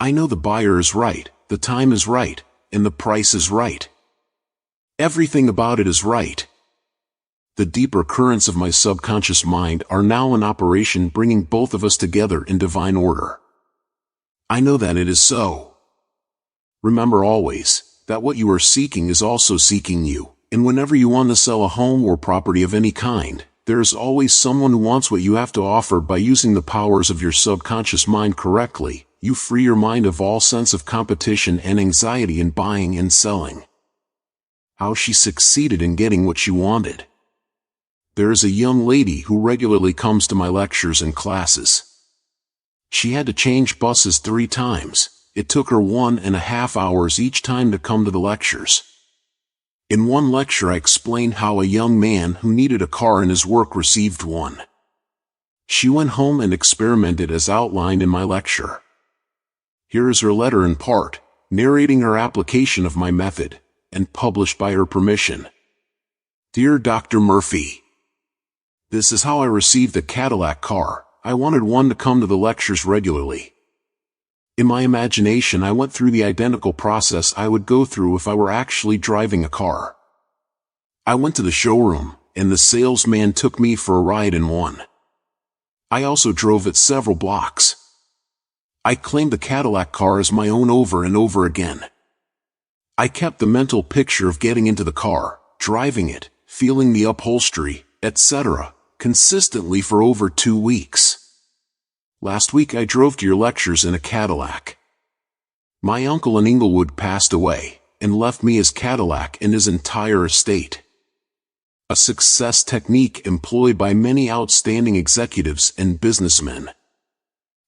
I know the buyer is right, the time is right, and the price is right. Everything about it is right. The deeper currents of my subconscious mind are now in operation, bringing both of us together in divine order. I know that it is so. Remember always that what you are seeking is also seeking you, and whenever you want to sell a home or property of any kind, there is always someone who wants what you have to offer. By using the powers of your subconscious mind correctly, you free your mind of all sense of competition and anxiety in buying and selling. How she succeeded in getting what she wanted. There is a young lady who regularly comes to my lectures and classes. She had to change buses 3 times, it took her 1.5 hours each time to come to the lectures. In one lecture I explained how a young man who needed a car in his work received one. She went home and experimented as outlined in my lecture. Here is her letter in part, narrating her application of my method, and published by her permission. Dear Dr. Murphy, this is how I received a Cadillac car. I wanted one to come to the lectures regularly. In my imagination I went through the identical process I would go through if I were actually driving a car. I went to the showroom, and the salesman took me for a ride in one. I also drove it several blocks. I claimed the Cadillac car as my own over and over again. I kept the mental picture of getting into the car, driving it, feeling the upholstery, etc., consistently for over 2 weeks. Last week I drove to your lectures in a Cadillac. My uncle in Inglewood passed away, and left me his Cadillac and his entire estate. A success technique employed by many outstanding executives and businessmen.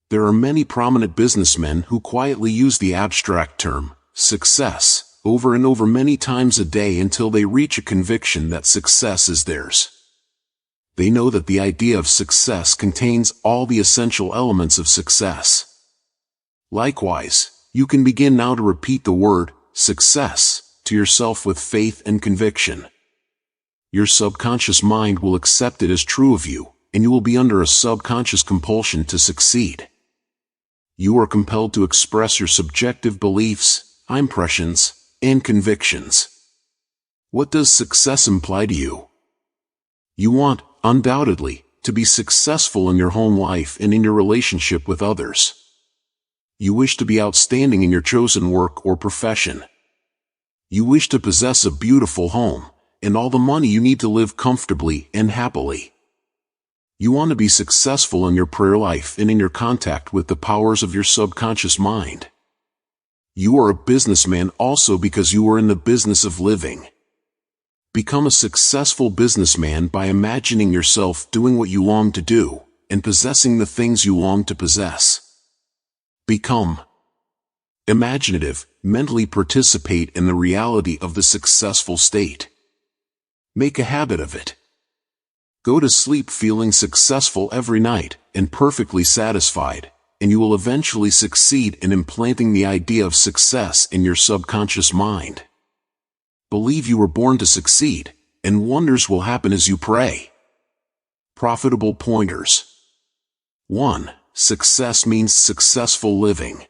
There are many prominent businessmen who quietly use the abstract term, success, over and over many times a day until they reach a conviction that success is theirs. They know that the idea of success contains all the essential elements of success. Likewise, you can begin now to repeat the word, success, to yourself with faith and conviction. Your subconscious mind will accept it as true of you, and you will be under a subconscious compulsion to succeed. You are compelled to express your subjective beliefs, impressions, and convictions. What does success imply to you? You want, undoubtedly, to be successful in your home life and in your relationship with others. You wish to be outstanding in your chosen work or profession. You wish to possess a beautiful home, and all the money you need to live comfortably and happily. You want to be successful in your prayer life and in your contact with the powers of your subconscious mind. You are a businessman also because you are in the business of living. Become a successful businessman by imagining yourself doing what you long to do, and possessing the things you long to possess. Become imaginative, mentally participate in the reality of the successful state. Make a habit of it. Go to sleep feeling successful every night, and perfectly satisfied, and you will eventually succeed in implanting the idea of success in your subconscious mind. Believe you were born to succeed, and wonders will happen as you pray. Profitable pointers. 1. Success means successful living.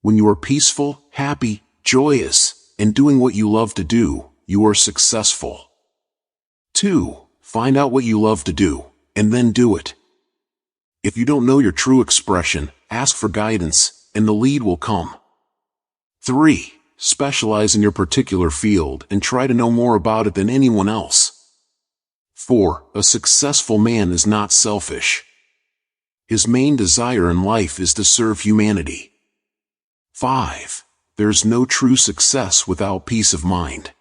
When you are peaceful, happy, joyous, and doing what you love to do, you are successful. 2. Find out what you love to do, and then do it. If you don't know your true expression, ask for guidance, and the lead will come. 3. Specialize in your particular field and try to know more about it than anyone else. 4. A successful man is not selfish. His main desire in life is to serve humanity. 5. There's no true success without peace of mind.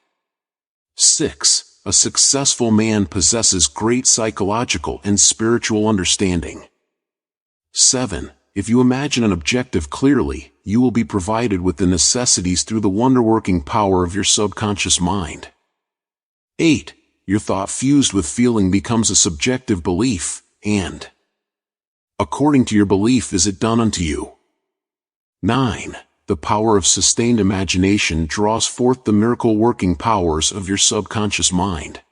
6. A successful man possesses great psychological and spiritual understanding. 7. If you imagine an objective clearly, you will be provided with the necessities through the wonder-working power of your subconscious mind. 8. Your thought fused with feeling becomes a subjective belief, and according to your belief is it done unto you. 9. The power of sustained imagination draws forth the miracle-working powers of your subconscious mind.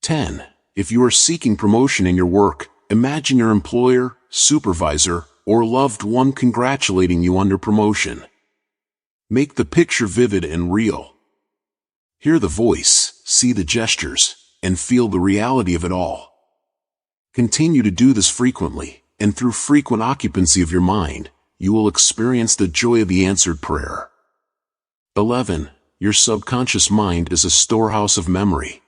10. If you are seeking promotion in your work, imagine your employer, supervisor, or loved one congratulating you on your promotion. Make the picture vivid and real. Hear the voice, see the gestures, and feel the reality of it all. Continue to do this frequently, and through frequent occupancy of your mind, you will experience the joy of the answered prayer. 11. Your subconscious mind is a storehouse of memory.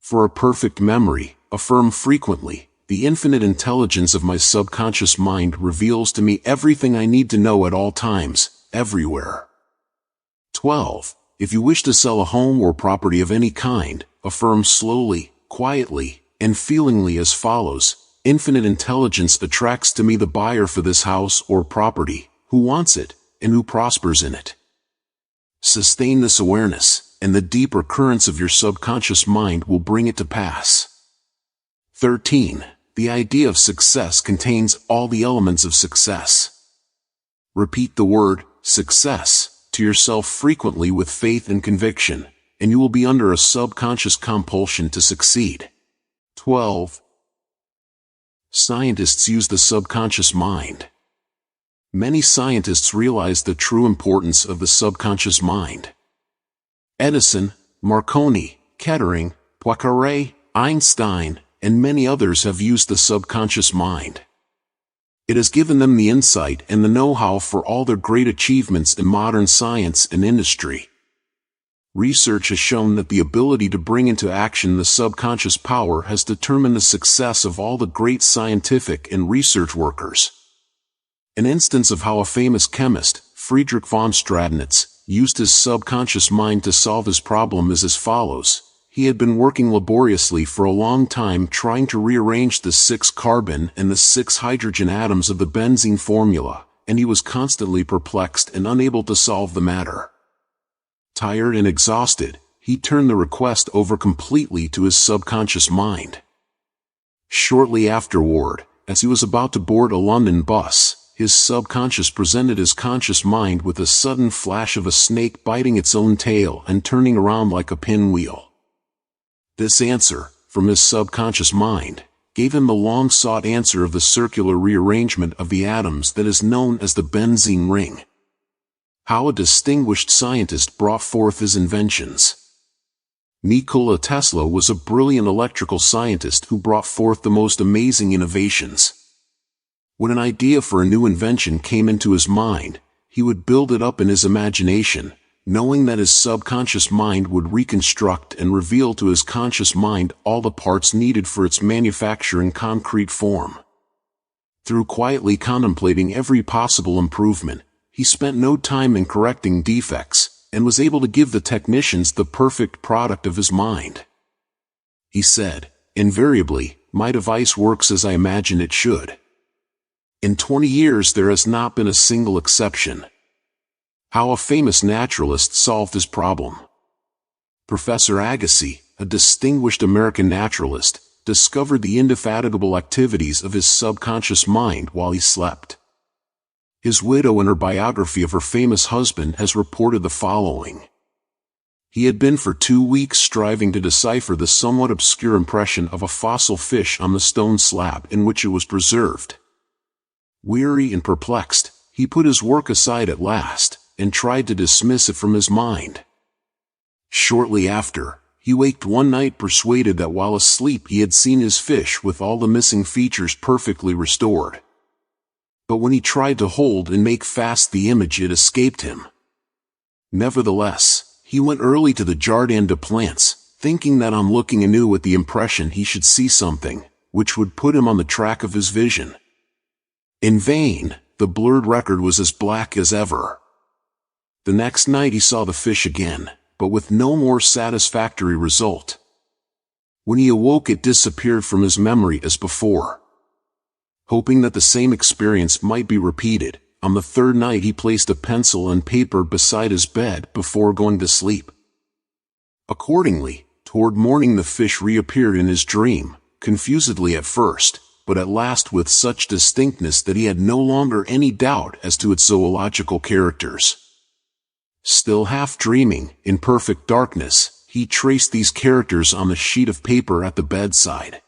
For a perfect memory, affirm frequently, the infinite intelligence of my subconscious mind reveals to me everything I need to know at all times, everywhere. 12. If you wish to sell a home or property of any kind, affirm slowly, quietly, and feelingly as follows: infinite intelligence attracts to me the buyer for this house or property, who wants it, and who prospers in it. Sustain this awareness, and the deeper currents of your subconscious mind will bring it to pass. 13. The idea of success contains all the elements of success. Repeat the word, success, to yourself frequently with faith and conviction, and you will be under a subconscious compulsion to succeed. 12. Scientists use the subconscious mind. Many scientists realize the true importance of the subconscious mind. Edison, Marconi, Kettering, Poincaré, Einstein, and many others have used the subconscious mind. It has given them the insight and the know-how for all their great achievements in modern science and industry. Research has shown that the ability to bring into action the subconscious power has determined the success of all the great scientific and research workers. An instance of how a famous chemist, Friedrich von Stradnitz, used his subconscious mind to solve his problem is as follows. He had been working laboriously for a long time trying to rearrange the 6 carbon and the 6 hydrogen atoms of the benzene formula, and he was constantly perplexed and unable to solve the matter. Tired and exhausted, he turned the request over completely to his subconscious mind. Shortly afterward, as he was about to board a London bus, his subconscious presented his conscious mind with a sudden flash of a snake biting its own tail and turning around like a pinwheel. This answer, from his subconscious mind, gave him the long-sought answer of the circular rearrangement of the atoms that is known as the benzene ring. How a distinguished scientist brought forth his inventions. Nikola Tesla was a brilliant electrical scientist who brought forth the most amazing innovations. When an idea for a new invention came into his mind, he would build it up in his imagination, knowing that his subconscious mind would reconstruct and reveal to his conscious mind all the parts needed for its manufacture in concrete form. Through quietly contemplating every possible improvement, he spent no time in correcting defects, and was able to give the technicians the perfect product of his mind. He said, "Invariably, my device works as I imagine it should. In 20 years there has not been a single exception." How a famous naturalist solved his problem. Professor Agassiz, a distinguished American naturalist, discovered the indefatigable activities of his subconscious mind while he slept. His widow in her biography of her famous husband has reported the following. He had been for 2 weeks striving to decipher the somewhat obscure impression of a fossil fish on the stone slab in which it was preserved. Weary and perplexed, he put his work aside at last, and tried to dismiss it from his mind. Shortly after, he waked one night persuaded that while asleep he had seen his fish with all the missing features perfectly restored. But when he tried to hold and make fast the image, it escaped him. Nevertheless, he went early to the Jardin des Plantes, thinking that on looking anew at the impression he should see something, which would put him on the track of his vision. In vain, the blurred record was as black as ever. The next night he saw the fish again, but with no more satisfactory result. When he awoke it disappeared from his memory as before. Hoping that the same experience might be repeated, on the 3rd night he placed a pencil and paper beside his bed before going to sleep. Accordingly, toward morning the fish reappeared in his dream, confusedly at first, but at last with such distinctness that he had no longer any doubt as to its zoological characters. Still half dreaming, in perfect darkness, he traced these characters on the sheet of paper at the bedside.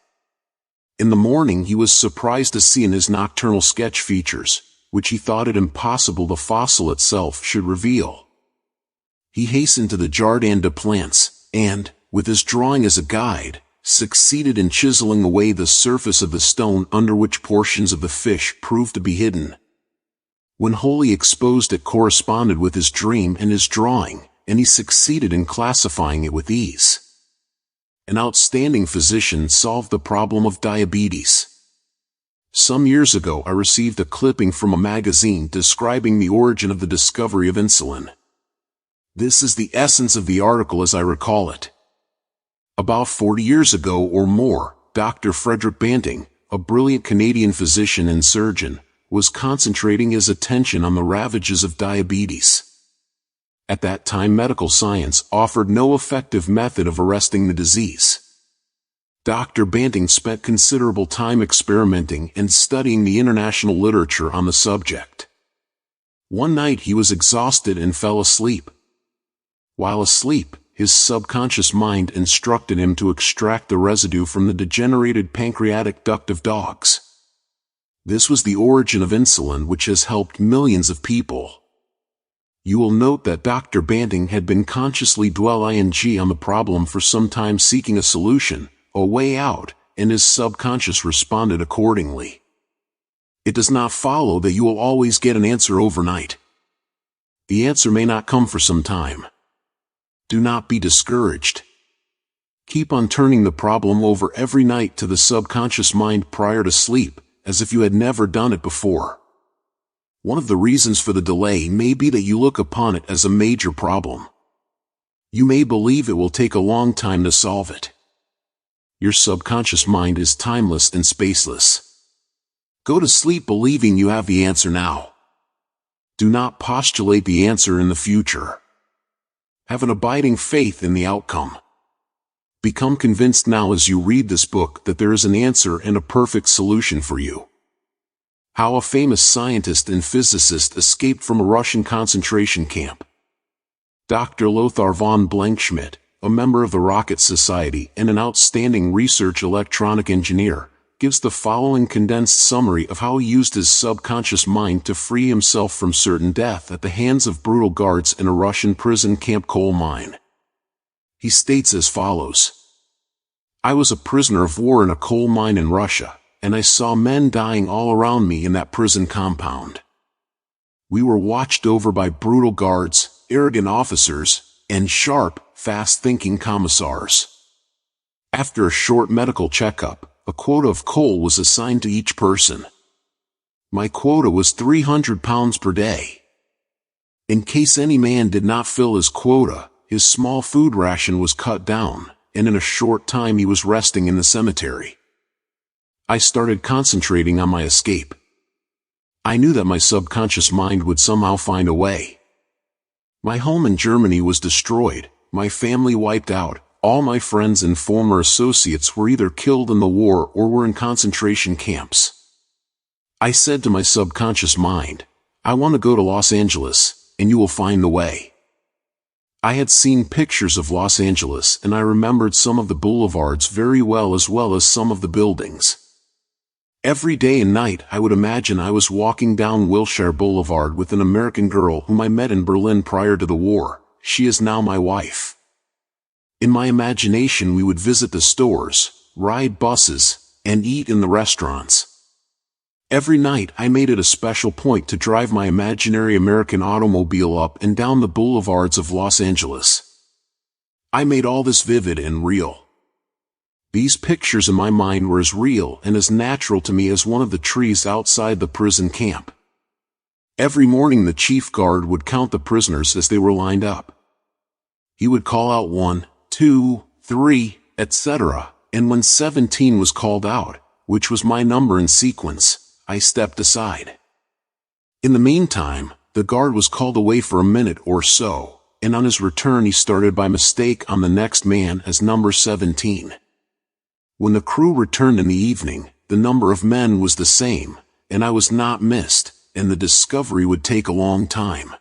In the morning he was surprised to see in his nocturnal sketch features, which he thought it impossible the fossil itself should reveal. He hastened to the Jardin des Plantes, and, with his drawing as a guide, succeeded in chiseling away the surface of the stone under which portions of the fish proved to be hidden. When wholly exposed it corresponded with his dream and his drawing, and he succeeded in classifying it with ease. An outstanding physician solved the problem of diabetes. Some years ago I received a clipping from a magazine describing the origin of the discovery of insulin. This is the essence of the article as I recall it. About 40 years ago or more, Dr. Frederick Banting, a brilliant Canadian physician and surgeon, was concentrating his attention on the ravages of diabetes. At that time, medical science offered no effective method of arresting the disease. Dr. Banting spent considerable time experimenting and studying the international literature on the subject. One night he was exhausted and fell asleep. While asleep, his subconscious mind instructed him to extract the residue from the degenerated pancreatic duct of dogs. This was the origin of insulin, which has helped millions of people. You will note that Dr. Banting had been consciously dwelling on the problem for some time, seeking a solution, a way out, and his subconscious responded accordingly. It does not follow that you will always get an answer overnight. The answer may not come for some time. Do not be discouraged. Keep on turning the problem over every night to the subconscious mind prior to sleep, as if you had never done it before. One of the reasons for the delay may be that you look upon it as a major problem. You may believe it will take a long time to solve it. Your subconscious mind is timeless and spaceless. Go to sleep believing you have the answer now. Do not postulate the answer in the future. Have an abiding faith in the outcome. Become convinced now as you read this book that there is an answer and a perfect solution for you. How a famous scientist and physicist escaped from a Russian concentration camp. Dr. Lothar von Blankschmidt, a member of the Rocket Society and an outstanding research electronic engineer, gives the following condensed summary of how he used his subconscious mind to free himself from certain death at the hands of brutal guards in a Russian prison camp coal mine. He states as follows: I was a prisoner of war in a coal mine in Russia, and I saw men dying all around me in that prison compound. We were watched over by brutal guards, arrogant officers, and sharp, fast-thinking commissars. After a short medical checkup, a quota of coal was assigned to each person. My quota was 300 pounds per day. In case any man did not fill his quota, his small food ration was cut down, and in a short time he was resting in the cemetery. I started concentrating on my escape. I knew that my subconscious mind would somehow find a way. My home in Germany was destroyed, my family wiped out, all my friends and former associates were either killed in the war or were in concentration camps. I said to my subconscious mind, I want to go to Los Angeles, and you will find the way. I had seen pictures of Los Angeles and I remembered some of the boulevards very well as some of the buildings. Every day and night I would imagine I was walking down Wilshire Boulevard with an American girl whom I met in Berlin prior to the war. She is now my wife. In my imagination we would visit the stores, ride buses, and eat in the restaurants. Every night I made it a special point to drive my imaginary American automobile up and down the boulevards of Los Angeles. I made all this vivid and real. These pictures in my mind were as real and as natural to me as one of the trees outside the prison camp. Every morning the chief guard would count the prisoners as they were lined up. He would call out 1, 2, 3, etc., and when 17 was called out, which was my number in sequence, I stepped aside. In the meantime, the guard was called away for a minute or so, and on his return he started by mistake on the next man as number 17. When the crew returned in the evening, the number of men was the same, and I was not missed, and the discovery would take a long time.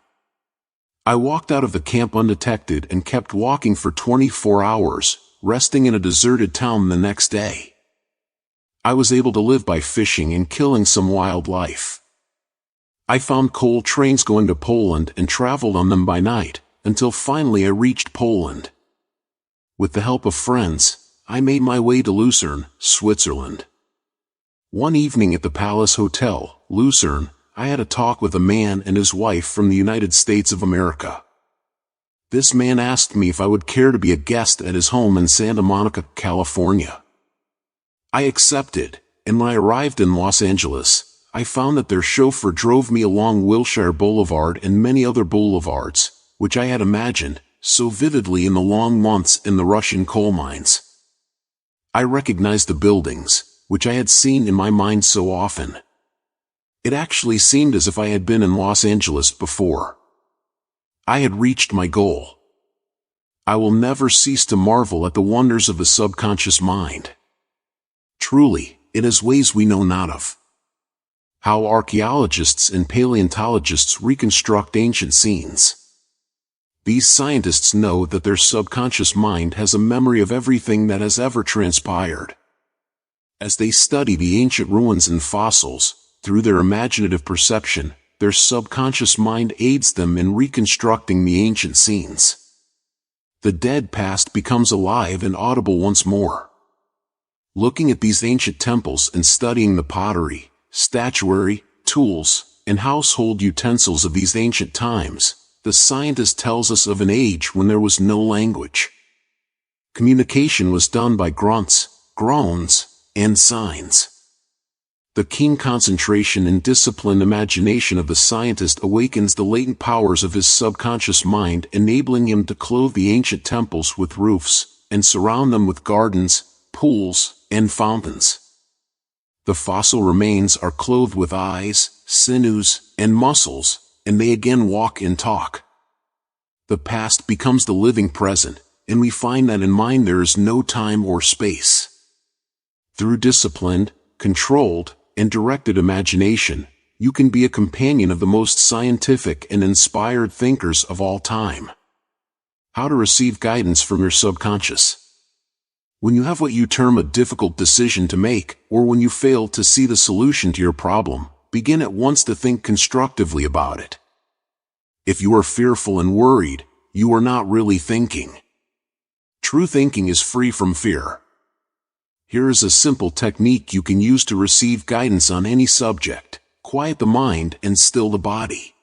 I walked out of the camp undetected and kept walking for 24 hours, resting in a deserted town the next day. I was able to live by fishing and killing some wildlife. I found coal trains going to Poland and traveled on them by night, until finally I reached Poland. With the help of friends, I made my way to Lucerne, Switzerland. One evening at the Palace Hotel, Lucerne, I had a talk with a man and his wife from the United States of America. This man asked me if I would care to be a guest at his home in Santa Monica, California. I accepted, and when I arrived in Los Angeles, I found that their chauffeur drove me along Wilshire Boulevard and many other boulevards, which I had imagined so vividly in the long months in the Russian coal mines. I recognized the buildings, which I had seen in my mind so often. It actually seemed as if I had been in Los Angeles before. I had reached my goal. I will never cease to marvel at the wonders of the subconscious mind. Truly, it has ways we know not of. How archaeologists and paleontologists reconstruct ancient scenes. These scientists know that their subconscious mind has a memory of everything that has ever transpired. As they study the ancient ruins and fossils, through their imaginative perception, their subconscious mind aids them in reconstructing the ancient scenes. The dead past becomes alive and audible once more. Looking at these ancient temples and studying the pottery, statuary, tools, and household utensils of these ancient times, the scientist tells us of an age when there was no language. Communication was done by grunts, groans, and signs. The keen concentration and disciplined imagination of the scientist awakens the latent powers of his subconscious mind, enabling him to clothe the ancient temples with roofs, and surround them with gardens, pools, and fountains. The fossil remains are clothed with eyes, sinews, and muscles, and they again walk and talk. The past becomes the living present, and we find that in mind there is no time or space. Through disciplined, controlled, and directed imagination, you can be a companion of the most scientific and inspired thinkers of all time. How to receive guidance from your subconscious. When you have what you term a difficult decision to make, or when you fail to see the solution to your problem, begin at once to think constructively about it. If you are fearful and worried, you are not really thinking. True thinking is free from fear. Here is a simple technique you can use to receive guidance on any subject. Quiet the mind and still the body.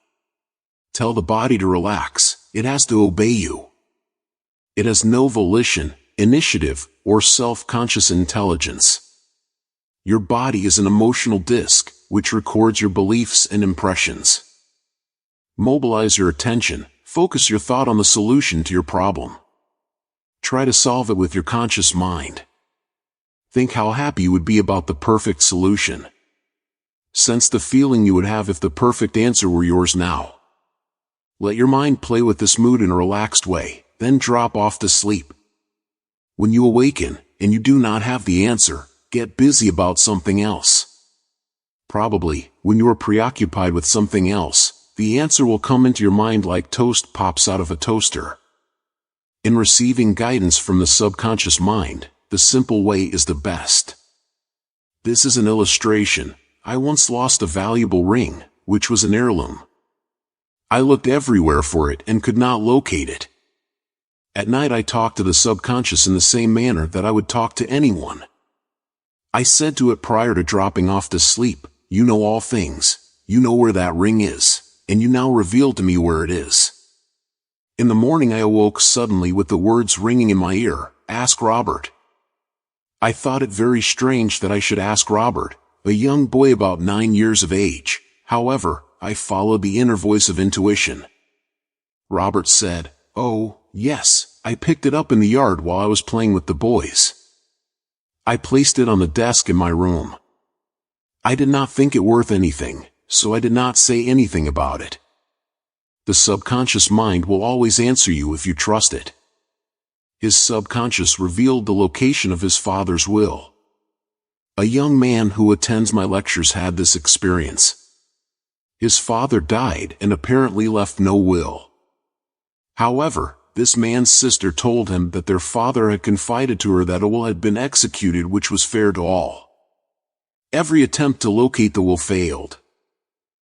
Tell the body to relax. It has to obey you. It has no volition, initiative, or self-conscious intelligence. Your body is an emotional disk, which records your beliefs and impressions. Mobilize your attention. Focus your thought on the solution to your problem. Try to solve it with your conscious mind. Think how happy you would be about the perfect solution. Sense the feeling you would have if the perfect answer were yours now. Let your mind play with this mood in a relaxed way, then drop off to sleep. When you awaken, and you do not have the answer, get busy about something else. Probably, when you are preoccupied with something else, the answer will come into your mind like toast pops out of a toaster. In receiving guidance from the subconscious mind, the simple way is the best. This is an illustration. I once lost a valuable ring, which was an heirloom. I looked everywhere for it and could not locate it. At night I talked to the subconscious in the same manner that I would talk to anyone. I said to it prior to dropping off to sleep, "You know all things, you know where that ring is, and you now reveal to me where it is." In the morning I awoke suddenly with the words ringing in my ear, "Ask Robert." I thought it very strange that I should ask Robert, a young boy about 9 years of age. However, I followed the inner voice of intuition. Robert said, "Oh, yes, I picked it up in the yard while I was playing with the boys. I placed it on the desk in my room. I did not think it worth anything, so I did not say anything about it." The subconscious mind will always answer you if you trust it. His subconscious revealed the location of his father's will. A young man who attends my lectures had this experience. His father died and apparently left no will. However, this man's sister told him that their father had confided to her that a will had been executed which was fair to all. Every attempt to locate the will failed.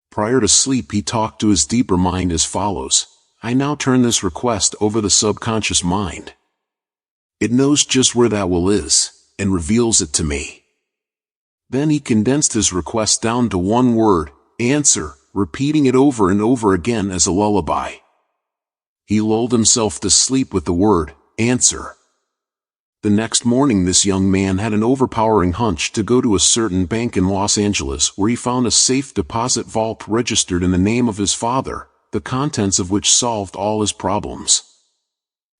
Prior to sleep he talked to his deeper mind as follows, "I now turn this request over the subconscious mind. It knows just where that will is, and reveals it to me." Then he condensed his request down to one word, "answer," repeating it over and over again as a lullaby. He lulled himself to sleep with the word, "answer." The next morning this young man had an overpowering hunch to go to a certain bank in Los Angeles where he found a safe deposit vault registered in the name of his father, the contents of which solved all his problems.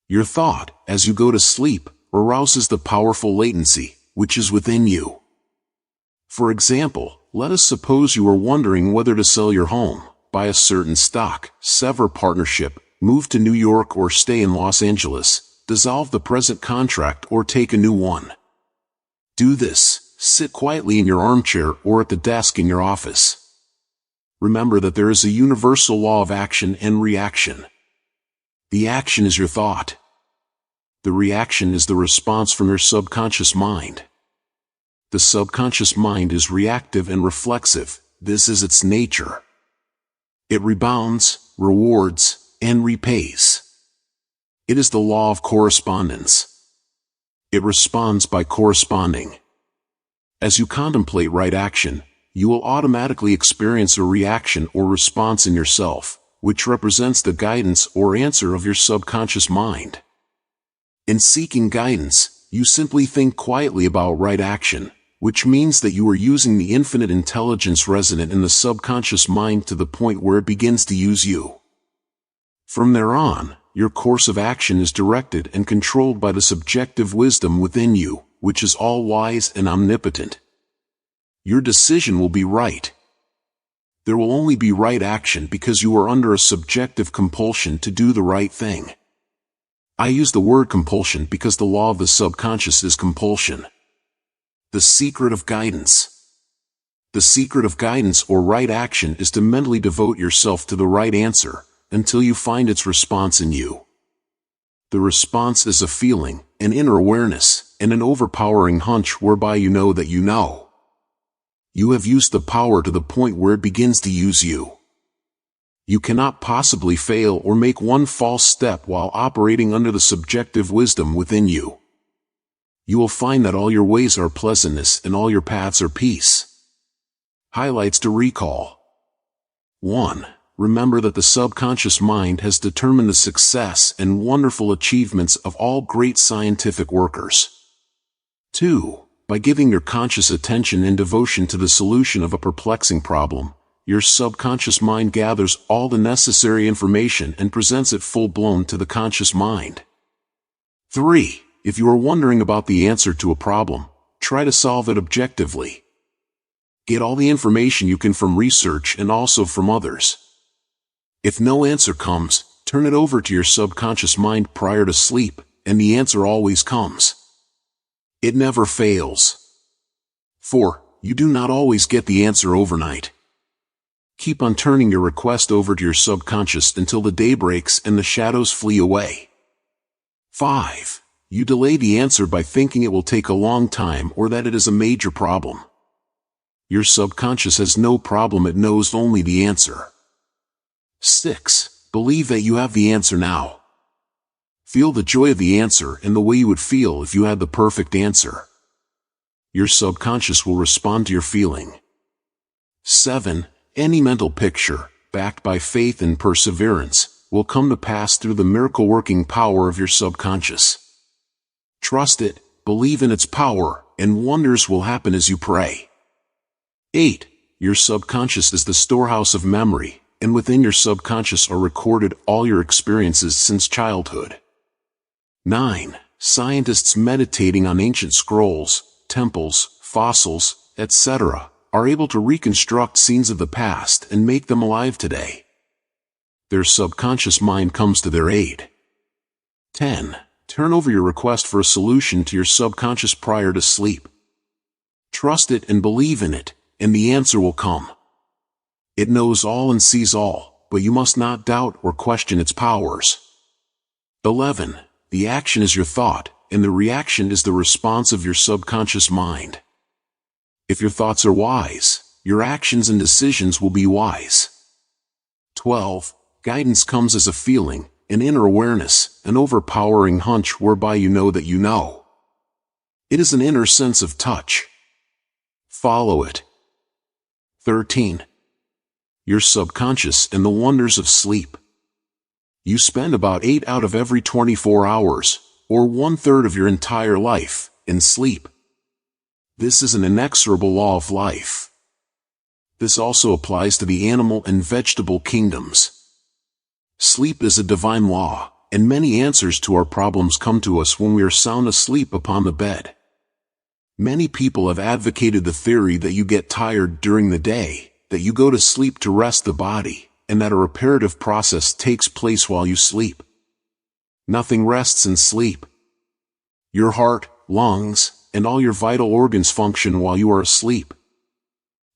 Your thought, as you go to sleep, arouses the powerful latency, which is within you. For example, let us suppose you are wondering whether to sell your home, buy a certain stock, sever partnership, move to New York or stay in Los Angeles, dissolve the present contract or take a new one. Do this. Sit quietly in your armchair or at the desk in your office. Remember that there is a universal law of action and reaction. The action is your thought. The reaction is the response from your subconscious mind. The subconscious mind is reactive and reflexive. This is its nature. It rebounds, rewards, and repays. It is the law of correspondence. It responds by corresponding. As you contemplate right action, you will automatically experience a reaction or response in yourself, which represents the guidance or answer of your subconscious mind. In seeking guidance, you simply think quietly about right action, which means that you are using the infinite intelligence resident in the subconscious mind to the point where it begins to use you. From there on, your course of action is directed and controlled by the subjective wisdom within you, which is all-wise and omnipotent. Your decision will be right. There will only be right action because you are under a subjective compulsion to do the right thing. I use the word compulsion because the law of the subconscious is compulsion. The secret of guidance. The secret of guidance or right action is to mentally devote yourself to the right answer, until you find its response in you. The response is a feeling, an inner awareness, and an overpowering hunch whereby you know that you know. You have used the power to the point where it begins to use you. You cannot possibly fail or make one false step while operating under the subjective wisdom within you. You will find that all your ways are pleasantness and all your paths are peace. Highlights to recall. 1. Remember that the subconscious mind has determined the success and wonderful achievements of all great scientific workers. 2. By giving your conscious attention and devotion to the solution of a perplexing problem, your subconscious mind gathers all the necessary information and presents it full-blown to the conscious mind. 3. If you are wondering about the answer to a problem, try to solve it objectively. Get all the information you can from research and also from others. If no answer comes, turn it over to your subconscious mind prior to sleep, and the answer always comes. It never fails. 4. You do not always get the answer overnight. Keep on turning your request over to your subconscious until the day breaks and the shadows flee away. 5. You delay the answer by thinking it will take a long time or that it is a major problem. Your subconscious has no problem, it knows only the answer. 6. Believe that you have the answer now. Feel the joy of the answer and the way you would feel if you had the perfect answer. Your subconscious will respond to your feeling. 7. Any mental picture, backed by faith and perseverance, will come to pass through the miracle-working power of your subconscious. Trust it, believe in its power, and wonders will happen as you pray. 8. Your subconscious is the storehouse of memory, and within your subconscious are recorded all your experiences since childhood. 9. Scientists meditating on ancient scrolls, temples, fossils, etc., are able to reconstruct scenes of the past and make them alive today. Their subconscious mind comes to their aid. 10. Turn over your request for a solution to your subconscious prior to sleep. Trust it and believe in it, and the answer will come. It knows all and sees all, but you must not doubt or question its powers. 11. The action is your thought, and the reaction is the response of your subconscious mind. If your thoughts are wise, your actions and decisions will be wise. 12. Guidance comes as a feeling, an inner awareness, an overpowering hunch whereby you know that you know. It is an inner sense of touch. Follow it. 13. Your subconscious and the wonders of sleep. You spend about 8 out of every 24 hours, or 1/3 of your entire life, in sleep. This is an inexorable law of life. This also applies to the animal and vegetable kingdoms. Sleep is a divine law, and many answers to our problems come to us when we are sound asleep upon the bed. Many people have advocated the theory that you get tired during the day, that you go to sleep to rest the body, and that a reparative process takes place while you sleep. Nothing rests in sleep. Your heart, lungs, and all your vital organs function while you are asleep.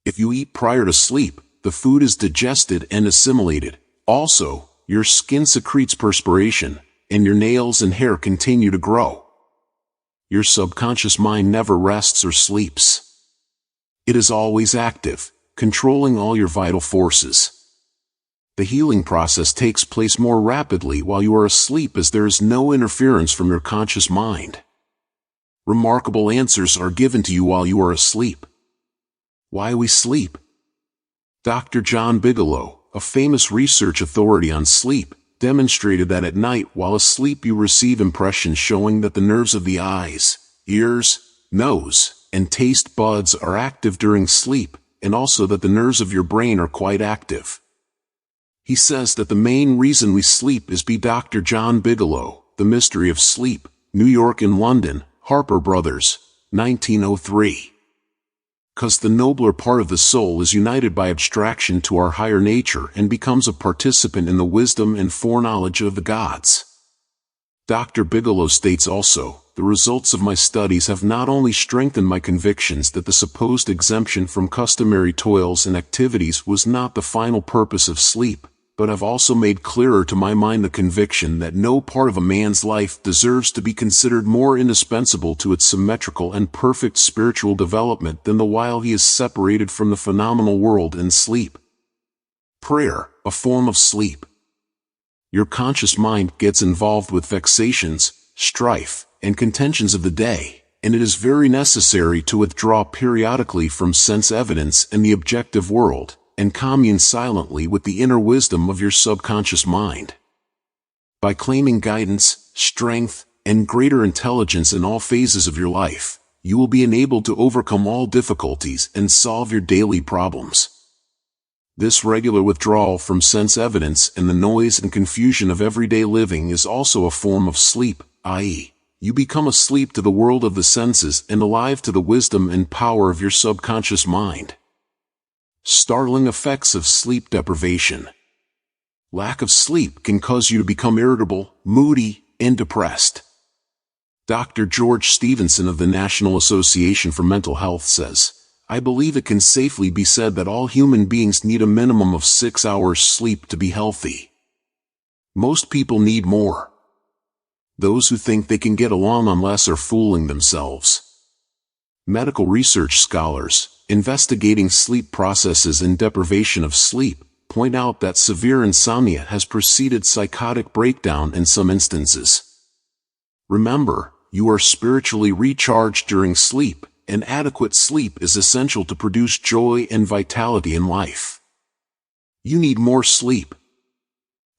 If you eat prior to sleep, the food is digested and assimilated. Also, your skin secretes perspiration, and your nails and hair continue to grow. Your subconscious mind never rests or sleeps. It is always active, controlling all your vital forces. The healing process takes place more rapidly while you are asleep as there is no interference from your conscious mind. Remarkable answers are given to you while you are asleep. Why we sleep? Dr. John Bigelow, a famous research authority on sleep, demonstrated that at night while asleep you receive impressions showing that the nerves of the eyes, ears, nose, and taste buds are active during sleep, and also that the nerves of your brain are quite active. He says that the main reason we sleep is by Dr. John Bigelow, The Mystery of Sleep, New York and London, Harper Brothers, 1903. 'Cause the nobler part of the soul is united by abstraction to our higher nature and becomes a participant in the wisdom and foreknowledge of the gods. Dr. Bigelow states also, the results of my studies have not only strengthened my convictions that the supposed exemption from customary toils and activities was not the final purpose of sleep, but have also made clearer to my mind the conviction that no part of a man's life deserves to be considered more indispensable to its symmetrical and perfect spiritual development than the while he is separated from the phenomenal world in sleep. Prayer, a form of sleep. Your conscious mind gets involved with vexations, strife, and contentions of the day, and it is very necessary to withdraw periodically from sense evidence and the objective world, and commune silently with the inner wisdom of your subconscious mind. By claiming guidance, strength, and greater intelligence in all phases of your life, you will be enabled to overcome all difficulties and solve your daily problems. This regular withdrawal from sense evidence and the noise and confusion of everyday living is also a form of sleep, i.e., you become asleep to the world of the senses and alive to the wisdom and power of your subconscious mind. Startling effects of sleep deprivation. Lack of sleep can cause you to become irritable, moody, and depressed. Dr. George Stevenson of the National Association for Mental Health says, I believe it can safely be said that all human beings need a minimum of 6 hours sleep to be healthy. Most people need more. Those who think they can get along on less are fooling themselves. Medical research scholars, investigating sleep processes and deprivation of sleep, point out that severe insomnia has preceded psychotic breakdown in some instances. Remember, you are spiritually recharged during sleep, and adequate sleep is essential to produce joy and vitality in life. You need more sleep.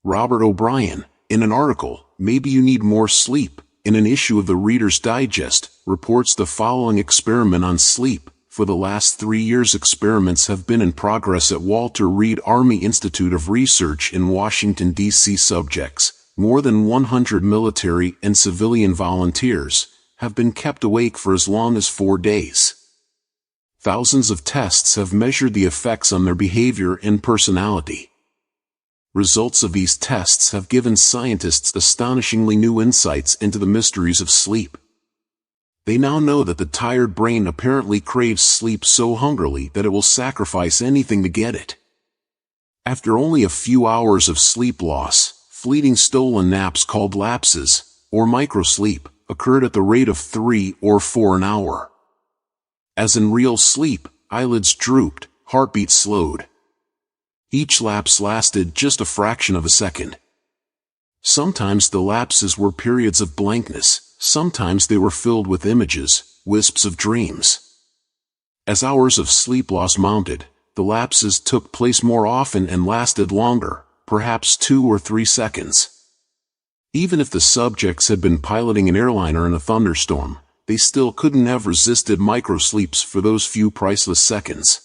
Robert O'Brien, in an article, Maybe You Need More Sleep, in an issue of the Reader's Digest, reports the following experiment on sleep. For the last 3 years, experiments have been in progress at Walter Reed Army Institute of Research in Washington, D.C. Subjects, more than 100 military and civilian volunteers, have been kept awake for as long as 4 days. Thousands of tests have measured the effects on their behavior and personality. Results of these tests have given scientists astonishingly new insights into the mysteries of sleep. They now know that the tired brain apparently craves sleep so hungrily that it will sacrifice anything to get it. After only a few hours of sleep loss, fleeting stolen naps called lapses, or microsleep, occurred at the rate of 3 or 4 an hour. As in real sleep, eyelids drooped, heartbeat slowed. Each lapse lasted just a fraction of a second. Sometimes the lapses were periods of blankness. Sometimes they were filled with images, wisps of dreams. As hours of sleep loss mounted, the lapses took place more often and lasted longer, perhaps 2 or 3 seconds. Even if the subjects had been piloting an airliner in a thunderstorm, they still couldn't have resisted microsleeps for those few priceless seconds.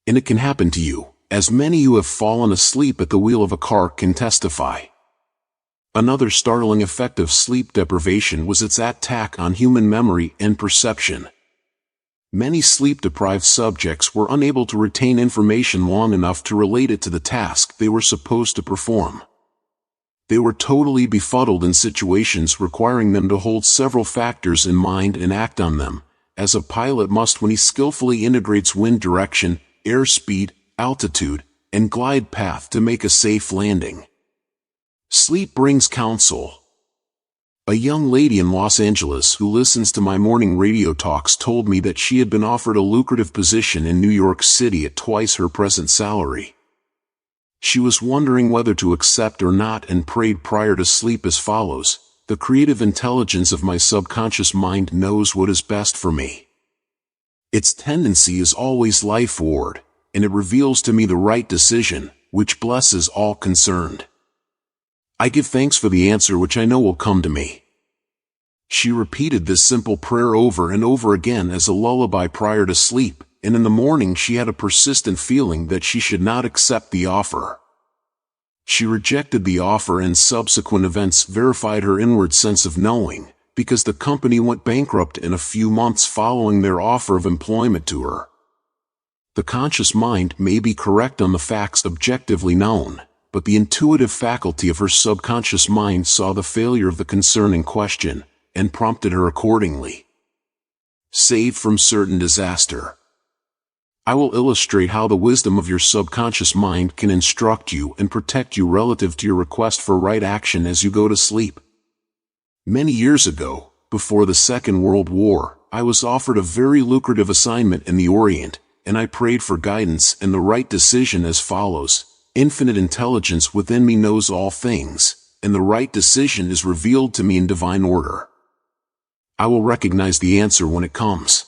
And it can happen to you, as many who have fallen asleep at the wheel of a car can testify. Another startling effect of sleep deprivation was its attack on human memory and perception. Many sleep-deprived subjects were unable to retain information long enough to relate it to the task they were supposed to perform. They were totally befuddled in situations requiring them to hold several factors in mind and act on them, as a pilot must when he skillfully integrates wind direction, airspeed, altitude, and glide path to make a safe landing. Sleep brings counsel. A young lady in Los Angeles who listens to my morning radio talks told me that she had been offered a lucrative position in New York City at twice her present salary. She was wondering whether to accept or not and prayed prior to sleep as follows: "The creative intelligence of my subconscious mind knows what is best for me. Its tendency is always life-ward, and it reveals to me the right decision, which blesses all concerned. I give thanks for the answer which I know will come to me." She repeated this simple prayer over and over again as a lullaby prior to sleep, and in the morning she had a persistent feeling that she should not accept the offer. She rejected the offer, and subsequent events verified her inward sense of knowing, because the company went bankrupt in a few months following their offer of employment to her. The conscious mind may be correct on the facts objectively known, but the intuitive faculty of her subconscious mind saw the failure of the concern in question, and prompted her accordingly. Saved from certain disaster. I will illustrate how the wisdom of your subconscious mind can instruct you and protect you relative to your request for right action as you go to sleep. Many years ago, before the Second World War, I was offered a very lucrative assignment in the Orient, and I prayed for guidance and the right decision as follows: "Infinite intelligence within me knows all things, and the right decision is revealed to me in divine order. I will recognize the answer when it comes."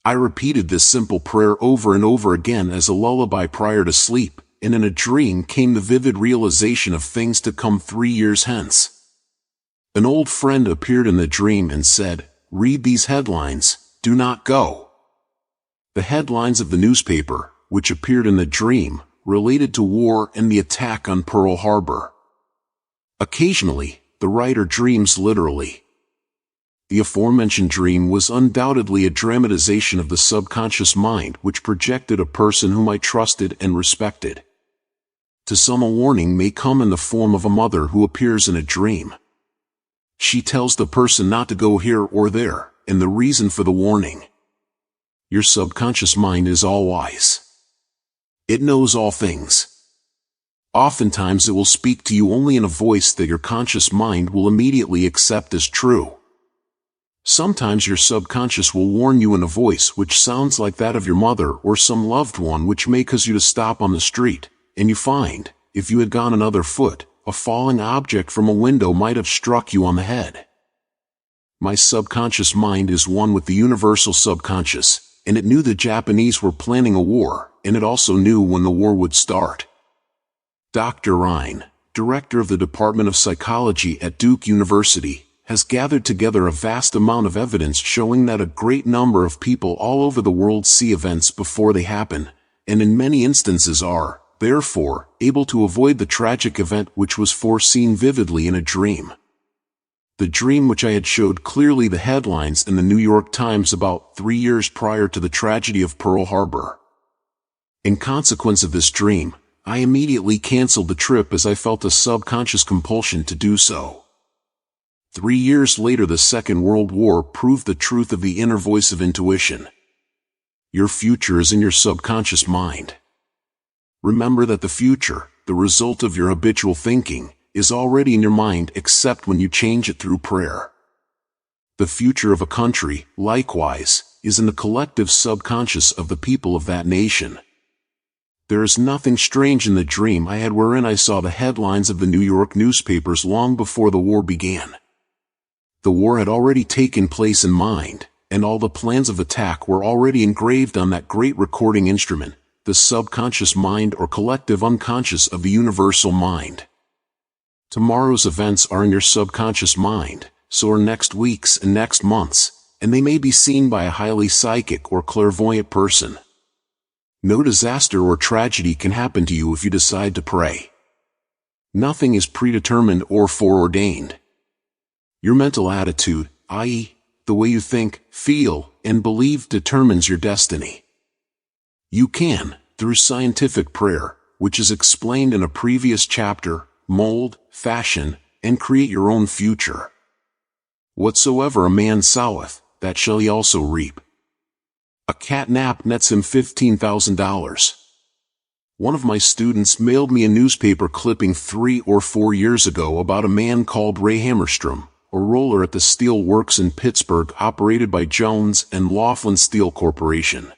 I repeated this simple prayer over and over again as a lullaby prior to sleep, and in a dream came the vivid realization of things to come 3 years hence. An old friend appeared in the dream and said, "Read these headlines, do not go." The headlines of the newspaper, which appeared in the dream, related to war and the attack on Pearl Harbor. Occasionally, the writer dreams literally. The aforementioned dream was undoubtedly a dramatization of the subconscious mind which projected a person whom I trusted and respected. To some, a warning may come in the form of a mother who appears in a dream. She tells the person not to go here or there, and the reason for the warning. Your subconscious mind is all-wise. It knows all things. Oftentimes it will speak to you only in a voice that your conscious mind will immediately accept as true. Sometimes your subconscious will warn you in a voice which sounds like that of your mother or some loved one, which may cause you to stop on the street, and you find, if you had gone another foot, a falling object from a window might have struck you on the head. My subconscious mind is one with the universal subconscious, and it knew the Japanese were planning a war, and it also knew when the war would start. Dr. Ryan, director of the Department of Psychology at Duke University, has gathered together a vast amount of evidence showing that a great number of people all over the world see events before they happen, and in many instances are, therefore, able to avoid the tragic event which was foreseen vividly in a dream. The dream which I had showed clearly the headlines in the New York Times about 3 years prior to the tragedy of Pearl Harbor. In consequence of this dream, I immediately canceled the trip as I felt a subconscious compulsion to do so. 3 years later, the Second World War proved the truth of the inner voice of intuition. Your future is in your subconscious mind. Remember that the future, the result of your habitual thinking, is already in your mind except when you change it through prayer. The future of a country, likewise, is in the collective subconscious of the people of that nation. There is nothing strange in the dream I had wherein I saw the headlines of the New York newspapers long before the war began. The war had already taken place in mind, and all the plans of attack were already engraved on that great recording instrument, the subconscious mind or collective unconscious of the universal mind. Tomorrow's events are in your subconscious mind, so are next week's and next month's, and they may be seen by a highly psychic or clairvoyant person. No disaster or tragedy can happen to you if you decide to pray. Nothing is predetermined or foreordained. Your mental attitude, i.e., The way you think, feel, and believe determines your destiny. You can, through scientific prayer, which is explained in a previous chapter, mold, fashion, and create your own future. Whatsoever a man soweth, that shall he also reap. A cat nap nets him $15,000. One of my students mailed me a newspaper clipping 3 or 4 years ago about a man called Ray Hammerstrom, a roller at the steel works in Pittsburgh operated by Jones and Laughlin Steel Corporation.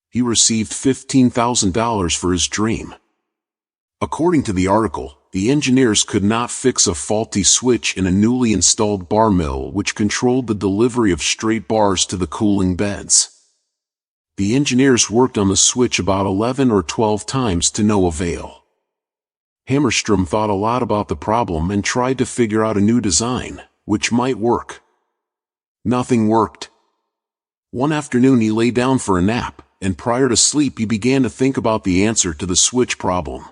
He received $15,000 for his dream. According to the article, the engineers could not fix a faulty switch in a newly installed bar mill which controlled the delivery of straight bars to the cooling beds. The engineers worked on the switch about 11 or 12 times to no avail. Hammerstrom thought a lot about the problem and tried to figure out a new design, which might work. Nothing worked. One afternoon he lay down for a nap, and prior to sleep he began to think about the answer to the switch problem.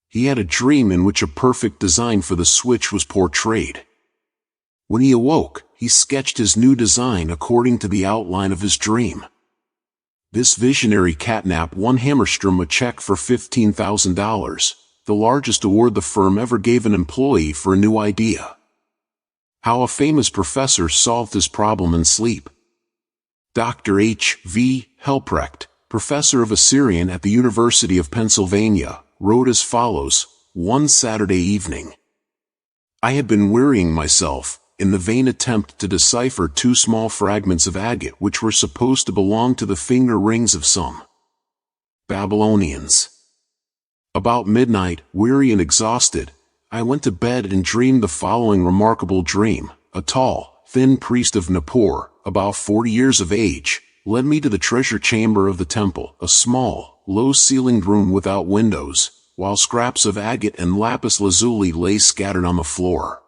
He had a dream in which a perfect design for the switch was portrayed. When he awoke, he sketched his new design according to the outline of his dream. This visionary catnap won Hammerstrom a check for $15,000, the largest award the firm ever gave an employee for a new idea. How a famous professor solved this problem in sleep. Dr. H. V. Helprecht, professor of Assyrian at the University of Pennsylvania, wrote as follows: one Saturday evening, I had been wearying myself, in the vain attempt to decipher 2 small fragments of agate which were supposed to belong to the finger rings of some Babylonians. About midnight, weary and exhausted, I went to bed and dreamed the following remarkable dream. A tall, thin priest of Nippur, about 40 years of age, led me to the treasure chamber of the temple, a small, low-ceilinged room without windows, while scraps of agate and lapis lazuli lay scattered on the floor.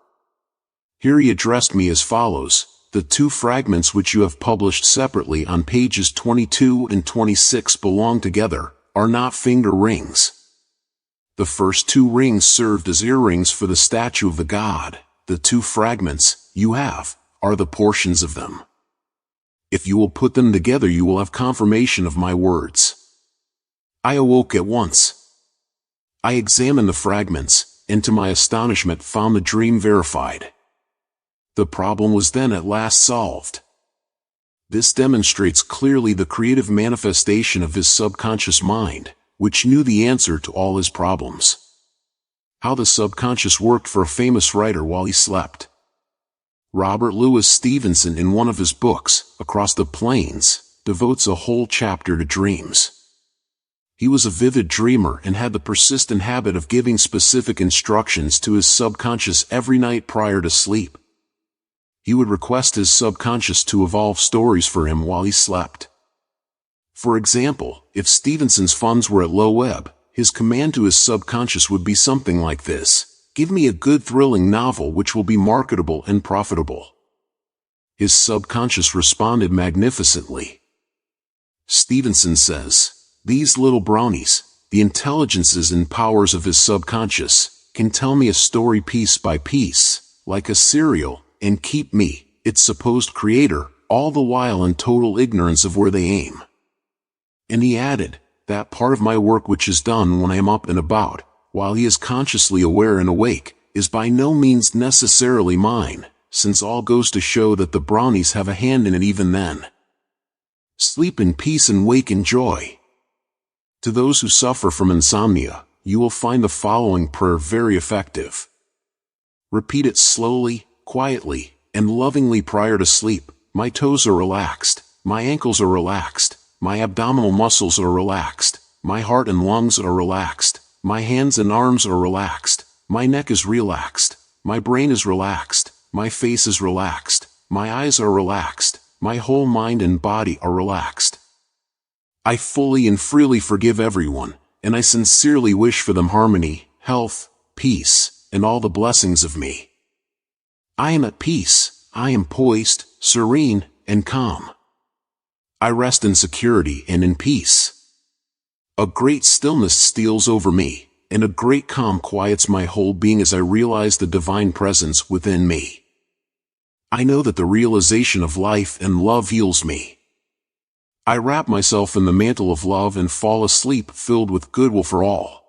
Here he addressed me as follows: the 2 fragments which you have published separately on pages 22 and 26 belong together, are not finger rings. The first 2 rings served as earrings for the statue of the god. The 2 fragments you have are the portions of them. If you will put them together you will have confirmation of my words. I awoke at once. I examined the fragments, and to my astonishment found the dream verified. The problem was then at last solved. This demonstrates clearly the creative manifestation of his subconscious mind, which knew the answer to all his problems. How the subconscious worked for a famous writer while he slept. Robert Louis Stevenson, in one of his books, Across the Plains, devotes a whole chapter to dreams. He was a vivid dreamer and had the persistent habit of giving specific instructions to his subconscious every night prior to sleep. He would request his subconscious to evolve stories for him while he slept. For example, if Stevenson's funds were at low ebb, his command to his subconscious would be something like this: give me a good thrilling novel which will be marketable and profitable. His subconscious responded magnificently. Stevenson says, these little brownies, the intelligences and powers of his subconscious, can tell me a story piece by piece, like a serial, and keep me, its supposed creator, all the while in total ignorance of where they aim. And he added, that part of my work which is done when I am up and about, while he is consciously aware and awake, is by no means necessarily mine, since all goes to show that the brownies have a hand in it even then. Sleep in peace and wake in joy. To those who suffer from insomnia, you will find the following prayer very effective. Repeat it slowly, quietly, and lovingly prior to sleep. My toes are relaxed, my ankles are relaxed, my abdominal muscles are relaxed, my heart and lungs are relaxed, my hands and arms are relaxed, my neck is relaxed, my brain is relaxed, my face is relaxed, my eyes are relaxed, my whole mind and body are relaxed. I fully and freely forgive everyone, and I sincerely wish for them harmony, health, peace, and all the blessings of me. I am at peace, I am poised, serene, and calm. I rest in security and in peace. A great stillness steals over me, and a great calm quiets my whole being as I realize the divine presence within me. I know that the realization of life and love heals me. I wrap myself in the mantle of love and fall asleep filled with goodwill for all.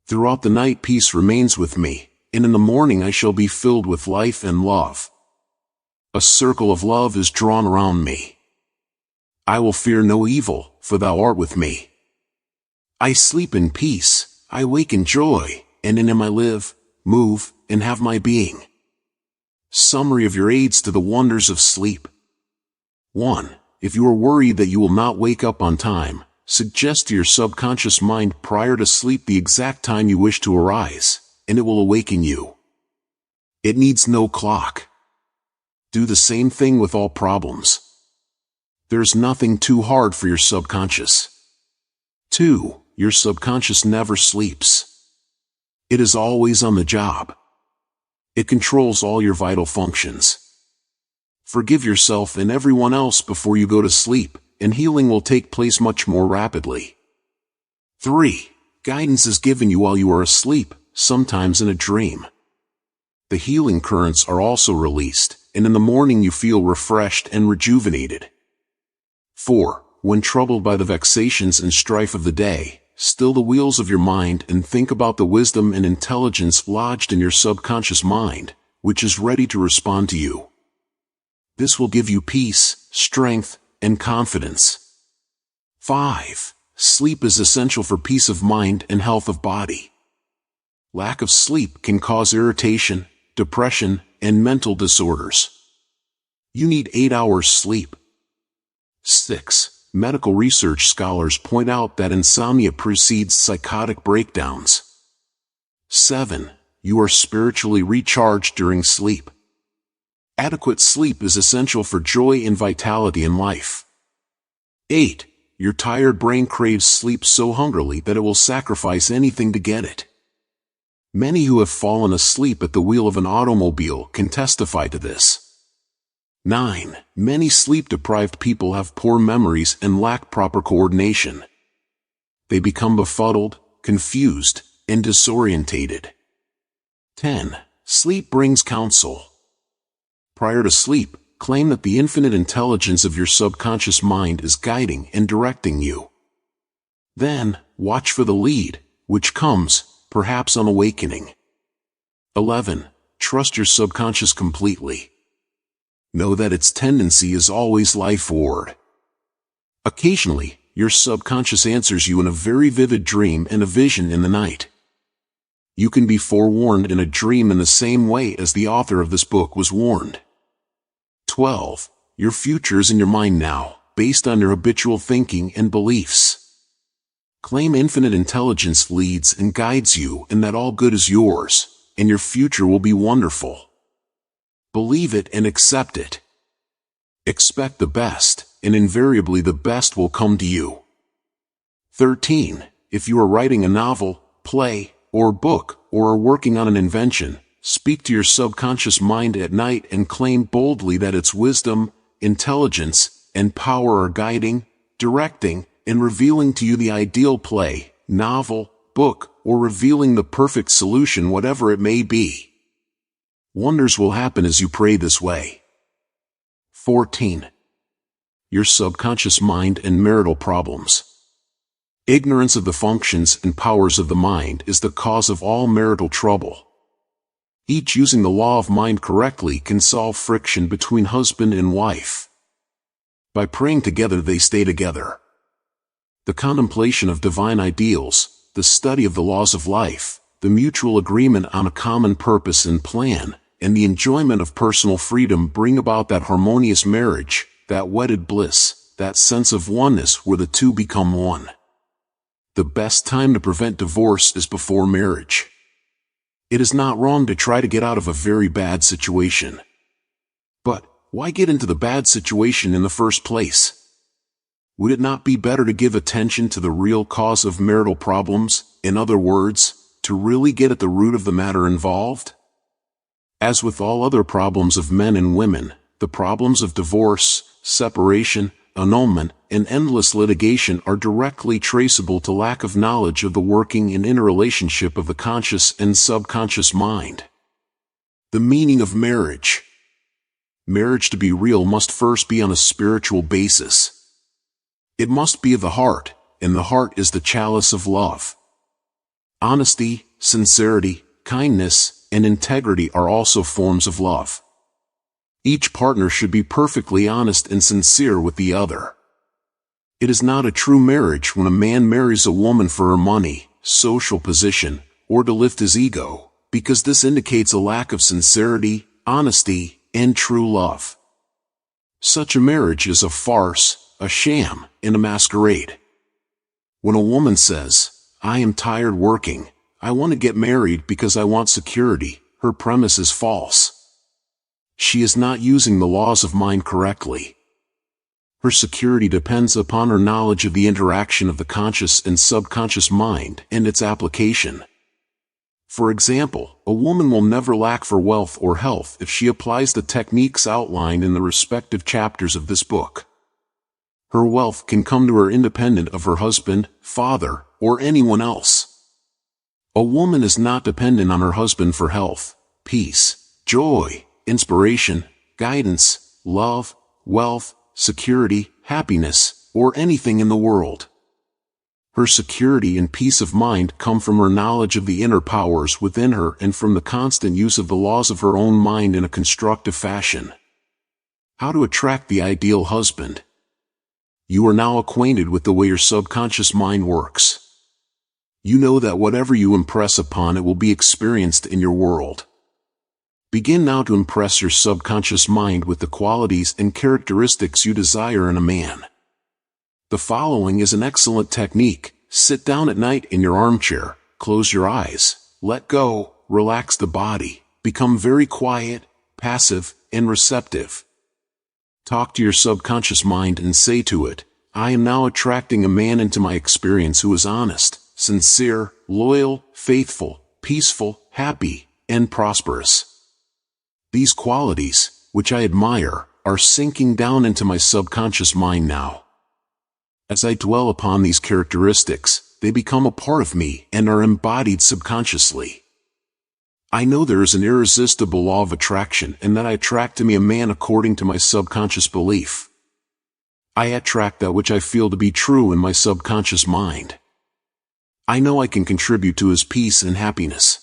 Throughout the night peace remains with me, and in the morning I shall be filled with life and love. A circle of love is drawn around me. I will fear no evil, for thou art with me. I sleep in peace, I wake in joy, and in him I live, move, and have my being. Summary of your aids to the wonders of sleep. 1. If you are worried that you will not wake up on time, suggest to your subconscious mind prior to sleep the exact time you wish to arise, and it will awaken you. It needs no clock. Do the same thing with all problems. There's nothing too hard for your subconscious. 2. Your subconscious never sleeps. It is always on the job. It controls all your vital functions. Forgive yourself and everyone else before you go to sleep, and healing will take place much more rapidly. 3. Guidance is given you while you are asleep, sometimes in a dream. The healing currents are also released, and in the morning you feel refreshed and rejuvenated. 4. When troubled by the vexations and strife of the day, still the wheels of your mind and think about the wisdom and intelligence lodged in your subconscious mind, which is ready to respond to you. This will give you peace, strength, and confidence. 5. Sleep is essential for peace of mind and health of body. Lack of sleep can cause irritation, depression, and mental disorders. You need 8 hours sleep. 6. Medical research scholars point out that insomnia precedes psychotic breakdowns. 7. You are spiritually recharged during sleep. Adequate sleep is essential for joy and vitality in life. 8. Your tired brain craves sleep so hungrily that it will sacrifice anything to get it. Many who have fallen asleep at the wheel of an automobile can testify to this. 9. Many sleep-deprived people have poor memories and lack proper coordination. They become befuddled, confused, and disorientated. 10. Sleep brings counsel. Prior to sleep, claim that the infinite intelligence of your subconscious mind is guiding and directing you. Then, watch for the lead, which comes, perhaps on awakening. 11. Trust your subconscious completely. Know that its tendency is always life-forward. Occasionally, your subconscious answers you in a very vivid dream and a vision in the night. You can be forewarned in a dream in the same way as the author of this book was warned. 12. Your future is in your mind now, based on your habitual thinking and beliefs. Claim infinite intelligence leads and guides you, and that all good is yours, and your future will be wonderful. Believe it and accept it. Expect the best, and invariably the best will come to you. 13. If you are writing a novel, play, or book, or are working on an invention, speak to your subconscious mind at night and claim boldly that its wisdom, intelligence, and power are guiding, directing, and revealing to you the ideal play, novel, book, or revealing the perfect solution, whatever it may be. Wonders will happen as you pray this way. 14. Your subconscious mind and marital problems. Ignorance of the functions and powers of the mind is the cause of all marital trouble. Each using the law of mind correctly can solve friction between husband and wife. By praying together they stay together. The contemplation of divine ideals, the study of the laws of life, the mutual agreement on a common purpose and plan, and the enjoyment of personal freedom bring about that harmonious marriage, that wedded bliss, that sense of oneness where the two become one. The best time to prevent divorce is before marriage. It is not wrong to try to get out of a very bad situation. But, why get into the bad situation in the first place? Would it not be better to give attention to the real cause of marital problems, in other words, to really get at the root of the matter involved? As with all other problems of men and women, the problems of divorce, separation, annulment, and endless litigation are directly traceable to lack of knowledge of the working and interrelationship of the conscious and subconscious mind. The meaning of marriage. Marriage to be real must first be on a spiritual basis. It must be of the heart, and the heart is the chalice of love. Honesty, sincerity, kindness, and integrity are also forms of love. Each partner should be perfectly honest and sincere with the other. It is not a true marriage when a man marries a woman for her money, social position, or to lift his ego, because this indicates a lack of sincerity, honesty, and true love. Such a marriage is a farce, a sham, and a masquerade. When a woman says, "I am tired working, I want to get married because I want security," her premise is false. She is not using the laws of mind correctly. Her security depends upon her knowledge of the interaction of the conscious and subconscious mind and its application. For example, a woman will never lack for wealth or health if she applies the techniques outlined in the respective chapters of this book. Her wealth can come to her independent of her husband, father, or anyone else. A woman is not dependent on her husband for health, peace, joy, inspiration, guidance, love, wealth, security, happiness, or anything in the world. Her security and peace of mind come from her knowledge of the inner powers within her and from the constant use of the laws of her own mind in a constructive fashion. How to attract the ideal husband. You are now acquainted with the way your subconscious mind works. You know that whatever you impress upon it will be experienced in your world. Begin now to impress your subconscious mind with the qualities and characteristics you desire in a man. The following is an excellent technique. Sit down at night in your armchair, close your eyes, let go, relax the body, become very quiet, passive, and receptive. Talk to your subconscious mind and say to it, "I am now attracting a man into my experience who is honest, sincere, loyal, faithful, peaceful, happy, and prosperous. These qualities, which I admire, are sinking down into my subconscious mind now. As I dwell upon these characteristics, they become a part of me and are embodied subconsciously. I know there is an irresistible law of attraction and that I attract to me a man according to my subconscious belief. I attract that which I feel to be true in my subconscious mind. I know I can contribute to his peace and happiness.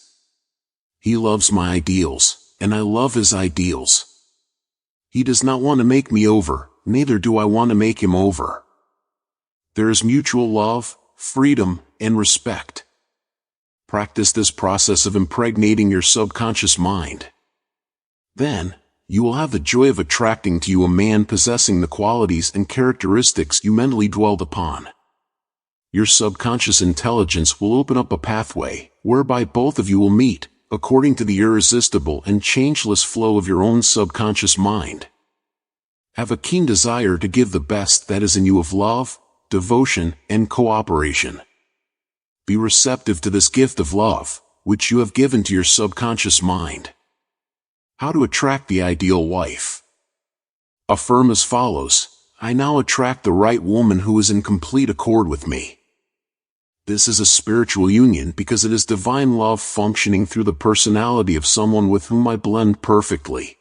He loves my ideals, and I love his ideals. He does not want to make me over, neither do I want to make him over. There is mutual love, freedom, and respect." Practice this process of impregnating your subconscious mind. Then, you will have the joy of attracting to you a man possessing the qualities and characteristics you mentally dwelled upon. Your subconscious intelligence will open up a pathway, whereby both of you will meet, according to the irresistible and changeless flow of your own subconscious mind. Have a keen desire to give the best that is in you of love, devotion, and cooperation. Be receptive to this gift of love, which you have given to your subconscious mind. How to attract the ideal wife. Affirm as follows, "I now attract the right woman who is in complete accord with me." This is a spiritual union because it is divine love functioning through the personality of someone with whom I blend perfectly.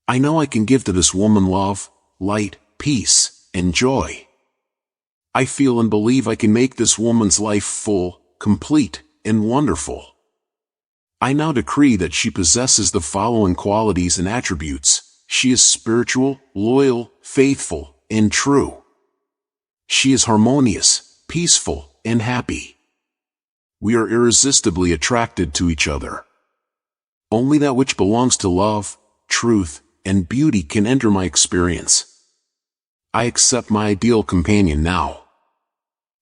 I know I can give to this woman love, light, peace, and joy. I feel and believe I can make this woman's life full, complete, and wonderful. I now decree that she possesses the following qualities and attributes. She is spiritual, loyal, faithful, and true. She is harmonious, peaceful, and happy. We are irresistibly attracted to each other. Only that which belongs to love, truth, and beauty can enter my experience. I accept my ideal companion now.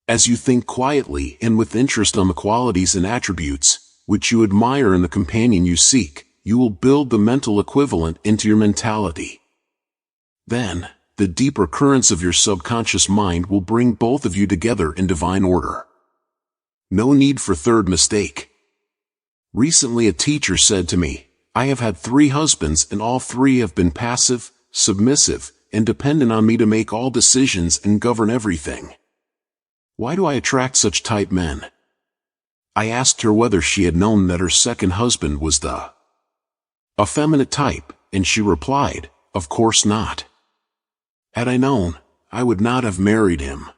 As you think quietly and with interest on the qualities and attributes, which you admire in the companion you seek, you will build the mental equivalent into your mentality. Then, the deeper currents of your subconscious mind will bring both of you together in divine order. No need for third mistake. Recently a teacher said to me, "I have had 3 husbands and all 3 have been passive, submissive, and dependent on me to make all decisions and govern everything. Why do I attract such type men?" I asked her whether she had known that her second husband was the effeminate type, and she replied, Of course not. Had I known, I would not have married him.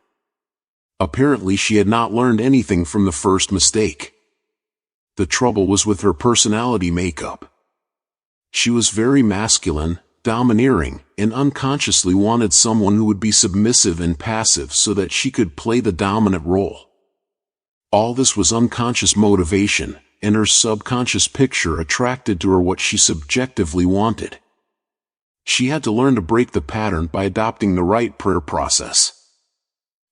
Apparently she had not learned anything from the first mistake. The trouble was with her personality makeup. She was very masculine, domineering, and unconsciously wanted someone who would be submissive and passive so that she could play the dominant role. All this was unconscious motivation, and her subconscious picture attracted to her what she subjectively wanted. She had to learn to break the pattern by adopting the right prayer process.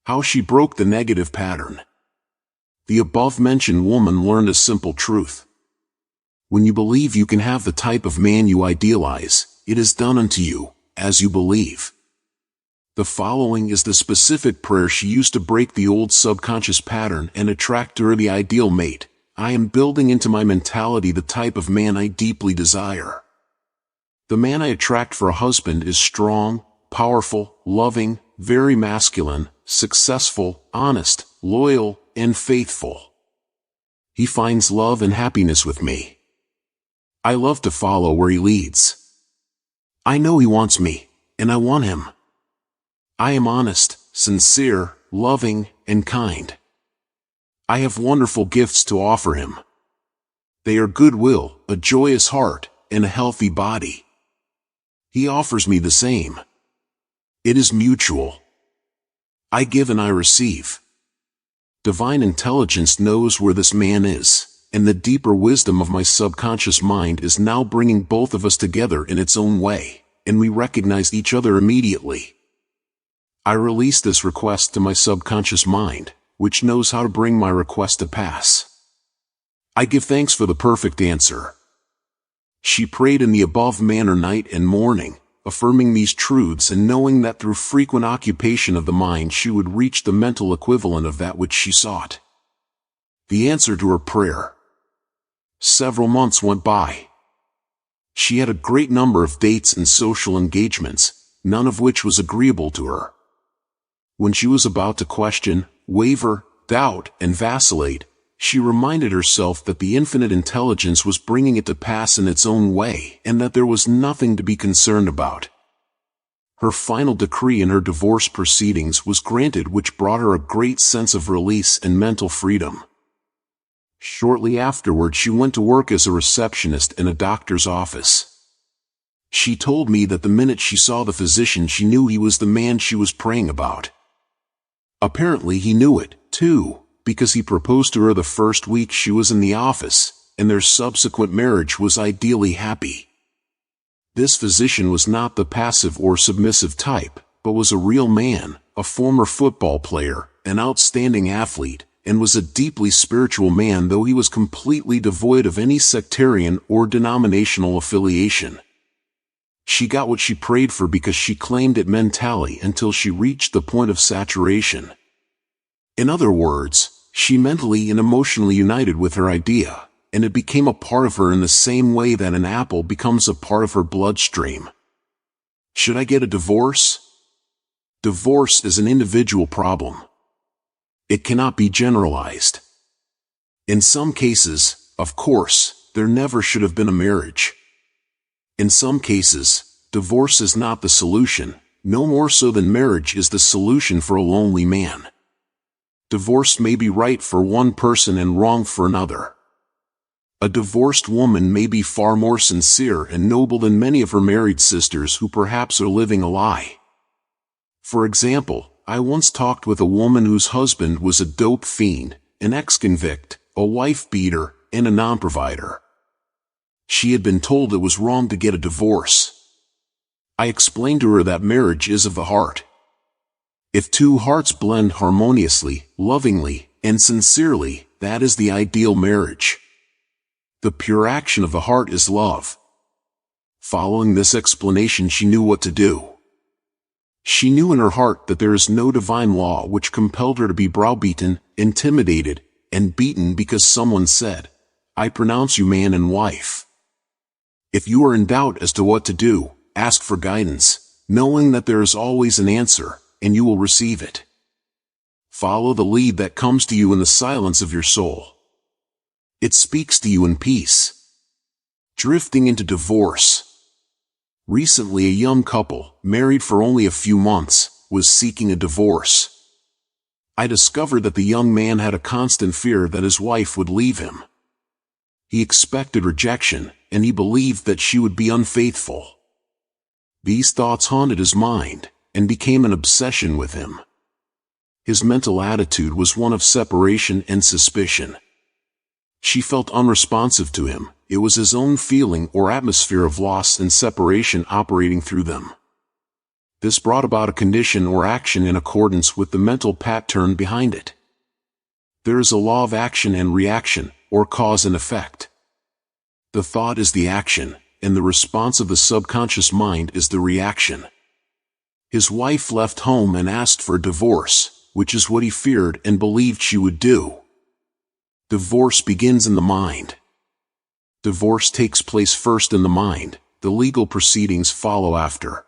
How she broke the negative pattern. The above-mentioned woman learned a simple truth. When you believe you can have the type of man you idealize, it is done unto you, as you believe. The following is the specific prayer she used to break the old subconscious pattern and attract to her the ideal mate. I am building into my mentality the type of man I deeply desire. The man I attract for a husband is strong, powerful, loving, very masculine, successful, honest, loyal, and faithful. He finds love and happiness with me. I love to follow where he leads. I know he wants me, and I want him. I am honest, sincere, loving, and kind. I have wonderful gifts to offer him. They are goodwill, a joyous heart, and a healthy body. He offers me the same. It is mutual. I give and I receive. Divine intelligence knows where this man is, and the deeper wisdom of my subconscious mind is now bringing both of us together in its own way, and we recognize each other immediately. I release this request to my subconscious mind, which knows how to bring my request to pass. I give thanks for the perfect answer. She prayed in the above manner night and morning, affirming these truths and knowing that through frequent occupation of the mind she would reach the mental equivalent of that which she sought. The answer to her prayer. Several months went by. She had a great number of dates and social engagements, none of which was agreeable to her. When she was about to question, waver, doubt, and vacillate, she reminded herself that the infinite intelligence was bringing it to pass in its own way and that there was nothing to be concerned about. Her final decree in her divorce proceedings was granted, which brought her a great sense of release and mental freedom. Shortly afterward she went to work as a receptionist in a doctor's office. She told me that the minute she saw the physician she knew he was the man she was praying about. Apparently he knew it, too, because he proposed to her the first week she was in the office, and their subsequent marriage was ideally happy. This physician was not the passive or submissive type, but was a real man, a former football player, an outstanding athlete, and was a deeply spiritual man, though he was completely devoid of any sectarian or denominational affiliation. She got what she prayed for because she claimed it mentally until she reached the point of saturation. In other words, she mentally and emotionally united with her idea, and it became a part of her in the same way that an apple becomes a part of her bloodstream. Should I get a divorce? Divorce is an individual problem. It cannot be generalized. In some cases, of course, there never should have been a marriage. In some cases, divorce is not the solution, no more so than marriage is the solution for a lonely man. Divorce may be right for one person and wrong for another. A divorced woman may be far more sincere and noble than many of her married sisters who perhaps are living a lie. For example, I once talked with a woman whose husband was a dope fiend, an ex-convict, a wife-beater, and a non-provider. She had been told it was wrong to get a divorce. I explained to her that marriage is of the heart. If two hearts blend harmoniously, lovingly, and sincerely, that is the ideal marriage. The pure action of the heart is love. Following this explanation, she knew what to do. She knew in her heart that there is no divine law which compelled her to be browbeaten, intimidated, and beaten because someone said, "I pronounce you man and wife." If you are in doubt as to what to do, ask for guidance, knowing that there is always an answer, and you will receive it. Follow the lead that comes to you in the silence of your soul. It speaks to you in peace. Drifting into divorce. Recently, a young couple, married for only a few months, was seeking a divorce. I discovered that the young man had a constant fear that his wife would leave him. He expected rejection, and he believed that she would be unfaithful. These thoughts haunted his mind, and became an obsession with him. His mental attitude was one of separation and suspicion. She felt unresponsive to him. It was his own feeling or atmosphere of loss and separation operating through them. This brought about a condition or action in accordance with the mental pattern behind it. There is a law of action and reaction, or cause and effect. The thought is the action, and the response of the subconscious mind is the reaction. His wife left home and asked for a divorce, which is what he feared and believed she would do. Divorce begins in the mind. Divorce takes place first in the mind, the legal proceedings follow after.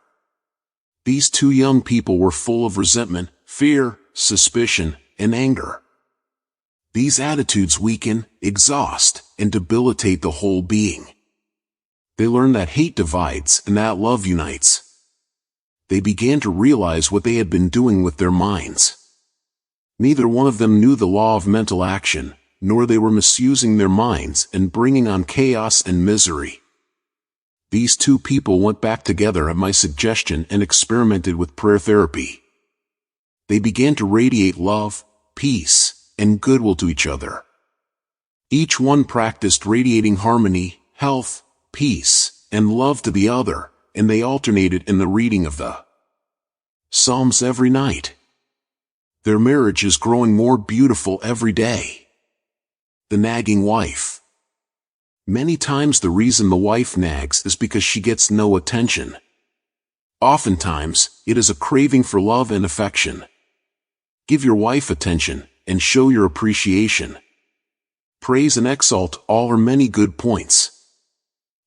These two young people were full of resentment, fear, suspicion, and anger. These attitudes weaken, exhaust, and debilitate the whole being. They learned that hate divides and that love unites. They began to realize what they had been doing with their minds. Neither one of them knew the law of mental action, nor they were misusing their minds and bringing on chaos and misery. These two people went back together at my suggestion and experimented with prayer therapy. They began to radiate love, peace, and goodwill to each other. Each one practiced radiating harmony, health, peace, and love to the other, and they alternated in the reading of the Psalms every night. Their marriage is growing more beautiful every day. The nagging wife. Many times the reason the wife nags is because she gets no attention. Oftentimes, it is a craving for love and affection. Give your wife attention, and show your appreciation. Praise and exalt all are many good points.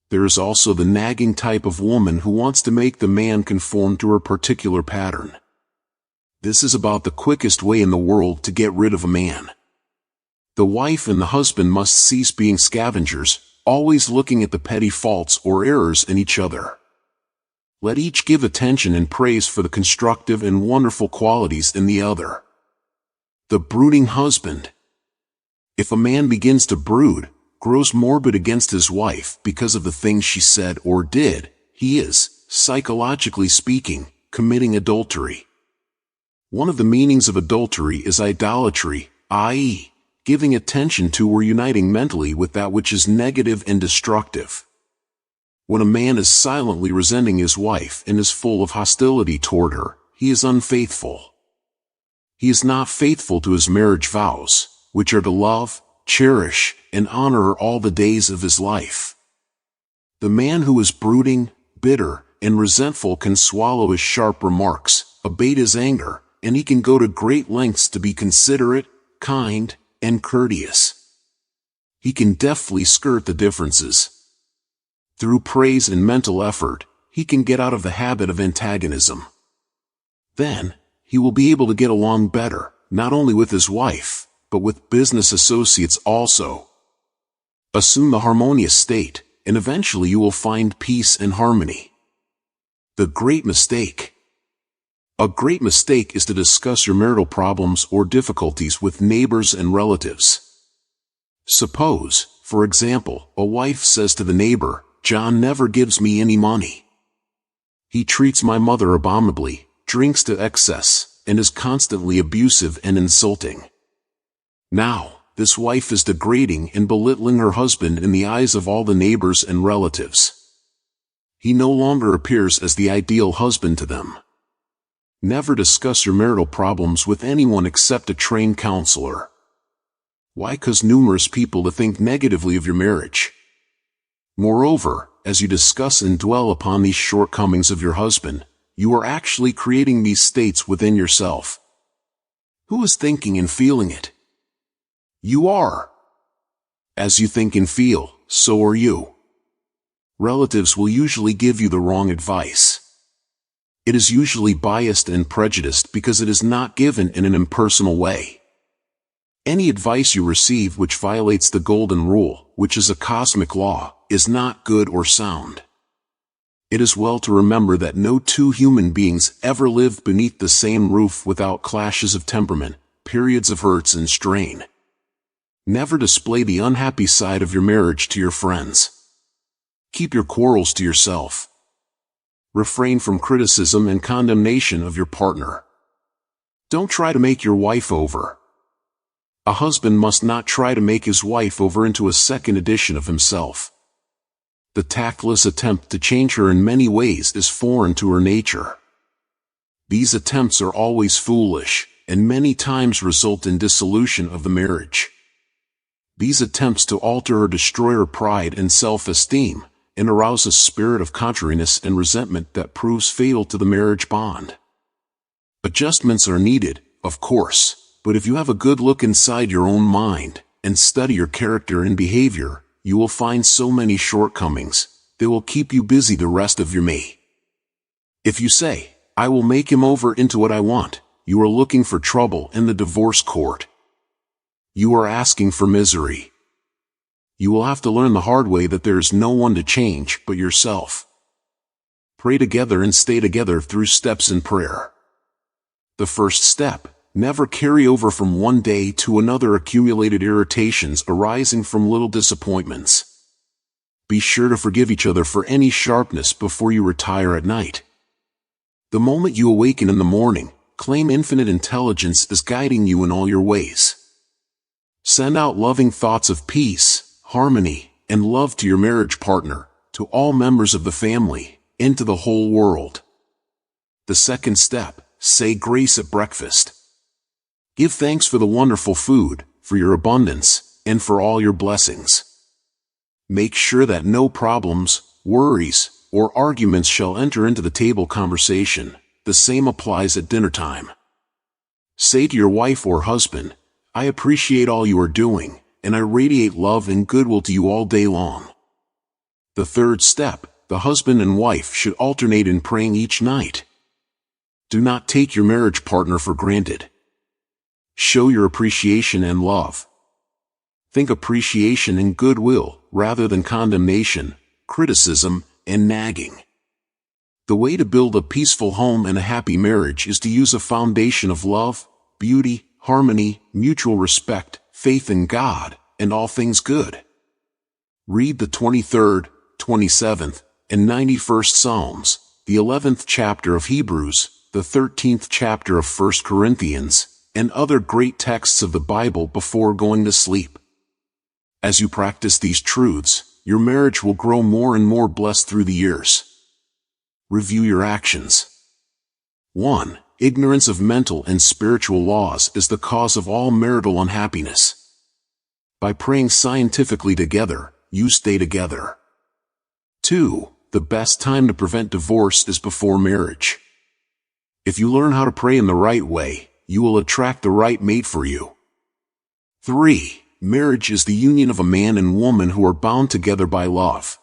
There is also the nagging type of woman who wants to make the man conform to her particular pattern. This is about the quickest way in the world to get rid of a man. The wife and the husband must cease being scavengers, always looking at the petty faults or errors in each other. Let each give attention and praise for the constructive and wonderful qualities in the other. The brooding husband. If a man begins to brood, grows morbid against his wife because of the things she said or did, he is, psychologically speaking, committing adultery. One of the meanings of adultery is idolatry, i.e., giving attention to or uniting mentally with that which is negative and destructive. When a man is silently resenting his wife and is full of hostility toward her, he is unfaithful. He is not faithful to his marriage vows, which are to love, cherish, and honor her all the days of his life. The man who is brooding, bitter, and resentful can swallow his sharp remarks, abate his anger, and he can go to great lengths to be considerate, kind, and courteous. He can deftly skirt the differences. Through praise and mental effort, he can get out of the habit of antagonism. Then, he will be able to get along better, not only with his wife, but with business associates also. Assume the harmonious state, and eventually you will find peace and harmony. The great mistake. A great mistake is to discuss your marital problems or difficulties with neighbors and relatives. Suppose, for example, a wife says to the neighbor, "John never gives me any money. He treats my mother abominably, drinks to excess, and is constantly abusive and insulting." Now, this wife is degrading and belittling her husband in the eyes of all the neighbors and relatives. He no longer appears as the ideal husband to them. Never discuss your marital problems with anyone except a trained counselor. Why cause numerous people to think negatively of your marriage? Moreover, as you discuss and dwell upon these shortcomings of your husband, you are actually creating these states within yourself. Who is thinking and feeling it? You are. As you think and feel, so are you. Relatives will usually give you the wrong advice. It is usually biased and prejudiced because it is not given in an impersonal way. Any advice you receive which violates the golden rule, which is a cosmic law, is not good or sound. It is well to remember that no two human beings ever lived beneath the same roof without clashes of temperament, periods of hurts and strain. Never display the unhappy side of your marriage to your friends. Keep your quarrels to yourself. Refrain from criticism and condemnation of your partner. Don't try to make your wife over. A husband must not try to make his wife over into a second edition of himself. The tactless attempt to change her in many ways is foreign to her nature. These attempts are always foolish, and many times result in dissolution of the marriage. These attempts to alter or destroy her pride and self-esteem, and arouse a spirit of contrariness and resentment that proves fatal to the marriage bond. Adjustments are needed, of course, but if you have a good look inside your own mind, and study your character and behavior, you will find so many shortcomings, they will keep you busy the rest of your May. If you say, "I will make him over into what I want," you are looking for trouble in the divorce court. You are asking for misery. You will have to learn the hard way that there is no one to change but yourself. Pray together and stay together through steps in prayer. The first step: never carry over from one day to another accumulated irritations arising from little disappointments. Be sure to forgive each other for any sharpness before you retire at night. The moment you awaken in the morning, claim infinite intelligence is guiding you in all your ways. Send out loving thoughts of peace, harmony, and love to your marriage partner, to all members of the family, and to the whole world. The second step: say grace at breakfast. Give thanks for the wonderful food, for your abundance, and for all your blessings. Make sure that no problems, worries, or arguments shall enter into the table conversation. The same applies at dinner time. Say to your wife or husband, "I appreciate all you are doing, and I radiate love and goodwill to you all day long." The third step: the husband and wife should alternate in praying each night. Do not take your marriage partner for granted. Show your appreciation and love. Think appreciation and goodwill, rather than condemnation, criticism, and nagging. The way to build a peaceful home and a happy marriage is to use a foundation of love, beauty, harmony, mutual respect, faith in God, and all things good. Read the 23rd, 27th, and 91st Psalms, the 11th chapter of Hebrews, the 13th chapter of 1 Corinthians, and other great texts of the Bible before going to sleep. As you practice these truths, your marriage will grow more and more blessed through the years. Review your actions. 1. Ignorance of mental and spiritual laws is the cause of all marital unhappiness. By praying scientifically together, you stay together. 2. The best time to prevent divorce is before marriage. If you learn how to pray in the right way, you will attract the right mate for you. 3. Marriage is the union of a man and woman who are bound together by love.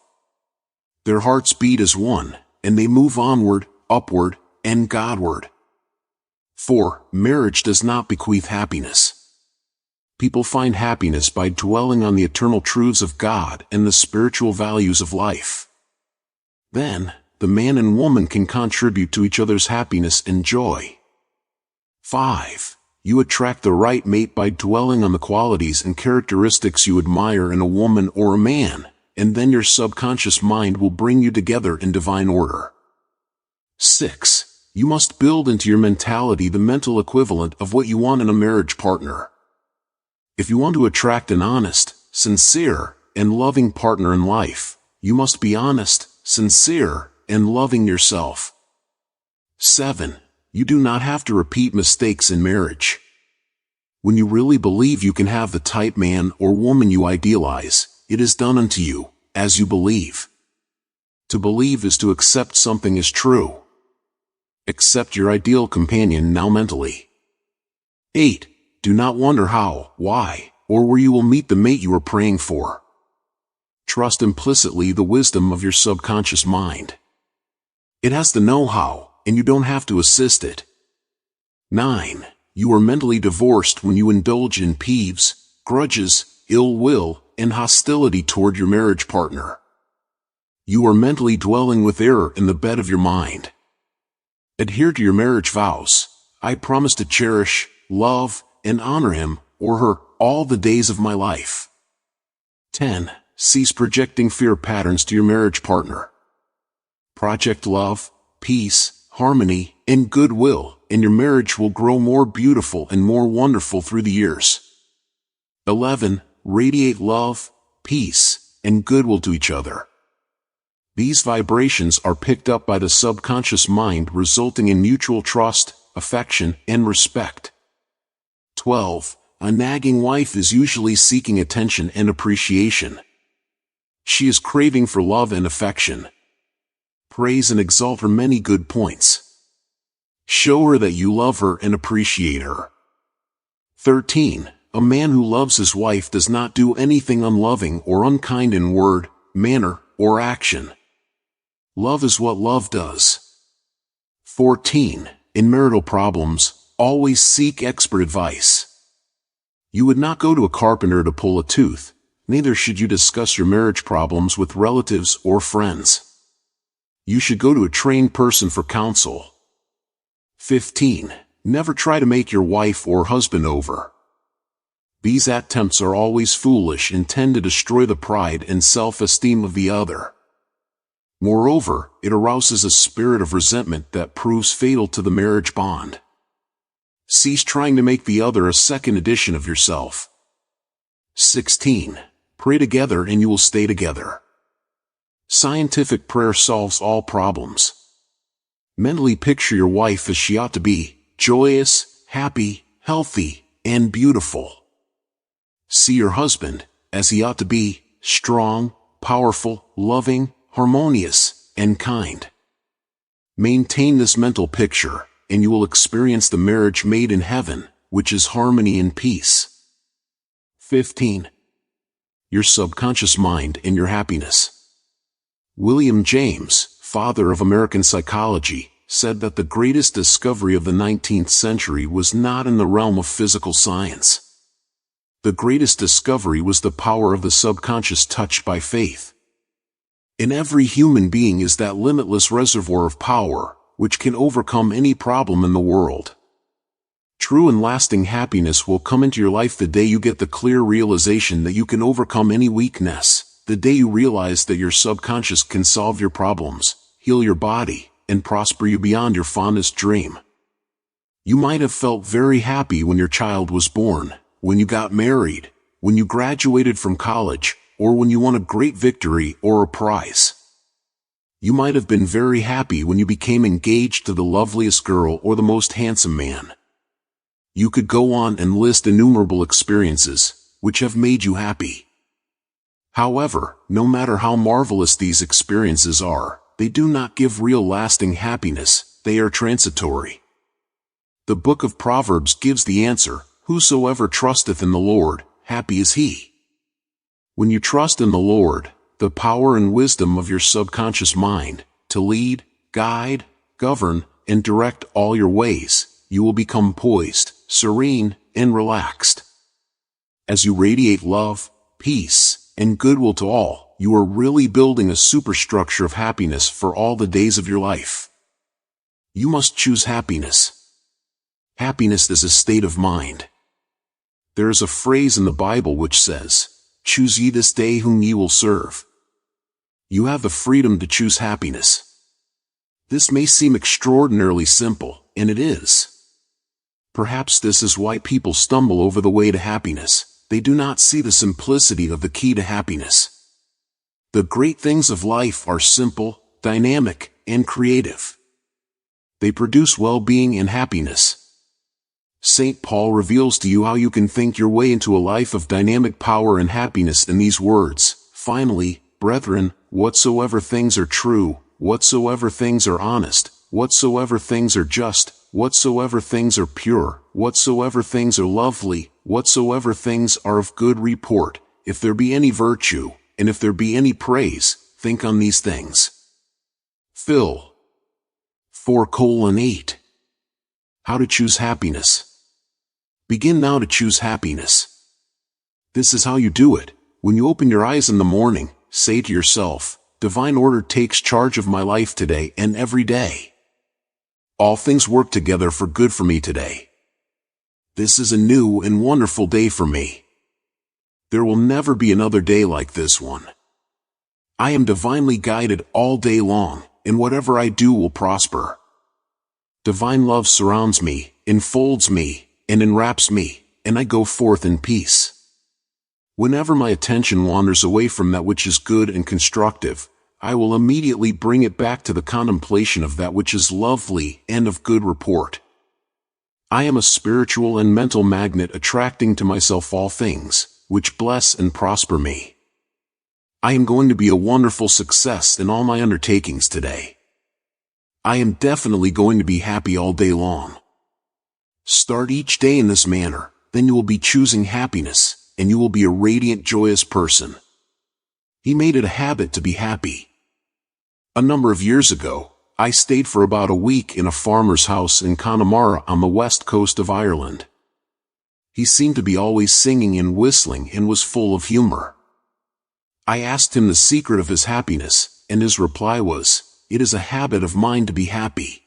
Their hearts beat as one, and they move onward, upward, and Godward. 4. Marriage does not bequeath happiness. People find happiness by dwelling on the eternal truths of God and the spiritual values of life. Then, the man and woman can contribute to each other's happiness and joy. 5. You attract the right mate by dwelling on the qualities and characteristics you admire in a woman or a man, and then your subconscious mind will bring you together in divine order. 6. You must build into your mentality the mental equivalent of what you want in a marriage partner. If you want to attract an honest, sincere, and loving partner in life, you must be honest, sincere, and loving yourself. 7. You do not have to repeat mistakes in marriage. When you really believe you can have the type man or woman you idealize, it is done unto you, as you believe. To believe is to accept something as true. Accept your ideal companion now mentally. 8. Do not wonder how, why, or where you will meet the mate you are praying for. Trust implicitly the wisdom of your subconscious mind. It has the know-how, and you don't have to assist it. 9. You are mentally divorced when you indulge in peeves, grudges, ill will, and hostility toward your marriage partner. You are mentally dwelling with error in the bed of your mind. Adhere to your marriage vows. I promise to cherish, love, and honor him or her all the days of my life. 10. Cease projecting fear patterns to your marriage partner. Project love, peace, harmony, and goodwill, and your marriage will grow more beautiful and more wonderful through the years. 11. Radiate love, peace, and goodwill to each other. These vibrations are picked up by the subconscious mind, resulting in mutual trust, affection, and respect. 12. A nagging wife is usually seeking attention and appreciation. She is craving for love and affection. Praise and exalt her many good points. Show her that you love her and appreciate her. 13. A man who loves his wife does not do anything unloving or unkind in word, manner, or action. Love is what love does. 14. In marital problems, always seek expert advice. You would not go to a carpenter to pull a tooth, neither should you discuss your marriage problems with relatives or friends. You should go to a trained person for counsel. 15. Never try to make your wife or husband over. These attempts are always foolish and tend to destroy the pride and self-esteem of the other. Moreover, it arouses a spirit of resentment that proves fatal to the marriage bond. Cease trying to make the other a second edition of yourself. 16. Pray together and you will stay together. Scientific prayer solves all problems. Mentally picture your wife as she ought to be, joyous, happy, healthy, and beautiful. See your husband as he ought to be, strong, powerful, loving, harmonious, and kind. Maintain this mental picture, and you will experience the marriage made in heaven, which is harmony and peace. 15. Your subconscious mind and your happiness. William James, father of American psychology, said that the greatest discovery of the 19th century was not in the realm of physical science. The greatest discovery was the power of the subconscious touched by faith. In every human being is that limitless reservoir of power, which can overcome any problem in the world. True and lasting happiness will come into your life the day you get the clear realization that you can overcome any weakness, the day you realize that your subconscious can solve your problems, heal your body, and prosper you beyond your fondest dream. You might have felt very happy when your child was born, when you got married, when you graduated from college, or when you won a great victory or a prize. You might have been very happy when you became engaged to the loveliest girl or the most handsome man. You could go on and list innumerable experiences, which have made you happy. However, no matter how marvelous these experiences are, they do not give real lasting happiness, they are transitory. The book of Proverbs gives the answer, whosoever trusteth in the Lord, happy is he. When you trust in the Lord, the power and wisdom of your subconscious mind, to lead, guide, govern, and direct all your ways, you will become poised, serene, and relaxed. As you radiate love, peace, and goodwill to all, you are really building a superstructure of happiness for all the days of your life. You must choose happiness. Happiness is a state of mind. There is a phrase in the Bible which says, "Choose ye this day whom ye will serve." You have the freedom to choose happiness. This may seem extraordinarily simple, and it is. Perhaps this is why people stumble over the way to happiness. They do not see the simplicity of the key to happiness. The great things of life are simple, dynamic, and creative. They produce well-being and happiness. St. Paul reveals to you how you can think your way into a life of dynamic power and happiness in these words, "Finally, brethren, whatsoever things are true, whatsoever things are honest, whatsoever things are just, whatsoever things are pure, whatsoever things are lovely, whatsoever things are of good report, if there be any virtue, and if there be any praise, think on these things." Phil. 4:8. How to choose happiness. Begin now to choose happiness. This is how you do it. When you open your eyes in the morning, say to yourself, divine order takes charge of my life today and every day. All things work together for good for me today. This is a new and wonderful day for me. There will never be another day like this one. I am divinely guided all day long, and whatever I do will prosper. Divine love surrounds me, enfolds me, and enwraps me, and I go forth in peace. Whenever my attention wanders away from that which is good and constructive, I will immediately bring it back to the contemplation of that which is lovely and of good report. I am a spiritual and mental magnet attracting to myself all things, which bless and prosper me. I am going to be a wonderful success in all my undertakings today. I am definitely going to be happy all day long. Start each day in this manner, then you will be choosing happiness, and you will be a radiant, joyous person. He made it a habit to be happy. A number of years ago, I stayed for about a week in a farmer's house in Connemara on the west coast of Ireland. He seemed to be always singing and whistling and was full of humor. I asked him the secret of his happiness, and his reply was, "It is a habit of mine to be happy.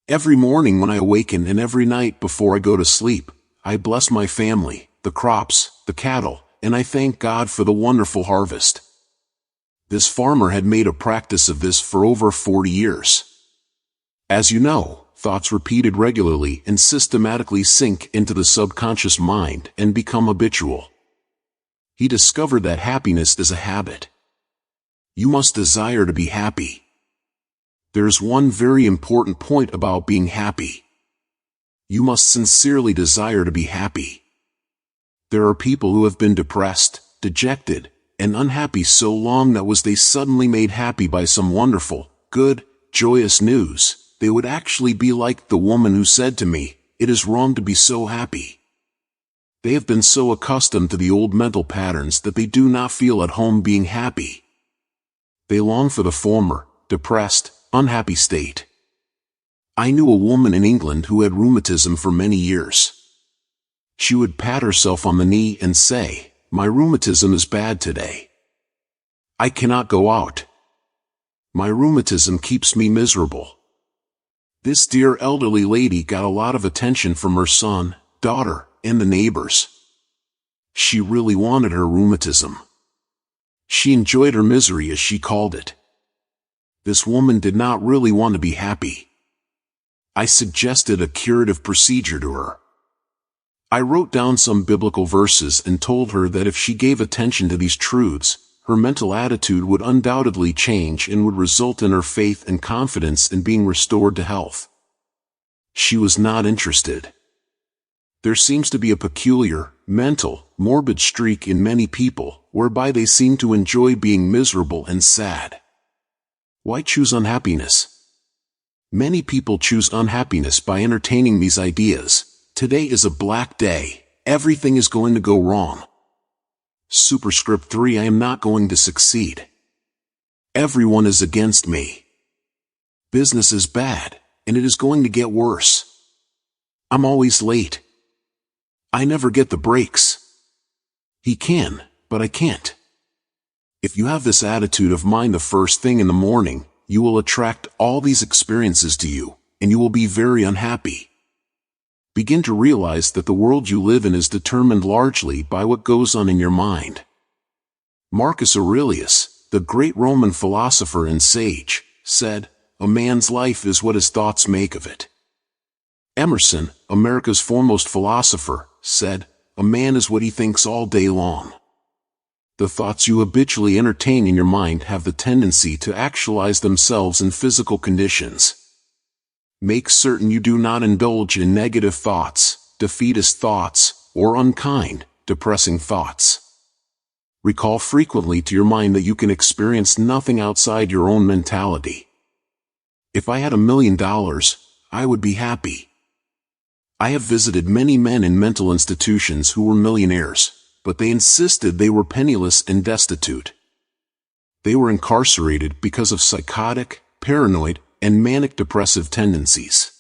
Every morning when I awaken and every night before I go to sleep, I bless my family, the crops, the cattle, and I thank God for the wonderful harvest." This farmer had made a practice of this for over 40 years. As you know, thoughts repeated regularly and systematically sink into the subconscious mind and become habitual. He discovered that happiness is a habit. You must desire to be happy. There's one very important point about being happy. You must sincerely desire to be happy. There are people who have been depressed, dejected, and unhappy so long that was they suddenly made happy by some wonderful, good, joyous news, they would actually be like the woman who said to me, "It is wrong to be so happy." They have been so accustomed to the old mental patterns that they do not feel at home being happy. They long for the former, depressed, unhappy state. I knew a woman in England who had rheumatism for many years. She would pat herself on the knee and say, "My rheumatism is bad today. I cannot go out. My rheumatism keeps me miserable." This dear elderly lady got a lot of attention from her son, daughter, and the neighbors. She really wanted her rheumatism. She enjoyed her misery, as she called it. This woman did not really want to be happy. I suggested a curative procedure to her. I wrote down some biblical verses and told her that if she gave attention to these truths, her mental attitude would undoubtedly change and would result in her faith and confidence in being restored to health. She was not interested. There seems to be a peculiar, mental, morbid streak in many people, whereby they seem to enjoy being miserable and sad. Why choose unhappiness? Many people choose unhappiness by entertaining these ideas. Today is a black day. Everything is going to go wrong. Superscript 3, I am not going to succeed. Everyone is against me. Business is bad, and it is going to get worse. I'm always late. I never get the breaks. He can, but I can't. If you have this attitude of mind the first thing in the morning, you will attract all these experiences to you, and you will be very unhappy. Begin to realize that the world you live in is determined largely by what goes on in your mind. Marcus Aurelius, the great Roman philosopher and sage, said, "A man's life is what his thoughts make of it." Emerson, America's foremost philosopher, said, "A man is what he thinks all day long." The thoughts you habitually entertain in your mind have the tendency to actualize themselves in physical conditions. Make certain you do not indulge in negative thoughts, defeatist thoughts, or unkind, depressing thoughts. Recall frequently to your mind that you can experience nothing outside your own mentality. If I had $1 million, I would be happy. I have visited many men in mental institutions who were millionaires, but they insisted they were penniless and destitute. They were incarcerated because of psychotic, paranoid, and manic depressive tendencies.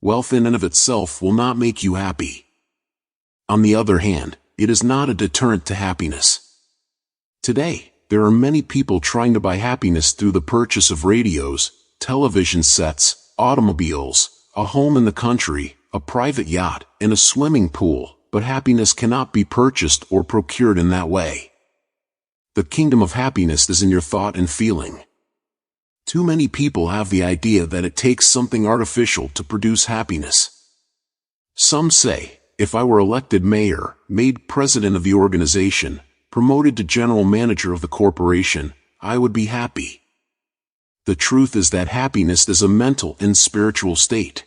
Wealth in and of itself will not make you happy. On the other hand, it is not a deterrent to happiness. Today, There are many people trying to buy happiness through the purchase of radios, television sets, automobiles, a home in the country, a private yacht, and a swimming pool, but happiness cannot be purchased or procured in that way. The kingdom of happiness is in your thought and feeling. Too many people have the idea that it takes something artificial to produce happiness. Some say, if I were elected mayor, made president of the organization, promoted to general manager of the corporation, I would be happy. The truth is that happiness is a mental and spiritual state.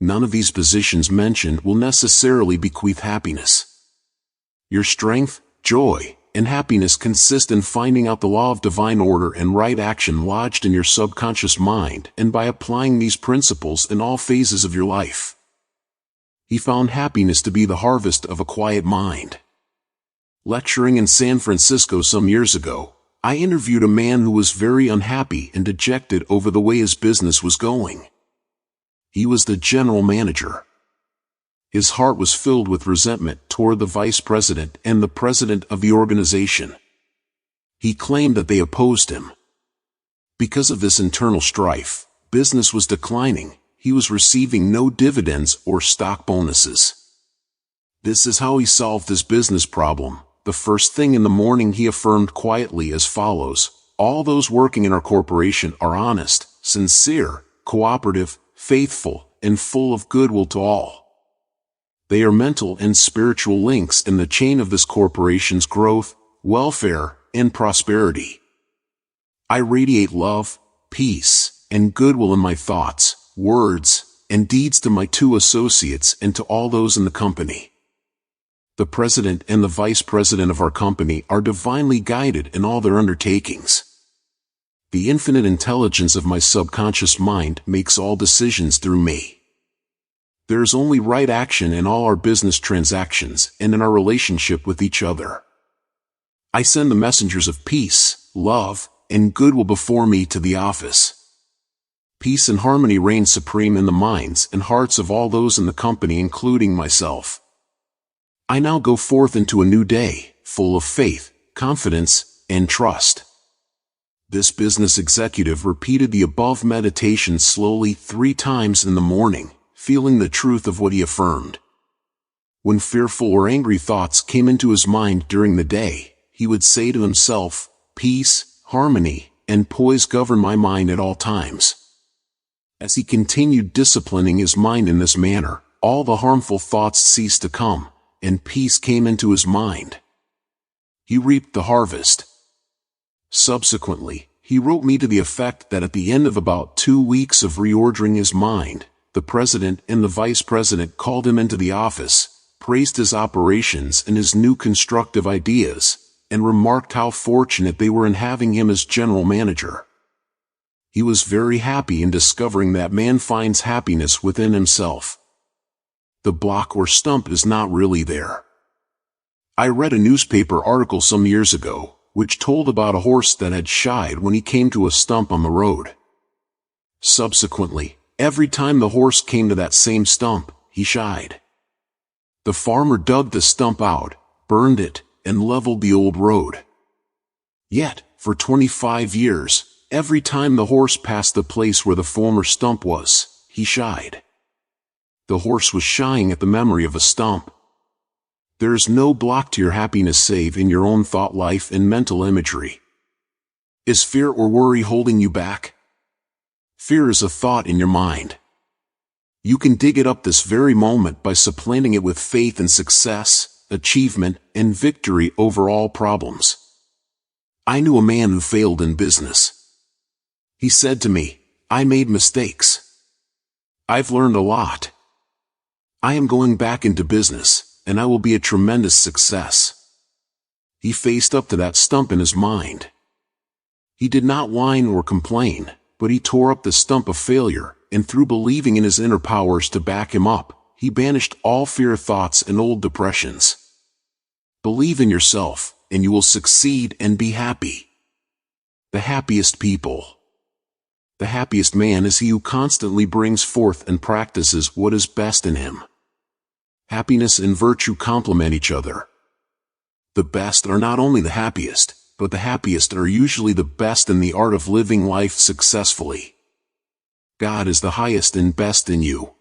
None of these positions mentioned will necessarily bequeath happiness. Your strength, joy, and happiness consist in finding out the law of divine order and right action lodged in your subconscious mind and by applying these principles in all phases of your life. He found happiness to be the harvest of a quiet mind. Lecturing in San Francisco some years ago, I interviewed a man who was very unhappy and dejected over the way his business was going. He was the general manager. His heart was filled with resentment toward the vice president and the president of the organization. He claimed that they opposed him. Because of this internal strife, business was declining. He was receiving no dividends or stock bonuses. This is how he solved his business problem. The first thing in the morning he affirmed quietly as follows: all those working in our corporation are honest, sincere, cooperative, faithful, and full of goodwill to all. They are mental and spiritual links in the chain of this corporation's growth, welfare, and prosperity. I radiate love, peace, and goodwill in my thoughts, words, and deeds to my 2 associates and to all those in the company. The president and the vice president of our company are divinely guided in all their undertakings. The infinite intelligence of my subconscious mind makes all decisions through me. There is only right action in all our business transactions and in our relationship with each other. I send the messengers of peace, love, and goodwill before me to the office. Peace and harmony reign supreme in the minds and hearts of all those in the company, including myself. I now go forth into a new day, full of faith, confidence, and trust. This business executive repeated the above meditation slowly 3 times in the morning, feeling the truth of what he affirmed. When fearful or angry thoughts came into his mind during the day, he would say to himself, "Peace, harmony, and poise govern my mind at all times." As he continued disciplining his mind in this manner, all the harmful thoughts ceased to come, and peace came into his mind. He reaped the harvest. Subsequently, he wrote me to the effect that at the end of about 2 weeks of reordering his mind, the president and the vice president called him into the office, praised his operations and his new constructive ideas, and remarked how fortunate they were in having him as general manager. He was very happy in discovering that man finds happiness within himself. The block or stump is not really there. I read a newspaper article some years ago, which told about a horse that had shied when he came to a stump on the road. Subsequently, every time the horse came to that same stump, he shied. The farmer dug the stump out, burned it, and leveled the old road. Yet, for 25 years, every time the horse passed the place where the former stump was, he shied. The horse was shying at the memory of a stump. There is no block to your happiness save in your own thought life and mental imagery. Is fear or worry holding you back? Fear is a thought in your mind. You can dig it up this very moment by supplanting it with faith and success, achievement, and victory over all problems. I knew a man who failed in business. He said to me, "I made mistakes. I've learned a lot. I am going back into business, and I will be a tremendous success." He faced up to that stump in his mind. He did not whine or complain, but he tore up the stump of failure, and through believing in his inner powers to back him up, he banished all fear thoughts and old depressions. Believe in yourself, and you will succeed and be happy. The happiest people. The happiest man is he who constantly brings forth and practices what is best in him. Happiness and virtue complement each other. The best are not only the happiest, but the happiest are usually the best in the art of living life successfully. God is the highest and best in you.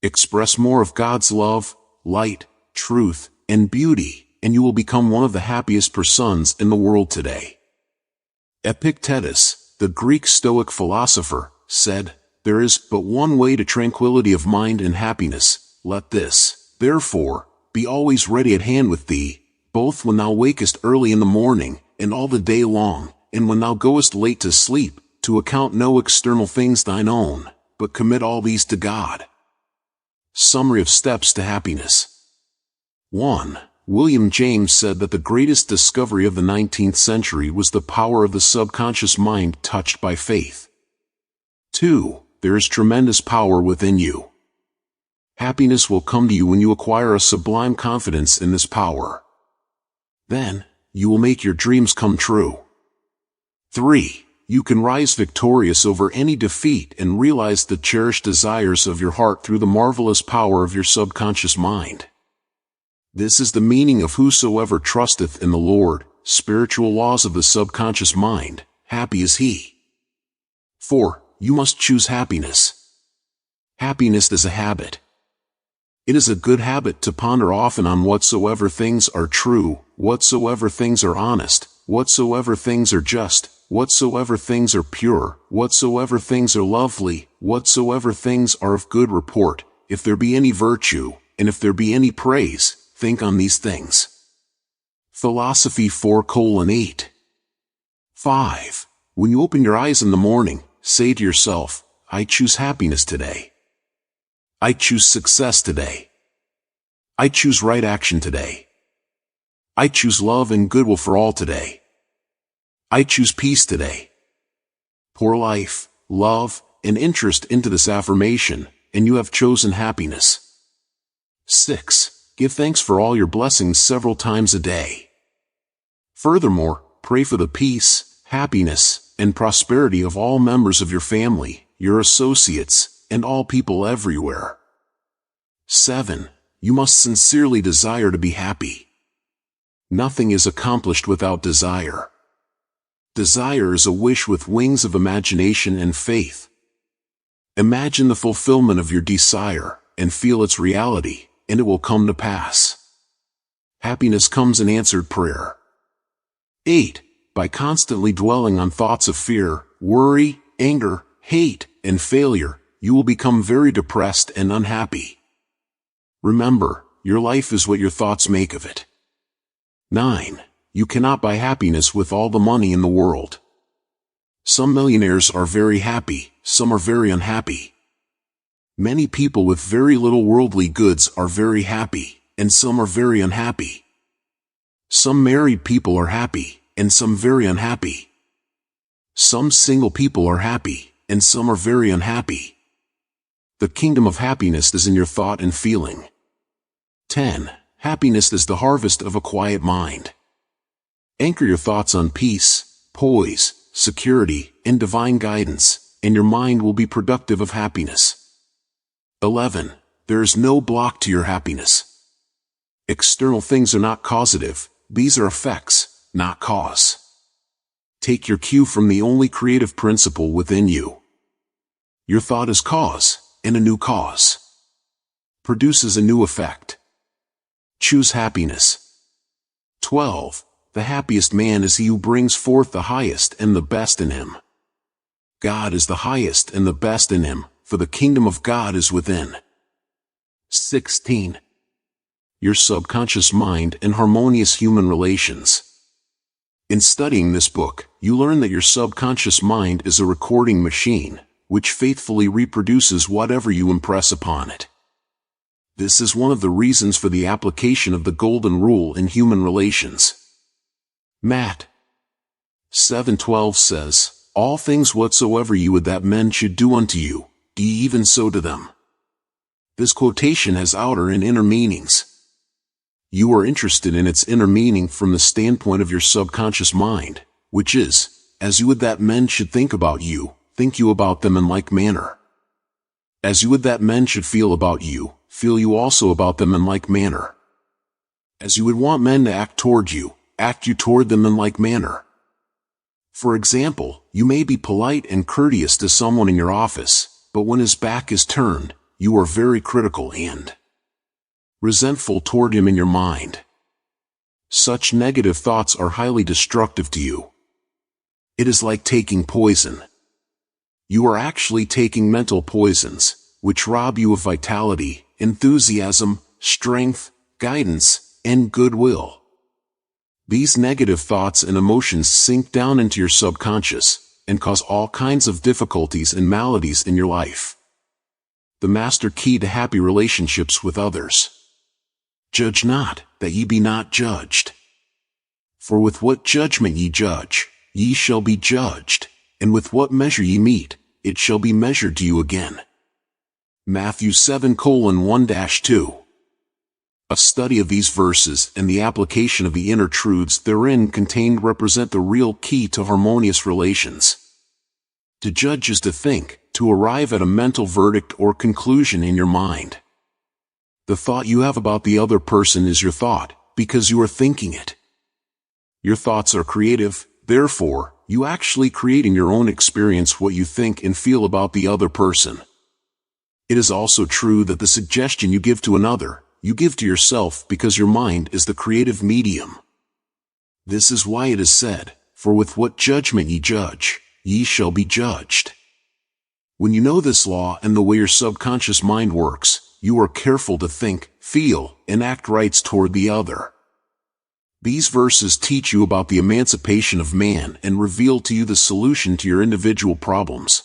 Express more of God's love, light, truth, and beauty, and you will become one of the happiest persons in the world today. Epictetus, the Greek Stoic philosopher, said, "There is but one way to tranquility of mind and happiness. Let this, therefore, be always ready at hand with thee, both when thou wakest early in the morning, and all the day long, and when thou goest late to sleep, to account no external things thine own, but commit all these to God." Summary of steps to happiness. 1. William James said that the greatest discovery of the 19th century was the power of the subconscious mind touched by faith. 2. There is tremendous power within you. Happiness will come to you when you acquire a sublime confidence in this power. Then, you will make your dreams come true. 3. You can rise victorious over any defeat and realize the cherished desires of your heart through the marvelous power of your subconscious mind. This is the meaning of whosoever trusteth in the Lord, spiritual laws of the subconscious mind, happy is he. 4. You must choose happiness. Happiness is a habit. It is a good habit to ponder often on whatsoever things are true, whatsoever things are honest, whatsoever things are just, whatsoever things are pure, whatsoever things are lovely, whatsoever things are of good report, if there be any virtue, and if there be any praise, think on these things. Philosophy 4:8. 5. When you open your eyes in the morning, say to yourself, I choose happiness today. I choose success today. I choose right action today. I choose love and goodwill for all today. I choose peace today. Pour life, love, and interest into this affirmation, and you have chosen happiness. 6. Give thanks for all your blessings several times a day. Furthermore, pray for the peace, happiness, and prosperity of all members of your family, your associates, and all people everywhere. 7. You must sincerely desire to be happy. Nothing is accomplished without desire. Desire is a wish with wings of imagination and faith. Imagine the fulfillment of your desire, and feel its reality, and it will come to pass. Happiness comes in answered prayer. 8. By constantly dwelling on thoughts of fear, worry, anger, hate, and failure, you will become very depressed and unhappy. Remember, your life is what your thoughts make of it. 9. You cannot buy happiness with all the money in the world. Some millionaires are very happy, some are very unhappy. Many people with very little worldly goods are very happy, and some are very unhappy. Some married people are happy, and some very unhappy. Some single people are happy, and some are very unhappy. The kingdom of happiness is in your thought and feeling. 10. Happiness is the harvest of a quiet mind. Anchor your thoughts on peace, poise, security, and divine guidance, and your mind will be productive of happiness. 11. There is no block to your happiness. External things are not causative, these are effects, not cause. Take your cue from the only creative principle within you. Your thought is cause, and a new cause produces a new effect. Choose happiness. 12. The happiest man is he who brings forth the highest and the best in him. God is the highest and the best in him, for the kingdom of God is within. 16. Your subconscious mind and harmonious human relations. In studying this book, you learn that your subconscious mind is a recording machine, which faithfully reproduces whatever you impress upon it. This is one of the reasons for the application of the golden rule in human relations. Matt 7:12 says, All things whatsoever you would that men should do unto you, do ye even so to them. This quotation has outer and inner meanings. You are interested in its inner meaning from the standpoint of your subconscious mind, which is, as you would that men should think about you, think you about them in like manner. As you would that men should feel about you, feel you also about them in like manner. As you would want men to act toward you, act you toward them in like manner. For example, you may be polite and courteous to someone in your office, but when his back is turned, you are very critical and resentful toward him in your mind. Such negative thoughts are highly destructive to you. It is like taking poison. You are actually taking mental poisons, which rob you of vitality, enthusiasm, strength, guidance, and goodwill. These negative thoughts and emotions sink down into your subconscious and cause all kinds of difficulties and maladies in your life. The master key to happy relationships with others. Judge not, that ye be not judged. For with what judgment ye judge, ye shall be judged, and with what measure ye mete, it shall be measured to you again. Matthew 7:1-2. A study of these verses and the application of the inner truths therein contained represent the real key to harmonious relations. To judge is to think, to arrive at a mental verdict or conclusion in your mind. The thought you have about the other person is your thought, because you are thinking it. Your thoughts are creative, therefore, you actually create in your own experience what you think and feel about the other person. It is also true that the suggestion you give to another, you give to yourself because your mind is the creative medium. This is why it is said, for with what judgment ye judge, ye shall be judged. When you know this law and the way your subconscious mind works, you are careful to think, feel, and act rights toward the other. These verses teach you about the emancipation of man and reveal to you the solution to your individual problems.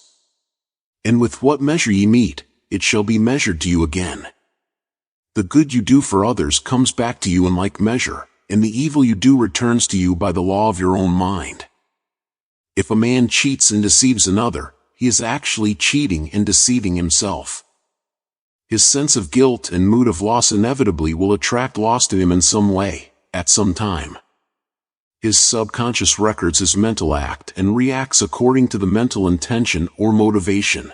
And with what measure ye mete, it shall be measured to you again. The good you do for others comes back to you in like measure, and the evil you do returns to you by the law of your own mind. If a man cheats and deceives another, he is actually cheating and deceiving himself. His sense of guilt and mood of loss inevitably will attract loss to him in some way, at some time. His subconscious records his mental act and reacts according to the mental intention or motivation.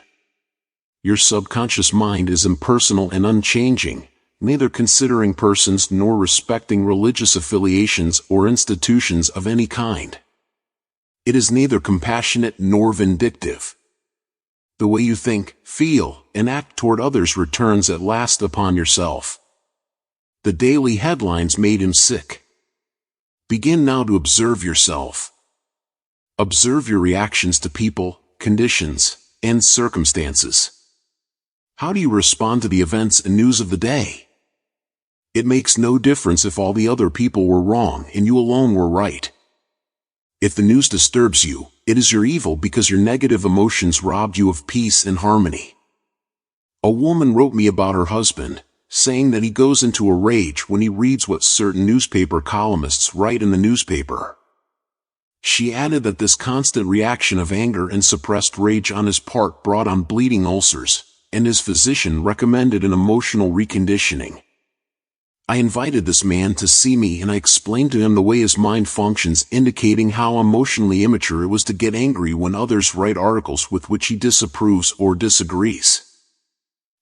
Your subconscious mind is impersonal and unchanging, neither considering persons nor respecting religious affiliations or institutions of any kind. It is neither compassionate nor vindictive. The way you think, feel, and act toward others returns at last upon yourself. The daily headlines made him sick. Begin now to observe yourself. Observe your reactions to people, conditions, and circumstances. How do you respond to the events and news of the day? It makes no difference if all the other people were wrong and you alone were right. If the news disturbs you, it is your evil because your negative emotions robbed you of peace and harmony. A woman wrote me about her husband, saying that he goes into a rage when he reads what certain newspaper columnists write in the newspaper. She added that this constant reaction of anger and suppressed rage on his part brought on bleeding ulcers, and his physician recommended an emotional reconditioning. I invited this man to see me and I explained to him the way his mind functions, indicating how emotionally immature it was to get angry when others write articles with which he disapproves or disagrees.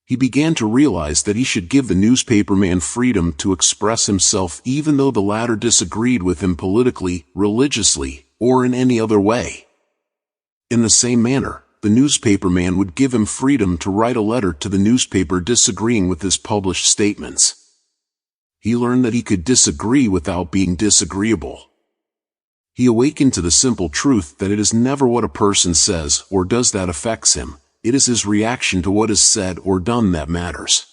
He began to realize that he should give the newspaperman freedom to express himself even though the latter disagreed with him politically, religiously, or in any other way. In the same manner, the newspaperman would give him freedom to write a letter to the newspaper disagreeing with his published statements. He learned that he could disagree without being disagreeable. He awakened to the simple truth that it is never what a person says or does that affects him, it is his reaction to what is said or done that matters.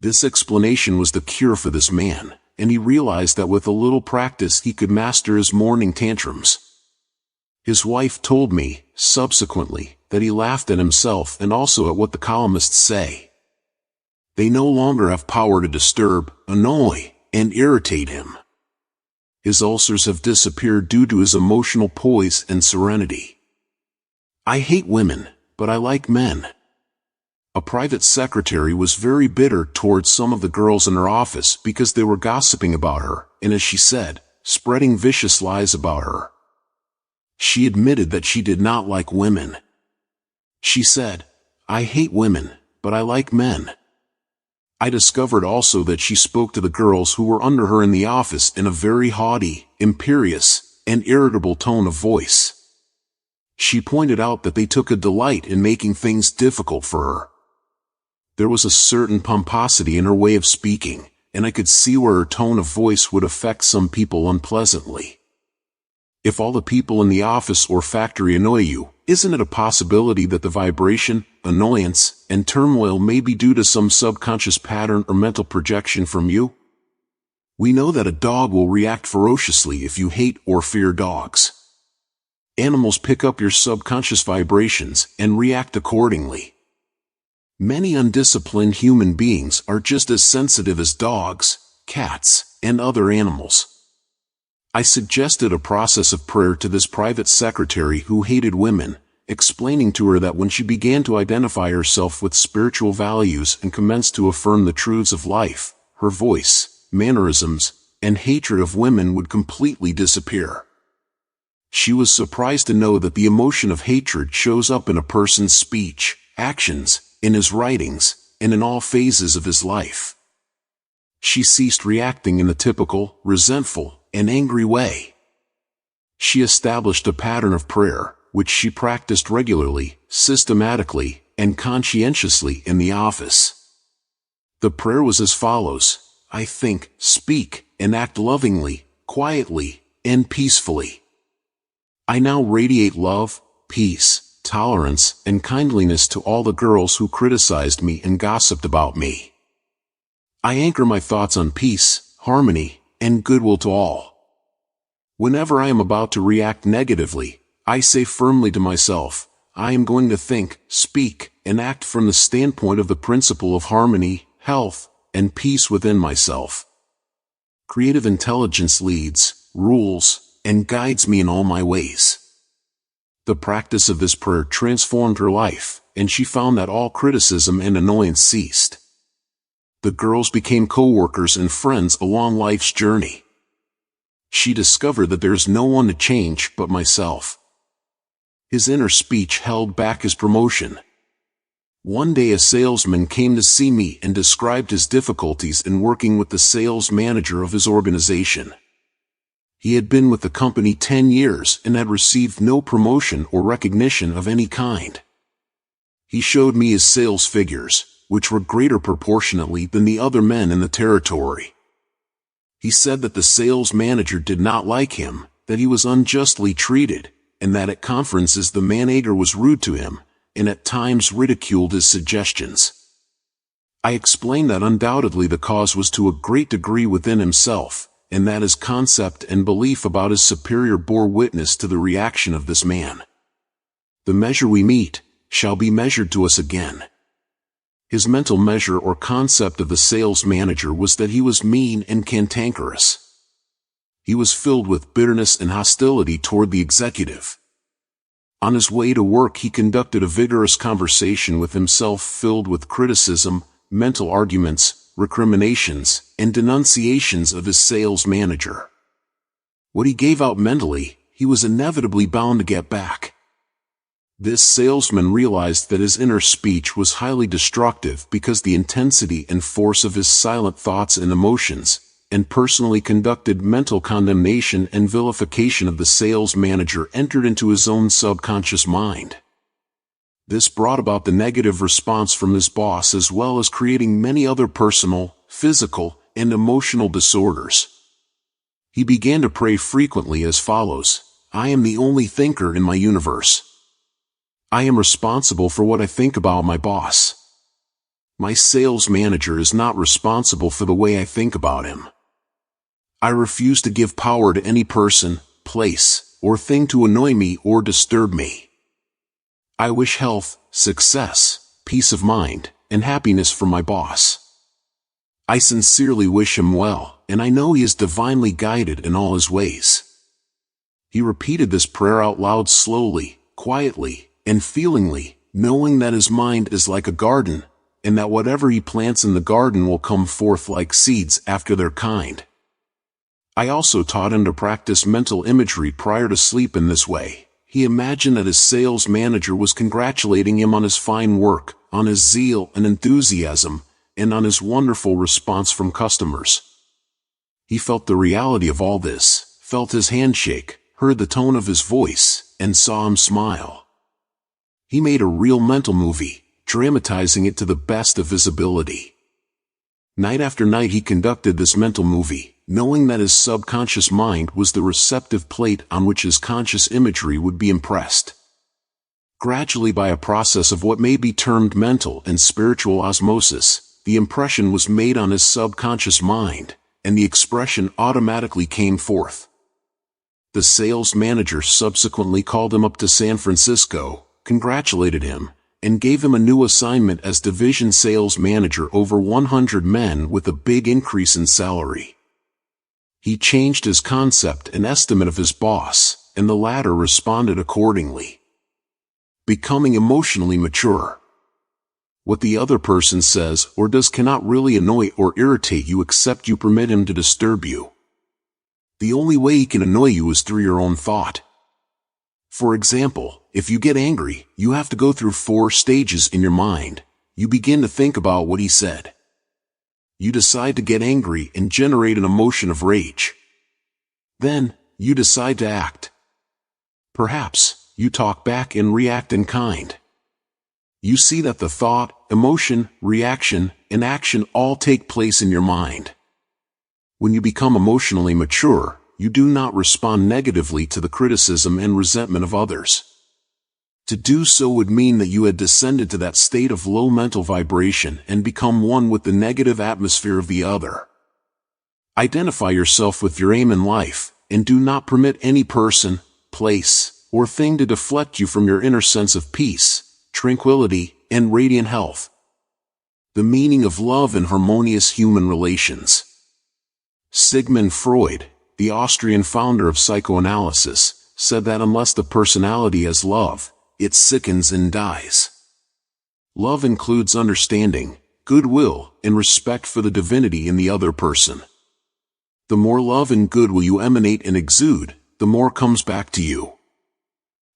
This explanation was the cure for this man, and he realized that with a little practice he could master his morning tantrums. His wife told me, subsequently, that he laughed at himself and also at what the columnists say. They no longer have power to disturb, annoy, and irritate him. His ulcers have disappeared due to his emotional poise and serenity. I hate women, but I like men. A private secretary was very bitter towards some of the girls in her office because they were gossiping about her, and as she said, spreading vicious lies about her. She admitted that she did not like women. She said, I hate women, but I like men. I discovered also that she spoke to the girls who were under her in the office in a very haughty, imperious, and irritable tone of voice. She pointed out that they took a delight in making things difficult for her. There was a certain pomposity in her way of speaking, and I could see where her tone of voice would affect some people unpleasantly. If all the people in the office or factory annoy you, isn't it a possibility that the vibration, annoyance, and turmoil may be due to some subconscious pattern or mental projection from you? We know that a dog will react ferociously if you hate or fear dogs. Animals pick up your subconscious vibrations and react accordingly. Many undisciplined human beings are just as sensitive as dogs, cats, and other animals. I suggested a process of prayer to this private secretary who hated women, explaining to her that when she began to identify herself with spiritual values and commenced to affirm the truths of life, her voice, mannerisms, and hatred of women would completely disappear. She was surprised to know that the emotion of hatred shows up in a person's speech, actions, in his writings, and in all phases of his life. She ceased reacting in the typical, resentful, and angry way. She established a pattern of prayer, which she practiced regularly, systematically, and conscientiously in the office. The prayer was as follows: I think, speak, and act lovingly, quietly, and peacefully. I now radiate love, peace, tolerance, and kindliness to all the girls who criticized me and gossiped about me. I anchor my thoughts on peace, harmony, and goodwill to all. Whenever I am about to react negatively, I say firmly to myself, I am going to think, speak, and act from the standpoint of the principle of harmony, health, and peace within myself. Creative intelligence leads, rules, and guides me in all my ways. The practice of this prayer transformed her life, and she found that all criticism and annoyance ceased. The girls became co-workers and friends along life's journey. She discovered that there is no one to change but myself. His inner speech held back his promotion. One day a salesman came to see me and described his difficulties in working with the sales manager of his organization. He had been with the company 10 years and had received no promotion or recognition of any kind. He showed me his sales figures, which were greater proportionately than the other men in the territory. He said that the sales manager did not like him, that he was unjustly treated, and that at conferences the manager was rude to him, and at times ridiculed his suggestions. I explained that undoubtedly the cause was to a great degree within himself, and that his concept and belief about his superior bore witness to the reaction of this man. The measure we meet shall be measured to us again. His mental measure or concept of the sales manager was that he was mean and cantankerous. He was filled with bitterness and hostility toward the executive. On his way to work he conducted a vigorous conversation with himself filled with criticism, mental arguments, recriminations, and denunciations of his sales manager. What he gave out mentally, he was inevitably bound to get back. This salesman realized that his inner speech was highly destructive because the intensity and force of his silent thoughts and emotions, and personally conducted mental condemnation and vilification of the sales manager entered into his own subconscious mind. This brought about the negative response from his boss as well as creating many other personal, physical, and emotional disorders. He began to pray frequently as follows: I am the only thinker in my universe. I am responsible for what I think about my boss. My sales manager is not responsible for the way I think about him. I refuse to give power to any person, place, or thing to annoy me or disturb me. I wish health, success, peace of mind, and happiness for my boss. I sincerely wish him well, and I know he is divinely guided in all his ways. He repeated this prayer out loud slowly, quietly, and feelingly, knowing that his mind is like a garden, and that whatever he plants in the garden will come forth like seeds after their kind. I also taught him to practice mental imagery prior to sleep in this way. He imagined that his sales manager was congratulating him on his fine work, on his zeal and enthusiasm, and on his wonderful response from customers. He felt the reality of all this, felt his handshake, heard the tone of his voice, and saw him smile. He made a real mental movie, dramatizing it to the best of his ability. Night after night he conducted this mental movie, knowing that his subconscious mind was the receptive plate on which his conscious imagery would be impressed. Gradually, by a process of what may be termed mental and spiritual osmosis, the impression was made on his subconscious mind, and the expression automatically came forth. The sales manager subsequently called him up to San Francisco, congratulated him, and gave him a new assignment as division sales manager over 100 men with a big increase in salary. He changed his concept and estimate of his boss, and the latter responded accordingly. Becoming emotionally mature. What the other person says or does cannot really annoy or irritate you except you permit him to disturb you. The only way he can annoy you is through your own thought. For example, if you get angry, you have to go through 4 stages in your mind. You begin to think about what he said. You decide to get angry and generate an emotion of rage. Then, you decide to act. Perhaps, you talk back and react in kind. You see that the thought, emotion, reaction, and action all take place in your mind. When you become emotionally mature, you do not respond negatively to the criticism and resentment of others. To do so would mean that you had descended to that state of low mental vibration and become one with the negative atmosphere of the other. Identify yourself with your aim in life, and do not permit any person, place, or thing to deflect you from your inner sense of peace, tranquility, and radiant health. The meaning of love and harmonious human relations. Sigmund Freud, the Austrian founder of psychoanalysis, said that unless the personality has love, it sickens and dies. Love includes understanding, goodwill, and respect for the divinity in the other person. The more love and goodwill you emanate and exude, the more comes back to you.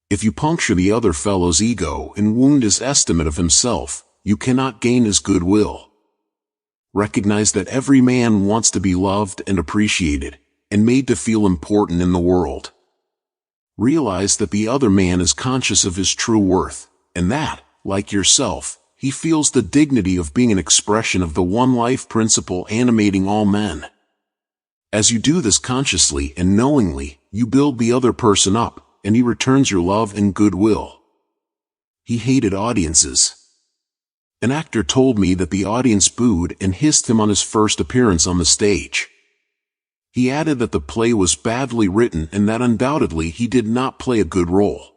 If you puncture the other fellow's ego and wound his estimate of himself, you cannot gain his goodwill. Recognize that every man wants to be loved and appreciated, and made to feel important in the world. Realize that the other man is conscious of his true worth, and that, like yourself, he feels the dignity of being an expression of the one life principle animating all men. As you do this consciously and knowingly, you build the other person up, and he returns your love and goodwill. He hated audiences. An actor told me that the audience booed and hissed him on his first appearance on the stage. He added that the play was badly written and that undoubtedly he did not play a good role.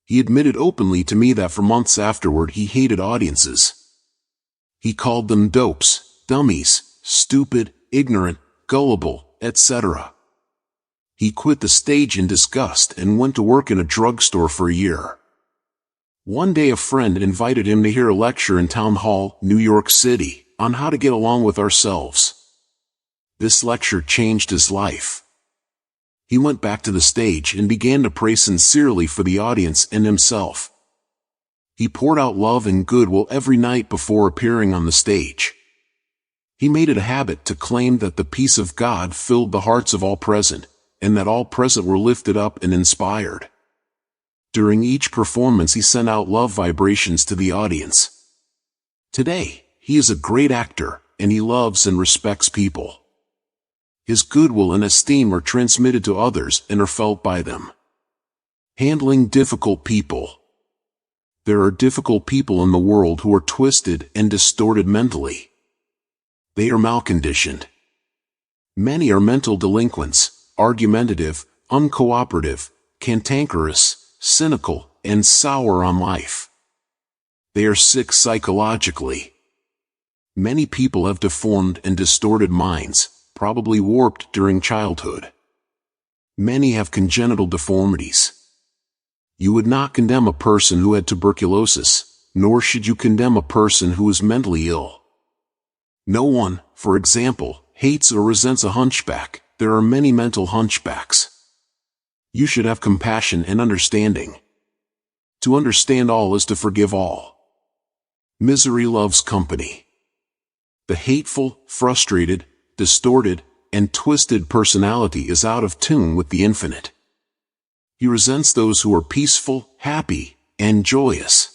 He admitted openly to me that for months afterward he hated audiences. He called them dopes, dummies, stupid, ignorant, gullible, etc. He quit the stage in disgust and went to work in a drugstore for a year. One day a friend invited him to hear a lecture in Town Hall, New York City, on how to get along with ourselves. This lecture changed his life. He went back to the stage and began to pray sincerely for the audience and himself. He poured out love and goodwill every night before appearing on the stage. He made it a habit to claim that the peace of God filled the hearts of all present, and that all present were lifted up and inspired. During each performance he sent out love vibrations to the audience. Today, he is a great actor, and he loves and respects people. His goodwill and esteem are transmitted to others and are felt by them. Handling difficult people. There are difficult people in the world who are twisted and distorted mentally. They are malconditioned. Many are mental delinquents, argumentative, uncooperative, cantankerous, cynical, and sour on life. They are sick psychologically. Many people have deformed and distorted minds, probably warped during childhood. Many have congenital deformities. You would not condemn a person who had tuberculosis, nor should you condemn a person who is mentally ill. No one, for example, hates or resents a hunchback. There are many mental hunchbacks. You should have compassion and understanding. To understand all is to forgive all. Misery loves company. The hateful, frustrated, distorted, and twisted personality is out of tune with the infinite. He resents those who are peaceful, happy, and joyous.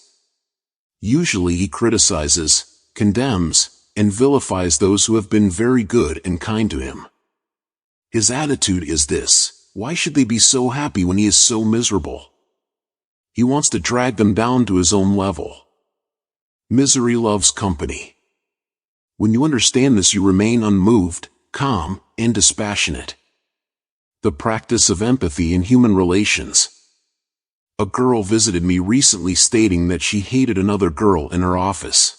Usually he criticizes, condemns, and vilifies those who have been very good and kind to him. His attitude is this: why should they be so happy when he is so miserable? He wants to drag them down to his own level. Misery loves company. When you understand this, you remain unmoved, calm, and dispassionate. The practice of empathy in human relations. A girl visited me recently stating that she hated another girl in her office.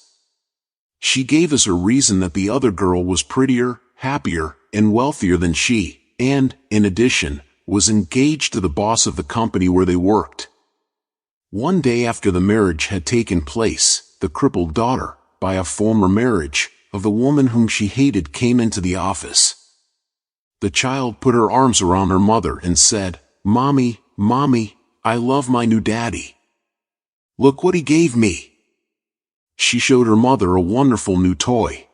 She gave as her reason that the other girl was prettier, happier, and wealthier than she, and, in addition, was engaged to the boss of the company where they worked. One day after the marriage had taken place, the crippled daughter, by a former marriage, of the woman whom she hated came into the office. The child put her arms around her mother and said, "Mommy, Mommy, I love my new daddy. Look what he gave me." She showed her mother a wonderful new toy.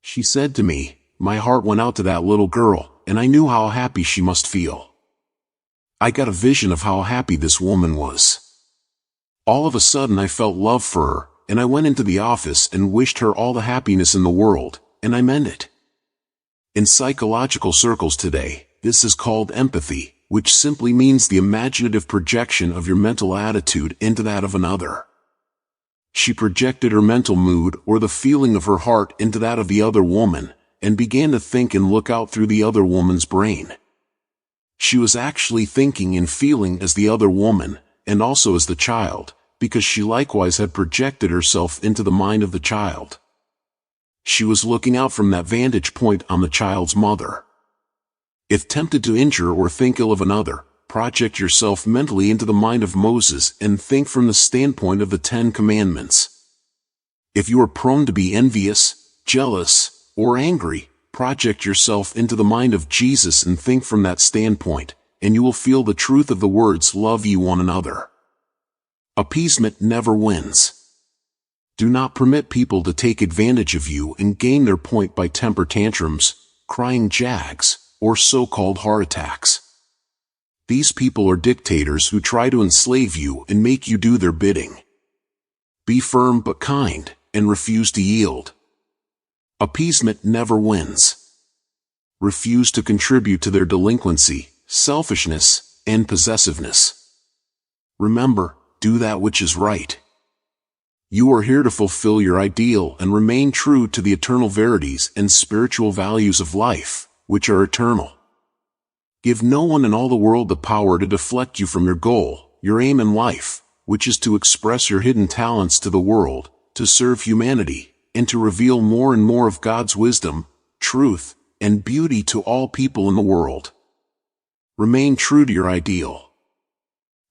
She said to me, "My heart went out to that little girl, and I knew how happy she must feel." I got a vision of how happy this woman was. All of a sudden I felt love for her, and I went into the office and wished her all the happiness in the world, and I meant it. In psychological circles today, this is called empathy, which simply means the imaginative projection of your mental attitude into that of another. She projected her mental mood or the feeling of her heart into that of the other woman, and began to think and look out through the other woman's brain. She was actually thinking and feeling as the other woman, and also as the child, because she likewise had projected herself into the mind of the child. She was looking out from that vantage point on the child's mother. If tempted to injure or think ill of another, project yourself mentally into the mind of Moses and think from the standpoint of the 10 Commandments. If you are prone to be envious, jealous, or angry, project yourself into the mind of Jesus and think from that standpoint, and you will feel the truth of the words, "Love ye one another." Appeasement never wins. Do not permit people to take advantage of you and gain their point by temper tantrums, crying jags, or so-called heart attacks. These people are dictators who try to enslave you and make you do their bidding. Be firm but kind, and refuse to yield. Appeasement never wins. Refuse to contribute to their delinquency, selfishness, and possessiveness. Remember, do that which is right. You are here to fulfill your ideal and remain true to the eternal verities and spiritual values of life, which are eternal. Give no one in all the world the power to deflect you from your goal, your aim in life, which is to express your hidden talents to the world, to serve humanity, and to reveal more and more of God's wisdom, truth, and beauty to all people in the world. Remain true to your ideal.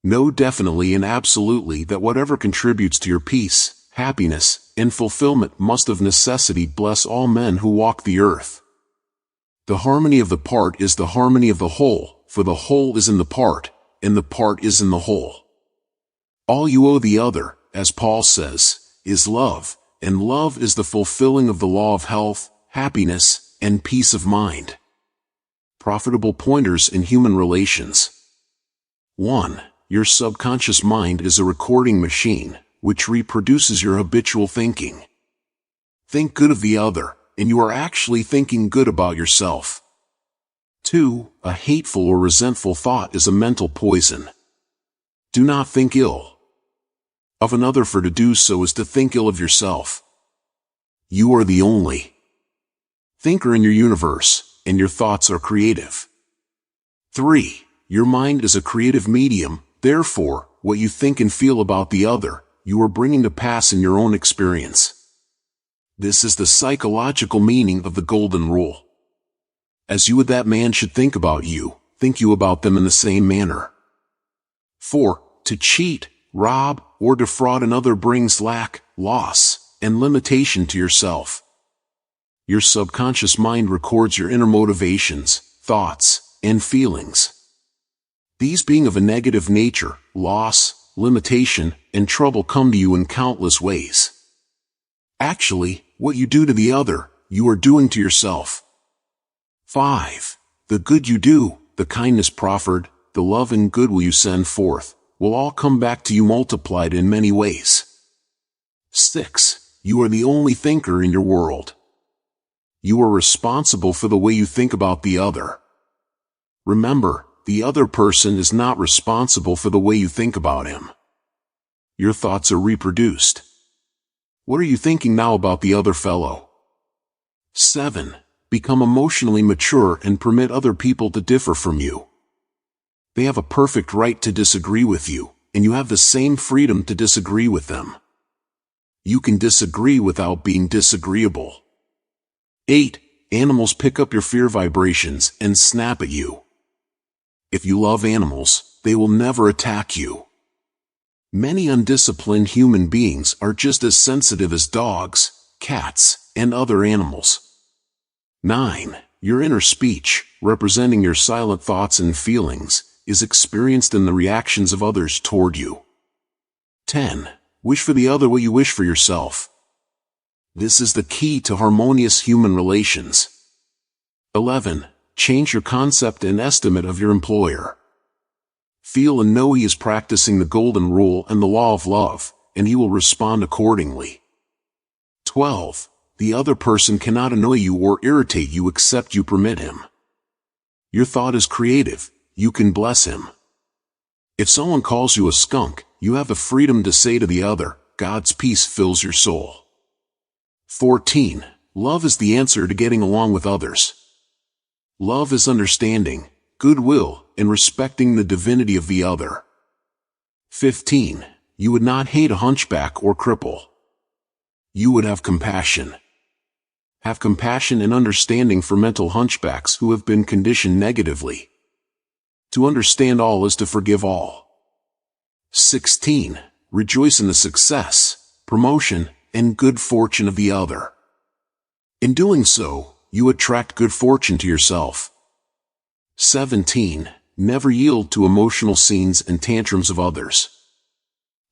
Know definitely and absolutely that whatever contributes to your peace, happiness, and fulfillment must of necessity bless all men who walk the earth. The harmony of the part is the harmony of the whole, for the whole is in the part, and the part is in the whole. All you owe the other, as Paul says, is love, and love is the fulfilling of the law of health, happiness, and peace of mind. Profitable pointers in human relations. 1. Your subconscious mind is a recording machine, which reproduces your habitual thinking. Think good of the other, and you are actually thinking good about yourself. 2. A hateful or resentful thought is a mental poison. Do not think ill of another, for to do so is to think ill of yourself. You are the only thinker in your universe, and your thoughts are creative. 3. Your mind is a creative medium, therefore, what you think and feel about the other, you are bringing to pass in your own experience. This is the psychological meaning of the golden rule. As you would that man should think about you, think you about them in the same manner. 4. To cheat, rob, or defraud another brings lack, loss, and limitation to yourself. Your subconscious mind records your inner motivations, thoughts, and feelings. These being of a negative nature, loss, limitation, and trouble come to you in countless ways. Actually, what you do to the other, you are doing to yourself. 5. The good you do, the kindness proffered, the love and goodwill you send forth, will all come back to you multiplied in many ways. 6. You are the only thinker in your world. You are responsible for the way you think about the other. Remember, the other person is not responsible for the way you think about him. Your thoughts are reproduced. What are you thinking now about the other fellow? 7. Become emotionally mature and permit other people to differ from you. They have a perfect right to disagree with you, and you have the same freedom to disagree with them. You can disagree without being disagreeable. 8. Animals pick up your fear vibrations and snap at you. If you love animals, they will never attack you. Many undisciplined human beings are just as sensitive as dogs, cats, and other animals. 9. Your inner speech, representing your silent thoughts and feelings, is experienced in the reactions of others toward you. 10. Wish for the other what you wish for yourself. This is the key to harmonious human relations. 11. Change your concept and estimate of your employer. Feel and know he is practicing the golden rule and the law of love, and he will respond accordingly. 12. The other person cannot annoy you or irritate you except you permit him. Your thought is creative. You can bless him. If someone calls you a skunk, you have the freedom to say to the other, God's peace fills your soul. 14. Love is the answer to getting along with others. Love is understanding, goodwill, and respecting the divinity of the other. 15. You would not hate a hunchback or cripple. You would have compassion. Have compassion and understanding for mental hunchbacks who have been conditioned negatively. To understand all is to forgive all. 16. Rejoice in the success, promotion, and good fortune of the other. In doing so, you attract good fortune to yourself. 17. Never yield to emotional scenes and tantrums of others.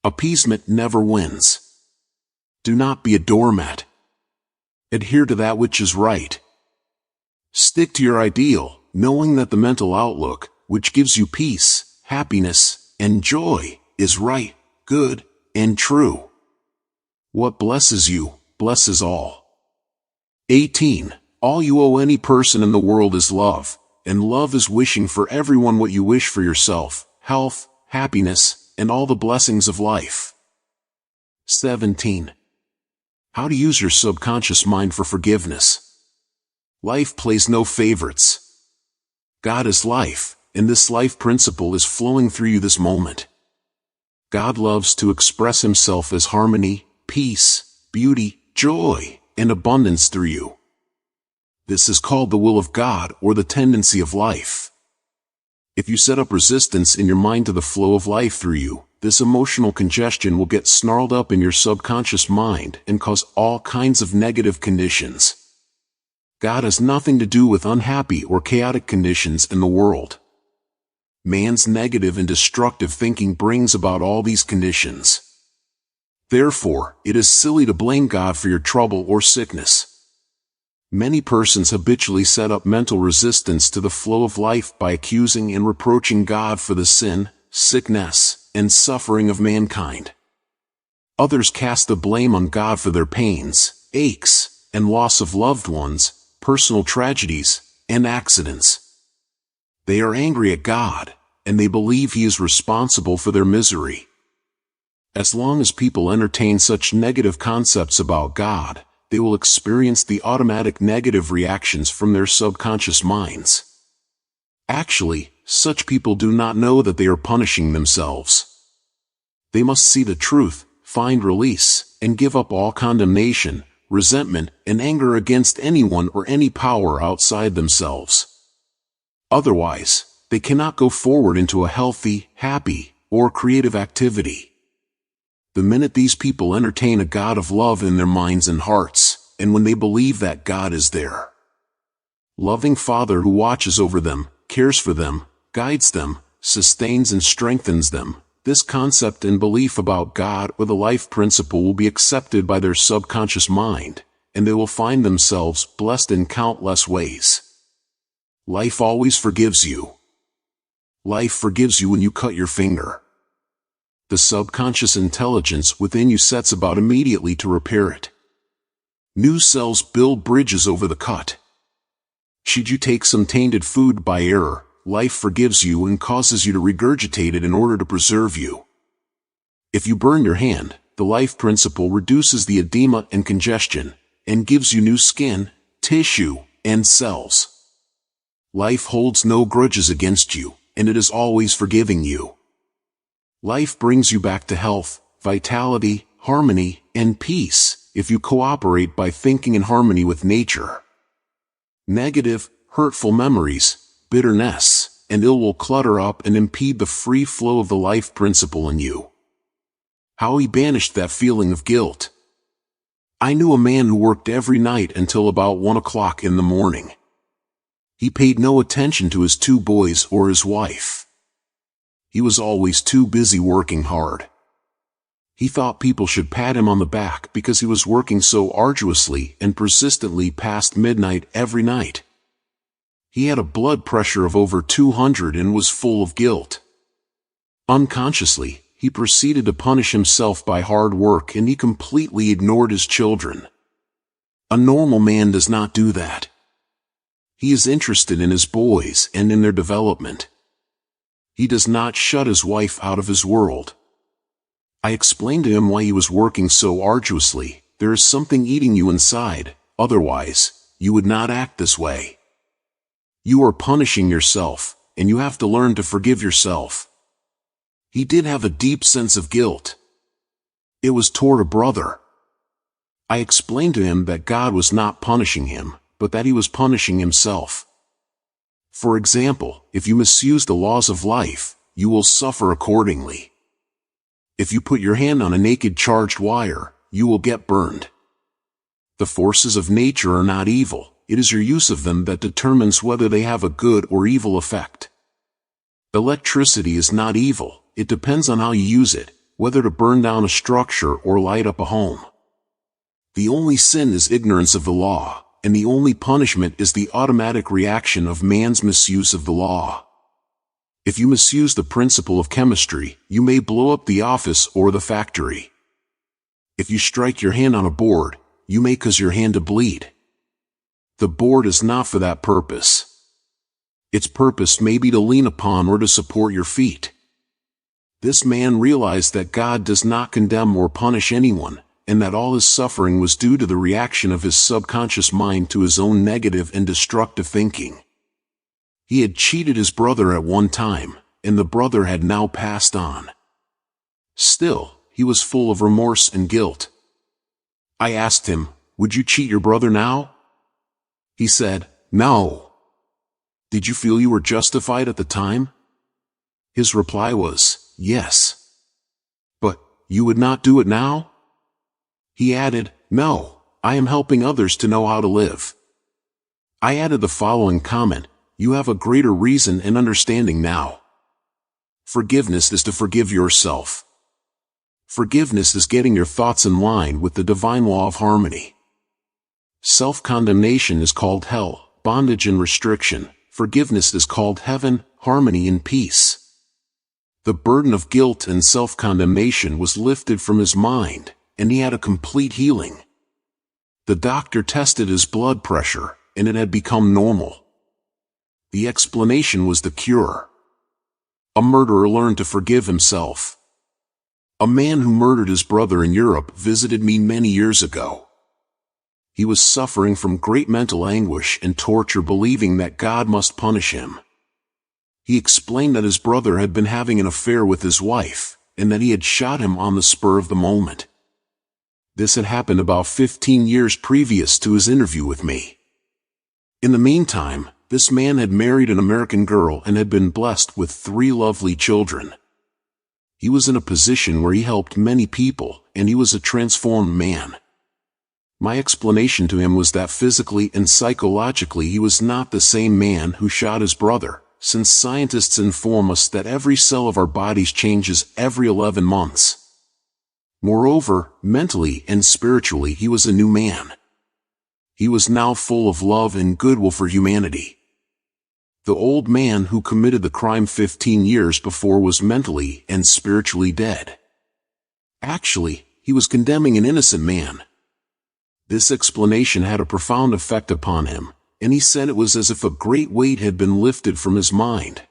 Appeasement never wins. Do not be a doormat. Adhere to that which is right. Stick to your ideal, knowing that the mental outlook, which gives you peace, happiness, and joy, is right, good, and true. What blesses you, blesses all. 18. All you owe any person in the world is love, and love is wishing for everyone what you wish for yourself, health, happiness, and all the blessings of life. 17. How to use your subconscious mind for forgiveness. Life plays no favorites. God is life, and this life principle is flowing through you this moment. God loves to express himself as harmony, peace, beauty, joy, and abundance through you. This is called the will of God or the tendency of life. If you set up resistance in your mind to the flow of life through you, this emotional congestion will get snarled up in your subconscious mind and cause all kinds of negative conditions. God has nothing to do with unhappy or chaotic conditions in the world. Man's negative and destructive thinking brings about all these conditions. Therefore, it is silly to blame God for your trouble or sickness. Many persons habitually set up mental resistance to the flow of life by accusing and reproaching God for the sin, sickness, and suffering of mankind. Others cast the blame on God for their pains, aches, and loss of loved ones, personal tragedies, and accidents. They are angry at God, and they believe He is responsible for their misery. As long as people entertain such negative concepts about God, they will experience the automatic negative reactions from their subconscious minds. Actually, such people do not know that they are punishing themselves. They must see the truth, find release, and give up all condemnation, resentment, and anger against anyone or any power outside themselves. Otherwise, they cannot go forward into a healthy, happy, or creative activity. The minute these people entertain a God of love in their minds and hearts, and when they believe that God is their loving Father who watches over them, cares for them, guides them, sustains and strengthens them, this concept and belief about God or the life principle will be accepted by their subconscious mind, and they will find themselves blessed in countless ways. Life always forgives you. Life forgives you when you cut your finger. The subconscious intelligence within you sets about immediately to repair it. New cells build bridges over the cut. Should you take some tainted food by error, life forgives you and causes you to regurgitate it in order to preserve you. If you burn your hand, the life principle reduces the edema and congestion, and gives you new skin, tissue, and cells. Life holds no grudges against you, and it is always forgiving you. Life brings you back to health, vitality, harmony, and peace, if you cooperate by thinking in harmony with nature. Negative, hurtful memories, bitterness, and ill will clutter up and impede the free flow of the life principle in you. How he banished that feeling of guilt. I knew a man who worked every night until about 1 o'clock in the morning. He paid no attention to his 2 boys or his wife. He was always too busy working hard. He thought people should pat him on the back because he was working so arduously and persistently past midnight every night. He had a blood pressure of over 200 and was full of guilt. Unconsciously, he proceeded to punish himself by hard work, and he completely ignored his children. A normal man does not do that. He is interested in his boys and in their development. He does not shut his wife out of his world. I explained to him why he was working so arduously. There is something eating you inside, otherwise, you would not act this way. You are punishing yourself, and you have to learn to forgive yourself. He did have a deep sense of guilt. It was toward a brother. I explained to him that God was not punishing him, but that he was punishing himself. For example, if you misuse the laws of life, you will suffer accordingly. If you put your hand on a naked charged wire, you will get burned. The forces of nature are not evil, it is your use of them that determines whether they have a good or evil effect. Electricity is not evil, it depends on how you use it, whether to burn down a structure or light up a home. The only sin is ignorance of the law, and the only punishment is the automatic reaction of man's misuse of the law. If you misuse the principle of chemistry, you may blow up the office or the factory. If you strike your hand on a board, you may cause your hand to bleed. The board is not for that purpose. Its purpose may be to lean upon or to support your feet. This man realized that God does not condemn or punish anyone, and that all his suffering was due to the reaction of his subconscious mind to his own negative and destructive thinking. He had cheated his brother at one time, and the brother had now passed on. Still, he was full of remorse and guilt. I asked him, "Would you cheat your brother now?" He said, "No." Did you feel you were justified at the time? His reply was, "Yes." But, you would not do it now? He added, "No, I am helping others to know how to live." I added the following comment, "You have a greater reason and understanding now. Forgiveness is to forgive yourself. Forgiveness is getting your thoughts in line with the divine law of harmony. Self-condemnation is called hell, bondage and restriction. Forgiveness is called heaven, harmony and peace." The burden of guilt and self-condemnation was lifted from his mind, and he had a complete healing. The doctor tested his blood pressure, and it had become normal. The explanation was the cure. A murderer learned to forgive himself. A man who murdered his brother in Europe visited me many years ago. He was suffering from great mental anguish and torture, believing that God must punish him. He explained that his brother had been having an affair with his wife, and that he had shot him on the spur of the moment. This had happened about 15 years previous to his interview with me. In the meantime, this man had married an American girl and had been blessed with 3 lovely children. He was in a position where he helped many people, and he was a transformed man. My explanation to him was that physically and psychologically he was not the same man who shot his brother, since scientists inform us that every cell of our bodies changes every 11 months. Moreover, mentally and spiritually he was a new man. He was now full of love and goodwill for humanity. The old man who committed the crime 15 years before was mentally and spiritually dead. Actually, he was condemning an innocent man. This explanation had a profound effect upon him, and he said it was as if a great weight had been lifted from his mind.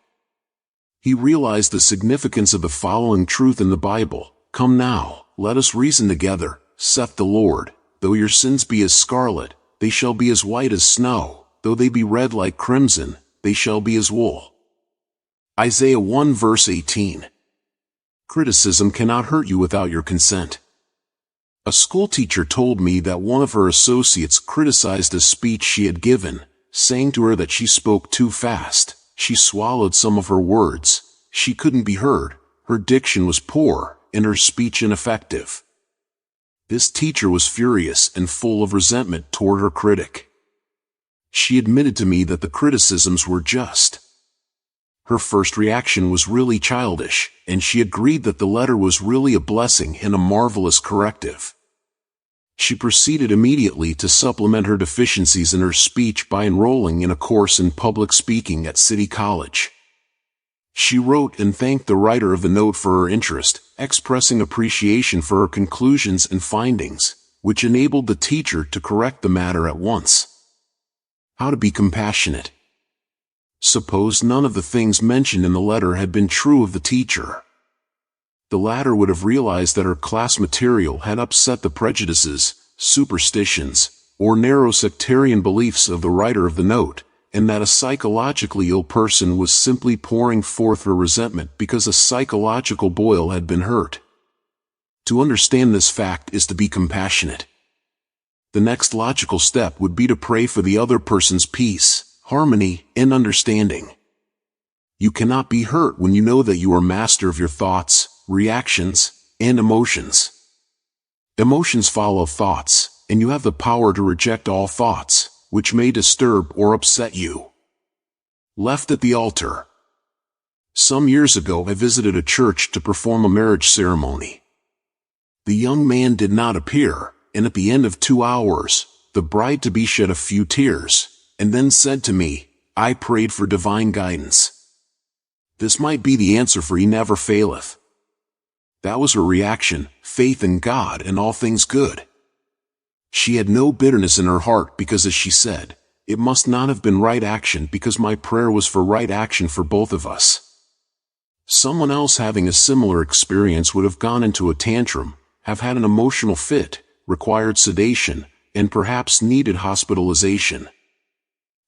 He realized the significance of the following truth in the Bible: "Come now, let us reason together, saith the Lord. Though your sins be as scarlet, they shall be as white as snow. Though they be red like crimson, they shall be as wool." Isaiah 1 verse 18. Criticism cannot hurt you without your consent. A schoolteacher told me that one of her associates criticized a speech she had given, saying to her that she spoke too fast, she swallowed some of her words, she couldn't be heard, her diction was poor, and her speech ineffective. This teacher was furious and full of resentment toward her critic. She admitted to me that the criticisms were just. Her first reaction was really childish, and she agreed that the letter was really a blessing and a marvelous corrective. She proceeded immediately to supplement her deficiencies in her speech by enrolling in a course in public speaking at City College. She wrote and thanked the writer of the note for her interest, expressing appreciation for her conclusions and findings, which enabled the teacher to correct the matter at once. How to be compassionate. Suppose none of the things mentioned in the letter had been true of the teacher. The latter would have realized that her class material had upset the prejudices, superstitions, or narrow sectarian beliefs of the writer of the note, and that a psychologically ill person was simply pouring forth her resentment because a psychological boil had been hurt. To understand this fact is to be compassionate. The next logical step would be to pray for the other person's peace, harmony, and understanding. You cannot be hurt when you know that you are master of your thoughts, reactions, and emotions. Emotions follow thoughts, and you have the power to reject all thoughts, which may disturb or upset you. Left at the altar. Some years ago I visited a church to perform a marriage ceremony. The young man did not appear, and at the end of 2 hours, the bride-to-be shed a few tears, and then said to me, "I prayed for divine guidance. This might be the answer, for he never faileth." That was her reaction: faith in God and all things good. She had no bitterness in her heart because, as she said, "It must not have been right action because my prayer was for right action for both of us." Someone else having a similar experience would have gone into a tantrum, have had an emotional fit, required sedation, and perhaps needed hospitalization.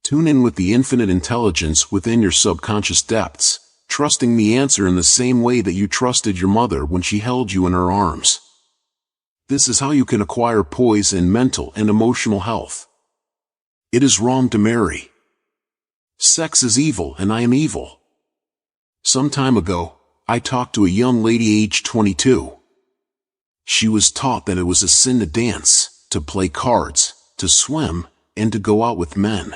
Tune in with the infinite intelligence within your subconscious depths, trusting the answer in the same way that you trusted your mother when she held you in her arms. This is how you can acquire poise in mental and emotional health. It is wrong to marry. Sex is evil and I am evil. Some time ago, I talked to a young lady aged 22. She was taught that it was a sin to dance, to play cards, to swim, and to go out with men.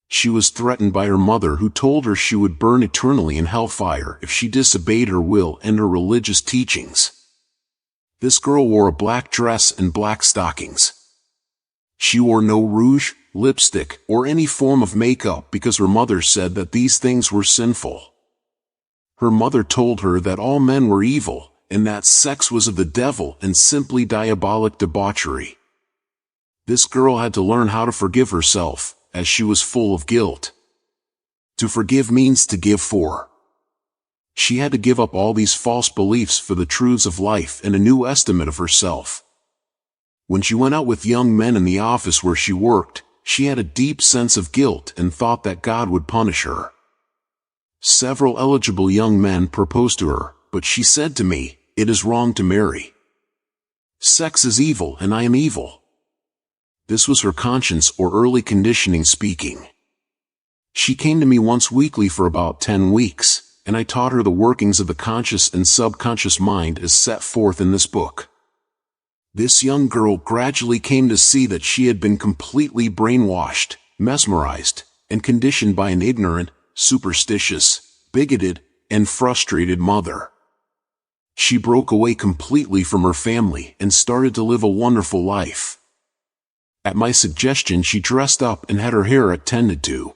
She was threatened by her mother, who told her she would burn eternally in hellfire if she disobeyed her will and her religious teachings. This girl wore a black dress and black stockings. She wore no rouge, lipstick, or any form of makeup because her mother said that these things were sinful. Her mother told her that all men were evil, and that sex was of the devil and simply diabolic debauchery. This girl had to learn how to forgive herself, as she was full of guilt. To forgive means to give for. She had to give up all these false beliefs for the truths of life and a new estimate of herself. When she went out with young men in the office where she worked, she had a deep sense of guilt and thought that God would punish her. Several eligible young men proposed to her, but she said to me, "It is wrong to marry. Sex is evil and I am evil." This was her conscience or early conditioning speaking. She came to me once weekly for about 10 weeks, and I taught her the workings of the conscious and subconscious mind as set forth in this book. This young girl gradually came to see that she had been completely brainwashed, mesmerized, and conditioned by an ignorant, superstitious, bigoted, and frustrated mother. She broke away completely from her family and started to live a wonderful life. At my suggestion, she dressed up and had her hair attended to.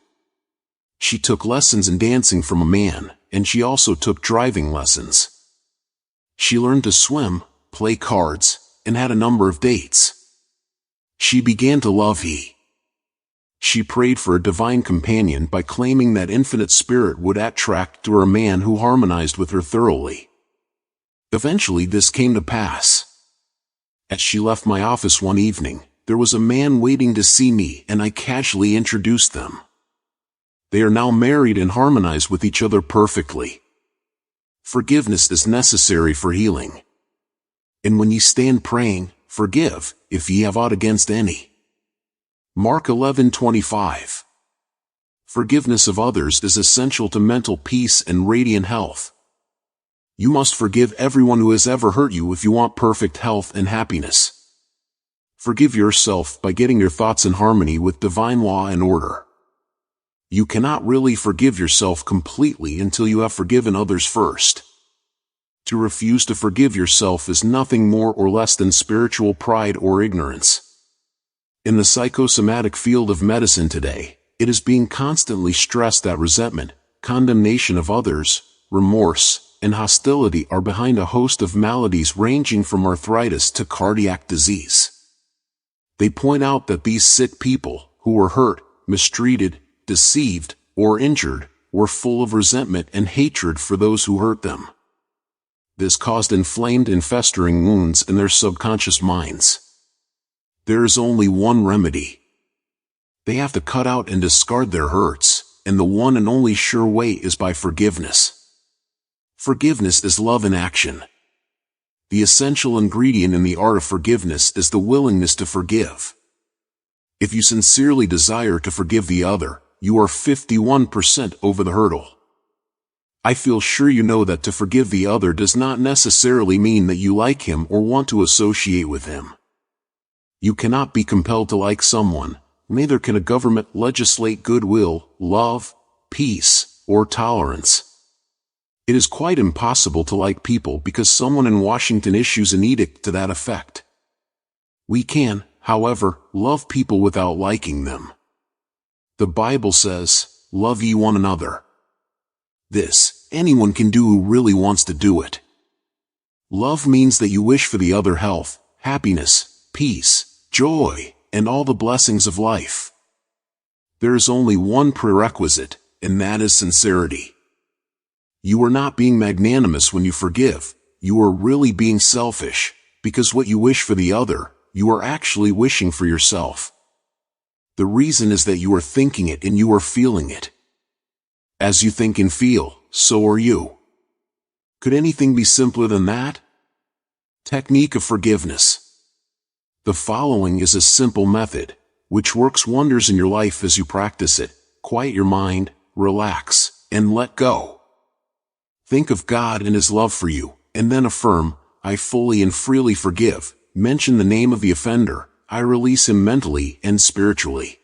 She took lessons in dancing from a man, and she also took driving lessons. She learned to swim, play cards, and had a number of dates. She began to love he. She prayed for a divine companion by claiming that infinite spirit would attract to her a man who harmonized with her thoroughly. Eventually this came to pass. As she left my office one evening, there was a man waiting to see me, and I casually introduced them. They are now married and harmonize with each other perfectly. Forgiveness is necessary for healing. And when ye stand praying, forgive, if ye have aught against any. Mark 11:25. Forgiveness of others is essential to mental peace and radiant health. You must forgive everyone who has ever hurt you if you want perfect health and happiness. Forgive yourself by getting your thoughts in harmony with divine law and order. You cannot really forgive yourself completely until you have forgiven others first. To refuse to forgive yourself is nothing more or less than spiritual pride or ignorance. In the psychosomatic field of medicine today, it is being constantly stressed that resentment, condemnation of others, remorse, and hostility are behind a host of maladies ranging from arthritis to cardiac disease. They point out that these sick people, who were hurt, mistreated, deceived, or injured, were full of resentment and hatred for those who hurt them. This caused inflamed and festering wounds in their subconscious minds. There is only one remedy. They have to cut out and discard their hurts, and the one and only sure way is by forgiveness. Forgiveness is love in action. The essential ingredient in the art of forgiveness is the willingness to forgive. If you sincerely desire to forgive the other, you are 51% over the hurdle. I feel sure you know that to forgive the other does not necessarily mean that you like him or want to associate with him. You cannot be compelled to like someone, neither can a government legislate goodwill, love, peace, or tolerance. It is quite impossible to like people because someone in Washington issues an edict to that effect. We can, however, love people without liking them. The Bible says, "Love ye one another." This, anyone can do who really wants to do it. Love means that you wish for the other health, happiness, peace, joy, and all the blessings of life. There is only one prerequisite, and that is sincerity. You are not being magnanimous when you forgive, you are really being selfish, because what you wish for the other, you are actually wishing for yourself. The reason is that you are thinking it and you are feeling it. As you think and feel, so are you. Could anything be simpler than that? Technique of forgiveness. The following is a simple method, which works wonders in your life as you practice it. Quiet your mind, relax, and let go. Think of God and His love for you, and then affirm, "I fully and freely forgive." Mention the name of the offender. I release him mentally and spiritually.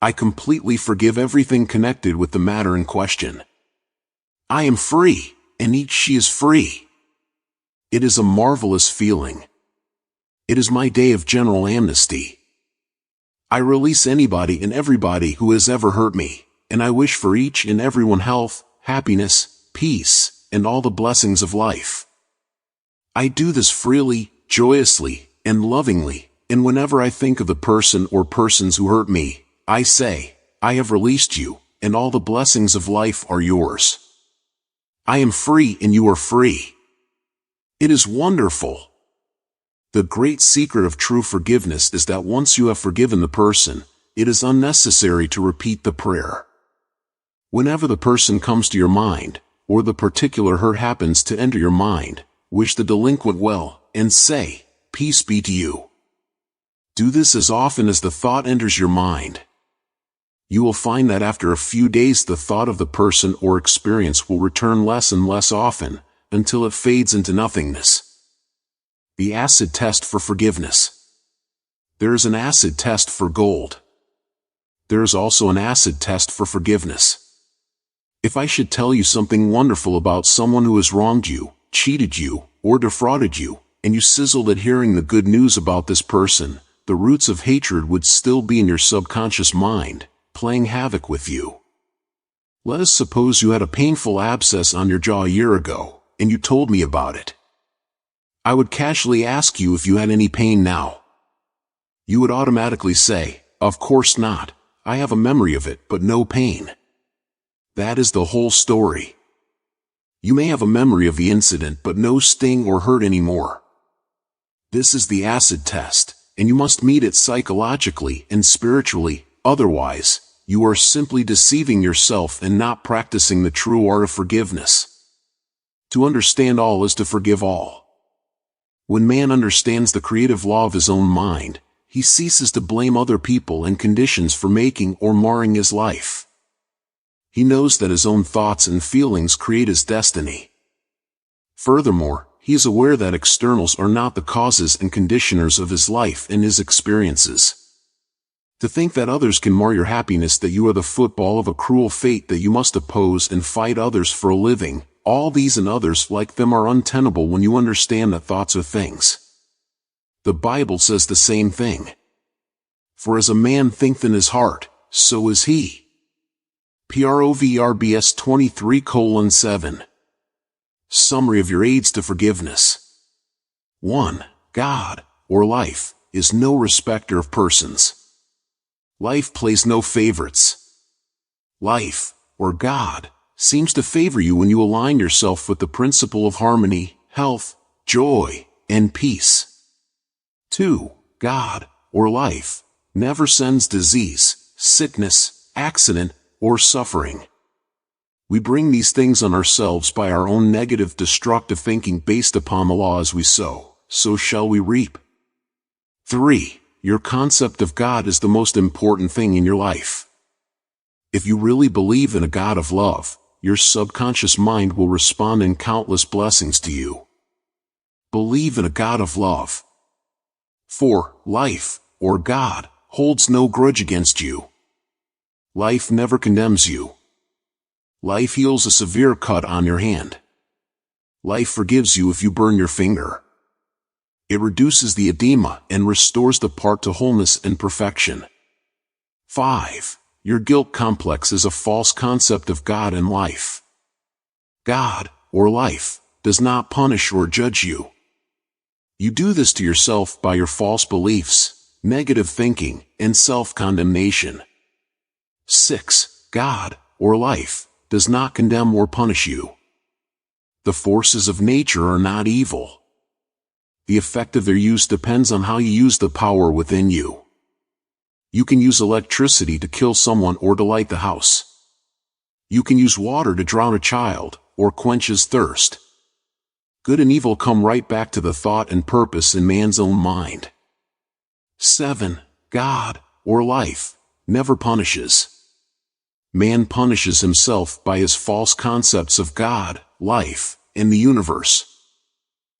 I completely forgive everything connected with the matter in question. I am free, and each she is free. It is a marvelous feeling. It is my day of general amnesty. I release anybody and everybody who has ever hurt me, and I wish for each and everyone health, happiness, peace, and all the blessings of life. I do this freely, joyously, and lovingly, and whenever I think of the person or persons who hurt me, I say, "I have released you, and all the blessings of life are yours." I am free and you are free. It is wonderful. The great secret of true forgiveness is that once you have forgiven the person, it is unnecessary to repeat the prayer. Whenever the person comes to your mind, or the particular hurt happens to enter your mind, wish the delinquent well, and say, "Peace be to you." Do this as often as the thought enters your mind. You will find that after a few days the thought of the person or experience will return less and less often, until it fades into nothingness. The acid test for forgiveness. There is an acid test for gold. There is also an acid test for forgiveness. If I should tell you something wonderful about someone who has wronged you, cheated you, or defrauded you, and you sizzled at hearing the good news about this person, the roots of hatred would still be in your subconscious mind, playing havoc with you. Let us suppose you had a painful abscess on your jaw a year ago, and you told me about it. I would casually ask you if you had any pain now. You would automatically say, "Of course not, I have a memory of it, but no pain." That is the whole story. You may have a memory of the incident but no sting or hurt anymore. This is the acid test, and you must meet it psychologically and spiritually, otherwise, you are simply deceiving yourself and not practicing the true art of forgiveness. To understand all is to forgive all. When man understands the creative law of his own mind, he ceases to blame other people and conditions for making or marring his life. He knows that his own thoughts and feelings create his destiny. Furthermore, he is aware that externals are not the causes and conditioners of his life and his experiences. To think that others can mar your happiness, that you are the football of a cruel fate, that you must oppose and fight others for a living, all these and others like them are untenable when you understand that thoughts are things. The Bible says the same thing. For as a man thinketh in his heart, so is he. Proverbs 23:7. Summary of your aids to forgiveness. 1. God, or life, is no respecter of persons. Life plays no favorites. Life, or God, seems to favor you when you align yourself with the principle of harmony, health, joy, and peace. 2. God, or life, never sends disease, sickness, accident, or suffering. We bring these things on ourselves by our own negative, destructive thinking based upon the law: as we sow, so shall we reap. 3. Your concept of God is the most important thing in your life. If you really believe in a God of love, your subconscious mind will respond in countless blessings to you. Believe in a God of love. 4. Life, or God, holds no grudge against you. Life never condemns you. Life heals a severe cut on your hand. Life forgives you if you burn your finger. It reduces the edema and restores the part to wholeness and perfection. 5. Your guilt complex is a false concept of God and life. God, or life, does not punish or judge you. You do this to yourself by your false beliefs, negative thinking, and self-condemnation. 6. God, or life, does not condemn or punish you. The forces of nature are not evil. The effect of their use depends on how you use the power within you. You can use electricity to kill someone or to light the house. You can use water to drown a child, or quench his thirst. Good and evil come right back to the thought and purpose in man's own mind. 7. God, or life, never punishes. Man punishes himself by his false concepts of God, life, and the universe.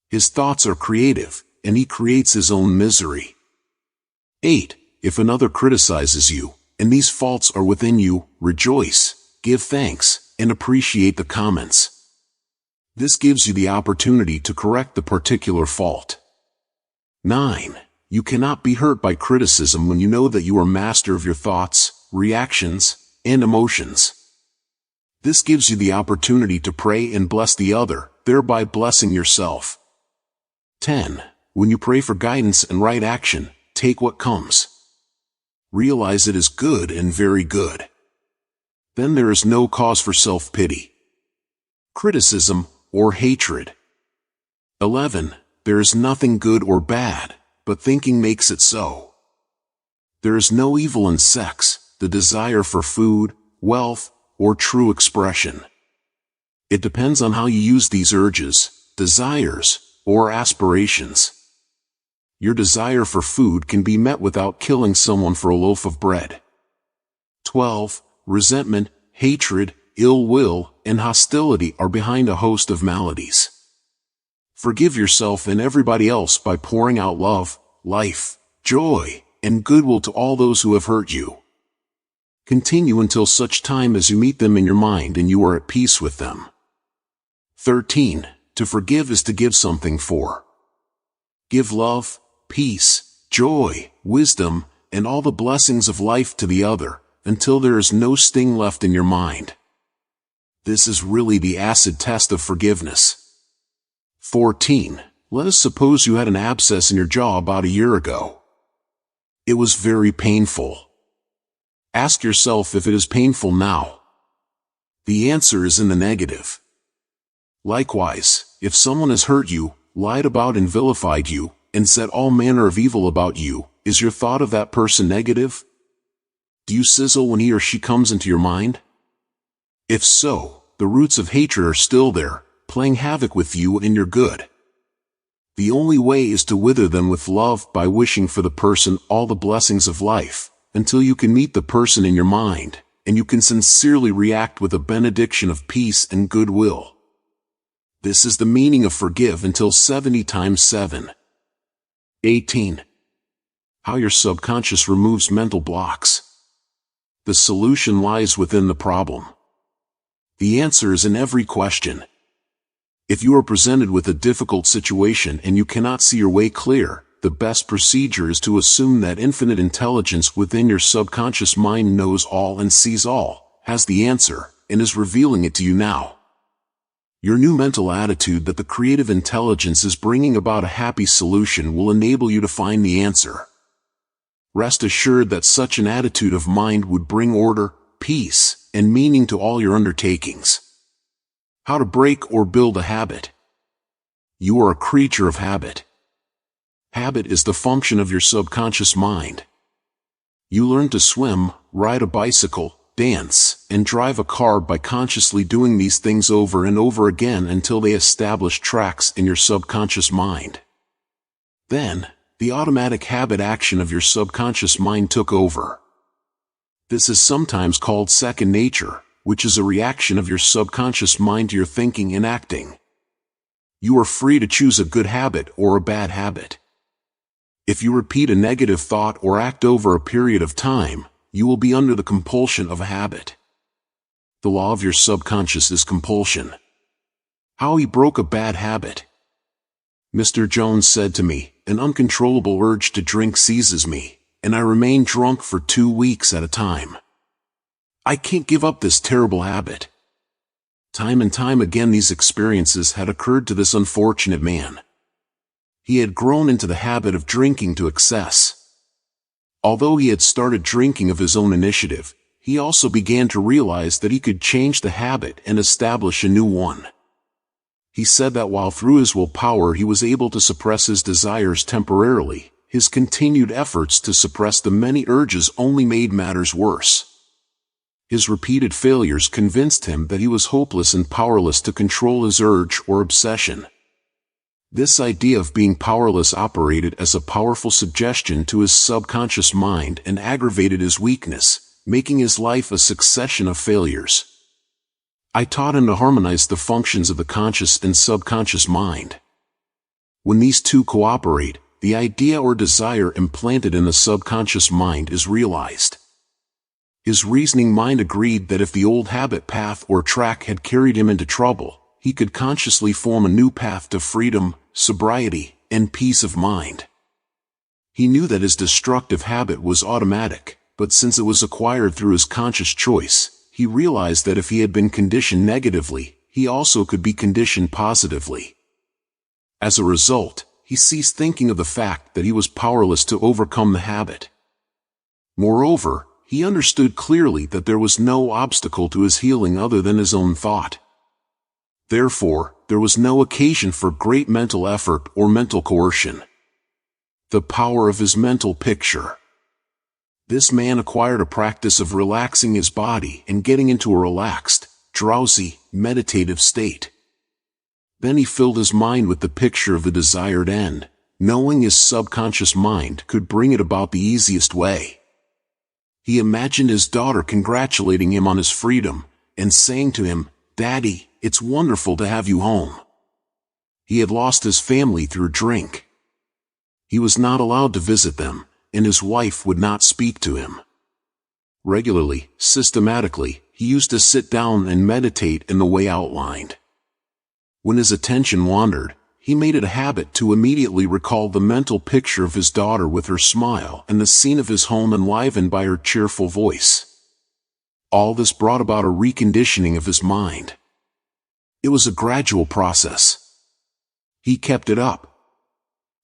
His thoughts are creative, and he creates his own misery. 8. If another criticizes you, and these faults are within you, rejoice, give thanks, and appreciate the comments. This gives you the opportunity to correct the particular fault. 9. You cannot be hurt by criticism when you know that you are master of your thoughts, reactions, and emotions. This gives you the opportunity to pray and bless the other, thereby blessing yourself. 10. When you pray for guidance and right action, take what comes. Realize it is good and very good. Then there is no cause for self-pity, criticism, or hatred. 11. There is nothing good or bad, but thinking makes it so. There is no evil in sex, the desire for food, wealth, or true expression. It depends on how you use these urges, desires, or aspirations. Your desire for food can be met without killing someone for a loaf of bread. 12. Resentment, hatred, ill will, and hostility are behind a host of maladies. Forgive yourself and everybody else by pouring out love, life, joy, and goodwill to all those who have hurt you. Continue until such time as you meet them in your mind and you are at peace with them. 13. To forgive is to give something for. Give love, peace, joy, wisdom, and all the blessings of life to the other, until there is no sting left in your mind. This is really the acid test of forgiveness. 14. Let us suppose you had an abscess in your jaw about a year ago. It was very painful. Ask yourself if it is painful now. The answer is in the negative. Likewise, if someone has hurt you, lied about and vilified you, and said all manner of evil about you, is your thought of that person negative? Do you sizzle when he or she comes into your mind? If so, the roots of hatred are still there, playing havoc with you and your good. The only way is to wither them with love by wishing for the person all the blessings of life, until you can meet the person in your mind, and you can sincerely react with a benediction of peace and goodwill. This is the meaning of forgive until 70 times 7. 18. How your subconscious removes mental blocks. The solution lies within the problem. The answer is in every question. If you are presented with a difficult situation and you cannot see your way clear, the best procedure is to assume that infinite intelligence within your subconscious mind knows all and sees all, has the answer, and is revealing it to you now. Your new mental attitude that the creative intelligence is bringing about a happy solution will enable you to find the answer. Rest assured that such an attitude of mind would bring order, peace, and meaning to all your undertakings. How to break or build a habit. You are a creature of habit. Habit is the function of your subconscious mind. You learn to swim, ride a bicycle, dance, and drive a car by consciously doing these things over and over again until they establish tracks in your subconscious mind. Then, the automatic habit action of your subconscious mind took over. This is sometimes called second nature, which is a reaction of your subconscious mind to your thinking and acting. You are free to choose a good habit or a bad habit. If you repeat a negative thought or act over a period of time, you will be under the compulsion of a habit. The law of your subconscious is compulsion. How he broke a bad habit. Mr. Jones said to me, an uncontrollable urge to drink seizes me, and I remain drunk for 2 weeks at a time. I can't give up this terrible habit. Time and time again these experiences had occurred to this unfortunate man. He had grown into the habit of drinking to excess. Although he had started drinking of his own initiative, he also began to realize that he could change the habit and establish a new one. He said that while through his willpower he was able to suppress his desires temporarily, his continued efforts to suppress the many urges only made matters worse. His repeated failures convinced him that he was hopeless and powerless to control his urge or obsession. This idea of being powerless operated as a powerful suggestion to his subconscious mind and aggravated his weakness, making his life a succession of failures. I taught him to harmonize the functions of the conscious and subconscious mind. When these two cooperate, the idea or desire implanted in the subconscious mind is realized. His reasoning mind agreed that if the old habit path or track had carried him into trouble, he could consciously form a new path to freedom, sobriety, and peace of mind. He knew that his destructive habit was automatic, but since it was acquired through his conscious choice, he realized that if he had been conditioned negatively, he also could be conditioned positively. As a result, he ceased thinking of the fact that he was powerless to overcome the habit. Moreover, he understood clearly that there was no obstacle to his healing other than his own thought. Therefore, there was no occasion for great mental effort or mental coercion. The power of his mental picture. This man acquired a practice of relaxing his body and getting into a relaxed, drowsy, meditative state. Then he filled his mind with the picture of the desired end, knowing his subconscious mind could bring it about the easiest way. He imagined his daughter congratulating him on his freedom, and saying to him, "Daddy, it's wonderful to have you home." He had lost his family through drink. He was not allowed to visit them, and his wife would not speak to him. Regularly, systematically, he used to sit down and meditate in the way outlined. When his attention wandered, he made it a habit to immediately recall the mental picture of his daughter with her smile and the scene of his home enlivened by her cheerful voice. All this brought about a reconditioning of his mind. It was a gradual process. He kept it up.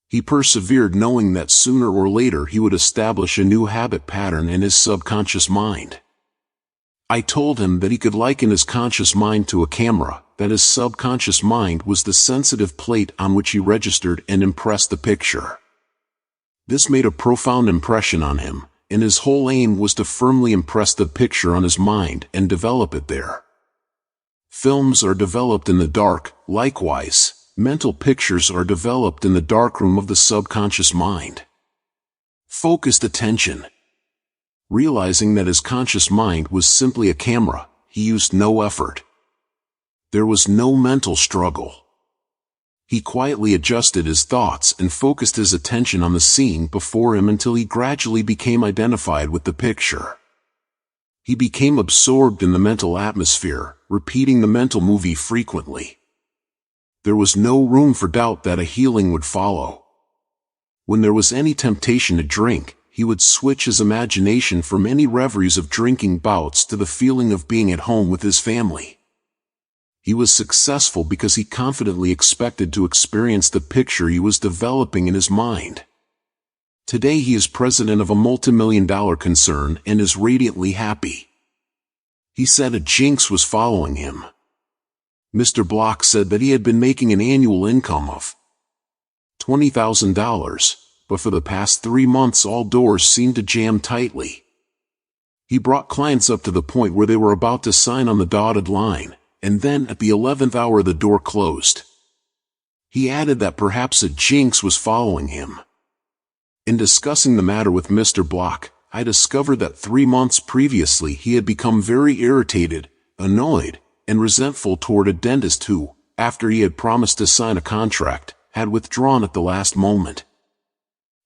He persevered, knowing that sooner or later he would establish a new habit pattern in his subconscious mind. I told him that he could liken his conscious mind to a camera, that his subconscious mind was the sensitive plate on which he registered and impressed the picture. This made a profound impression on him, and his whole aim was to firmly impress the picture on his mind and develop it there. Films are developed in the dark. Likewise, mental pictures are developed in the darkroom of the subconscious mind. Focused attention. Realizing that his conscious mind was simply a camera, he used no effort. There was no mental struggle. He quietly adjusted his thoughts and focused his attention on the scene before him until he gradually became identified with the picture. He became absorbed in the mental atmosphere, repeating the mental movie frequently. There was no room for doubt that a healing would follow. When there was any temptation to drink, he would switch his imagination from any reveries of drinking bouts to the feeling of being at home with his family. He was successful because he confidently expected to experience the picture he was developing in his mind. Today he is president of a multimillion-dollar concern and is radiantly happy. He said a jinx was following him. Mr. Block said that he had been making an annual income of $20,000, but for the past 3 months all doors seemed to jam tightly. He brought clients up to the point where they were about to sign on the dotted line, and then at the 11th hour the door closed. He added that perhaps a jinx was following him. In discussing the matter with Mr. Block, I discovered that 3 months previously he had become very irritated, annoyed, and resentful toward a dentist who, after he had promised to sign a contract, had withdrawn at the last moment.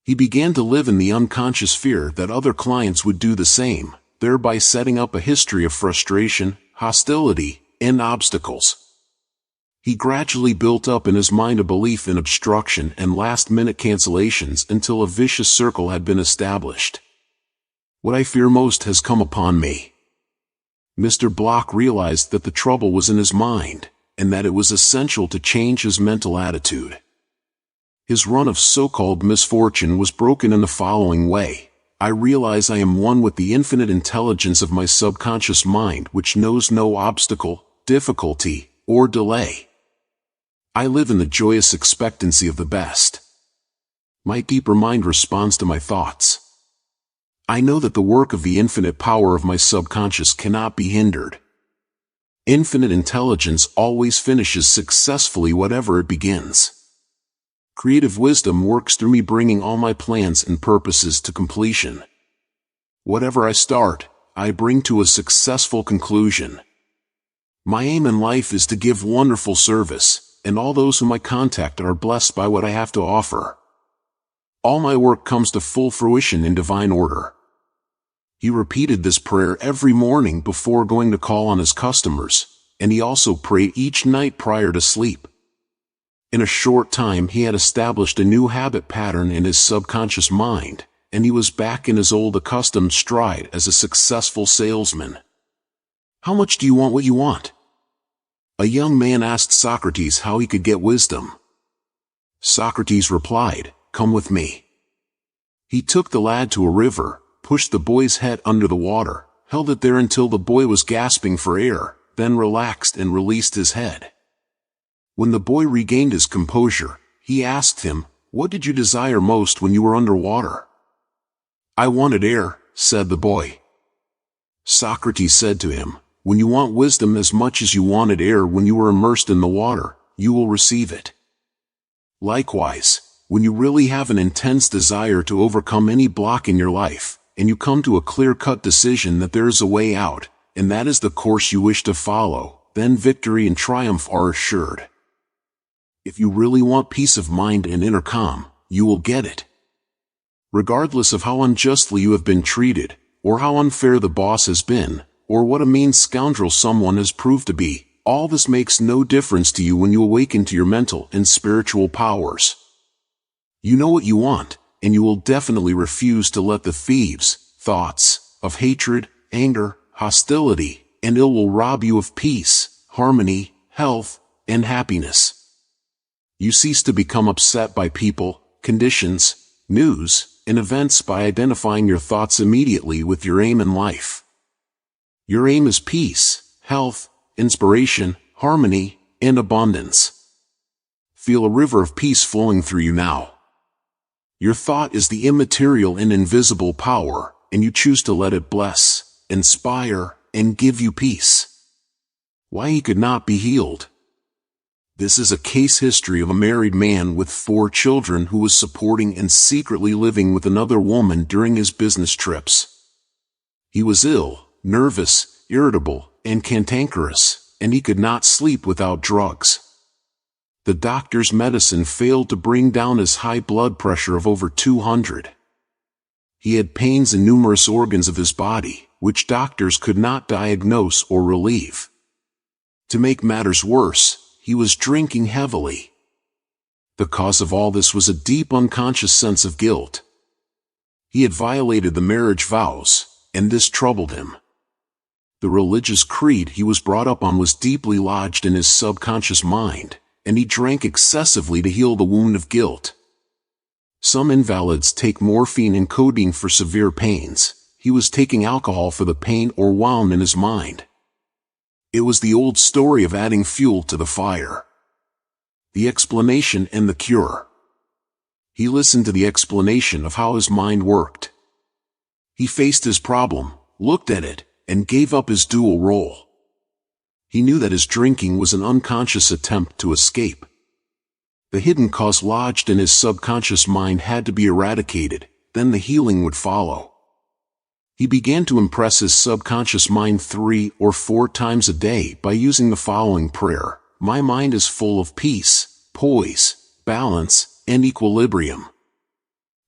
He began to live in the unconscious fear that other clients would do the same, thereby setting up a history of frustration, hostility, and obstacles. He gradually built up in his mind a belief in obstruction and last-minute cancellations until a vicious circle had been established. What I fear most has come upon me. Mr. Block realized that the trouble was in his mind, and that it was essential to change his mental attitude. His run of so-called misfortune was broken in the following way. I realize I am one with the infinite intelligence of my subconscious mind, which knows no obstacle, difficulty, or delay. I live in the joyous expectancy of the best. My deeper mind responds to my thoughts. I know that the work of the infinite power of my subconscious cannot be hindered. Infinite intelligence always finishes successfully whatever it begins. Creative wisdom works through me, bringing all my plans and purposes to completion. Whatever I start, I bring to a successful conclusion. My aim in life is to give wonderful service, and all those whom I contact are blessed by what I have to offer. All my work comes to full fruition in divine order. He repeated this prayer every morning before going to call on his customers, and he also prayed each night prior to sleep. In a short time he had established a new habit pattern in his subconscious mind, and he was back in his old accustomed stride as a successful salesman. How much do you want what you want? A young man asked Socrates how he could get wisdom. Socrates replied, "Come with me." He took the lad to a river, pushed the boy's head under the water, held it there until the boy was gasping for air, then relaxed and released his head. When the boy regained his composure, he asked him, "What did you desire most when you were underwater?" "I wanted air," said the boy. Socrates said to him, "When you want wisdom as much as you wanted air when you were immersed in the water, you will receive it. Likewise, when you really have an intense desire to overcome any block in your life, and you come to a clear-cut decision that there is a way out, and that is the course you wish to follow, then victory and triumph are assured. If you really want peace of mind and inner calm, you will get it. Regardless of how unjustly you have been treated, or how unfair the boss has been, or what a mean scoundrel someone has proved to be, all this makes no difference to you when you awaken to your mental and spiritual powers. You know what you want, and you will definitely refuse to let the thoughts of hatred, anger, hostility, and ill will rob you of peace, harmony, health, and happiness. You cease to become upset by people, conditions, news, and events by identifying your thoughts immediately with your aim in life. Your aim is peace, health, inspiration, harmony, and abundance. Feel a river of peace flowing through you now. Your thought is the immaterial and invisible power, and you choose to let it bless, inspire, and give you peace. Why he could not be healed. This is a case history of a married man with 4 children who was supporting and secretly living with another woman during his business trips. He was ill, nervous, irritable, and cantankerous, and he could not sleep without drugs. The doctor's medicine failed to bring down his high blood pressure of over 200. He had pains in numerous organs of his body, which doctors could not diagnose or relieve. To make matters worse, he was drinking heavily. The cause of all this was a deep unconscious sense of guilt. He had violated the marriage vows, and this troubled him. The religious creed he was brought up on was deeply lodged in his subconscious mind, and he drank excessively to heal the wound of guilt. Some invalids take morphine and codeine for severe pains. He was taking alcohol for the pain or wound in his mind. It was the old story of adding fuel to the fire. The explanation and the cure. He listened to the explanation of how his mind worked. He faced his problem, looked at it, and gave up his dual role. He knew that his drinking was an unconscious attempt to escape. The hidden cause lodged in his subconscious mind had to be eradicated, then the healing would follow. He began to impress his subconscious mind 3 or 4 times a day by using the following prayer: "My mind is full of peace, poise, balance, and equilibrium.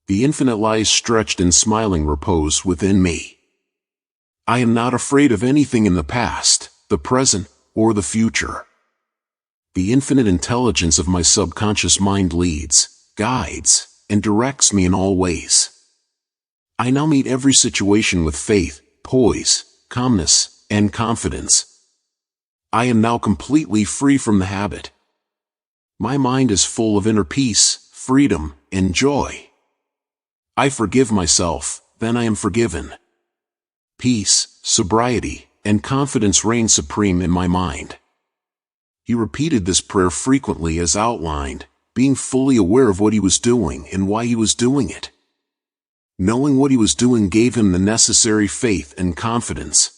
The infinite lies stretched in smiling repose within me. I am not afraid of anything in the past, the present, or the future. The infinite intelligence of my subconscious mind leads, guides, and directs me in all ways. I now meet every situation with faith, poise, calmness, and confidence. I am now completely free from the habit. My mind is full of inner peace, freedom, and joy. I forgive myself, then I am forgiven. Peace, sobriety, and confidence reign supreme in my mind." He repeated this prayer frequently as outlined, being fully aware of what he was doing and why he was doing it. Knowing what he was doing gave him the necessary faith and confidence.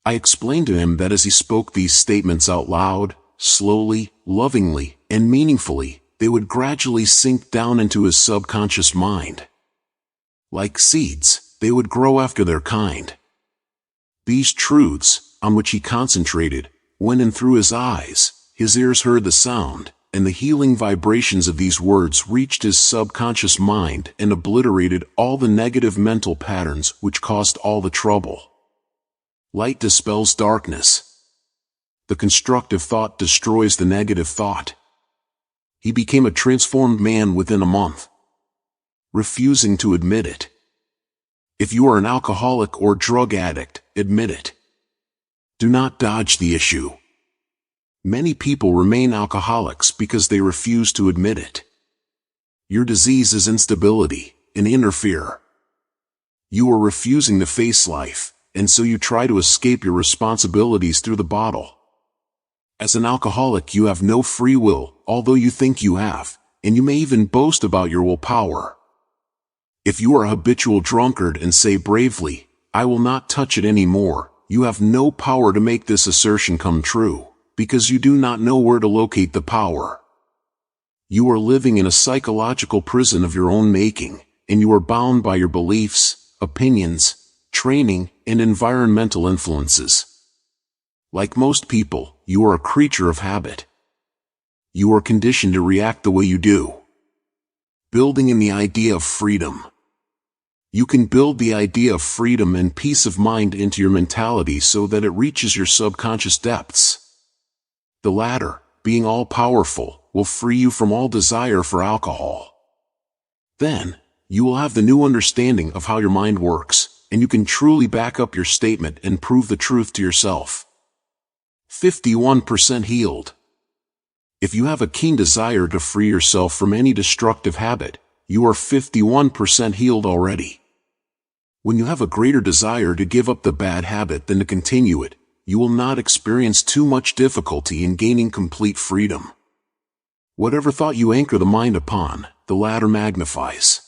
I explained to him that as he spoke these statements out loud, slowly, lovingly, and meaningfully, they would gradually sink down into his subconscious mind. Like seeds, they would grow after their kind. These truths, on which he concentrated, went in through his eyes, his ears heard the sound, and the healing vibrations of these words reached his subconscious mind and obliterated all the negative mental patterns which caused all the trouble. Light dispels darkness. The constructive thought destroys the negative thought. He became a transformed man within a month. Refusing to admit it. If you are an alcoholic or drug addict, admit it. Do not dodge the issue. Many people remain alcoholics because they refuse to admit it. Your disease is instability, an inner fear. You are refusing to face life, and so you try to escape your responsibilities through the bottle. As an alcoholic, you have no free will, although you think you have, and you may even boast about your willpower. If you are a habitual drunkard and say bravely, "I will not touch it anymore," you have no power to make this assertion come true, because you do not know where to locate the power. You are living in a psychological prison of your own making, and you are bound by your beliefs, opinions, training, and environmental influences. Like most people, you are a creature of habit. You are conditioned to react the way you do. Building in the idea of freedom. You can build the idea of freedom and peace of mind into your mentality so that it reaches your subconscious depths. The latter, being all-powerful, will free you from all desire for alcohol. Then, you will have the new understanding of how your mind works, and you can truly back up your statement and prove the truth to yourself. 51% healed. If you have a keen desire to free yourself from any destructive habit, you are 51% healed already. When you have a greater desire to give up the bad habit than to continue it, you will not experience too much difficulty in gaining complete freedom. Whatever thought you anchor the mind upon, the latter magnifies.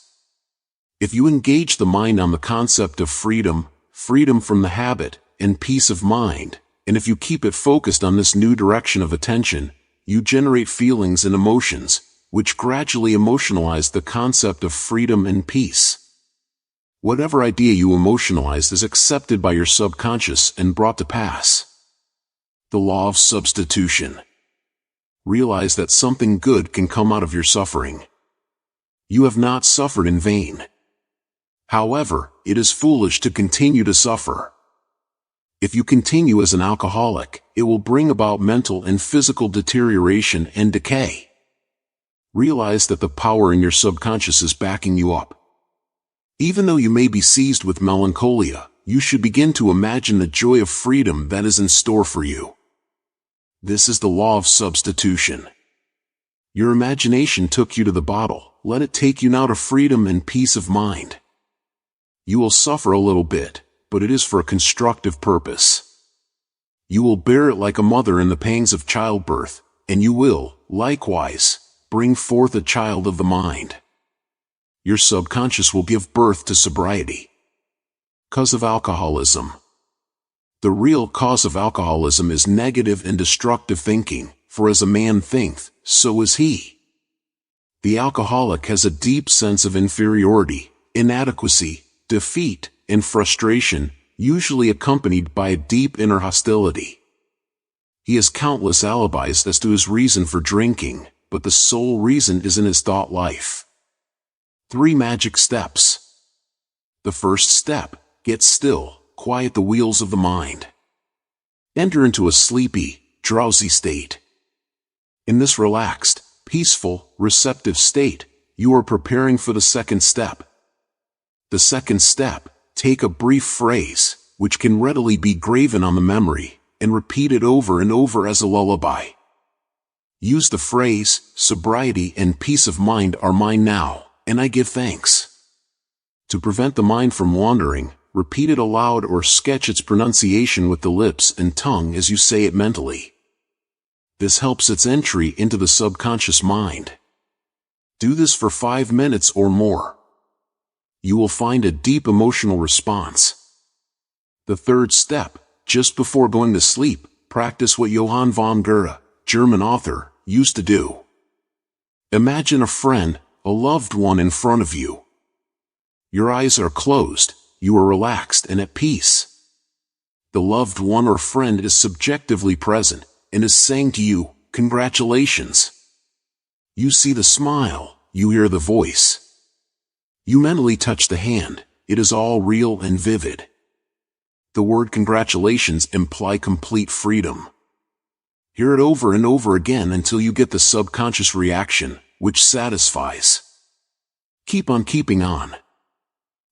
If you engage the mind on the concept of freedom, freedom from the habit, and peace of mind, and if you keep it focused on this new direction of attention, you generate feelings and emotions, which gradually emotionalize the concept of freedom and peace. Whatever idea you emotionalize is accepted by your subconscious and brought to pass. The law of substitution. Realize that something good can come out of your suffering. You have not suffered in vain. However, it is foolish to continue to suffer. If you continue as an alcoholic, it will bring about mental and physical deterioration and decay. Realize that the power in your subconscious is backing you up. Even though you may be seized with melancholia, you should begin to imagine the joy of freedom that is in store for you. This is the law of substitution. Your imagination took you to the bottle, let it take you now to freedom and peace of mind. You will suffer a little bit, but it is for a constructive purpose. You will bear it like a mother in the pangs of childbirth, and you will, likewise, bring forth a child of the mind. Your subconscious will give birth to sobriety. Cause of alcoholism. The real cause of alcoholism is negative and destructive thinking, for as a man thinketh, so is he. The alcoholic has a deep sense of inferiority, inadequacy, defeat, and frustration, usually accompanied by a deep inner hostility. He has countless alibis as to his reason for drinking, but the sole reason is in his thought life. 3 magic steps. The first step, get still, quiet the wheels of the mind. Enter into a sleepy, drowsy state. In this relaxed, peaceful, receptive state, you are preparing for the second step. The second step, take a brief phrase, which can readily be graven on the memory, and repeat it over and over as a lullaby. Use the phrase, sobriety and peace of mind are mine now, and I give thanks. To prevent the mind from wandering, repeat it aloud or sketch its pronunciation with the lips and tongue as you say it mentally. This helps its entry into the subconscious mind. Do this for 5 minutes or more. You will find a deep emotional response. The third step, just before going to sleep, practice what Johann von Goethe, German author, used to do. Imagine a friend, a loved one in front of you. Your eyes are closed, you are relaxed and at peace. The loved one or friend is subjectively present and is saying to you, "Congratulations." You see the smile, you hear the voice. You mentally touch the hand, it is all real and vivid. The word congratulations imply complete freedom. Hear it over and over again until you get the subconscious reaction, which satisfies. Keep on keeping on.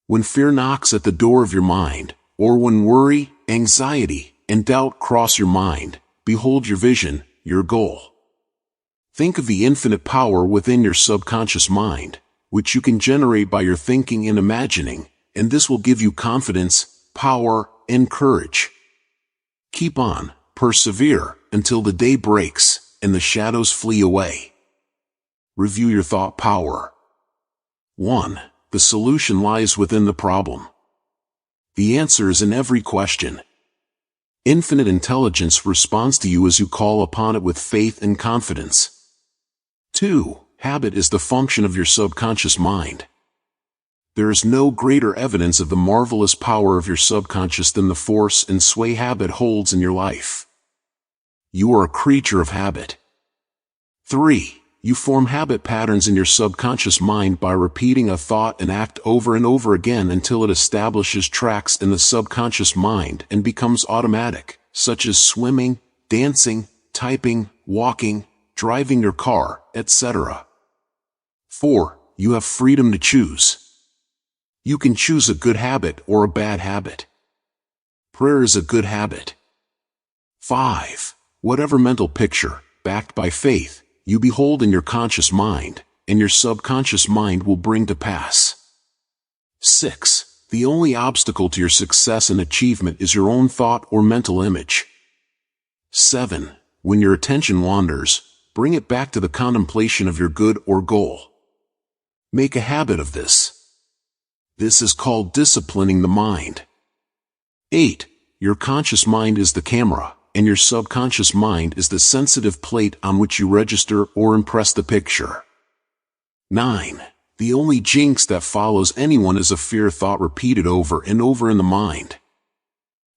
When fear knocks at the door of your mind, or when worry, anxiety, and doubt cross your mind, behold your vision, your goal. Think of the infinite power within your subconscious mind, which you can generate by your thinking and imagining, and this will give you confidence, power, and courage. Keep on, persevere, until the day breaks, and the shadows flee away. Review your thought power. 1. The solution lies within the problem. The answer is in every question. Infinite intelligence responds to you as you call upon it with faith and confidence. 2. Habit is the function of your subconscious mind. There is no greater evidence of the marvelous power of your subconscious than the force and sway habit holds in your life. You are a creature of habit. 3. You form habit patterns in your subconscious mind by repeating a thought and act over and over again until it establishes tracks in the subconscious mind and becomes automatic, such as swimming, dancing, typing, walking, driving your car, etc. 4. You have freedom to choose. You can choose a good habit or a bad habit. Prayer is a good habit. 5. Whatever mental picture, backed by faith, you behold in your conscious mind, and your subconscious mind will bring to pass. 6. The only obstacle to your success and achievement is your own thought or mental image. 7. When your attention wanders, bring it back to the contemplation of your good or goal. Make a habit of this. This is called disciplining the mind. 8. Your conscious mind is the camera, and your subconscious mind is the sensitive plate on which you register or impress the picture. 9. The only jinx that follows anyone is a fear thought repeated over and over in the mind.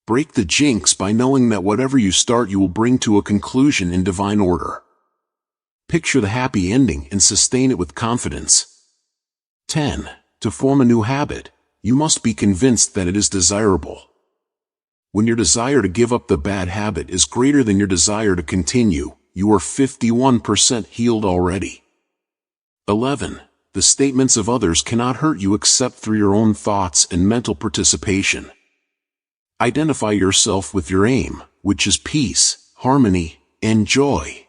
Break the jinx by knowing that whatever you start you will bring to a conclusion in divine order. Picture the happy ending and sustain it with confidence. 10. To form a new habit, you must be convinced that it is desirable. When your desire to give up the bad habit is greater than your desire to continue, you are 51% healed already. 11. The statements of others cannot hurt you except through your own thoughts and mental participation. Identify yourself with your aim, which is peace, harmony, and joy.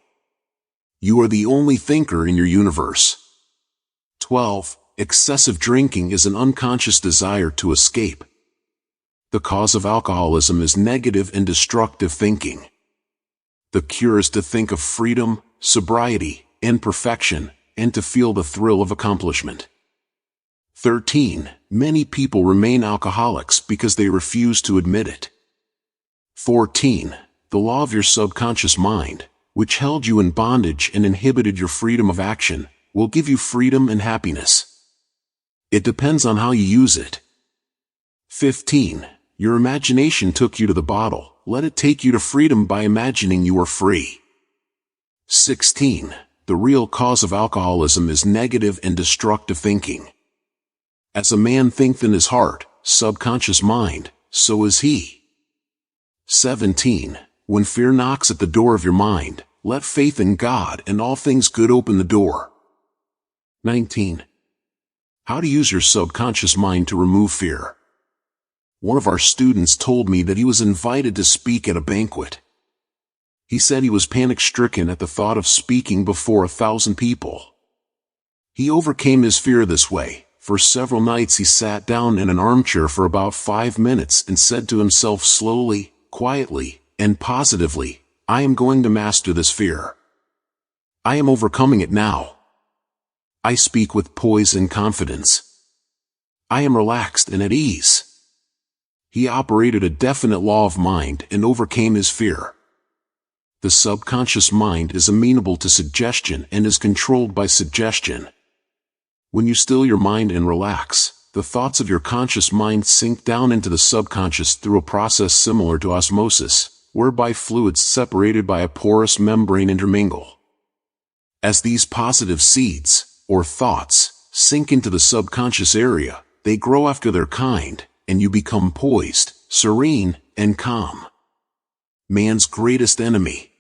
You are the only thinker in your universe. 12. Excessive drinking is an unconscious desire to escape. The cause of alcoholism is negative and destructive thinking. The cure is to think of freedom, sobriety, and perfection, and to feel the thrill of accomplishment. 13. Many people remain alcoholics because they refuse to admit it. 14. The law of your subconscious mind, which held you in bondage and inhibited your freedom of action, will give you freedom and happiness. It depends on how you use it. 15. Your imagination took you to the bottle. Let it take you to freedom by imagining you are free. 16. The real cause of alcoholism is negative and destructive thinking. As a man thinketh in his heart, subconscious mind, so is he. 17. When fear knocks at the door of your mind, let faith in God and all things good open the door. 19. How to use your subconscious mind to remove fear. One of our students told me that he was invited to speak at a banquet. He said he was panic-stricken at the thought of speaking before 1,000 people. He overcame his fear this way. For several nights he sat down in an armchair for about 5 minutes and said to himself slowly, quietly, and positively, I am going to master this fear. I am overcoming it now. I speak with poise and confidence. I am relaxed and at ease. He operated a definite law of mind and overcame his fear. The subconscious mind is amenable to suggestion and is controlled by suggestion. When you still your mind and relax, the thoughts of your conscious mind sink down into the subconscious through a process similar to osmosis, whereby fluids separated by a porous membrane intermingle. As these positive seeds, or thoughts, sink into the subconscious area, they grow after their kind, and you become poised, serene, and calm. Man's greatest enemy.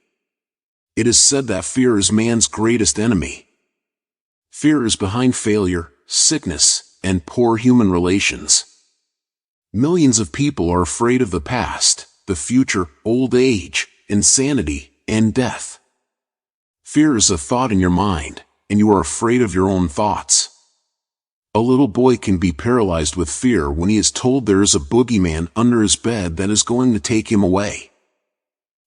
It is said that fear is man's greatest enemy. Fear is behind failure, sickness, and poor human relations. Millions of people are afraid of the past, the future, old age, insanity, and death. Fear is a thought in your mind, and you are afraid of your own thoughts. A little boy can be paralyzed with fear when he is told there is a boogeyman under his bed that is going to take him away.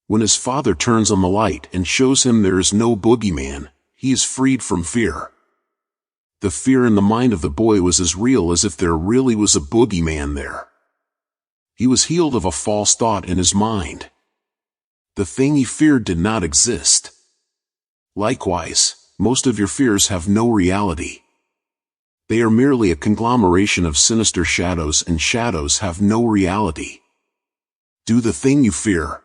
When his father turns on the light and shows him there is no boogeyman, he is freed from fear. The fear in the mind of the boy was as real as if there really was a boogeyman there. He was healed of a false thought in his mind. The thing he feared did not exist. Likewise, most of your fears have no reality. They are merely a conglomeration of sinister shadows, and shadows have no reality. Do the thing you fear.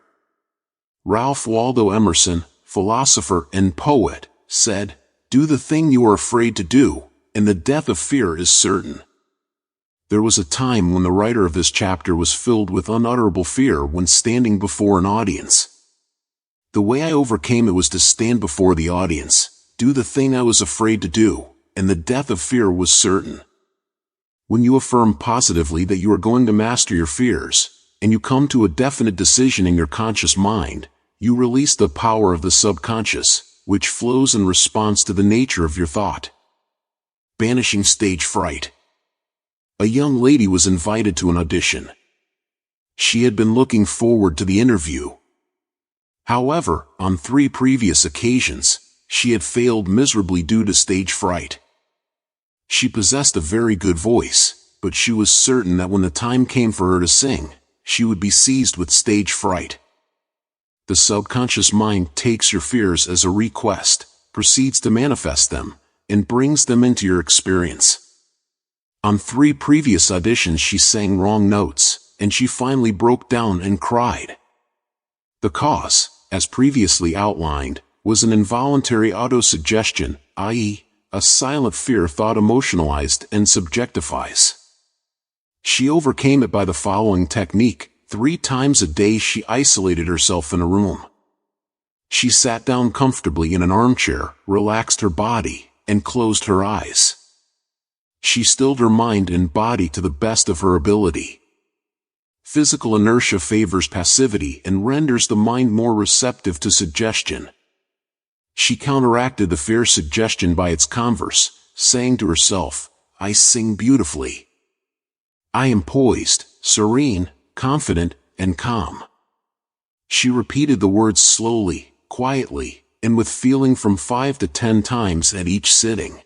Ralph Waldo Emerson, philosopher and poet, said, "Do the thing you are afraid to do, and the death of fear is certain." There was a time when the writer of this chapter was filled with unutterable fear when standing before an audience. The way I overcame it was to stand before the audience, do the thing I was afraid to do, and the death of fear was certain. When you affirm positively that you are going to master your fears, and you come to a definite decision in your conscious mind, you release the power of the subconscious, which flows in response to the nature of your thought. Banishing stage fright. A young lady was invited to an audition. She had been looking forward to the interview. However, on 3 previous occasions, she had failed miserably due to stage fright. She possessed a very good voice, but she was certain that when the time came for her to sing, she would be seized with stage fright. The subconscious mind takes your fears as a request, proceeds to manifest them, and brings them into your experience. On 3 previous auditions she sang wrong notes, and she finally broke down and cried. The cause, as previously outlined, was an involuntary autosuggestion, i.e., a silent fear thought emotionalized and subjectifies. She overcame it by the following technique. 3 times a day she isolated herself in a room. She sat down comfortably in an armchair, relaxed her body, and closed her eyes. She stilled her mind and body to the best of her ability. Physical inertia favors passivity and renders the mind more receptive to suggestion. She counteracted the fear suggestion by its converse, saying to herself, "I sing beautifully. I am poised, serene, confident, and calm." She repeated the words slowly, quietly, and with feeling from 5 to 10 times at each sitting.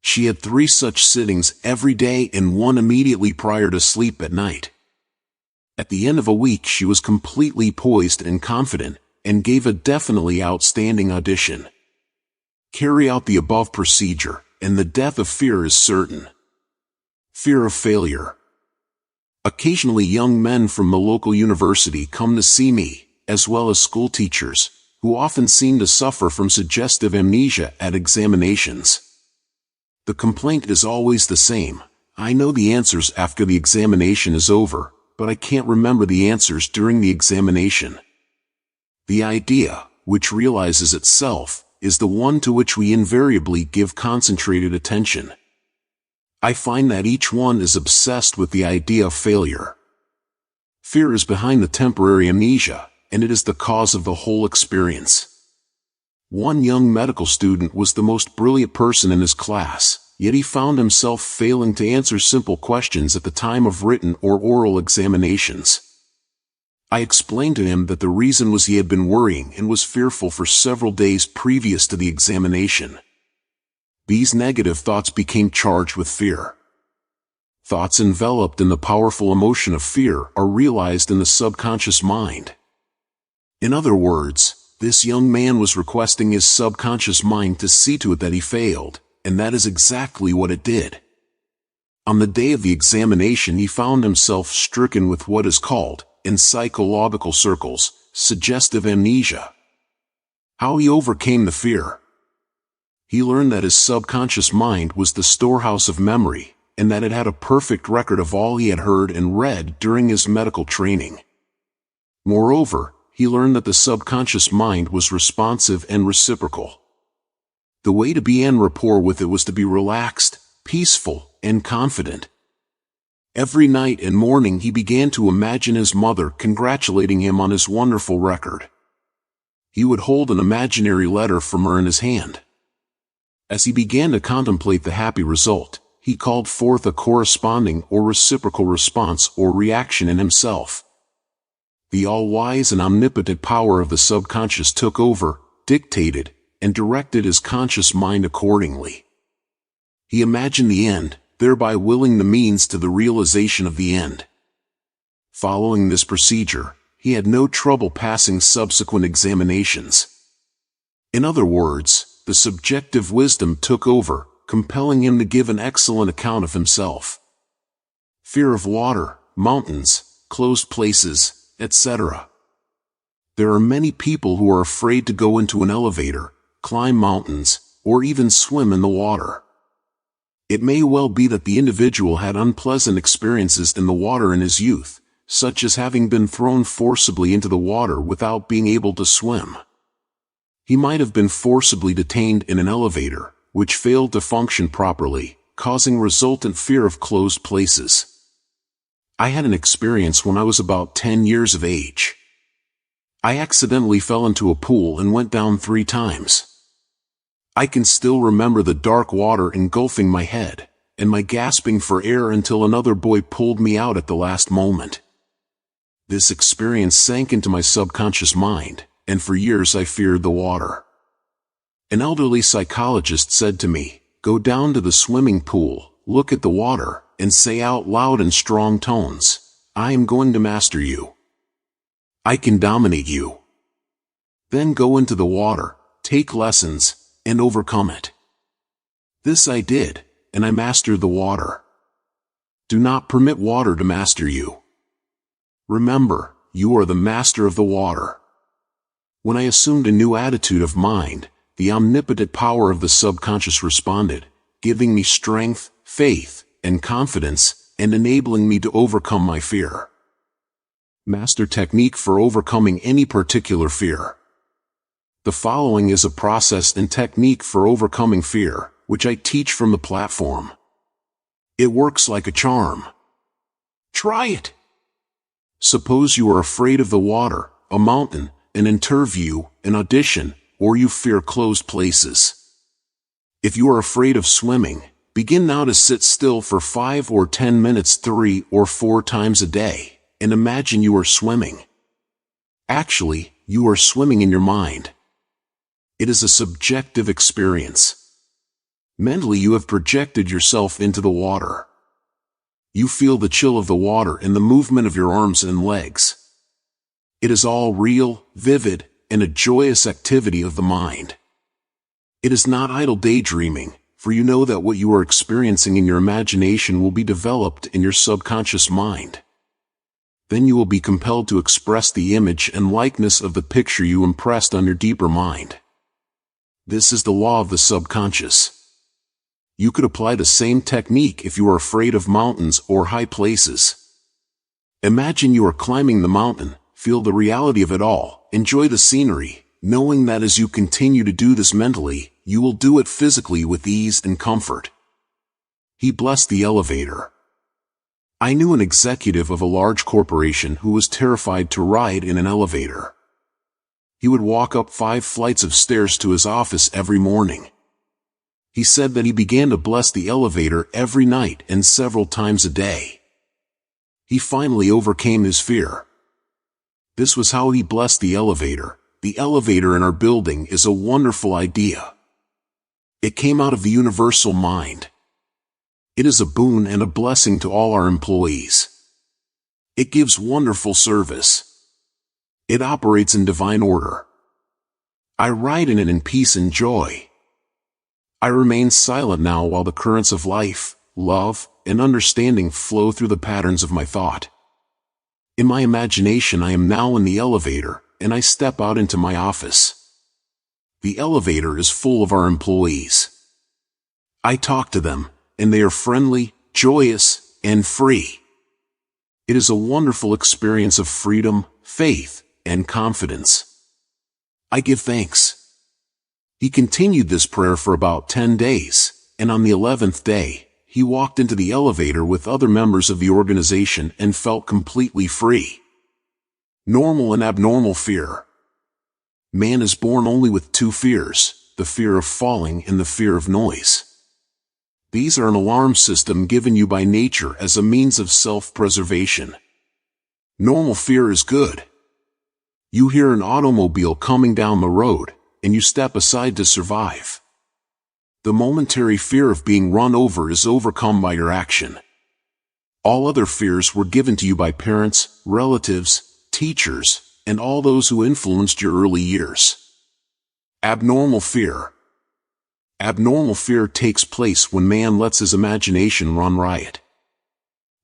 She had 3 such sittings every day and 1 immediately prior to sleep at night. At the end of a week she was completely poised and confident, and gave a definitely outstanding audition. Carry out the above procedure, and the death of fear is certain. Fear of failure. Occasionally young men from the local university come to see me, as well as school teachers, who often seem to suffer from suggestive amnesia at examinations. The complaint is always the same: I know the answers after the examination is over, but I can't remember the answers during the examination. The idea, which realizes itself, is the one to which we invariably give concentrated attention. I find that each one is obsessed with the idea of failure. Fear is behind the temporary amnesia, and it is the cause of the whole experience. One young medical student was the most brilliant person in his class, yet he found himself failing to answer simple questions at the time of written or oral examinations. I explained to him that the reason was he had been worrying and was fearful for several days previous to the examination. These negative thoughts became charged with fear. Thoughts enveloped in the powerful emotion of fear are realized in the subconscious mind. In other words, this young man was requesting his subconscious mind to see to it that he failed, and that is exactly what it did. On the day of the examination he found himself stricken with what is called, in psychological circles, suggestive amnesia. How he overcame the fear. He learned that his subconscious mind was the storehouse of memory, and that it had a perfect record of all he had heard and read during his medical training. Moreover, he learned that the subconscious mind was responsive and reciprocal. The way to be en rapport with it was to be relaxed, peaceful, and confident. Every night and morning he began to imagine his mother congratulating him on his wonderful record. He would hold an imaginary letter from her in his hand. As he began to contemplate the happy result, he called forth a corresponding or reciprocal response or reaction in himself. The all-wise and omnipotent power of the subconscious took over, dictated, and directed his conscious mind accordingly. He imagined the end, thereby willing the means to the realization of the end. Following this procedure, he had no trouble passing subsequent examinations. In other words, the subjective wisdom took over, compelling him to give an excellent account of himself. Fear of water, mountains, closed places, etc. There are many people who are afraid to go into an elevator, climb mountains, or even swim in the water. It may well be that the individual had unpleasant experiences in the water in his youth, such as having been thrown forcibly into the water without being able to swim. He might have been forcibly detained in an elevator, which failed to function properly, causing resultant fear of closed places. I had an experience when I was about 10 years of age. I accidentally fell into a pool and went down 3 times. I can still remember the dark water engulfing my head, and my gasping for air until another boy pulled me out at the last moment. This experience sank into my subconscious mind, and for years I feared the water. An elderly psychologist said to me, "Go down to the swimming pool, look at the water, and say out loud in strong tones, 'I am going to master you. I can dominate you.' Then go into the water, take lessons, and overcome it." This I did, and I mastered the water. Do not permit water to master you. Remember, you are the master of the water. When I assumed a new attitude of mind, the omnipotent power of the subconscious responded, giving me strength, faith, and confidence, and enabling me to overcome my fear. Master technique for overcoming any particular fear. The following is a process and technique for overcoming fear, which I teach from the platform. It works like a charm. Try it. Suppose you are afraid of the water, a mountain, an interview, an audition, or you fear closed places. If you are afraid of swimming, begin now to sit still for 5 or 10 minutes 3 or 4 times a day, and imagine you are swimming. Actually, you are swimming in your mind. It is a subjective experience. Mentally you have projected yourself into the water. You feel the chill of the water and the movement of your arms and legs. It is all real, vivid, and a joyous activity of the mind. It is not idle daydreaming, for you know that what you are experiencing in your imagination will be developed in your subconscious mind. Then you will be compelled to express the image and likeness of the picture you impressed on your deeper mind. This is the law of the subconscious. You could apply the same technique if you are afraid of mountains or high places. Imagine you are climbing the mountain, feel the reality of it all, enjoy the scenery, knowing that as you continue to do this mentally, you will do it physically with ease and comfort. He blessed the elevator. I knew an executive of a large corporation who was terrified to ride in an elevator. He would walk up 5 flights of stairs to his office every morning. He said that he began to bless the elevator every night and several times a day. He finally overcame his fear. This was how he blessed the elevator. The elevator in our building is a wonderful idea. It came out of the universal mind. It is a boon and a blessing to all our employees. It gives wonderful service. It operates in divine order. I ride in it in peace and joy. I remain silent now while the currents of life, love, and understanding flow through the patterns of my thought. In my imagination I am now in the elevator, and I step out into my office. The elevator is full of our employees. I talk to them, and they are friendly, joyous, and free. It is a wonderful experience of freedom, faith, and confidence. I give thanks. He continued this prayer for about 10 days, and on the 11th day, he walked into the elevator with other members of the organization and felt completely free. Normal and abnormal fear. Man is born only with 2 fears, the fear of falling and the fear of noise. These are an alarm system given you by nature as a means of self-preservation. Normal fear is good. You hear an automobile coming down the road, and you step aside to survive. The momentary fear of being run over is overcome by your action. All other fears were given to you by parents, relatives, teachers, and all those who influenced your early years. Abnormal fear. Abnormal fear takes place when man lets his imagination run riot.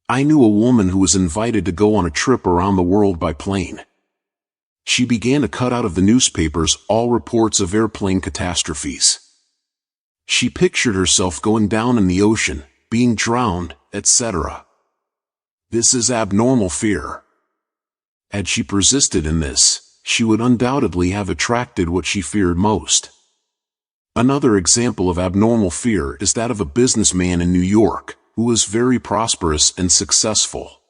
I knew a woman who was invited to go on a trip around the world by plane. She began to cut out of the newspapers all reports of airplane catastrophes. She pictured herself going down in the ocean, being drowned, etc. This is abnormal fear. Had she persisted in this, she would undoubtedly have attracted what she feared most. Another example of abnormal fear is that of a businessman in New York, who was very prosperous and successful.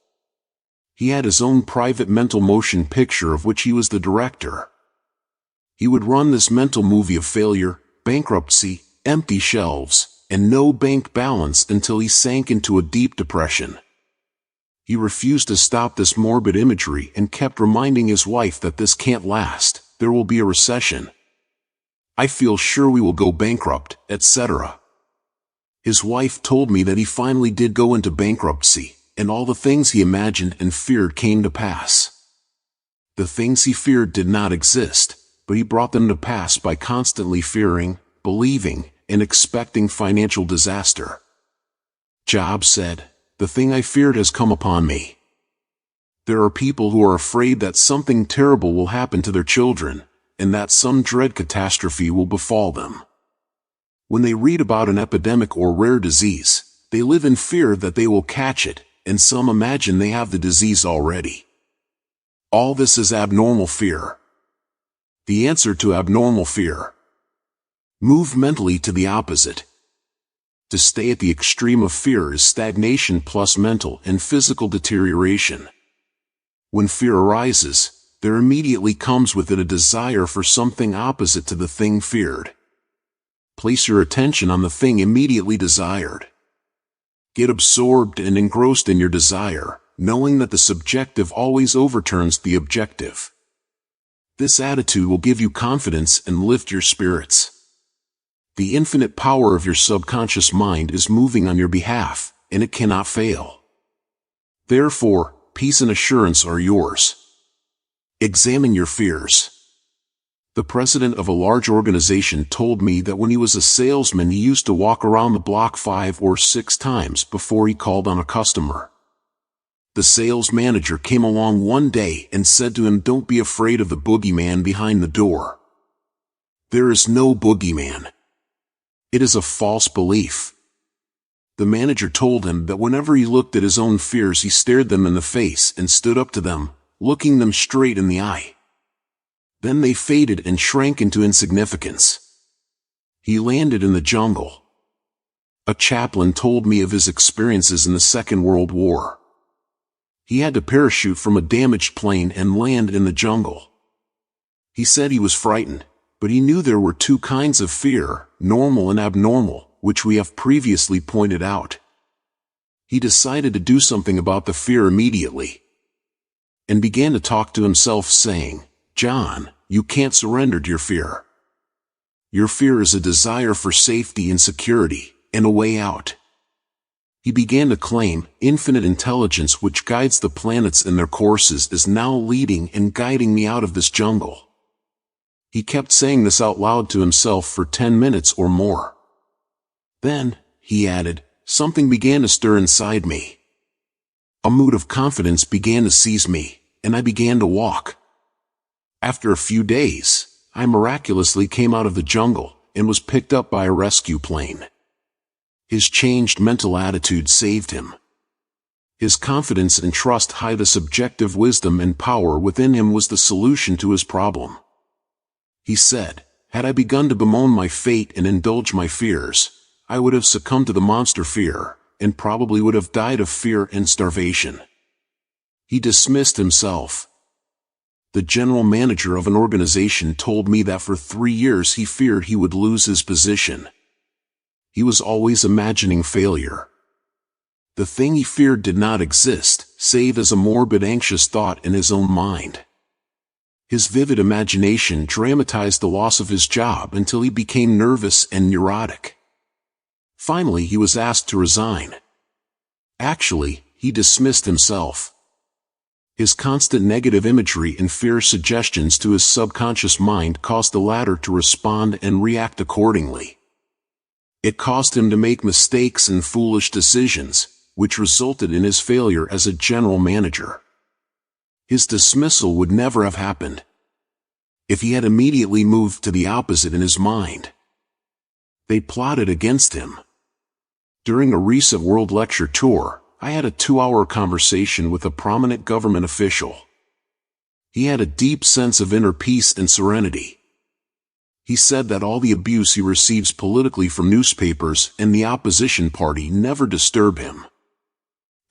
He had his own private mental motion picture of which he was the director. He would run this mental movie of failure, bankruptcy, empty shelves, and no bank balance until he sank into a deep depression. He refused to stop this morbid imagery and kept reminding his wife that this can't last, there will be a recession. I feel sure we will go bankrupt, etc. His wife told me that he finally did go into bankruptcy, and all the things he imagined and feared came to pass. The things he feared did not exist, but he brought them to pass by constantly fearing, believing, and expecting financial disaster. Jobs said, "The thing I feared has come upon me." There are people who are afraid that something terrible will happen to their children, and that some dread catastrophe will befall them. When they read about an epidemic or rare disease, they live in fear that they will catch it, and some imagine they have the disease already. All this is abnormal fear. The answer to abnormal fear: move mentally to the opposite. To stay at the extreme of fear is stagnation plus mental and physical deterioration. When fear arises, there immediately comes with it a desire for something opposite to the thing feared. Place your attention on the thing immediately desired. Get absorbed and engrossed in your desire, knowing that the subjective always overturns the objective. This attitude will give you confidence and lift your spirits. The infinite power of your subconscious mind is moving on your behalf, and it cannot fail. Therefore, peace and assurance are yours. Examine your fears. The president of a large organization told me that when he was a salesman he used to walk around the block 5 or 6 times before he called on a customer. The sales manager came along one day and said to him, "Don't be afraid of the boogeyman behind the door. There is no boogeyman. It is a false belief." The manager told him that whenever he looked at his own fears he stared them in the face and stood up to them, looking them straight in the eye. Then they faded and shrank into insignificance. He landed in the jungle. A chaplain told me of his experiences in the Second World War. He had to parachute from a damaged plane and land in the jungle. He said he was frightened, but he knew there were 2 kinds of fear, normal and abnormal, which we have previously pointed out. He decided to do something about the fear immediately, and began to talk to himself saying, "John, you can't surrender to your fear. Your fear is a desire for safety and security, and a way out." He began to claim, "Infinite intelligence which guides the planets in their courses is now leading and guiding me out of this jungle." He kept saying this out loud to himself for 10 minutes or more. Then, he added, something began to stir inside me. A mood of confidence began to seize me, and I began to walk. After a few days, I miraculously came out of the jungle, and was picked up by a rescue plane. His changed mental attitude saved him. His confidence and trust in the subjective wisdom and power within him was the solution to his problem. He said, "Had I begun to bemoan my fate and indulge my fears, I would have succumbed to the monster fear, and probably would have died of fear and starvation." He dismissed himself. The general manager of an organization told me that for 3 years he feared he would lose his position. He was always imagining failure. The thing he feared did not exist, save as a morbid anxious thought in his own mind. His vivid imagination dramatized the loss of his job until he became nervous and neurotic. Finally, he was asked to resign. Actually, he dismissed himself. His constant negative imagery and fear suggestions to his subconscious mind caused the latter to respond and react accordingly. It caused him to make mistakes and foolish decisions, which resulted in his failure as a general manager. His dismissal would never have happened if he had immediately moved to the opposite in his mind. They plotted against him. During a recent world lecture tour, I had a 2-hour conversation with a prominent government official. He had a deep sense of inner peace and serenity. He said that all the abuse he receives politically from newspapers and the opposition party never disturb him.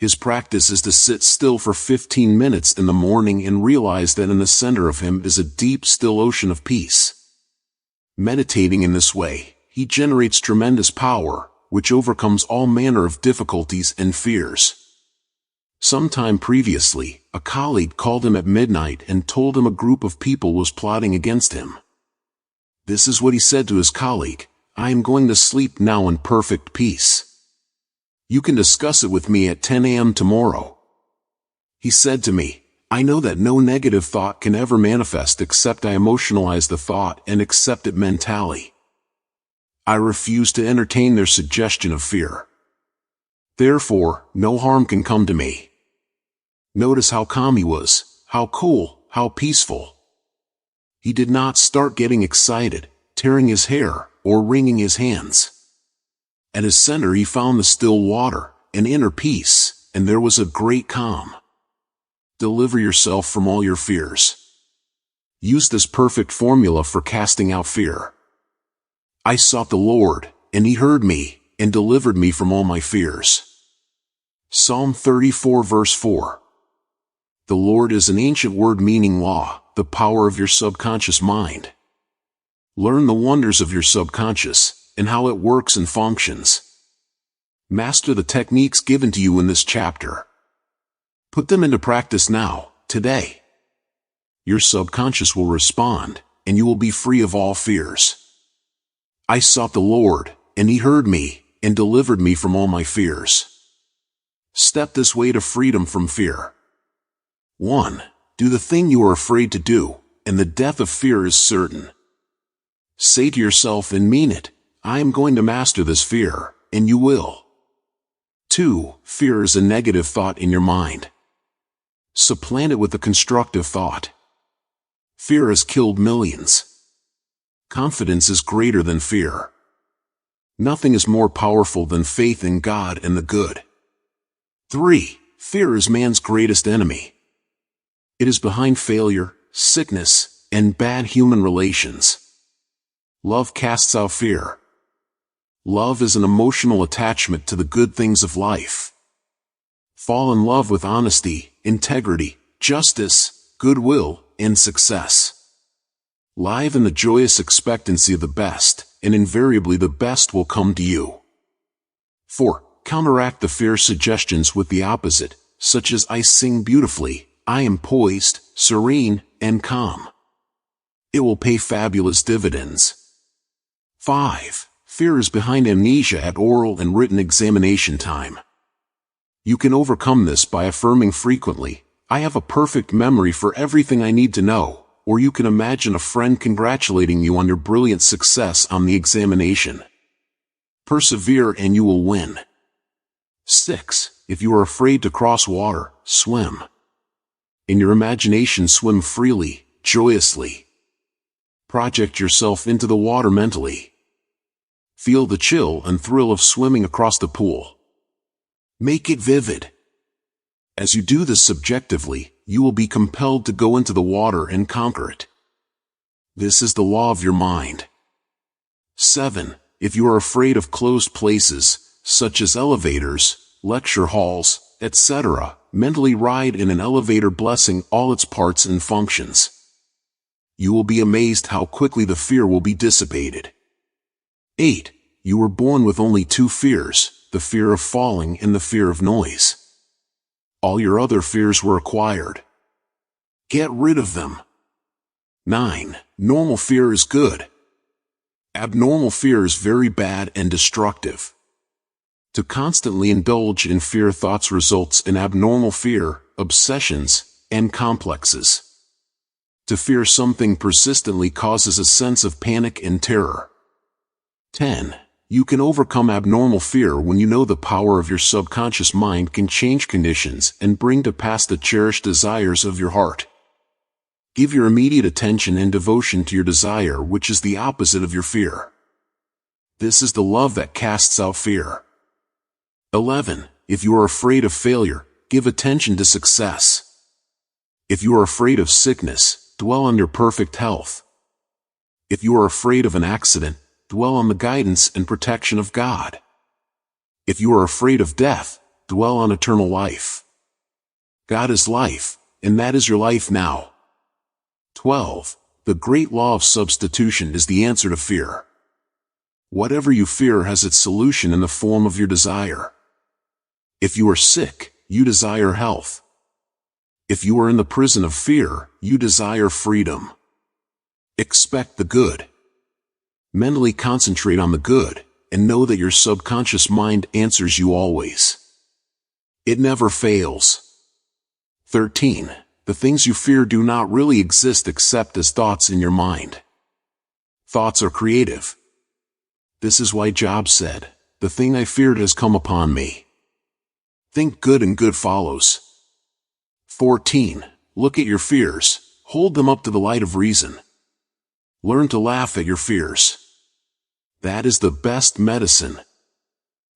His practice is to sit still for 15 minutes in the morning and realize that in the center of him is a deep, still ocean of peace. Meditating in this way, he generates tremendous power, which overcomes all manner of difficulties and fears. Sometime previously, a colleague called him at midnight and told him a group of people was plotting against him. This is what he said to his colleague: "I am going to sleep now in perfect peace. You can discuss it with me at 10 a.m. tomorrow." He said to me, "I know that no negative thought can ever manifest except I emotionalize the thought and accept it mentally. I refuse to entertain their suggestion of fear. Therefore, no harm can come to me." Notice how calm he was, how cool, how peaceful. He did not start getting excited, tearing his hair, or wringing his hands. At his center he found the still water, an inner peace, and there was a great calm. Deliver yourself from all your fears. Use this perfect formula for casting out fear. I sought the Lord, and he heard me, and delivered me from all my fears. Psalm 34 verse 4. The Lord is an ancient word meaning law, the power of your subconscious mind. Learn the wonders of your subconscious, and how it works and functions. Master the techniques given to you in this chapter. Put them into practice now, today. Your subconscious will respond, and you will be free of all fears. I sought the Lord, and he heard me, and delivered me from all my fears. Step this way to freedom from fear. 1. Do the thing you are afraid to do, and the death of fear is certain. Say to yourself and mean it, "I am going to master this fear," and you will. 2. Fear is a negative thought in your mind. Supplant it with a constructive thought. Fear has killed millions. Confidence is greater than fear. Nothing is more powerful than faith in God and the good. 3. Fear is man's greatest enemy. It is behind failure, sickness, and bad human relations. Love casts out fear. Love is an emotional attachment to the good things of life. Fall in love with honesty, integrity, justice, goodwill, and success. Live in the joyous expectancy of the best, and invariably the best will come to you. 4. Counteract the fear suggestions with the opposite, such as "I sing beautifully," "I am poised, serene, and calm." It will pay fabulous dividends. 5. Fear is behind amnesia at oral and written examination time. You can overcome this by affirming frequently, "I have a perfect memory for everything I need to know," or you can imagine a friend congratulating you on your brilliant success on the examination. Persevere and you will win. 6. If you are afraid to cross water, swim. In your imagination, swim freely, joyously. Project yourself into the water mentally. Feel the chill and thrill of swimming across the pool. Make it vivid. As you do this subjectively, you will be compelled to go into the water and conquer it. This is the law of your mind. 7. If you are afraid of closed places, such as elevators, lecture halls, etc., mentally ride in an elevator blessing all its parts and functions. You will be amazed how quickly the fear will be dissipated. 8. You were born with only two fears, the fear of falling and the fear of noise. All your other fears were acquired. Get rid of them. 9. Normal fear is good. Abnormal fear is very bad and destructive. To constantly indulge in fear thoughts results in abnormal fear, obsessions, and complexes. To fear something persistently causes a sense of panic and terror. 10. You can overcome abnormal fear when you know the power of your subconscious mind can change conditions and bring to pass the cherished desires of your heart. Give your immediate attention and devotion to your desire, which is the opposite of your fear. This is the love that casts out fear. 11. If you are afraid of failure, give attention to success. If you are afraid of sickness, dwell on your perfect health. If you are afraid of an accident, dwell on the guidance and protection of God. If you are afraid of death, dwell on eternal life. God is life, and that is your life now. 12. The great law of substitution is the answer to fear. Whatever you fear has its solution in the form of your desire. If you are sick, you desire health. If you are in the prison of fear, you desire freedom. Expect the good. Mentally concentrate on the good, and know that your subconscious mind answers you always. It never fails. 13. The things you fear do not really exist except as thoughts in your mind. Thoughts are creative. This is why Job said, "The thing I feared has come upon me." Think good and good follows. 14. Look at your fears, hold them up to the light of reason. Learn to laugh at your fears. That is the best medicine.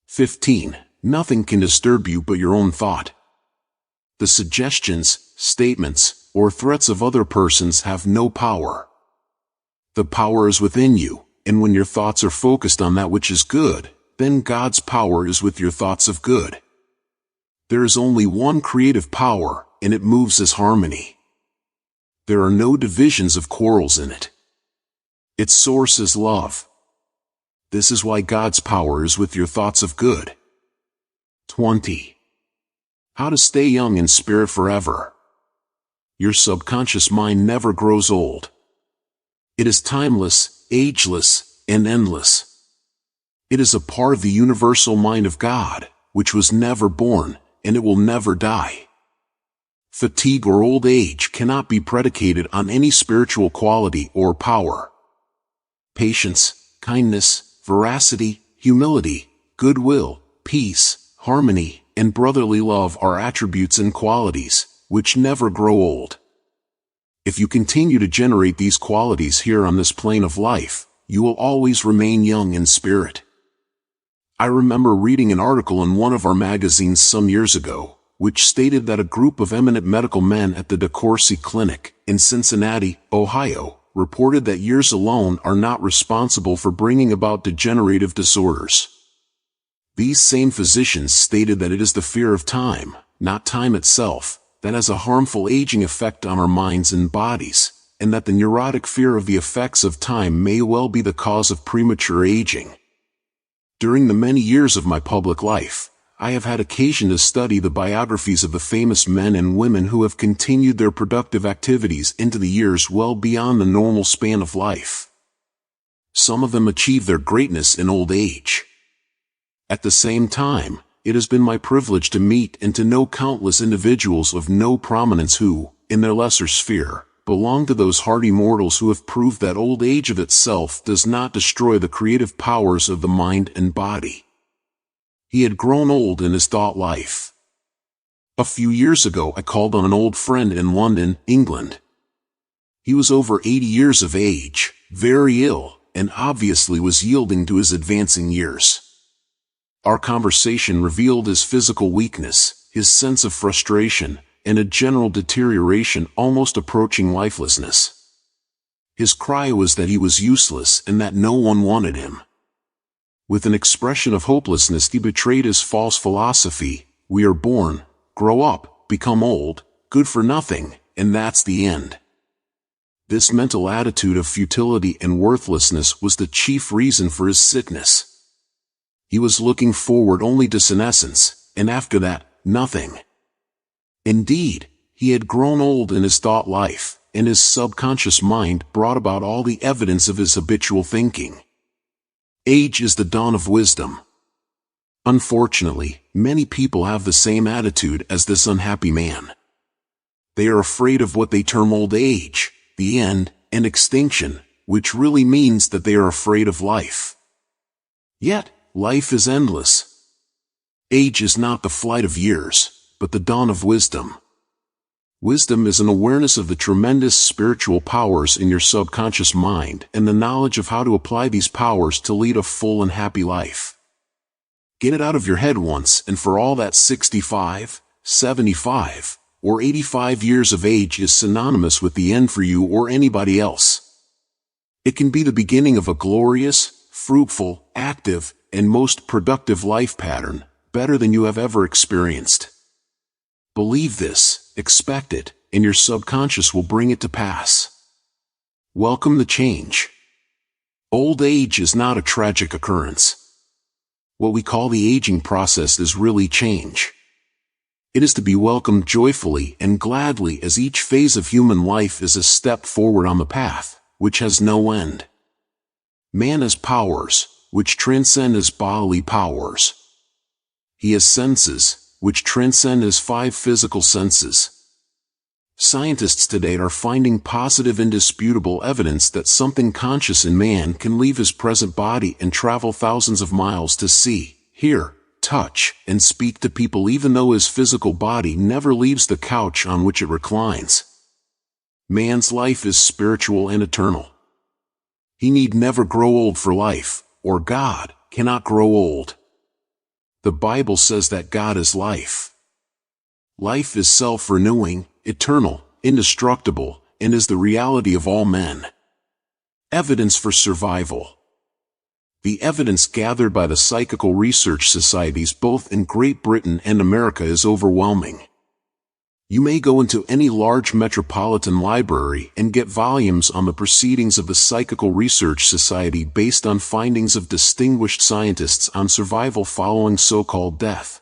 15. Nothing can disturb you but your own thought. The suggestions, statements, or threats of other persons have no power. The power is within you, and when your thoughts are focused on that which is good, then God's power is with your thoughts of good. There is only one creative power, and it moves as harmony. There are no divisions of quarrels in it. Its source is love. This is why God's power is with your thoughts of good. 20. How to stay young in spirit forever. Your subconscious mind never grows old. It is timeless, ageless, and endless. It is a part of the universal mind of God, which was never born, and it will never die. Fatigue or old age cannot be predicated on any spiritual quality or power. Patience, kindness, veracity, humility, goodwill, peace, harmony, and brotherly love are attributes and qualities, which never grow old. If you continue to generate these qualities here on this plane of life, you will always remain young in spirit. I remember reading an article in one of our magazines some years ago, which stated that a group of eminent medical men at the DeCourcy Clinic in Cincinnati, Ohio, reported that years alone are not responsible for bringing about degenerative disorders. These same physicians stated that it is the fear of time, not time itself, that has a harmful aging effect on our minds and bodies, and that the neurotic fear of the effects of time may well be the cause of premature aging. During the many years of my public life, I have had occasion to study the biographies of the famous men and women who have continued their productive activities into the years well beyond the normal span of life. Some of them achieve their greatness in old age. At the same time, it has been my privilege to meet and to know countless individuals of no prominence who, in their lesser sphere, belong to those hardy mortals who have proved that old age of itself does not destroy the creative powers of the mind and body. He had grown old in his thought life. A few years ago I called on an old friend in London, England. He was over 80 years of age, very ill, and obviously was yielding to his advancing years. Our conversation revealed his physical weakness, his sense of frustration, and a general deterioration almost approaching lifelessness. His cry was that he was useless and that no one wanted him. With an expression of hopelessness he betrayed his false philosophy: we are born, grow up, become old, good for nothing, and that's the end. This mental attitude of futility and worthlessness was the chief reason for his sickness. He was looking forward only to senescence, and after that, nothing. Indeed, he had grown old in his thought life, and his subconscious mind brought about all the evidence of his habitual thinking. Age is the dawn of wisdom. Unfortunately, many people have the same attitude as this unhappy man. They are afraid of what they term old age, the end, and extinction, which really means that they are afraid of life. Yet, life is endless. Age is not the flight of years, but the dawn of wisdom. Wisdom is an awareness of the tremendous spiritual powers in your subconscious mind and the knowledge of how to apply these powers to lead a full and happy life. Get it out of your head once and for all that 65, 75, or 85 years of age is synonymous with the end for you or anybody else. It can be the beginning of a glorious, fruitful, active, and most productive life pattern, better than you have ever experienced. Believe this, expect it, and your subconscious will bring it to pass. Welcome the change. Old age is not a tragic occurrence. What we call the aging process is really change. It is to be welcomed joyfully and gladly, as each phase of human life is a step forward on the path, which has no end. Man has powers, which transcend his bodily powers. He has senses, which transcend his 5 physical senses. Scientists today are finding positive, indisputable evidence that something conscious in man can leave his present body and travel thousands of miles to see, hear, touch, and speak to people, even though his physical body never leaves the couch on which it reclines. Man's life is spiritual and eternal. He need never grow old for life, or God cannot grow old. The Bible says that God is life. Life is self-renewing, eternal, indestructible, and is the reality of all men. Evidence for survival. The evidence gathered by the psychical research societies both in Great Britain and America is overwhelming. You may go into any large metropolitan library and get volumes on the proceedings of the Psychical Research Society based on findings of distinguished scientists on survival following so-called death.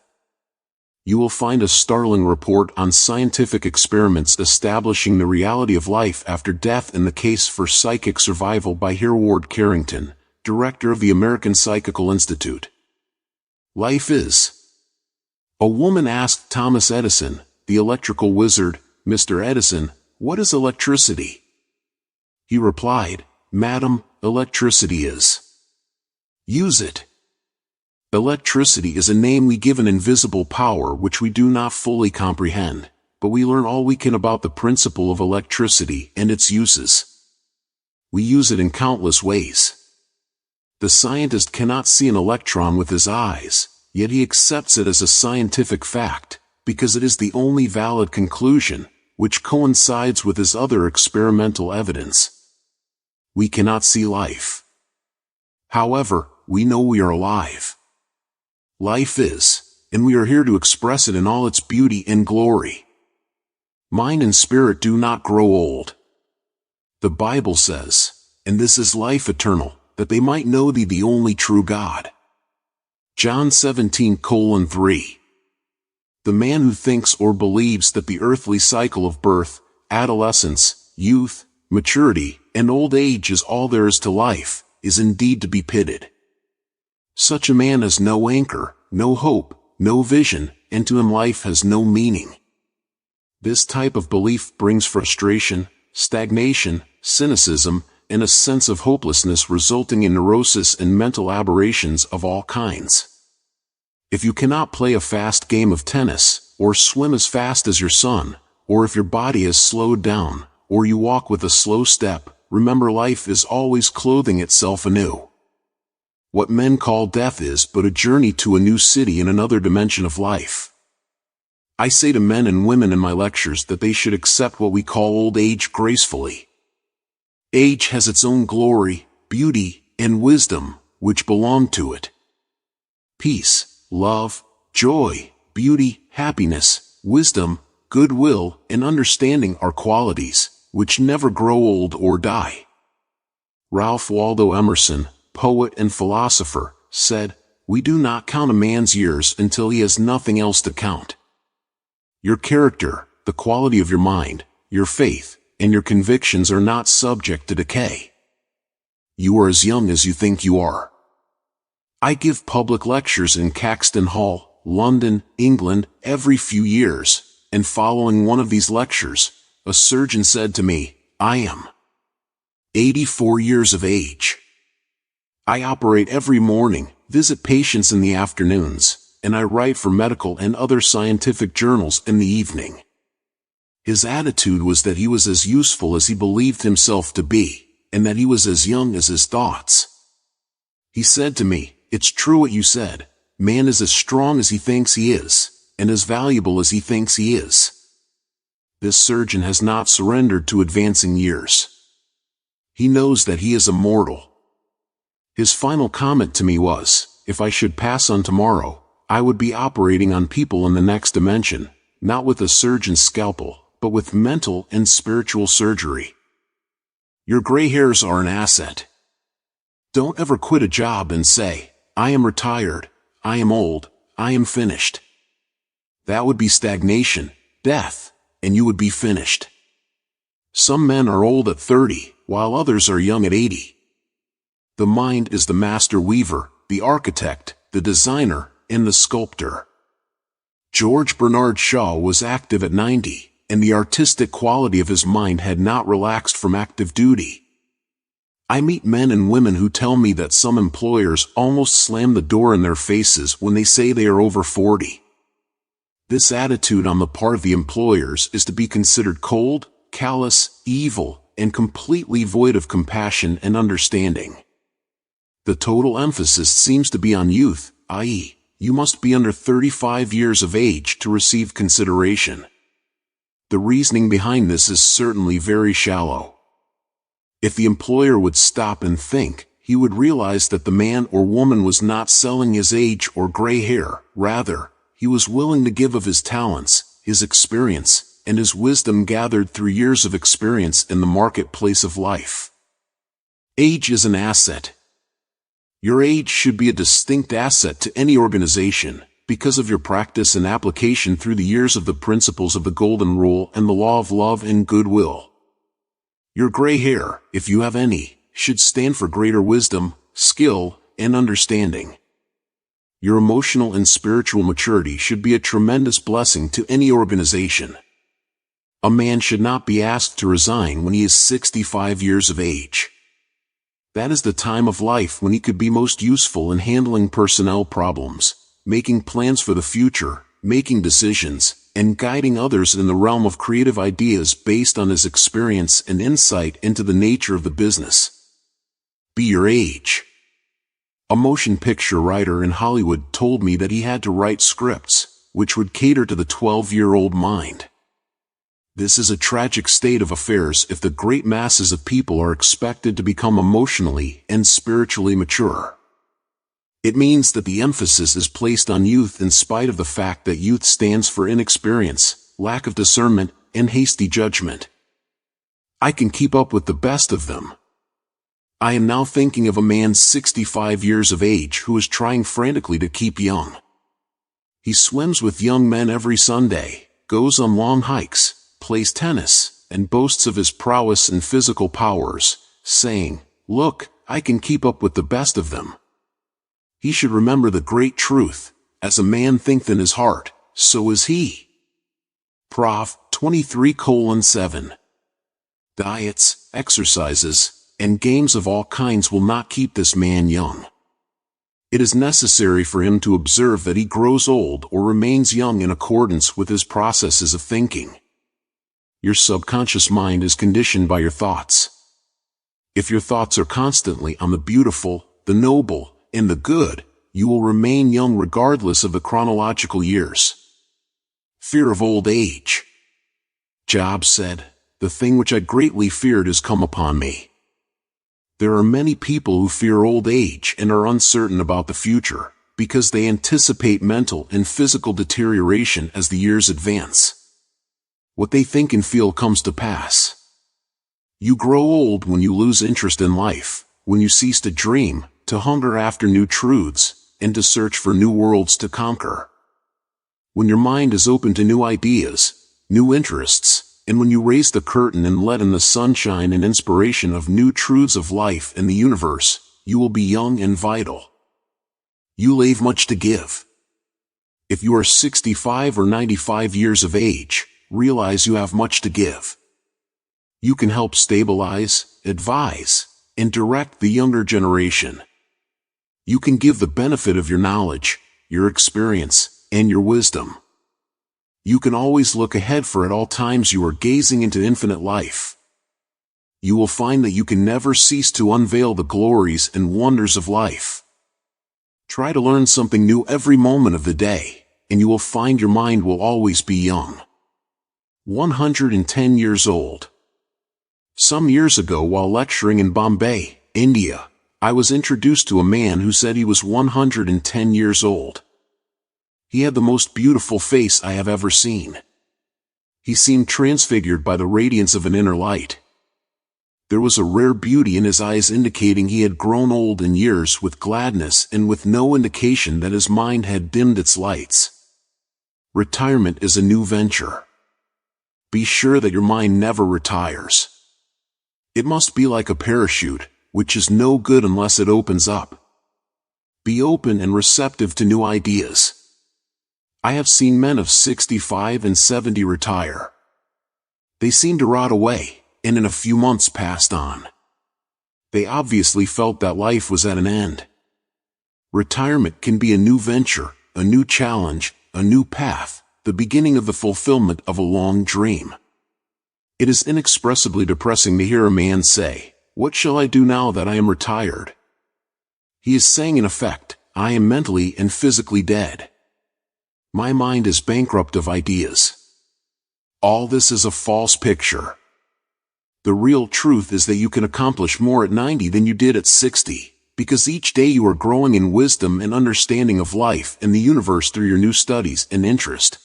You will find a startling report on scientific experiments establishing the reality of life after death in the Case for Psychic Survival by Hereward Carrington, director of the American Psychical Institute. Life is. A woman asked Thomas Edison, the electrical wizard, Mr. Edison, "What is electricity?" He replied, "Madam, electricity is. Use it." Electricity is a name we give an invisible power which we do not fully comprehend, but we learn all we can about the principle of electricity and its uses. We use it in countless ways. The scientist cannot see an electron with his eyes, yet he accepts it as a scientific fact, because it is the only valid conclusion, which coincides with his other experimental evidence. We cannot see life. However, we know we are alive. Life is, and we are here to express it in all its beauty and glory. Mind and spirit do not grow old. The Bible says, "And this is life eternal, that they might know thee the only true God." John 17:3. The man who thinks or believes that the earthly cycle of birth, adolescence, youth, maturity, and old age is all there is to life, is indeed to be pitied. Such a man has no anchor, no hope, no vision, and to him life has no meaning. This type of belief brings frustration, stagnation, cynicism, and a sense of hopelessness, resulting in neurosis and mental aberrations of all kinds. If you cannot play a fast game of tennis, or swim as fast as your son, or if your body has slowed down, or you walk with a slow step, remember life is always clothing itself anew. What men call death is but a journey to a new city in another dimension of life. I say to men and women in my lectures that they should accept what we call old age gracefully. Age has its own glory, beauty, and wisdom, which belong to it. Peace, love, joy, beauty, happiness, wisdom, goodwill, and understanding are qualities which never grow old or die. Ralph Waldo Emerson, poet and philosopher, said, "We do not count a man's years until he has nothing else to count." Your character, the quality of your mind, your faith, and your convictions are not subject to decay. You are as young as you think you are. I give public lectures in Caxton Hall, London, England, every few years, and following one of these lectures, a surgeon said to me, "I am 84 years of age. I operate every morning, visit patients in the afternoons, and I write for medical and other scientific journals in the evening." His attitude was that he was as useful as he believed himself to be, and that he was as young as his thoughts. He said to me, "It's true what you said, man is as strong as he thinks he is, and as valuable as he thinks he is." This surgeon has not surrendered to advancing years. He knows that he is immortal. His final comment to me was, if I should pass on tomorrow, I would be operating on people in the next dimension, not with a surgeon's scalpel, but with mental and spiritual surgery. Your gray hairs are an asset. Don't ever quit a job and say, I am retired, I am old, I am finished. That would be stagnation, death, and you would be finished. Some men are old at 30, while others are young at 80. The mind is the master weaver, the architect, the designer, and the sculptor. George Bernard Shaw was active at 90, and the artistic quality of his mind had not relaxed from active duty. I meet men and women who tell me that some employers almost slam the door in their faces when they say they are over 40. This attitude on the part of the employers is to be considered cold, callous, evil, and completely void of compassion and understanding. The total emphasis seems to be on youth, i.e., you must be under 35 years of age to receive consideration. The reasoning behind this is certainly very shallow. If the employer would stop and think, he would realize that the man or woman was not selling his age or gray hair. Rather, he was willing to give of his talents, his experience, and his wisdom gathered through years of experience in the marketplace of life. Age is an asset. Your age should be a distinct asset to any organization, because of your practice and application through the years of the principles of the Golden Rule and the law of love and goodwill. Your gray hair, if you have any, should stand for greater wisdom, skill, and understanding. Your emotional and spiritual maturity should be a tremendous blessing to any organization. A man should not be asked to resign when he is 65 years of age. That is the time of life when he could be most useful in handling personnel problems, making plans for the future, making decisions, and guiding others in the realm of creative ideas based on his experience and insight into the nature of the business. Be your age. A motion picture writer in Hollywood told me that he had to write scripts, which would cater to the 12-year-old mind. This is a tragic state of affairs if the great masses of people are expected to become emotionally and spiritually mature. It means that the emphasis is placed on youth in spite of the fact that youth stands for inexperience, lack of discernment, and hasty judgment. I can keep up with the best of them. I am now thinking of a man 65 years of age who is trying frantically to keep young. He swims with young men every Sunday, goes on long hikes, plays tennis, and boasts of his prowess and physical powers, saying, "Look, I can keep up with the best of them." He should remember the great truth, as a man thinketh in his heart, so is he. Prov. 23:7. Diets, exercises, and games of all kinds will not keep this man young. It is necessary for him to observe that he grows old or remains young in accordance with his processes of thinking. Your subconscious mind is conditioned by your thoughts. If your thoughts are constantly on the beautiful, the noble, and the good, you will remain young regardless of the chronological years. Fear of old age. Job said, "The thing which I greatly feared has come upon me." There are many people who fear old age and are uncertain about the future, because they anticipate mental and physical deterioration as the years advance. What they think and feel comes to pass. You grow old when you lose interest in life, when you cease to dream, to hunger after new truths, and to search for new worlds to conquer. When your mind is open to new ideas, new interests, and when you raise the curtain and let in the sunshine and inspiration of new truths of life and the universe, you will be young and vital. You leave much to give. If you are 65 or 95 years of age, realize you have much to give. You can help stabilize, advise, and direct the younger generation. You can give the benefit of your knowledge, your experience, and your wisdom. You can always look ahead, for at all times you are gazing into infinite life. You will find that you can never cease to unveil the glories and wonders of life. Try to learn something new every moment of the day, and you will find your mind will always be young. 110 years old. Some years ago while lecturing in Bombay, India, I was introduced to a man who said he was 110 years old. He had the most beautiful face I have ever seen. He seemed transfigured by the radiance of an inner light. There was a rare beauty in his eyes indicating he had grown old in years with gladness and with no indication that his mind had dimmed its lights. Retirement is a new venture. Be sure that your mind never retires. It must be like a parachute, which is no good unless it opens up. Be open and receptive to new ideas. I have seen men of 65 and 70 retire. They seemed to rot away, and in a few months passed on. They obviously felt that life was at an end. Retirement can be a new venture, a new challenge, a new path, the beginning of the fulfillment of a long dream. It is inexpressibly depressing to hear a man say, "What shall I do now that I am retired?" He is saying in effect, "I am mentally and physically dead. My mind is bankrupt of ideas." All this is a false picture. The real truth is that you can accomplish more at 90 than you did at 60, because each day you are growing in wisdom and understanding of life and the universe through your new studies and interest.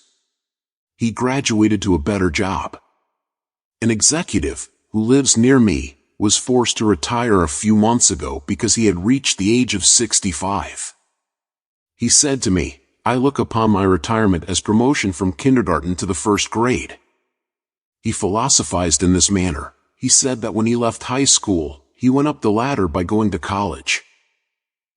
He graduated to a better job. An executive, who lives near me, was forced to retire a few months ago because he had reached the age of 65. He said to me, "I look upon my retirement as promotion from kindergarten to the first grade." He philosophized in this manner. He said that when he left high school, he went up the ladder by going to college.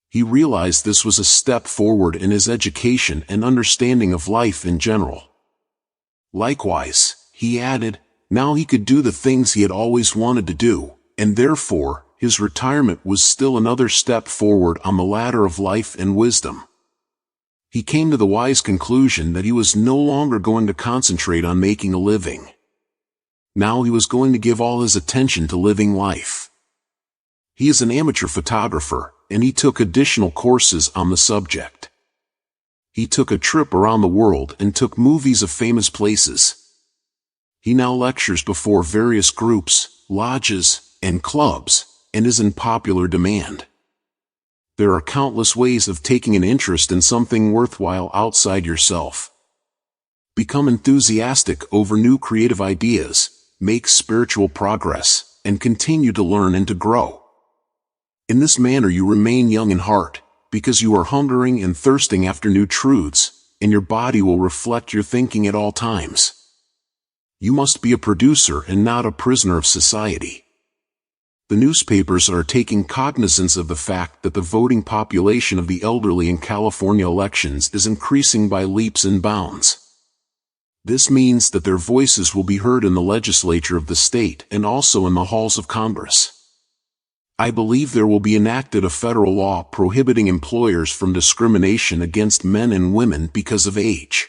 He realized this was a step forward in his education and understanding of life in general. Likewise, he added, now he could do the things he had always wanted to do, and therefore, his retirement was still another step forward on the ladder of life and wisdom. He came to the wise conclusion that he was no longer going to concentrate on making a living. Now he was going to give all his attention to living life. He is an amateur photographer, and he took additional courses on the subject. He took a trip around the world and took movies of famous places. He now lectures before various groups, lodges, and clubs, and is in popular demand. There are countless ways of taking an interest in something worthwhile outside yourself. Become enthusiastic over new creative ideas, make spiritual progress, and continue to learn and to grow. In this manner you remain young in heart, because you are hungering and thirsting after new truths, and your body will reflect your thinking at all times. You must be a producer and not a prisoner of society. The newspapers are taking cognizance of the fact that the voting population of the elderly in California elections is increasing by leaps and bounds. This means that their voices will be heard in the legislature of the state and also in the halls of Congress. I believe there will be enacted a federal law prohibiting employers from discrimination against men and women because of age.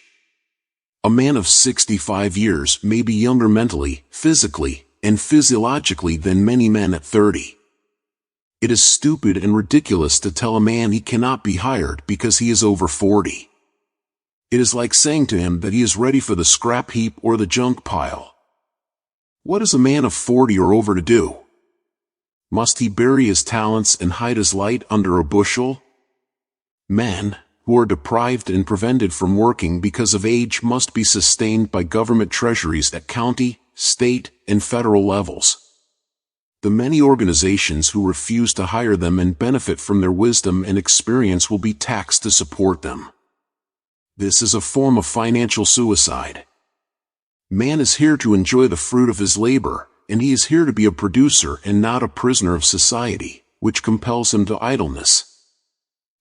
A man of 65 years may be younger mentally, physically, and physiologically than many men at 30. It is stupid and ridiculous to tell a man he cannot be hired because he is over 40. It is like saying to him that he is ready for the scrap heap or the junk pile. What is a man of 40 or over to do? Must he bury his talents and hide his light under a bushel? Men who are deprived and prevented from working because of age must be sustained by government treasuries at county, state, and federal levels. The many organizations who refuse to hire them and benefit from their wisdom and experience will be taxed to support them. This is a form of financial suicide. Man is here to enjoy the fruit of his labor, and he is here to be a producer and not a prisoner of society, which compels him to idleness.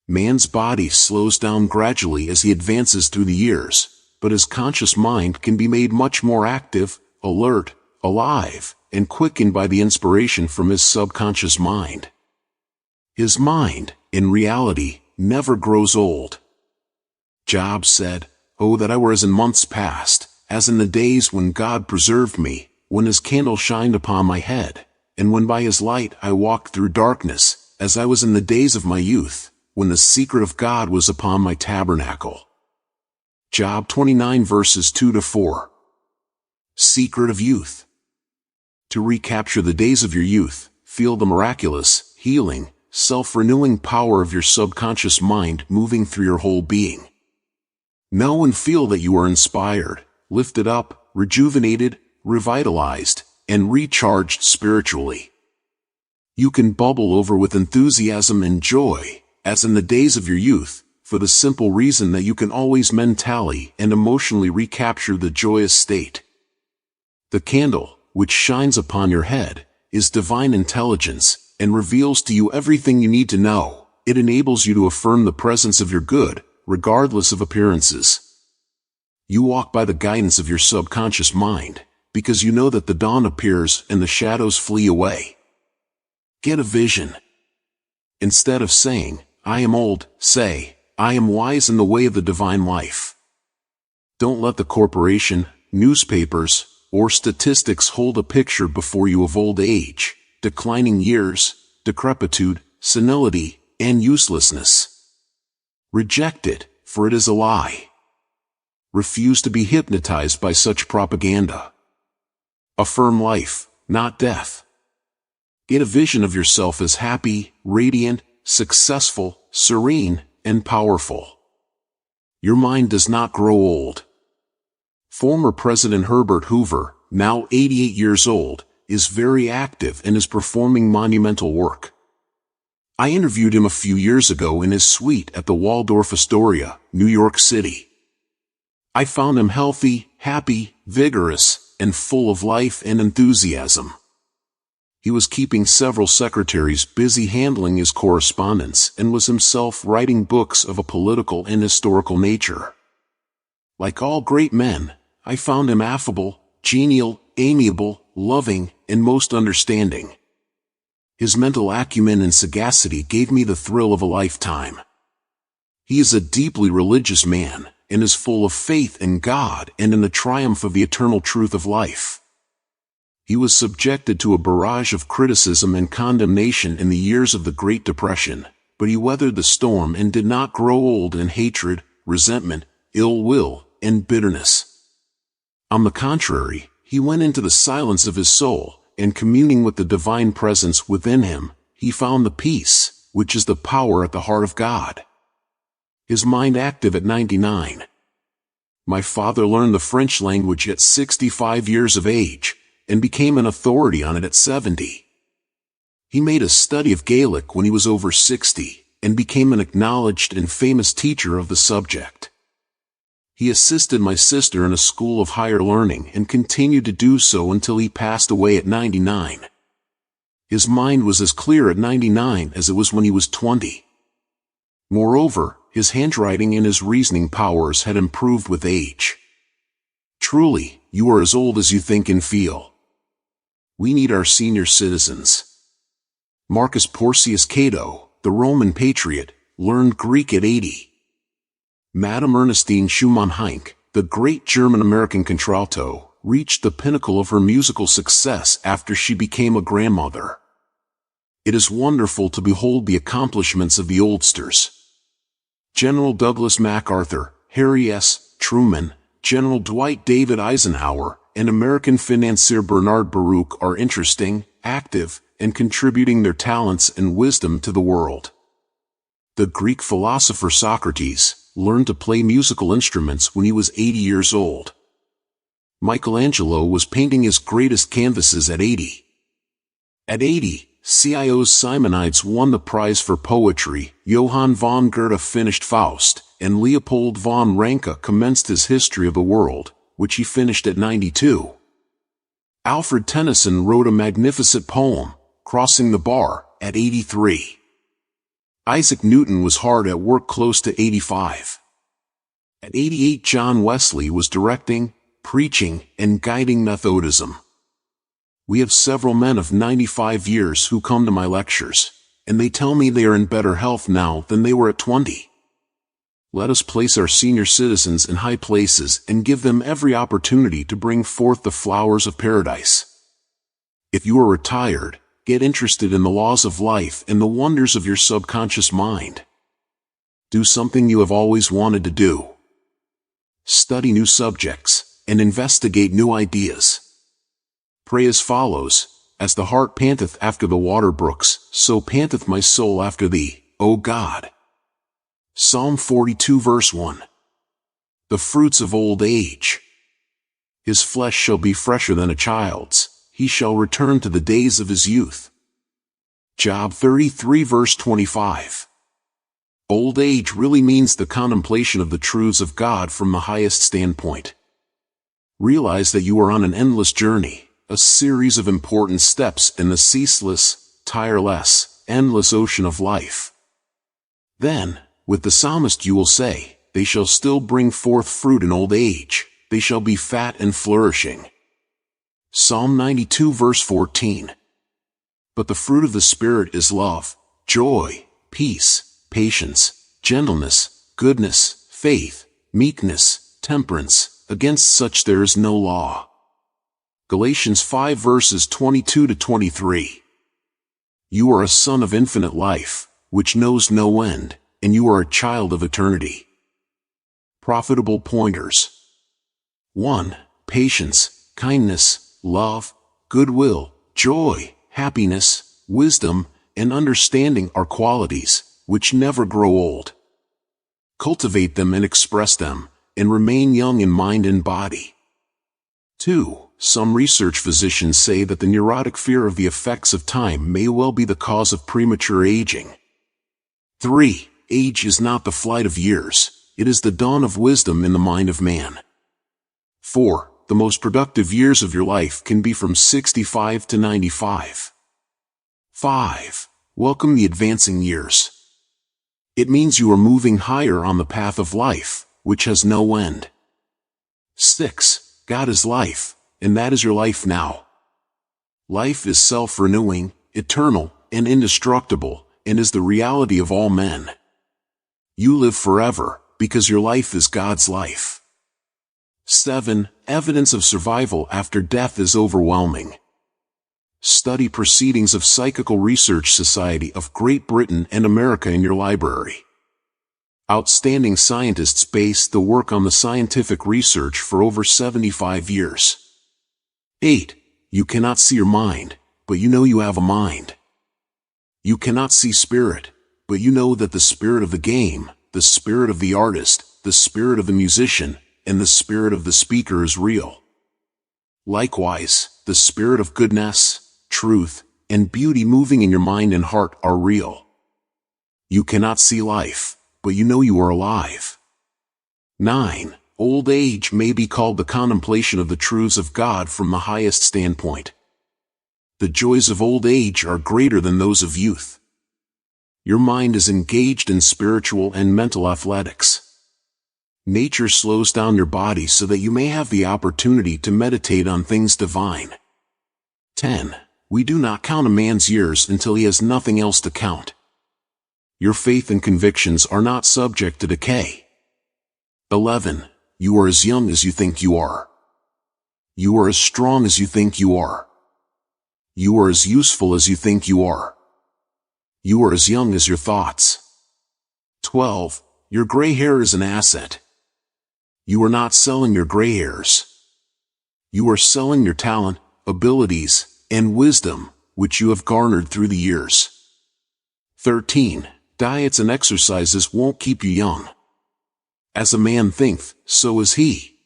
Man's body slows down gradually as he advances through the years, but his conscious mind can be made much more active, alert, alive, and quickened by the inspiration from his subconscious mind. His mind, in reality, never grows old. Job said, "Oh, that I were as in months past, as in the days when God preserved me, when his candle shined upon my head, and when by his light I walked through darkness, as I was in the days of my youth, when the secret of God was upon my tabernacle." Job 29 verses 2-4. Secret of youth. To recapture the days of your youth, feel the miraculous, healing, self-renewing power of your subconscious mind moving through your whole being. Know and feel that you are inspired, lifted up, rejuvenated, revitalized, and recharged spiritually. You can bubble over with enthusiasm and joy, as in the days of your youth, for the simple reason that you can always mentally and emotionally recapture the joyous state. The candle, which shines upon your head, is divine intelligence, and reveals to you everything you need to know. It enables you to affirm the presence of your good, regardless of appearances. You walk by the guidance of your subconscious mind, because you know that the dawn appears and the shadows flee away. Get a vision. Instead of saying, "I am old," say, "I am wise in the way of the divine life." Don't let the corporation, newspapers, or statistics hold a picture before you of old age, declining years, decrepitude, senility, and uselessness. Reject it, for it is a lie. Refuse to be hypnotized by such propaganda. Affirm life, not death. Get a vision of yourself as happy, radiant, successful, serene, and powerful. Your mind does not grow old. Former President Herbert Hoover, now 88 years old, is very active and is performing monumental work. I interviewed him a few years ago in his suite at the Waldorf Astoria, New York City. I found him healthy, happy, vigorous, and full of life and enthusiasm. He was keeping several secretaries busy handling his correspondence and was himself writing books of a political and historical nature. Like all great men, I found him affable, genial, amiable, loving, and most understanding. His mental acumen and sagacity gave me the thrill of a lifetime. He is a deeply religious man, and is full of faith in God and in the triumph of the eternal truth of life. He was subjected to a barrage of criticism and condemnation in the years of the Great Depression, but he weathered the storm and did not grow old in hatred, resentment, ill will, and bitterness. On the contrary, he went into the silence of his soul, and communing with the divine presence within him, he found the peace, which is the power at the heart of God. His mind active at 99. My father learned the French language at 65 years of age, and became an authority on it at 70. He made a study of Gaelic when he was over 60, and became an acknowledged and famous teacher of the subject. He assisted my sister in a school of higher learning and continued to do so until he passed away at 99. His mind was as clear at 99 as it was when he was 20. Moreover, his handwriting and his reasoning powers had improved with age. Truly, you are as old as you think and feel. We need our senior citizens. Marcus Porcius Cato, the Roman patriot, learned Greek at 80. Madame Ernestine Schumann-Heink, the great German-American contralto, reached the pinnacle of her musical success after she became a grandmother. It is wonderful to behold the accomplishments of the oldsters. General Douglas MacArthur, Harry S. Truman, General Dwight David Eisenhower, and American financier Bernard Baruch are interesting, active, and contributing their talents and wisdom to the world. The Greek philosopher Socrates learned to play musical instruments when he was 80 years old. Michelangelo was painting his greatest canvases at 80. At 80, CIO's Simonides won the prize for poetry, Johann von Goethe finished Faust, and Leopold von Ranke commenced his History of the World, which he finished at 92. Alfred Tennyson wrote a magnificent poem, Crossing the Bar, at 83. Isaac Newton was hard at work close to 85. At 88, John Wesley was directing, preaching, and guiding Methodism. We have several men of 95 years who come to my lectures, and they tell me they are in better health now than they were at 20. Let us place our senior citizens in high places and give them every opportunity to bring forth the flowers of paradise. If you are retired, get interested in the laws of life and the wonders of your subconscious mind. Do something you have always wanted to do. Study new subjects and investigate new ideas. Pray as follows: As the hart panteth after the water brooks, so panteth my soul after thee, O God. Psalm 42 verse 1. The fruits of old age. His flesh shall be fresher than a child's, he shall return to the days of his youth. Job 33 verse 25. Old age really means the contemplation of the truths of God from the highest standpoint. Realize that you are on an endless journey, a series of important steps in the ceaseless, tireless, endless ocean of life. Then, with the psalmist you will say, they shall still bring forth fruit in old age, they shall be fat and flourishing. Psalm 92 verse 14. But the fruit of the Spirit is love, joy, peace, patience, gentleness, goodness, faith, meekness, temperance. Against such there is no law. Galatians 5 verses 22 to 23. You are a son of infinite life, which knows no end, and you are a child of eternity. Profitable pointers. 1. Patience, kindness, love, goodwill, joy, happiness, wisdom, and understanding are qualities which never grow old. Cultivate them and express them, and remain young in mind and body. 2. Some research physicians say that the neurotic fear of the effects of time may well be the cause of premature aging. 3. Age is not the flight of years, it is the dawn of wisdom in the mind of man. 4. The most productive years of your life can be from 65 to 95. 5. Welcome the advancing years. It means you are moving higher on the path of life, which has no end. 6. God is life, and that is your life now. Life is self-renewing, eternal, and indestructible, and is the reality of all men. You live forever, because your life is God's life. 7. Evidence of survival after death is overwhelming. Study Proceedings of Psychical Research Society of Great Britain and America in your library. Outstanding scientists base the work on the scientific research for over 75 years. 8. You cannot see your mind, but you know you have a mind. You cannot see spirit, but you know that the spirit of the game, the spirit of the artist, the spirit of the musician, and the spirit of the speaker is real. Likewise, the spirit of goodness, truth, and beauty moving in your mind and heart are real. You cannot see life, but you know you are alive. 9. Old age may be called the contemplation of the truths of God from the highest standpoint. The joys of old age are greater than those of youth. Your mind is engaged in spiritual and mental athletics. Nature slows down your body so that you may have the opportunity to meditate on things divine. 10. We do not count a man's years until he has nothing else to count. Your faith and convictions are not subject to decay. 11. You are as young as you think you are. You are as strong as you think you are. You are as useful as you think you are. You are as young as your thoughts. 12. Your gray hair is an asset. You are not selling your gray hairs. You are selling your talent, abilities, and wisdom, which you have garnered through the years. 13. Diets and exercises won't keep you young. As a man thinketh, so is he.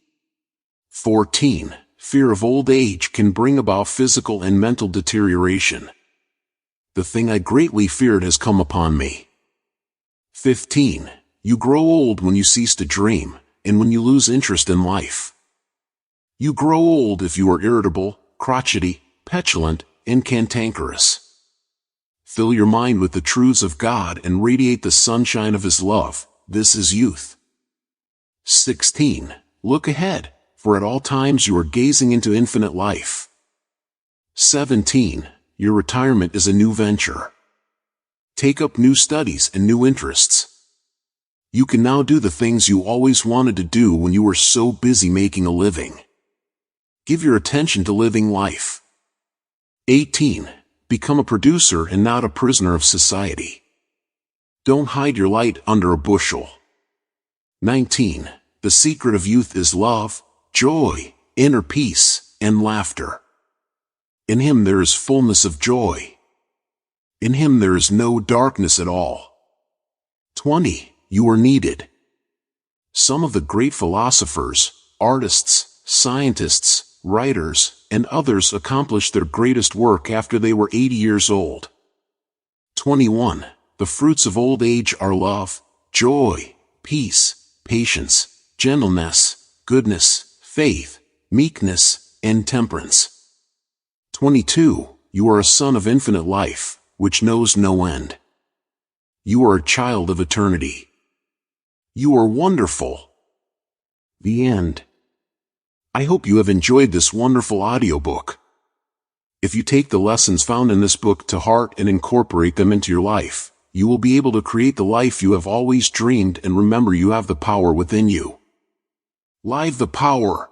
14. Fear of old age can bring about physical and mental deterioration. The thing I greatly feared has come upon me. 15. You grow old when you cease to dream, and when you lose interest in life. You grow old if you are irritable, crotchety, petulant, and cantankerous. Fill your mind with the truths of God and radiate the sunshine of His love. This is youth. 16. Look ahead, for at all times you are gazing into infinite life. 17. Your retirement is a new venture. Take up new studies and new interests. You can now do the things you always wanted to do when you were so busy making a living. Give your attention to living life. 18. Become a producer and not a prisoner of society. Don't hide your light under a bushel. 19. The secret of youth is love, joy, inner peace, and laughter. In him there is fullness of joy. In him there is no darkness at all. 20. You are needed. Some of the great philosophers, artists, scientists, writers, and others accomplished their greatest work after they were 80 years old. 21. The fruits of old age are love, joy, peace, patience, gentleness, goodness, faith, meekness, and temperance. 22. You are a son of infinite life, which knows no end. You are a child of eternity. You are wonderful. The end. I hope you have enjoyed this wonderful audiobook. If you take the lessons found in this book to heart and incorporate them into your life, you will be able to create the life you have always dreamed, and remember, you have the power within you. Live the power.